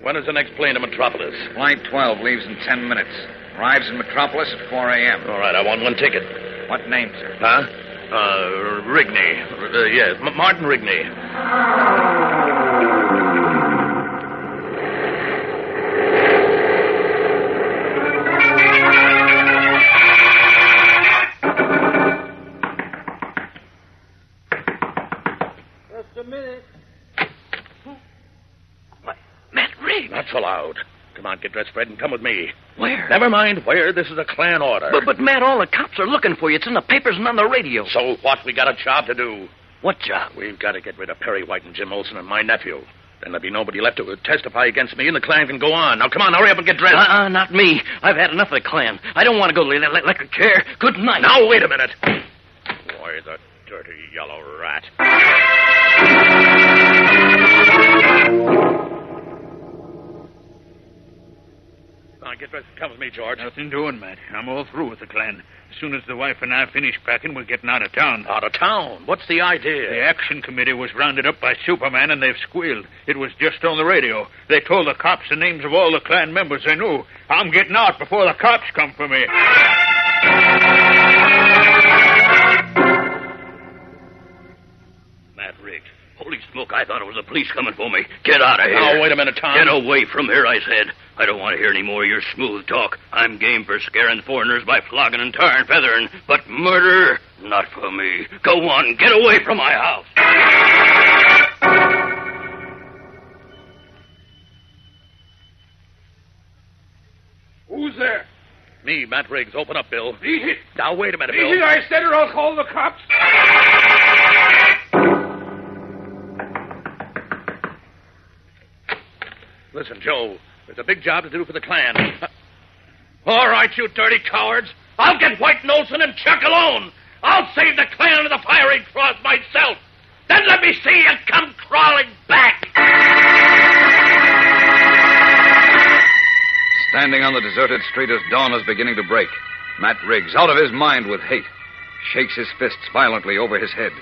Speaker 13: When is the next plane to Metropolis?
Speaker 3: Flight 12 leaves in 10 minutes. Arrives in Metropolis at 4 a.m.
Speaker 13: All right, I want one ticket.
Speaker 3: What name, sir?
Speaker 13: Huh? Rigney. Yes, Martin Rigney.
Speaker 10: Just a minute.
Speaker 13: What? Matt Riggs. Not so loud. Come on, get dressed, Fred, and come with me.
Speaker 4: Where?
Speaker 13: Never mind where. This is a clan order.
Speaker 4: But, Matt, all the cops are looking for you. It's in the papers and on the radio.
Speaker 13: So what? We got a job to do.
Speaker 4: What job?
Speaker 13: We've got to get rid of Perry White and Jim Olson and my nephew. Then there'll be nobody left to testify against me, and the clan can go on. Now, come on, hurry up and get dressed.
Speaker 4: Not me. I've had enough of the clan. I don't want to go like a chair. Good night.
Speaker 13: Now, wait a minute. Boy, the dirty yellow rat. Get dressed. Come with me, George.
Speaker 22: Nothing doing, Matt. I'm all through with the clan. As soon as the wife and I finish packing, we're getting out of town.
Speaker 13: Out of town? What's the idea?
Speaker 22: The action committee was rounded up by Superman, and they've squealed. It was just on the radio. They told the cops the names of all the clan members they knew. I'm getting out before the cops come for me.
Speaker 18: Matt Riggs. Holy smoke, I thought it was the police coming for me. Get out of here.
Speaker 13: Now, wait a minute, Tom.
Speaker 18: Get away from here, I said. I don't want to hear any more of your smooth talk. I'm game for scaring foreigners by flogging and tar and feathering. But murder, not for me. Go on, get away from my house.
Speaker 13: Who's there? Me, Matt Riggs. Open up, Bill. Easy. Now, wait a minute, Bill.
Speaker 10: Easy, I said, or I'll call the cops.
Speaker 13: Listen, Joe, there's a big job to do for the clan. All right, you dirty cowards. I'll get White and Olson and Chuck alone. I'll save the clan of the Fiery Cross myself. Then let me see you come crawling back.
Speaker 3: Standing on the deserted street as dawn is beginning to break, Matt Riggs, out of his mind with hate, shakes his fists violently over his head,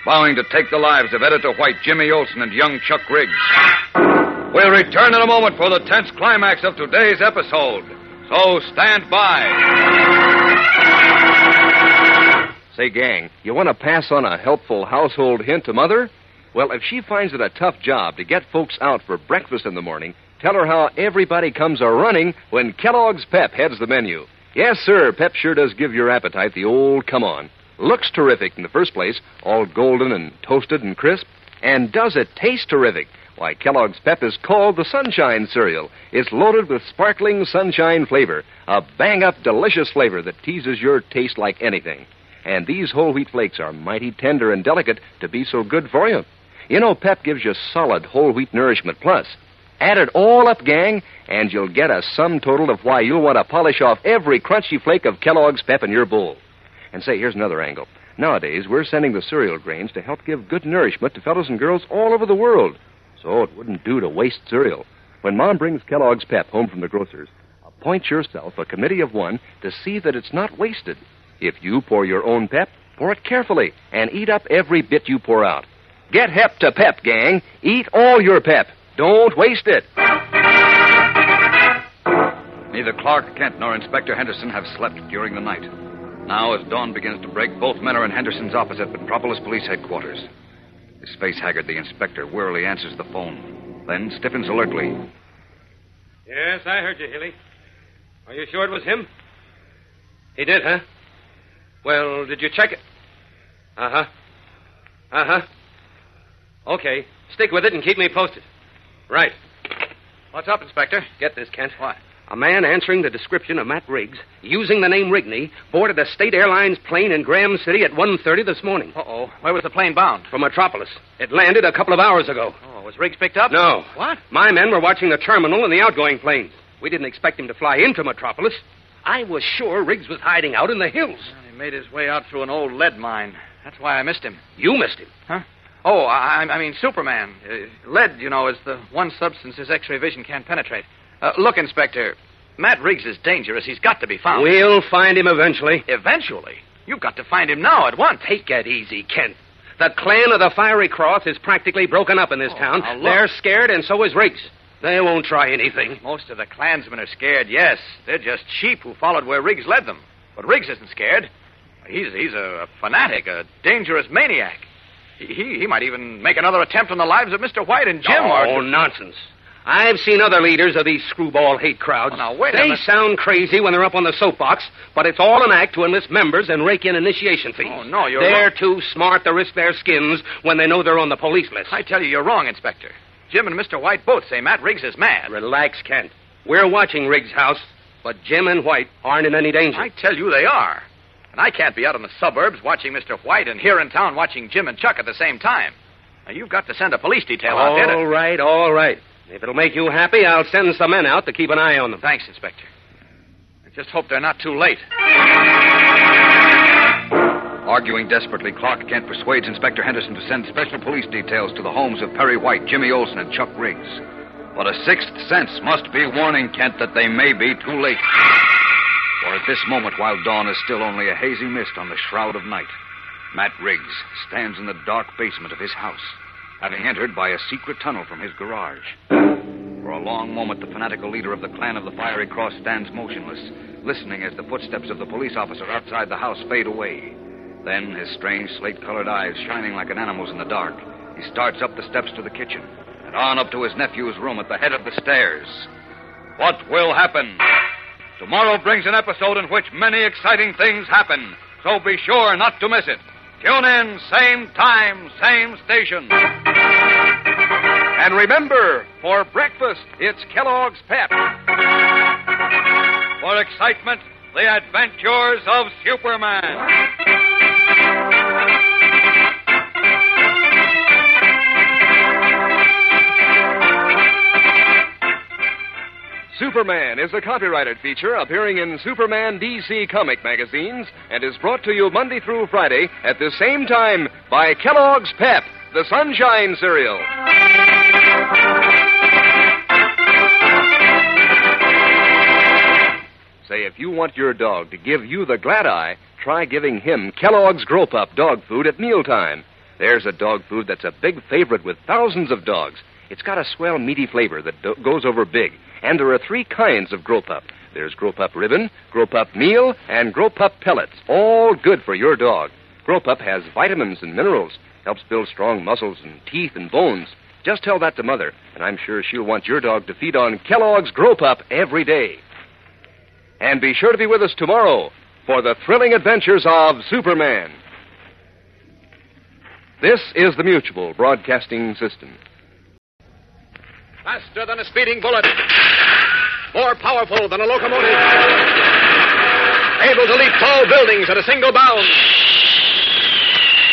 Speaker 3: vowing to take the lives of Editor White, Jimmy Olsen, and young Chuck Riggs. We'll return in a moment for the tense climax of today's episode. So stand by.
Speaker 2: Say, gang, you want to pass on a helpful household hint to Mother? Well, if she finds it a tough job to get folks out for breakfast in the morning, tell her how everybody comes a-running when Kellogg's Pep heads the menu. Yes, sir, Pep sure does give your appetite the old come-on. Looks terrific in the first place, all golden and toasted and crisp. And does it taste terrific? Why, Kellogg's Pep is called the Sunshine Cereal. It's loaded with sparkling sunshine flavor, a bang-up delicious flavor that teases your taste like anything. And these whole wheat flakes are mighty tender and delicate to be so good for you. You know, Pep gives you solid whole wheat nourishment plus. Add it all up, gang, and you'll get a sum total of why you'll want to polish off every crunchy flake of Kellogg's Pep in your bowl. And say, here's another angle. Nowadays, we're sending the cereal grains to help give good nourishment to fellows and girls all over the world. So it wouldn't do to waste cereal. When Mom brings Kellogg's Pep home from the grocer's, appoint yourself a committee of one to see that it's not wasted. If you pour your own Pep, pour it carefully and eat up every bit you pour out. Get hep to Pep, gang. Eat all your Pep. Don't waste it.
Speaker 3: Neither Clark Kent nor Inspector Henderson have slept during the night. Now, as dawn begins to break, both men are in Henderson's office at Metropolis Police Headquarters. His face haggard, the inspector wearily answers the phone, then stiffens alertly.
Speaker 10: Yes, I heard you, Hilly. Are you sure it was him? He did, huh? Well, did you check it? Uh-huh. Uh-huh. Okay. Stick with it and keep me posted. Right.
Speaker 5: What's up, Inspector?
Speaker 10: Get this, Kent.
Speaker 5: What?
Speaker 10: A man answering the description of Matt Riggs, using the name Rigney, boarded a State Airlines plane in Graham City at 1:30 this morning.
Speaker 5: Uh-oh. Where was the plane bound?
Speaker 10: From Metropolis. It landed a couple of hours ago.
Speaker 5: Oh, was Riggs picked up?
Speaker 10: No.
Speaker 5: What?
Speaker 10: My men were watching the terminal and the outgoing planes. We didn't expect him to fly into Metropolis. I was sure Riggs was hiding out in the hills.
Speaker 5: Well, he made his way out through an old lead mine. That's why I missed him.
Speaker 10: You missed him?
Speaker 5: Huh? Oh, I mean Superman. Lead, you know, is the one substance his X-ray vision can't penetrate. Look, Inspector, Matt Riggs is dangerous. He's got to be found.
Speaker 10: We'll find him eventually.
Speaker 5: Eventually? You've got to find him now at once.
Speaker 10: Take it easy, Kent. The clan of the Fiery Cross is practically broken up in this town. They're scared, and so is Riggs. They won't try anything.
Speaker 5: Most of the Klansmen are scared, yes. They're just sheep who followed where Riggs led them. But Riggs isn't scared. He's a fanatic, a dangerous maniac. He might even make another attempt on the lives of Mr. White and Jim.
Speaker 10: Oh, nonsense. I've seen other leaders of these screwball hate crowds.
Speaker 5: Oh, now, wait a
Speaker 10: They
Speaker 5: minute.
Speaker 10: sound crazy when they're up on the soapbox, but it's all an act to enlist members and rake in initiation fees.
Speaker 5: Oh, no, you're
Speaker 10: They're
Speaker 5: wrong.
Speaker 10: too smart to risk their skins when they know they're on the police list.
Speaker 5: I tell you, you're wrong, Inspector. Jim and Mr. White both say Matt Riggs is mad.
Speaker 10: Relax, Kent. We're watching Riggs' house, but Jim and White aren't in any danger.
Speaker 5: I tell you they are. And I can't be out in the suburbs watching Mr. White and here in town watching Jim and Chuck at the same time. Now, you've got to send a police detail out there.
Speaker 10: All right, all right. If it'll make you happy, I'll send some men out to keep an eye on them.
Speaker 5: Thanks, Inspector. I just hope they're not too late.
Speaker 3: Arguing desperately, Clark Kent persuades Inspector Henderson to send special police details to the homes of Perry White, Jimmy Olsen, and Chuck Riggs. But a sixth sense must be warning Kent that they may be too late. For at this moment, while dawn is still only a hazy mist on the shroud of night, Matt Riggs stands in the dark basement of his house, having entered by a secret tunnel from his garage. For a long moment, the fanatical leader of the clan of the Fiery Cross stands motionless, listening as the footsteps of the police officer outside the house fade away. Then, his strange slate-colored eyes shining like an animal's in the dark, he starts up the steps to the kitchen and on up to his nephew's room at the head of the stairs. What will happen? Tomorrow brings an episode in which many exciting things happen, so be sure not to miss it. Tune in, same time, same station.
Speaker 2: And remember, for breakfast, it's Kellogg's Pep.
Speaker 3: For excitement, the adventures of Superman.
Speaker 2: Superman is a copyrighted feature appearing in Superman DC comic magazines and is brought to you Monday through Friday at the same time by Kellogg's Pep, the Sunshine Cereal. Say, if you want your dog to give you the glad eye, try giving him Kellogg's Grow Pup dog food at mealtime. There's a dog food that's a big favorite with thousands of dogs. It's got a swell, meaty flavor that goes over big. And there are 3 kinds of Grow Pup. There's Grow Pup Ribbon, Grow Pup Meal, and Grow Pup Pellets. All good for your dog. Grow Pup has vitamins and minerals, helps build strong muscles and teeth and bones. Just tell that to Mother, and I'm sure she'll want your dog to feed on Kellogg's Grow Pup every day. And be sure to be with us tomorrow for the thrilling adventures of Superman. This is the Mutual Broadcasting System.
Speaker 1: Faster than a speeding bullet. More powerful than a locomotive. Able to leap tall buildings at a single bound.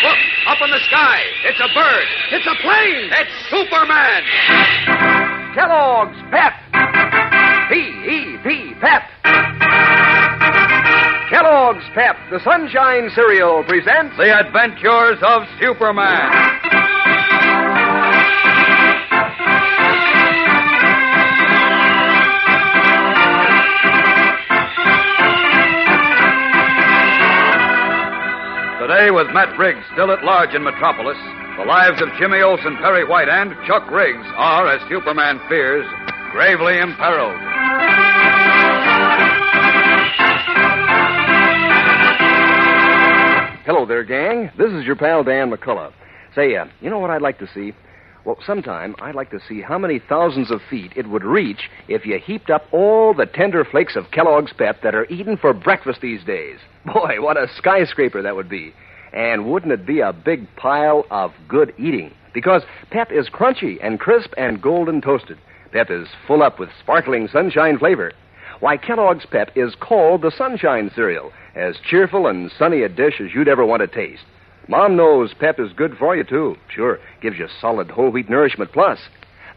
Speaker 1: Look, up in the sky. It's a bird. It's a plane. It's Superman.
Speaker 2: Kellogg's Pep. P-E-P, Pep. Kellogg's Pep, the Sunshine Cereal, presents
Speaker 3: The Adventures of Superman. Today, with Matt Riggs still at large in Metropolis, the lives of Jimmy Olsen, Perry White, and Chuck Riggs are, as Superman fears, gravely imperiled.
Speaker 2: Hello there, gang. This is your pal Dan McCullough. Say, you know what I'd like to see? Well, sometime I'd like to see how many thousands of feet it would reach if you heaped up all the tender flakes of Kellogg's Pep that are eaten for breakfast these days. Boy, what a skyscraper that would be. And wouldn't it be a big pile of good eating? Because Pep is crunchy and crisp and golden toasted. Pep is full up with sparkling sunshine flavor. Why, Kellogg's Pep is called the Sunshine Cereal, as cheerful and sunny a dish as you'd ever want to taste. Mom knows Pep is good for you, too. Sure, gives you solid whole wheat nourishment plus.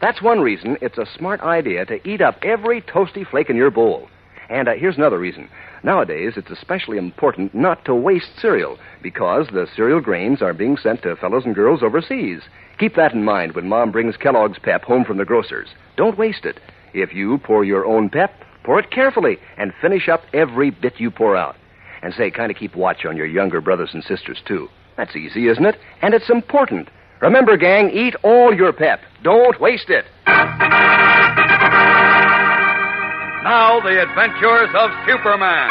Speaker 2: That's one reason it's a smart idea to eat up every toasty flake in your bowl. And here's another reason. Nowadays, it's especially important not to waste cereal, because the cereal grains are being sent to fellows and girls overseas. Keep that in mind when Mom brings Kellogg's Pep home from the grocer's. Don't waste it. If you pour your own Pep, pour it carefully and finish up every bit you pour out. And say, kind of keep watch on your younger brothers and sisters, too. That's easy, isn't it? And it's important. Remember, gang, eat all your Pep. Don't waste it.
Speaker 3: Now, the adventures of Superman.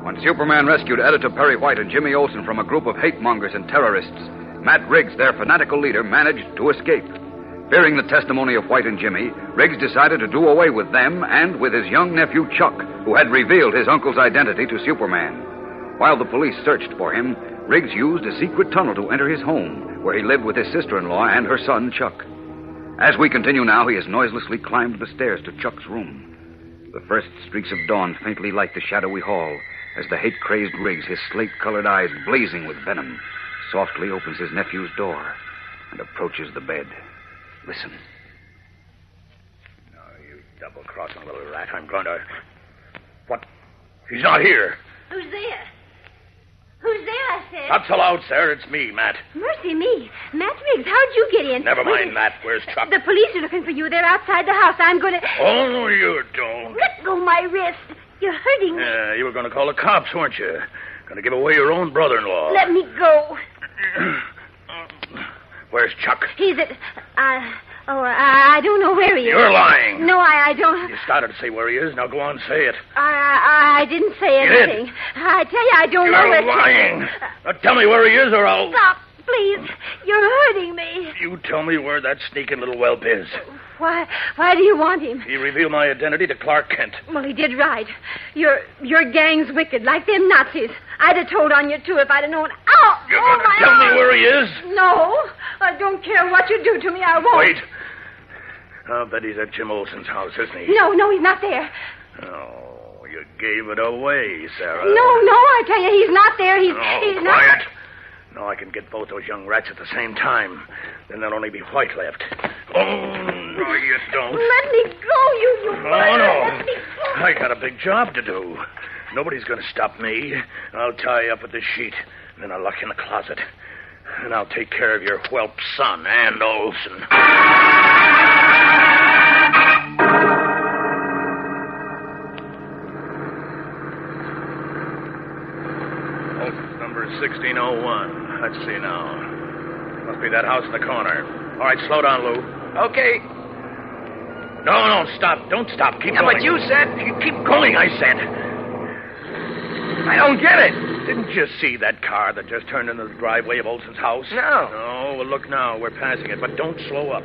Speaker 3: When Superman rescued Editor Perry White and Jimmy Olsen from a group of hate-mongers and terrorists, Matt Riggs, their fanatical leader, managed to escape. Fearing the testimony of White and Jimmy, Riggs decided to do away with them and with his young nephew Chuck, who had revealed his uncle's identity to Superman. While the police searched for him, Riggs used a secret tunnel to enter his home, where he lived with his sister-in-law and her son, Chuck. As we continue now, he has noiselessly climbed the stairs to Chuck's room. The first streaks of dawn faintly light the shadowy hall as the hate-crazed Riggs, his slate-colored eyes blazing with venom, softly opens his nephew's door and approaches the bed. Listen.
Speaker 8: No, you double-crossing little rat. I'm going to... What? He's not here.
Speaker 12: Who's there? Who's there, I said?
Speaker 8: Not so loud, sir. It's me, Matt.
Speaker 12: Mercy me. Matt Riggs, how'd you get in?
Speaker 8: Never mind, Matt. Where's Chuck?
Speaker 12: The police are looking for you. They're outside the house. I'm going to...
Speaker 8: Oh, no, you don't.
Speaker 12: Let go my wrist. You're hurting me.
Speaker 8: Yeah, you were going to call the cops, weren't you? Going to give away your own brother-in-law.
Speaker 12: Let me go.
Speaker 8: Where's Chuck?
Speaker 12: He's at... I don't know where he is.
Speaker 8: You're lying.
Speaker 12: No, I don't...
Speaker 8: You started to say where he is. Now go on, say it.
Speaker 12: I didn't say anything. I tell you, I don't know where...
Speaker 8: You're lying. Now tell me where he is or I'll...
Speaker 12: Stop, please. You're hurting me.
Speaker 8: You tell me where that sneaking little whelp is.
Speaker 12: Why do you want him?
Speaker 8: He revealed my identity to Clark Kent.
Speaker 12: Well, he did right. Your gang's wicked, like them Nazis. I'd have told on you, too, if I'd have known... Ow!
Speaker 8: You're going to tell me where he is?
Speaker 12: No. I don't care what you do to me. I won't.
Speaker 8: Wait. I'll bet he's at Jim Olsen's house, isn't he?
Speaker 12: No, he's not there.
Speaker 8: Oh, you gave it away, Sarah.
Speaker 12: No, I tell you, he's not there. He's
Speaker 8: quiet.
Speaker 12: not...
Speaker 8: No, I can get both those young rats at the same time. Then there'll only be White left. Oh, no, you don't.
Speaker 12: Let me go, you
Speaker 8: no.
Speaker 12: Let me go.
Speaker 8: I got a big job to do. Nobody's going to stop me. I'll tie you up with the sheet. Then I'll lock you in the closet. And I'll take care of your whelp son, and Olsen. Number 1601. Let's see now. Must be that house in the corner. All right, slow down, Lou.
Speaker 7: Okay.
Speaker 8: No, stop. Don't stop. Keep going.
Speaker 7: But you said...
Speaker 8: Keep going, I said.
Speaker 7: I don't get it.
Speaker 8: Didn't you see that car that just turned into the driveway of Olson's house?
Speaker 7: No.
Speaker 8: No, well, look now. We're passing it, but don't slow up.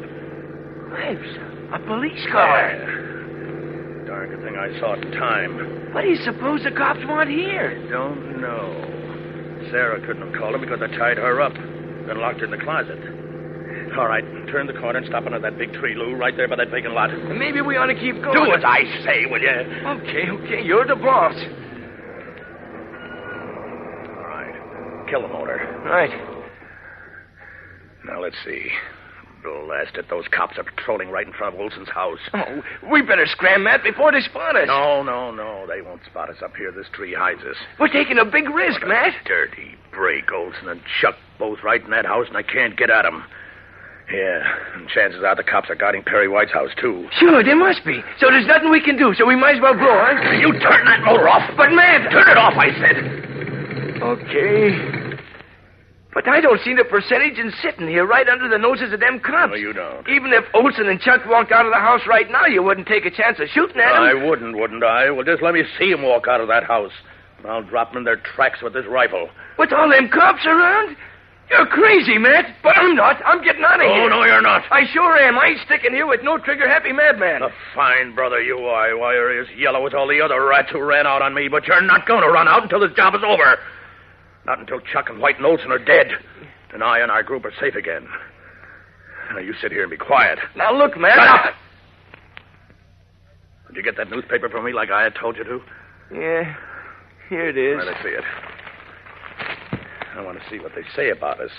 Speaker 7: Graves, a police car.
Speaker 8: Yeah. Darn good thing I saw it in time.
Speaker 7: What do you suppose the cops want here?
Speaker 8: Don't know. Sarah couldn't have called him because I tied her up, then locked her in the closet. All right, turn the corner and stop under that big tree, Lou, right there by that vacant lot.
Speaker 7: Maybe we ought to keep going.
Speaker 8: Do as I say, will you?
Speaker 7: Okay, you're the boss.
Speaker 8: All right, kill the motor.
Speaker 7: Right.
Speaker 8: Now, let's see. Blast it, those cops are patrolling right in front of Olson's house.
Speaker 7: Oh, we better scram, Matt, before they spot us.
Speaker 8: No, they won't spot us up here. This tree hides us.
Speaker 7: We're taking a big risk, Matt.
Speaker 8: Dirty break, Olson and Chuck both right in that house, and I can't get at them. Yeah, and chances are the cops are guarding Perry White's house, too.
Speaker 7: Sure, there must be. So there's nothing we can do, so we might as well blow, huh?
Speaker 8: You turn that motor off.
Speaker 7: But, man...
Speaker 8: Turn it off, I said.
Speaker 7: Okay. But I don't see the percentage in sitting here right under the noses of them cops.
Speaker 8: No, you don't.
Speaker 7: Even if Olson and Chuck walked out of the house right now, you wouldn't take a chance of shooting at them.
Speaker 8: I wouldn't I? Well, just let me see them walk out of that house. And I'll drop them in their tracks with this rifle.
Speaker 7: With all them cops around? You're crazy, Matt. But I'm not. I'm getting out of here.
Speaker 8: Oh, no, you're not.
Speaker 7: I sure am. I ain't sticking here with no trigger-happy madman.
Speaker 8: A fine brother you are. Why, you're as yellow as all the other rats who ran out on me. But you're not going to run out until this job is over. Not until Chuck and White and Olson are dead. And I and our group are safe again. Now, you sit here and be quiet.
Speaker 7: Now, look, Matt.
Speaker 8: Shut up! Did you get that newspaper from me like I had told you to?
Speaker 7: Yeah, here it is.
Speaker 8: Let me see it. I want to see what they say about us.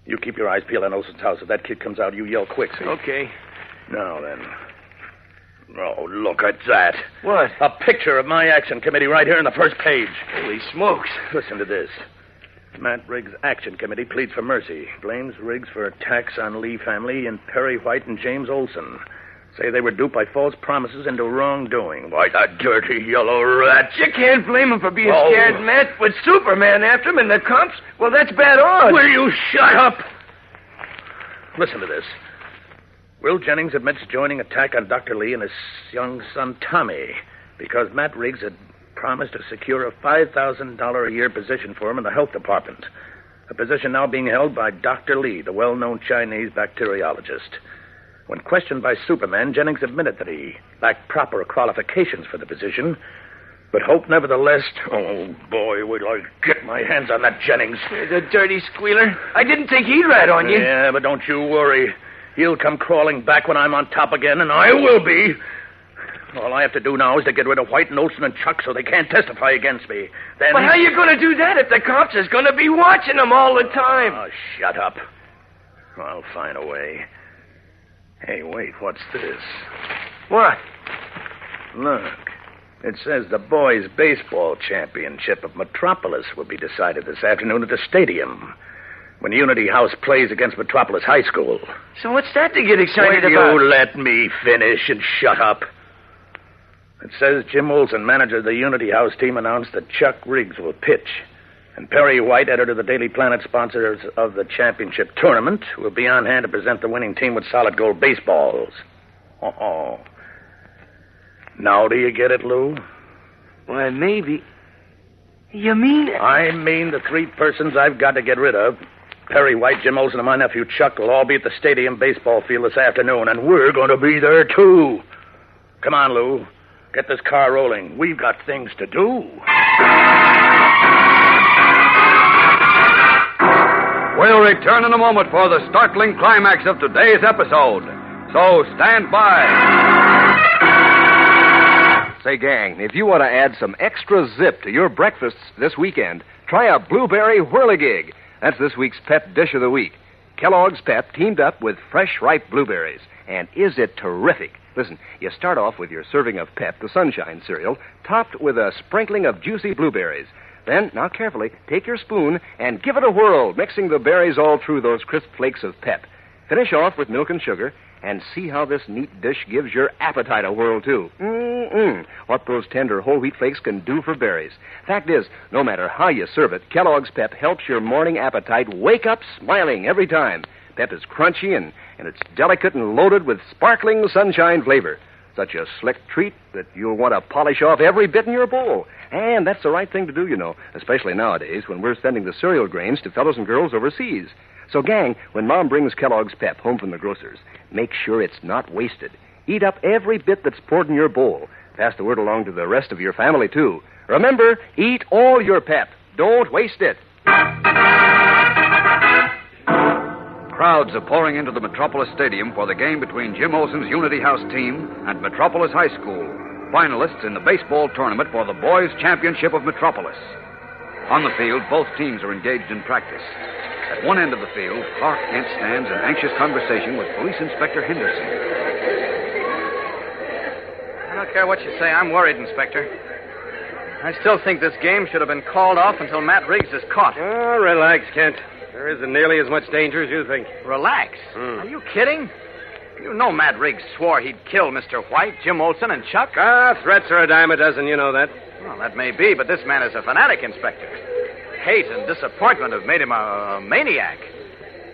Speaker 8: You keep your eyes peeled on Olson's house. If that kid comes out, you yell quick, see?
Speaker 7: Okay.
Speaker 8: Now, then. Oh, look at that.
Speaker 7: What?
Speaker 8: A picture of my action committee right here on the first page.
Speaker 7: Holy smokes.
Speaker 8: Listen to this. Matt Riggs' Action Committee pleads for mercy. Blames Riggs for attacks on Lee family and Perry White and James Olson. Say they were duped by false promises into wrongdoing. Why, that dirty yellow rat.
Speaker 7: You can't blame him for being scared, Matt. With Superman after him and the cops, well, that's bad odds.
Speaker 8: Will you shut up? Listen to this. Will Jennings admits joining attack on Dr. Lee and his young son, Tommy, because Matt Riggs had promised to secure a $5,000 a year position for him in the health department. A position now being held by Dr. Lee, the well-known Chinese bacteriologist. When questioned by Superman, Jennings admitted that he lacked proper qualifications for the position, but hoped nevertheless... Oh, boy, wait till I get my hands on that Jennings.
Speaker 7: The dirty squealer. I didn't think he'd rat on you.
Speaker 8: Yeah, but don't you worry. He'll come crawling back when I'm on top again, and I will be. All I have to do now is to get rid of White and Olson and Chuck so they can't testify against me. Then...
Speaker 7: But how are you going to do that if the cops is going to be watching them all the time?
Speaker 8: Oh, shut up. I'll find a way. Hey, wait, what's this?
Speaker 7: What?
Speaker 8: Look. It says the boys' baseball championship of Metropolis will be decided this afternoon at the stadium when Unity House plays against Metropolis High School.
Speaker 7: So what's that to get excited
Speaker 8: Will
Speaker 7: about?
Speaker 8: you let me finish and shut up? It says Jim Olson, manager of the Unity House team, announced that Chuck Riggs will pitch. And Perry White, editor of the Daily Planet, sponsors of the championship tournament, will be on hand to present the winning team with solid gold baseballs. Oh. Now do you get it, Lou?
Speaker 7: Why, maybe. You mean...
Speaker 8: I mean the three persons I've got to get rid of. Perry White, Jim Olson, and my nephew Chuck will all be at the stadium baseball field this afternoon, and we're going to be there, too. Come on, Lou. Get this car rolling. We've got things to do.
Speaker 3: We'll return in a moment for the startling climax of today's episode. So stand by.
Speaker 2: Say, gang, if you want to add some extra zip to your breakfasts this weekend, try a blueberry whirligig. That's this week's pet dish of the week. Kellogg's Pep teamed up with fresh, ripe blueberries. And is it terrific? Listen, you start off with your serving of Pep, the Sunshine cereal, topped with a sprinkling of juicy blueberries. Then, now carefully, take your spoon and give it a whirl, mixing the berries all through those crisp flakes of Pep. Finish off with milk and sugar, And see how this neat dish gives your appetite a whirl, too. What those tender whole wheat flakes can do for berries. Fact is, no matter how you serve it, Kellogg's Pep helps your morning appetite wake up smiling every time. Pep is crunchy and it's delicate and loaded with sparkling sunshine flavor. Such a slick treat that you'll want to polish off every bit in your bowl. And that's the right thing to do, you know, especially nowadays when we're sending the cereal grains to fellows and girls overseas. So, gang, when Mom brings Kellogg's Pep home from the grocer's, make sure it's not wasted. Eat up every bit that's poured in your bowl. Pass the word along to the rest of your family, too. Remember, eat all your Pep. Don't waste it.
Speaker 3: Crowds are pouring into the Metropolis Stadium for the game between Jim Olson's Unity House team and Metropolis High School, finalists in the baseball tournament for the Boys' Championship of Metropolis. On the field, both teams are engaged in practice. At one end of the field, Clark Kent stands in anxious conversation with Police Inspector Henderson.
Speaker 5: I don't care what you say. I'm worried, Inspector. I still think this game should have been called off until Matt Riggs is caught.
Speaker 10: Oh, relax, Kent. There isn't nearly as much danger as you think.
Speaker 5: Relax? Are you kidding? You know Matt Riggs swore he'd kill Mr. White, Jim Olson, and Chuck.
Speaker 10: Threats are a dime a dozen, you know that.
Speaker 5: Well, that may be, but this man is a fanatic, Inspector. Hate and disappointment have made him a maniac.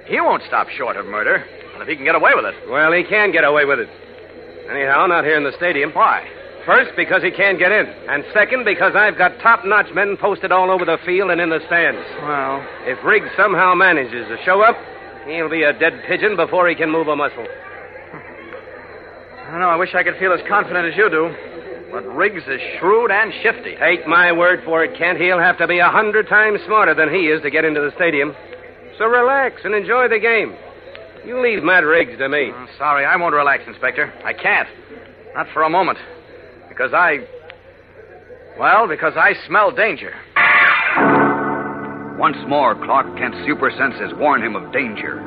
Speaker 5: He won't stop short of murder, and if he can get away with it.
Speaker 10: Well, he can get away with it. Anyhow, not here in the stadium.
Speaker 5: Why?
Speaker 10: First, because he can't get in. And second, because I've got top-notch men posted all over the field and in the stands.
Speaker 5: Well,
Speaker 10: if Riggs somehow manages to show up, he'll be a dead pigeon before he can move a muscle.
Speaker 5: I don't know. I wish I could feel as confident as you do. But Riggs is shrewd and shifty.
Speaker 10: Take my word for it, Kent. He'll have to be 100 times smarter than he is to get into the stadium. So relax and enjoy the game. You leave Matt Riggs to me.
Speaker 5: Sorry, I won't relax, Inspector. I can't. Not for a moment. Because I smell danger.
Speaker 3: Once more, Clark Kent's super senses warn him of danger.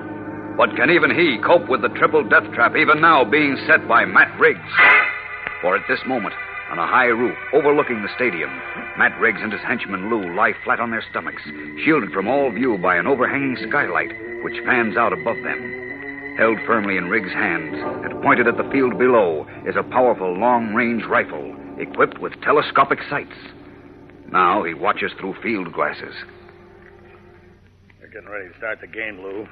Speaker 3: But can even he cope with the triple death trap even now being set by Matt Riggs? For at this moment, on a high roof overlooking the stadium, Matt Riggs and his henchman Lou lie flat on their stomachs, shielded from all view by an overhanging skylight which fans out above them. Held firmly in Riggs' hands and pointed at the field below is a powerful long-range rifle equipped with telescopic sights. Now he watches through field glasses.
Speaker 8: They're getting ready to start the game, Lou.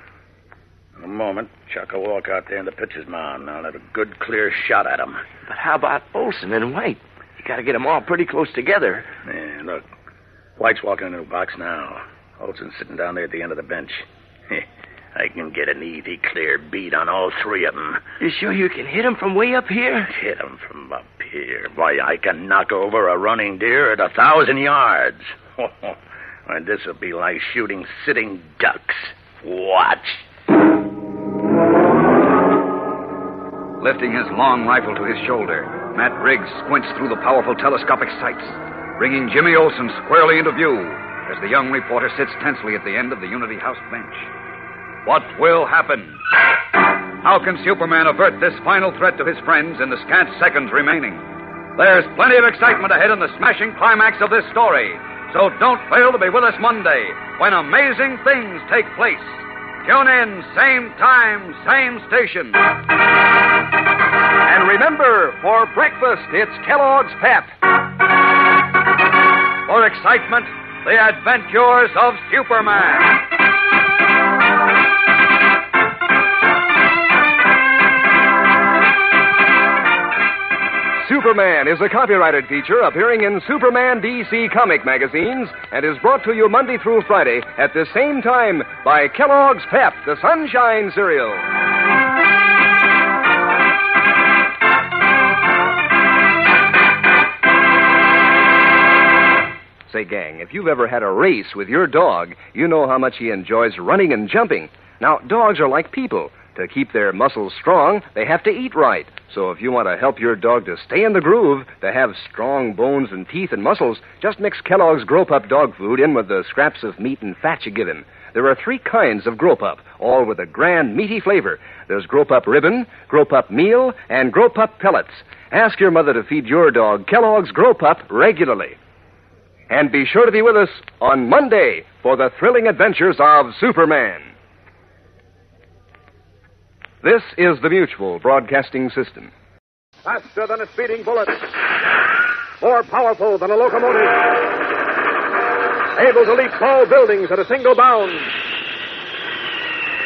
Speaker 8: In a moment, Chuck will walk out there in the pitcher's mound, and I'll have a good, clear shot at him.
Speaker 17: But how about Olson and White? You got to get them all pretty close together.
Speaker 8: Yeah, look. White's walking into the box now. Olson's sitting down there at the end of the bench. I can get an easy, clear beat on all three of them.
Speaker 17: You sure you can hit them from way up here?
Speaker 8: Hit them from up here? Why, I can knock over a running deer at 1,000 yards. And this will be like shooting sitting ducks. Watch.
Speaker 3: Lifting his long rifle to his shoulder, Matt Riggs squints through the powerful telescopic sights, bringing Jimmy Olson squarely into view as the young reporter sits tensely at the end of the Unity House bench. What will happen? How can Superman avert this final threat to his friends in the scant seconds remaining? There's plenty of excitement ahead in the smashing climax of this story, so don't fail to be with us Monday when amazing things take place. Tune in, same time, same station.
Speaker 2: And remember, for breakfast, it's Kellogg's Pep.
Speaker 3: For excitement, the adventures of Superman.
Speaker 2: Superman is a copyrighted feature appearing in Superman DC comic magazines and is brought to you Monday through Friday at the same time by Kellogg's Pep, the Sunshine Cereal. Say, gang, if you've ever had a race with your dog, you know how much he enjoys running and jumping. Now, dogs are like people. To keep their muscles strong, they have to eat right. So if you want to help your dog to stay in the groove, to have strong bones and teeth and muscles, just mix Kellogg's Grow Pup dog food in with the scraps of meat and fat you give him. There are 3 kinds of Grow Pup, all with a grand, meaty flavor. There's Grow Pup Ribbon, Grow Pup Meal, and Grow Pup Pellets. Ask your mother to feed your dog Kellogg's Grow Pup regularly. And be sure to be with us on Monday for the thrilling adventures of Superman. This is the Mutual Broadcasting System.
Speaker 1: Faster than a speeding bullet. More powerful than a locomotive. Able to leap tall buildings at a single bound.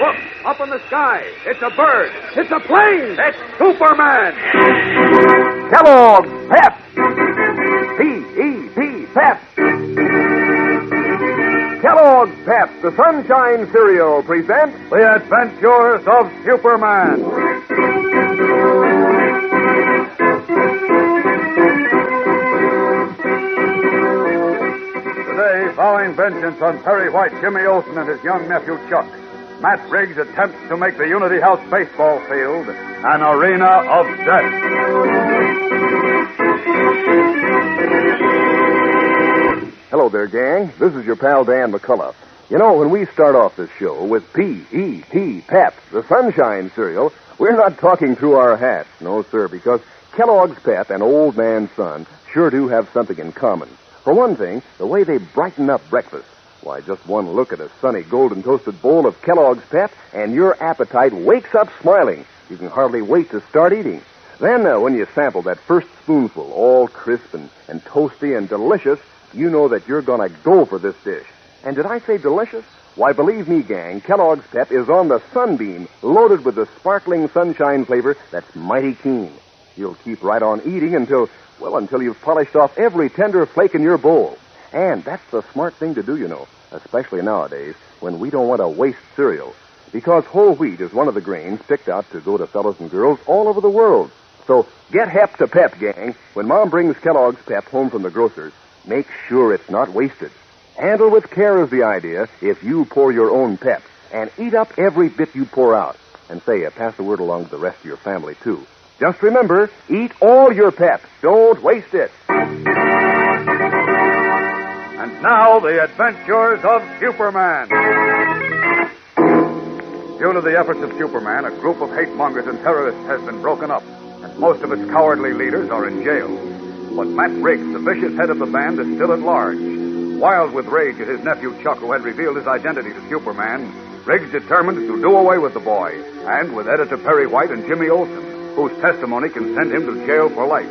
Speaker 1: Look, up in the sky. It's a bird. It's a plane. It's Superman.
Speaker 2: Kellogg's Pep. P-E-P, Pep. Kellogg's Pep, the Sunshine Cereal, presents
Speaker 3: The Adventures of Superman. Today, vowing vengeance on Perry White, Jimmy Olsen, and his young nephew Chuck, Matt Briggs attempts to make the Unity House baseball field an arena of death.
Speaker 2: Hello there, gang. This is your pal Dan McCullough. You know, when we start off this show with P-E-P, Pep, the Sunshine Cereal, we're not talking through our hats. No, sir, because Kellogg's Pep and Old Man Son sure do have something in common. For one thing, the way they brighten up breakfast. Why, just one look at a sunny golden toasted bowl of Kellogg's Pep and your appetite wakes up smiling. You can hardly wait to start eating. Then, when you sample that first spoonful, all crisp and toasty and delicious, you know that you're going to go for this dish. And did I say delicious? Why, believe me, gang, Kellogg's Pep is on the Sunbeam, loaded with the sparkling sunshine flavor that's mighty keen. You'll keep right on eating until you've polished off every tender flake in your bowl. And that's the smart thing to do, you know, especially nowadays when we don't want to waste cereal. Because whole wheat is one of the grains picked out to go to fellows and girls all over the world. So get hep to Pep, gang. When Mom brings Kellogg's Pep home from the grocer's, make sure it's not wasted. Handle with care is the idea if you pour your own Pep. And eat up every bit you pour out. And say, pass the word along to the rest of your family, too. Just remember, eat all your Pep. Don't waste it.
Speaker 3: And now, the adventures of Superman. Due to the efforts of Superman, a group of hate-mongers and terrorists has been broken up, and most of its cowardly leaders are in jail. But Matt Briggs, the vicious head of the band, is still at large. Wild with rage at his nephew Chuck, who had revealed his identity to Superman, Briggs determined to do away with the boy, and with editor Perry White and Jimmy Olsen, whose testimony can send him to jail for life.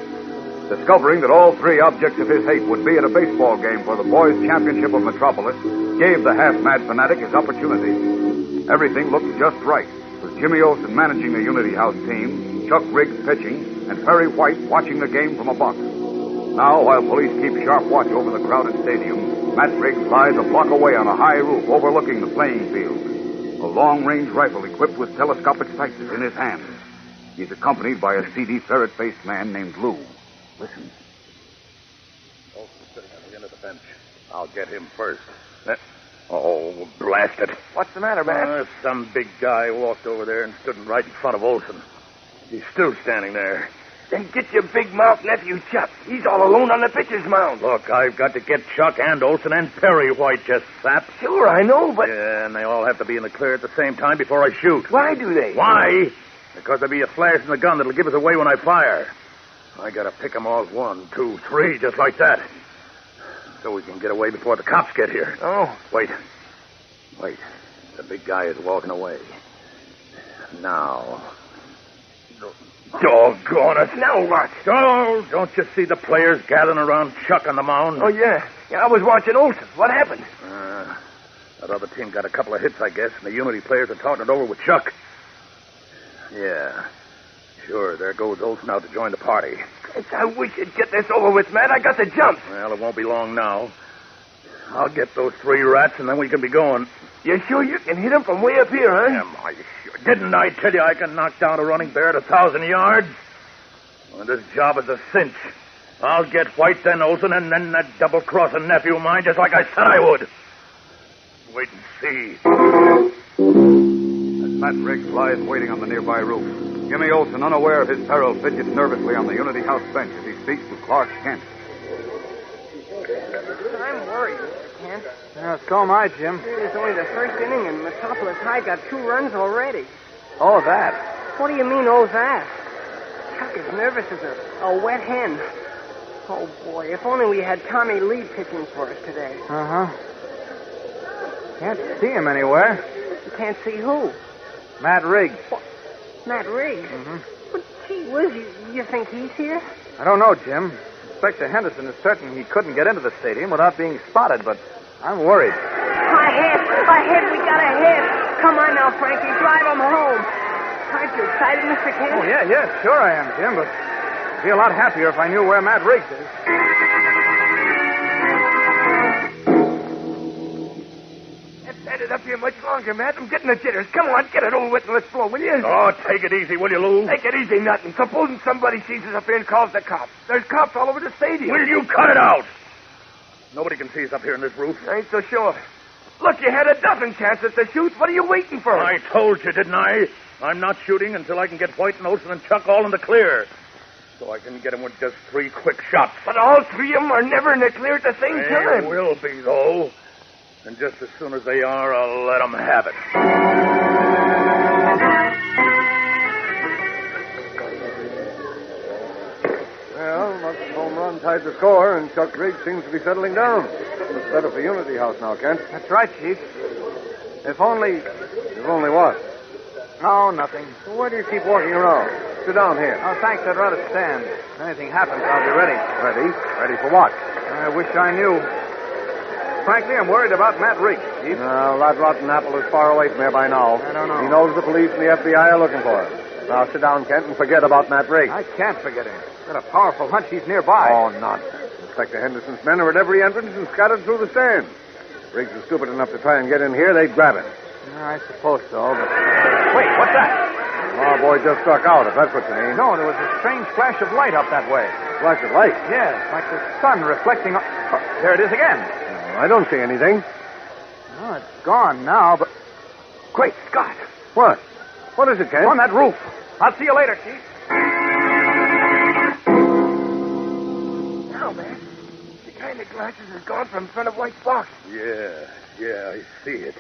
Speaker 3: Discovering that all three objects of his hate would be at a baseball game for the boys' championship of Metropolis gave the half-mad fanatic his opportunity. Everything looked just right, with Jimmy Olsen managing the Unity House team, Chuck Briggs pitching, and Perry White watching the game from a box. Now, while police keep sharp watch over the crowded stadium, Matt Briggs lies a block away on a high roof overlooking the playing field. A long-range rifle equipped with telescopic sights is in his hand. He's accompanied by a seedy, ferret-faced man named Lou. Listen.
Speaker 8: Olsen's sitting on the end of the bench. I'll get him first. Oh, blast it.
Speaker 16: What's the matter, Matt?
Speaker 8: Some big guy walked over there and stood right in front of Olsen. He's still standing there.
Speaker 16: Then get your big mouth nephew, Chuck. He's all alone on the pitcher's mound.
Speaker 8: Look, I've got to get Chuck and Olsen and Perry White, you sap.
Speaker 16: Sure, I know, but...
Speaker 8: Yeah, and they all have to be in the clear at the same time before I shoot.
Speaker 16: Why do they?
Speaker 8: Why? Because there'll be a flash in the gun that'll give us away when I fire. I gotta pick 'em off 1, 2, 3, just like that. So we can get away before the cops get here.
Speaker 16: Oh.
Speaker 8: Wait. The big guy is walking away. Now. Doggone it.
Speaker 16: Now what?
Speaker 8: Oh, don't you see the players gathering around Chuck on the mound?
Speaker 16: Oh, yeah. I was watching Olsen. What happened?
Speaker 8: That other team got a couple of hits, I guess, and the Unity players are talking it over with Chuck. Yeah. Sure, there goes Olsen out to join the party.
Speaker 16: I wish you'd get this over with, man. I got the jump.
Speaker 8: Well, it won't be long now. I'll get those 3 rats, and then we can be going.
Speaker 16: You sure you can hit them from way up here, huh?
Speaker 8: Am I sure? Didn't I tell you I can knock down a running bear at 1,000 yards? Well, this job is a cinch. I'll get White, then Olsen, and then that double-crossing nephew of mine, just like I said I would. Wait and see.
Speaker 3: As Matt Briggs lies waiting on the nearby roof, Jimmy Olsen, unaware of his peril, fidgets nervously on the Unity House bench as he speaks to Clark Kent.
Speaker 4: I'm worried, Mr. Kent.
Speaker 19: So am I, Jim.
Speaker 4: It's only the first inning, and Metropolis High got 2 runs already.
Speaker 19: Oh, that.
Speaker 4: What do you mean, oh, that? Chuck is nervous as a wet hen. Oh, boy, if only we had Tommy Lee pitching for us today.
Speaker 19: Uh-huh. Can't see him anywhere.
Speaker 4: You can't see who?
Speaker 19: Matt Riggs.
Speaker 4: Matt Riggs.
Speaker 19: Mm-hmm.
Speaker 4: But, gee whiz, you think he's here?
Speaker 19: I don't know, Jim. Inspector Henderson is certain he couldn't get into the stadium without being spotted, but I'm worried.
Speaker 4: Ahead, we got ahead. Come on now, Frankie, drive him home. Aren't you excited, Mr. Kent?
Speaker 19: Oh, yeah, sure I am, Jim, but I'd be a lot happier if I knew where Matt Riggs is.
Speaker 20: Set it up here much longer, Matt. I'm getting the jitters. Come on, get it over with and let's blow, will you?
Speaker 8: Oh, take it easy, will you, Lou?
Speaker 20: Take it easy, nothing. Supposing somebody sees us up here and calls the cops. There's cops all over the stadium.
Speaker 8: Will you cut it out? Nobody can see us up here in this roof.
Speaker 20: I ain't so sure. Look, you had a dozen chances to shoot. What are you waiting for?
Speaker 8: I told you, didn't I? I'm not shooting until I can get White and Olson and Chuck all in the clear. So I can get them with just 3 quick shots.
Speaker 20: But all 3 of them are never in the clear at the same time.
Speaker 8: They will be, though. And just as soon as they are, I'll let them have it.
Speaker 21: Well, Musk's home run tied the score, and Chuck Riggs seems to be settling down. Looks better for Unity House now, Kent.
Speaker 19: That's right, Chief. If only...
Speaker 21: If only what?
Speaker 19: No, nothing.
Speaker 21: Well, why do you keep walking around? Sit down here.
Speaker 19: Oh, thanks. I'd rather stand. If anything happens, I'll be ready.
Speaker 21: Ready? Ready for what?
Speaker 19: I wish I knew. Frankly, I'm worried about Matt Riggs, Chief.
Speaker 21: No, that rotten apple is far away from here by now.
Speaker 19: I don't know.
Speaker 21: He knows the police and the FBI are looking for him. Now, sit down, Kent, and forget about Matt Riggs.
Speaker 19: I can't forget him. Got a powerful hunch he's nearby.
Speaker 21: Oh, nonsense. Inspector Henderson's men are at every entrance and scattered through the stands. Riggs is stupid enough to try and get in here, they'd grab him.
Speaker 19: I suppose so, but... Wait, what's that?
Speaker 21: Our boy just struck out, if that's what you mean.
Speaker 19: No, there was a strange flash of light up that way.
Speaker 21: Flash of light?
Speaker 19: Yes, like the sun reflecting... Oh, there it is again.
Speaker 21: I don't see anything.
Speaker 19: Oh, it's gone now, but... Great Scott!
Speaker 21: What? What is it, Kent?
Speaker 19: On that roof. I'll see you later, Chief.
Speaker 20: Now, man. The kind of glasses is gone from in front of White's box.
Speaker 8: Yeah, I see it.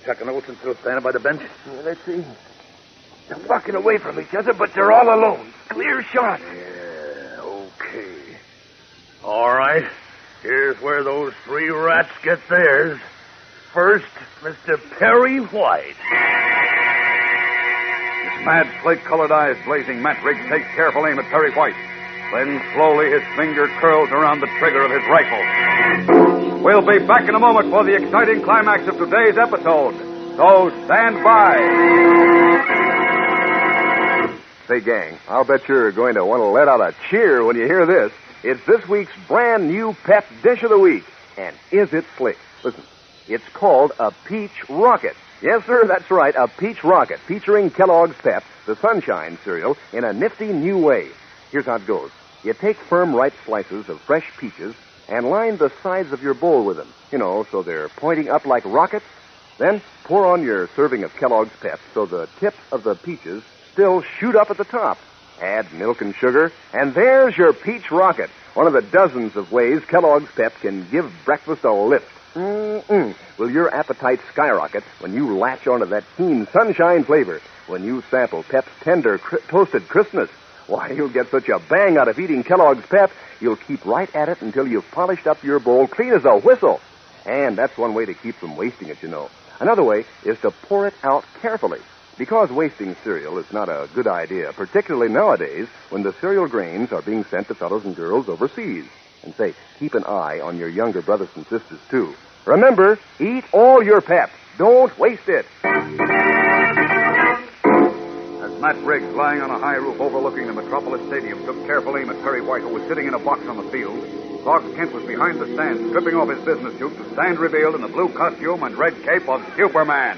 Speaker 8: Chuck and Olson still standing by the bench?
Speaker 20: Yeah, let's see. They're walking away from each other, but they're all alone. Clear shot.
Speaker 8: Yeah, okay. All right. Here's where those 3 rats get theirs. First, Mr. Perry White.
Speaker 3: His mad, slate-colored eyes blazing, Matt Riggs takes careful aim at Perry White. Then slowly his finger curls around the trigger of his rifle. We'll be back in a moment for the exciting climax of today's episode. So stand by.
Speaker 2: Say, gang, I'll bet you're going to want to let out a cheer when you hear this. It's this week's brand new pep dish of the week. And is it slick? Listen, it's called a Peach Rocket. Yes, sir, that's right, a Peach Rocket, featuring Kellogg's Pep, the Sunshine cereal, in a nifty new way. Here's how it goes. You take firm, ripe slices of fresh peaches and line the sides of your bowl with them, so they're pointing up like rockets. Then pour on your serving of Kellogg's Pep so the tips of the peaches still shoot up at the top. Add milk and sugar, and there's your Peach Rocket, one of the dozens of ways Kellogg's Pep can give breakfast a lift. Will your appetite skyrocket when you latch onto that keen sunshine flavor, when you sample Pep's tender, toasted crispness? Why, you'll get such a bang out of eating Kellogg's Pep, you'll keep right at it until you've polished up your bowl clean as a whistle. And that's one way to keep from wasting it, Another way is to pour it out carefully. Because wasting cereal is not a good idea, particularly nowadays when the cereal grains are being sent to fellows and girls overseas. And say, keep an eye on your younger brothers and sisters, too. Remember, eat all your Pep. Don't waste it.
Speaker 3: As Matt Riggs, lying on a high roof overlooking the Metropolis Stadium, took careful aim at Perry White, who was sitting in a box on the field, Clark Kent was behind the stand, stripping off his business suit to stand revealed in the blue costume and red cape of Superman.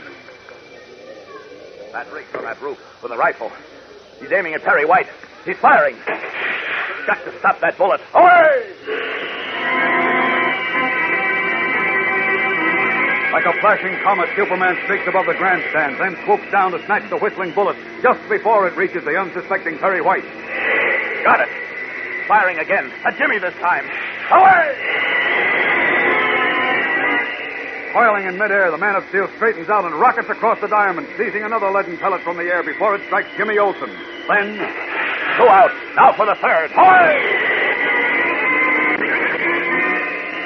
Speaker 15: Matt Riggs on that roof with a rifle. He's aiming at Perry White. He's firing. Got to stop that bullet. Away!
Speaker 3: Like a flashing comet, Superman streaks above the grandstand, then swoops down to snatch the whistling bullet just before it reaches the unsuspecting Perry White.
Speaker 15: Got it. Firing again. At Jimmy this time. Away!
Speaker 3: Coiling in midair, the man of steel straightens out and rockets across the diamond, seizing another leaden pellet from the air before it strikes Jimmy Olsen. Then, 2 out. Now for the third. Away!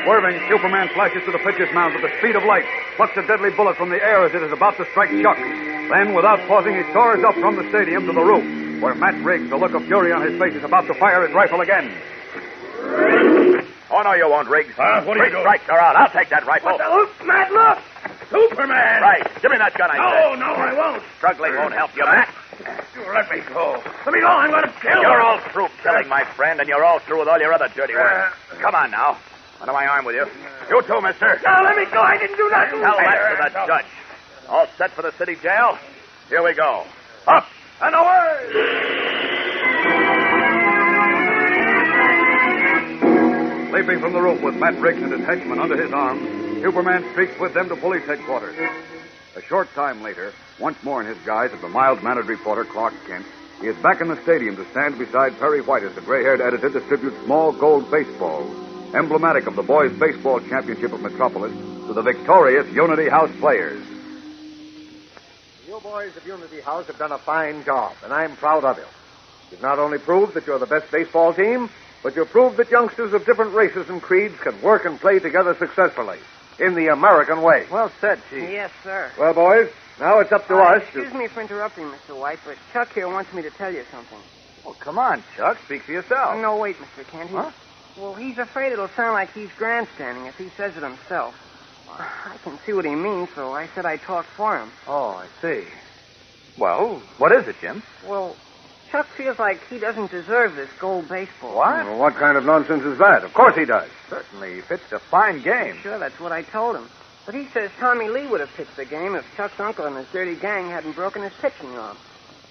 Speaker 1: Swerving, Superman flashes to the pitcher's mound at the speed of light, plucks a deadly bullet from the air as it is about to strike Chuck. Then, without pausing, he soars up from the stadium to the roof, where Matt Riggs, the look of fury on his face, is about to fire his rifle again.
Speaker 6: Oh, no, you won't, Riggs.
Speaker 8: What are you
Speaker 6: 3
Speaker 8: doing?
Speaker 6: strikes are out. I'll take that rifle.
Speaker 20: Look, Matt, look!
Speaker 8: Superman!
Speaker 6: Right. Give me that gun, I said.
Speaker 8: No, I won't.
Speaker 6: Struggling won't help you, Matt.
Speaker 8: Let me go. Let me go. I'm going to kill
Speaker 6: You're
Speaker 8: you.
Speaker 6: all through killing, my friend, and you're all through with all your other dirty work. Come on, now. Under my arm with you. You too, mister.
Speaker 20: No, let me go. I didn't do nothing.
Speaker 6: Tell that to the judge. All set for the city jail? Here we go. Up and away!
Speaker 1: Leaping from the roof with Matt Riggs and his henchman under his arm, Superman streaks with them to police headquarters. A short time later, once more in his guise of the mild-mannered reporter Clark Kent, he is back in the stadium to stand beside Perry White as the gray-haired editor distributes small gold baseballs, emblematic of the boys' baseball championship of Metropolis, to the victorious Unity House players.
Speaker 21: You boys of Unity House have done a fine job, and I'm proud of you. You've not only proved that you're the best baseball team, but you've proved that youngsters of different races and creeds can work and play together successfully, in the American way.
Speaker 4: Well said, Chief. Yes, sir.
Speaker 21: Well, boys, now it's up to us to...
Speaker 4: Excuse me for interrupting, Mr. White, but Chuck here wants me to tell you something.
Speaker 6: Oh, come on, Chuck. Speak for yourself.
Speaker 4: No, wait, Mr. Kent. Well, he's afraid it'll sound like he's grandstanding if he says it himself. I can see what he means, so I said I'd talk for him.
Speaker 6: Oh, I see. Well, what is it, Jim?
Speaker 4: Well, Chuck feels like he doesn't deserve this gold baseball.
Speaker 6: What?
Speaker 21: Well, what kind of nonsense is that? Of course he does.
Speaker 6: Certainly pitched a fine game.
Speaker 4: Sure, that's what I told him. But he says Tommy Lee would have pitched the game if Chuck's uncle and his dirty gang hadn't broken his pitching arm.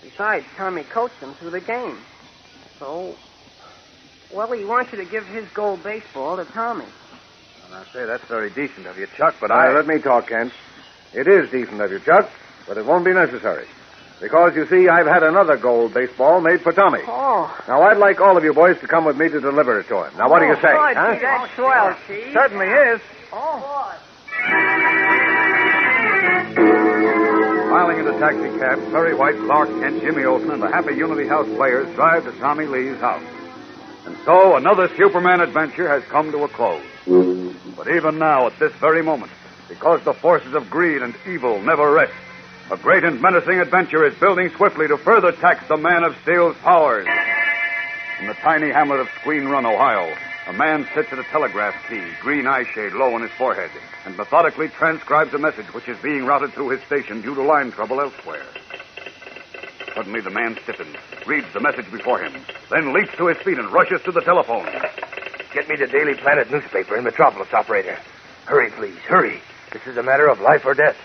Speaker 4: Besides, Tommy coached him through the game. So, well, he wants you to give his gold baseball to Tommy.
Speaker 21: And I say that's very decent of you, Chuck, but let me talk, Kent. It is decent of you, Chuck, but it won't be necessary. Because, you see, I've had another gold baseball made for Tommy.
Speaker 4: Oh.
Speaker 21: Now, I'd like all of you boys to come with me to deliver it to him. Now, what do you say?
Speaker 4: Oh,
Speaker 21: huh?
Speaker 4: gee, that's swell, Chief.
Speaker 21: Certainly is.
Speaker 4: Oh.
Speaker 1: Filing into taxicabs, Perry White, Clark Kent, Jimmy Olsen, and the happy Unity House players drive to Tommy Lee's house. And so another Superman adventure has come to a close. But even now, at this very moment, because the forces of greed and evil never rest, a great and menacing adventure is building swiftly to further tax the Man of Steel's powers. In the tiny hamlet of Squeen Run, Ohio, a man sits at a telegraph key, green eyeshade low on his forehead, and methodically transcribes a message which is being routed through his station due to line trouble elsewhere. Suddenly the man stiffens, reads the message before him, then leaps to his feet and rushes to the telephone.
Speaker 20: Get me the Daily Planet newspaper in Metropolis, operator. Hurry, please, hurry. This is a matter of life or death.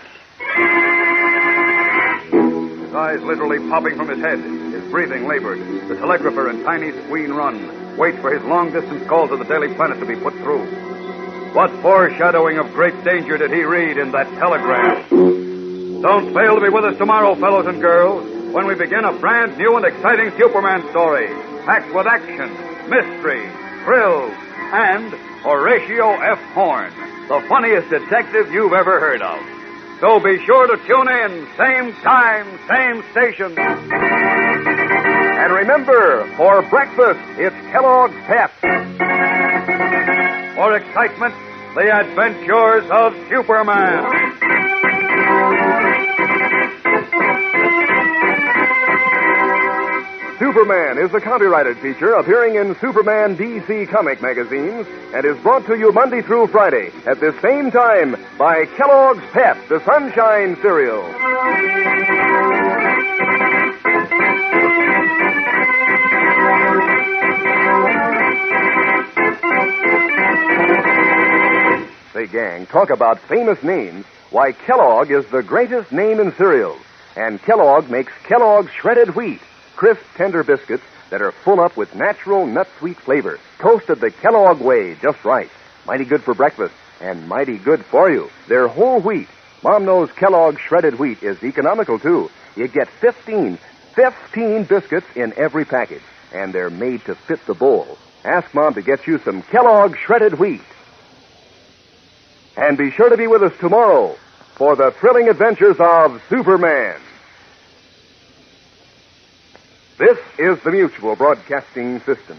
Speaker 1: His eyes literally popping from his head, his breathing labored. The telegrapher in tiny Squeen Run waits for his long-distance call to the Daily Planet to be put through. What foreshadowing of great danger did he read in that telegram? Don't fail to be with us tomorrow, fellows and girls, when we begin a brand new and exciting Superman story, packed with action, mystery, thrills, and Horatio F. Horn, the funniest detective you've ever heard of. So be sure to tune in, same time, same station.
Speaker 2: And remember, for breakfast, it's Kellogg's Pep.
Speaker 1: For excitement, the adventures of Superman.
Speaker 2: Superman is a copyrighted feature appearing in Superman DC comic magazines and is brought to you Monday through Friday at this same time by Kellogg's Pep, the Sunshine Cereal. Say, gang, talk about famous names. Why, Kellogg is the greatest name in cereals. And Kellogg makes Kellogg's shredded wheat. Crisp, tender biscuits that are full up with natural nut-sweet flavor. Toasted the Kellogg way, just right. Mighty good for breakfast, and mighty good for you. They're whole wheat. Mom knows Kellogg's shredded wheat is economical, too. You get 15 biscuits in every package, and they're made to fit the bowl. Ask Mom to get you some Kellogg's shredded wheat. And be sure to be with us tomorrow for the thrilling adventures of Superman. This is the Mutual Broadcasting System.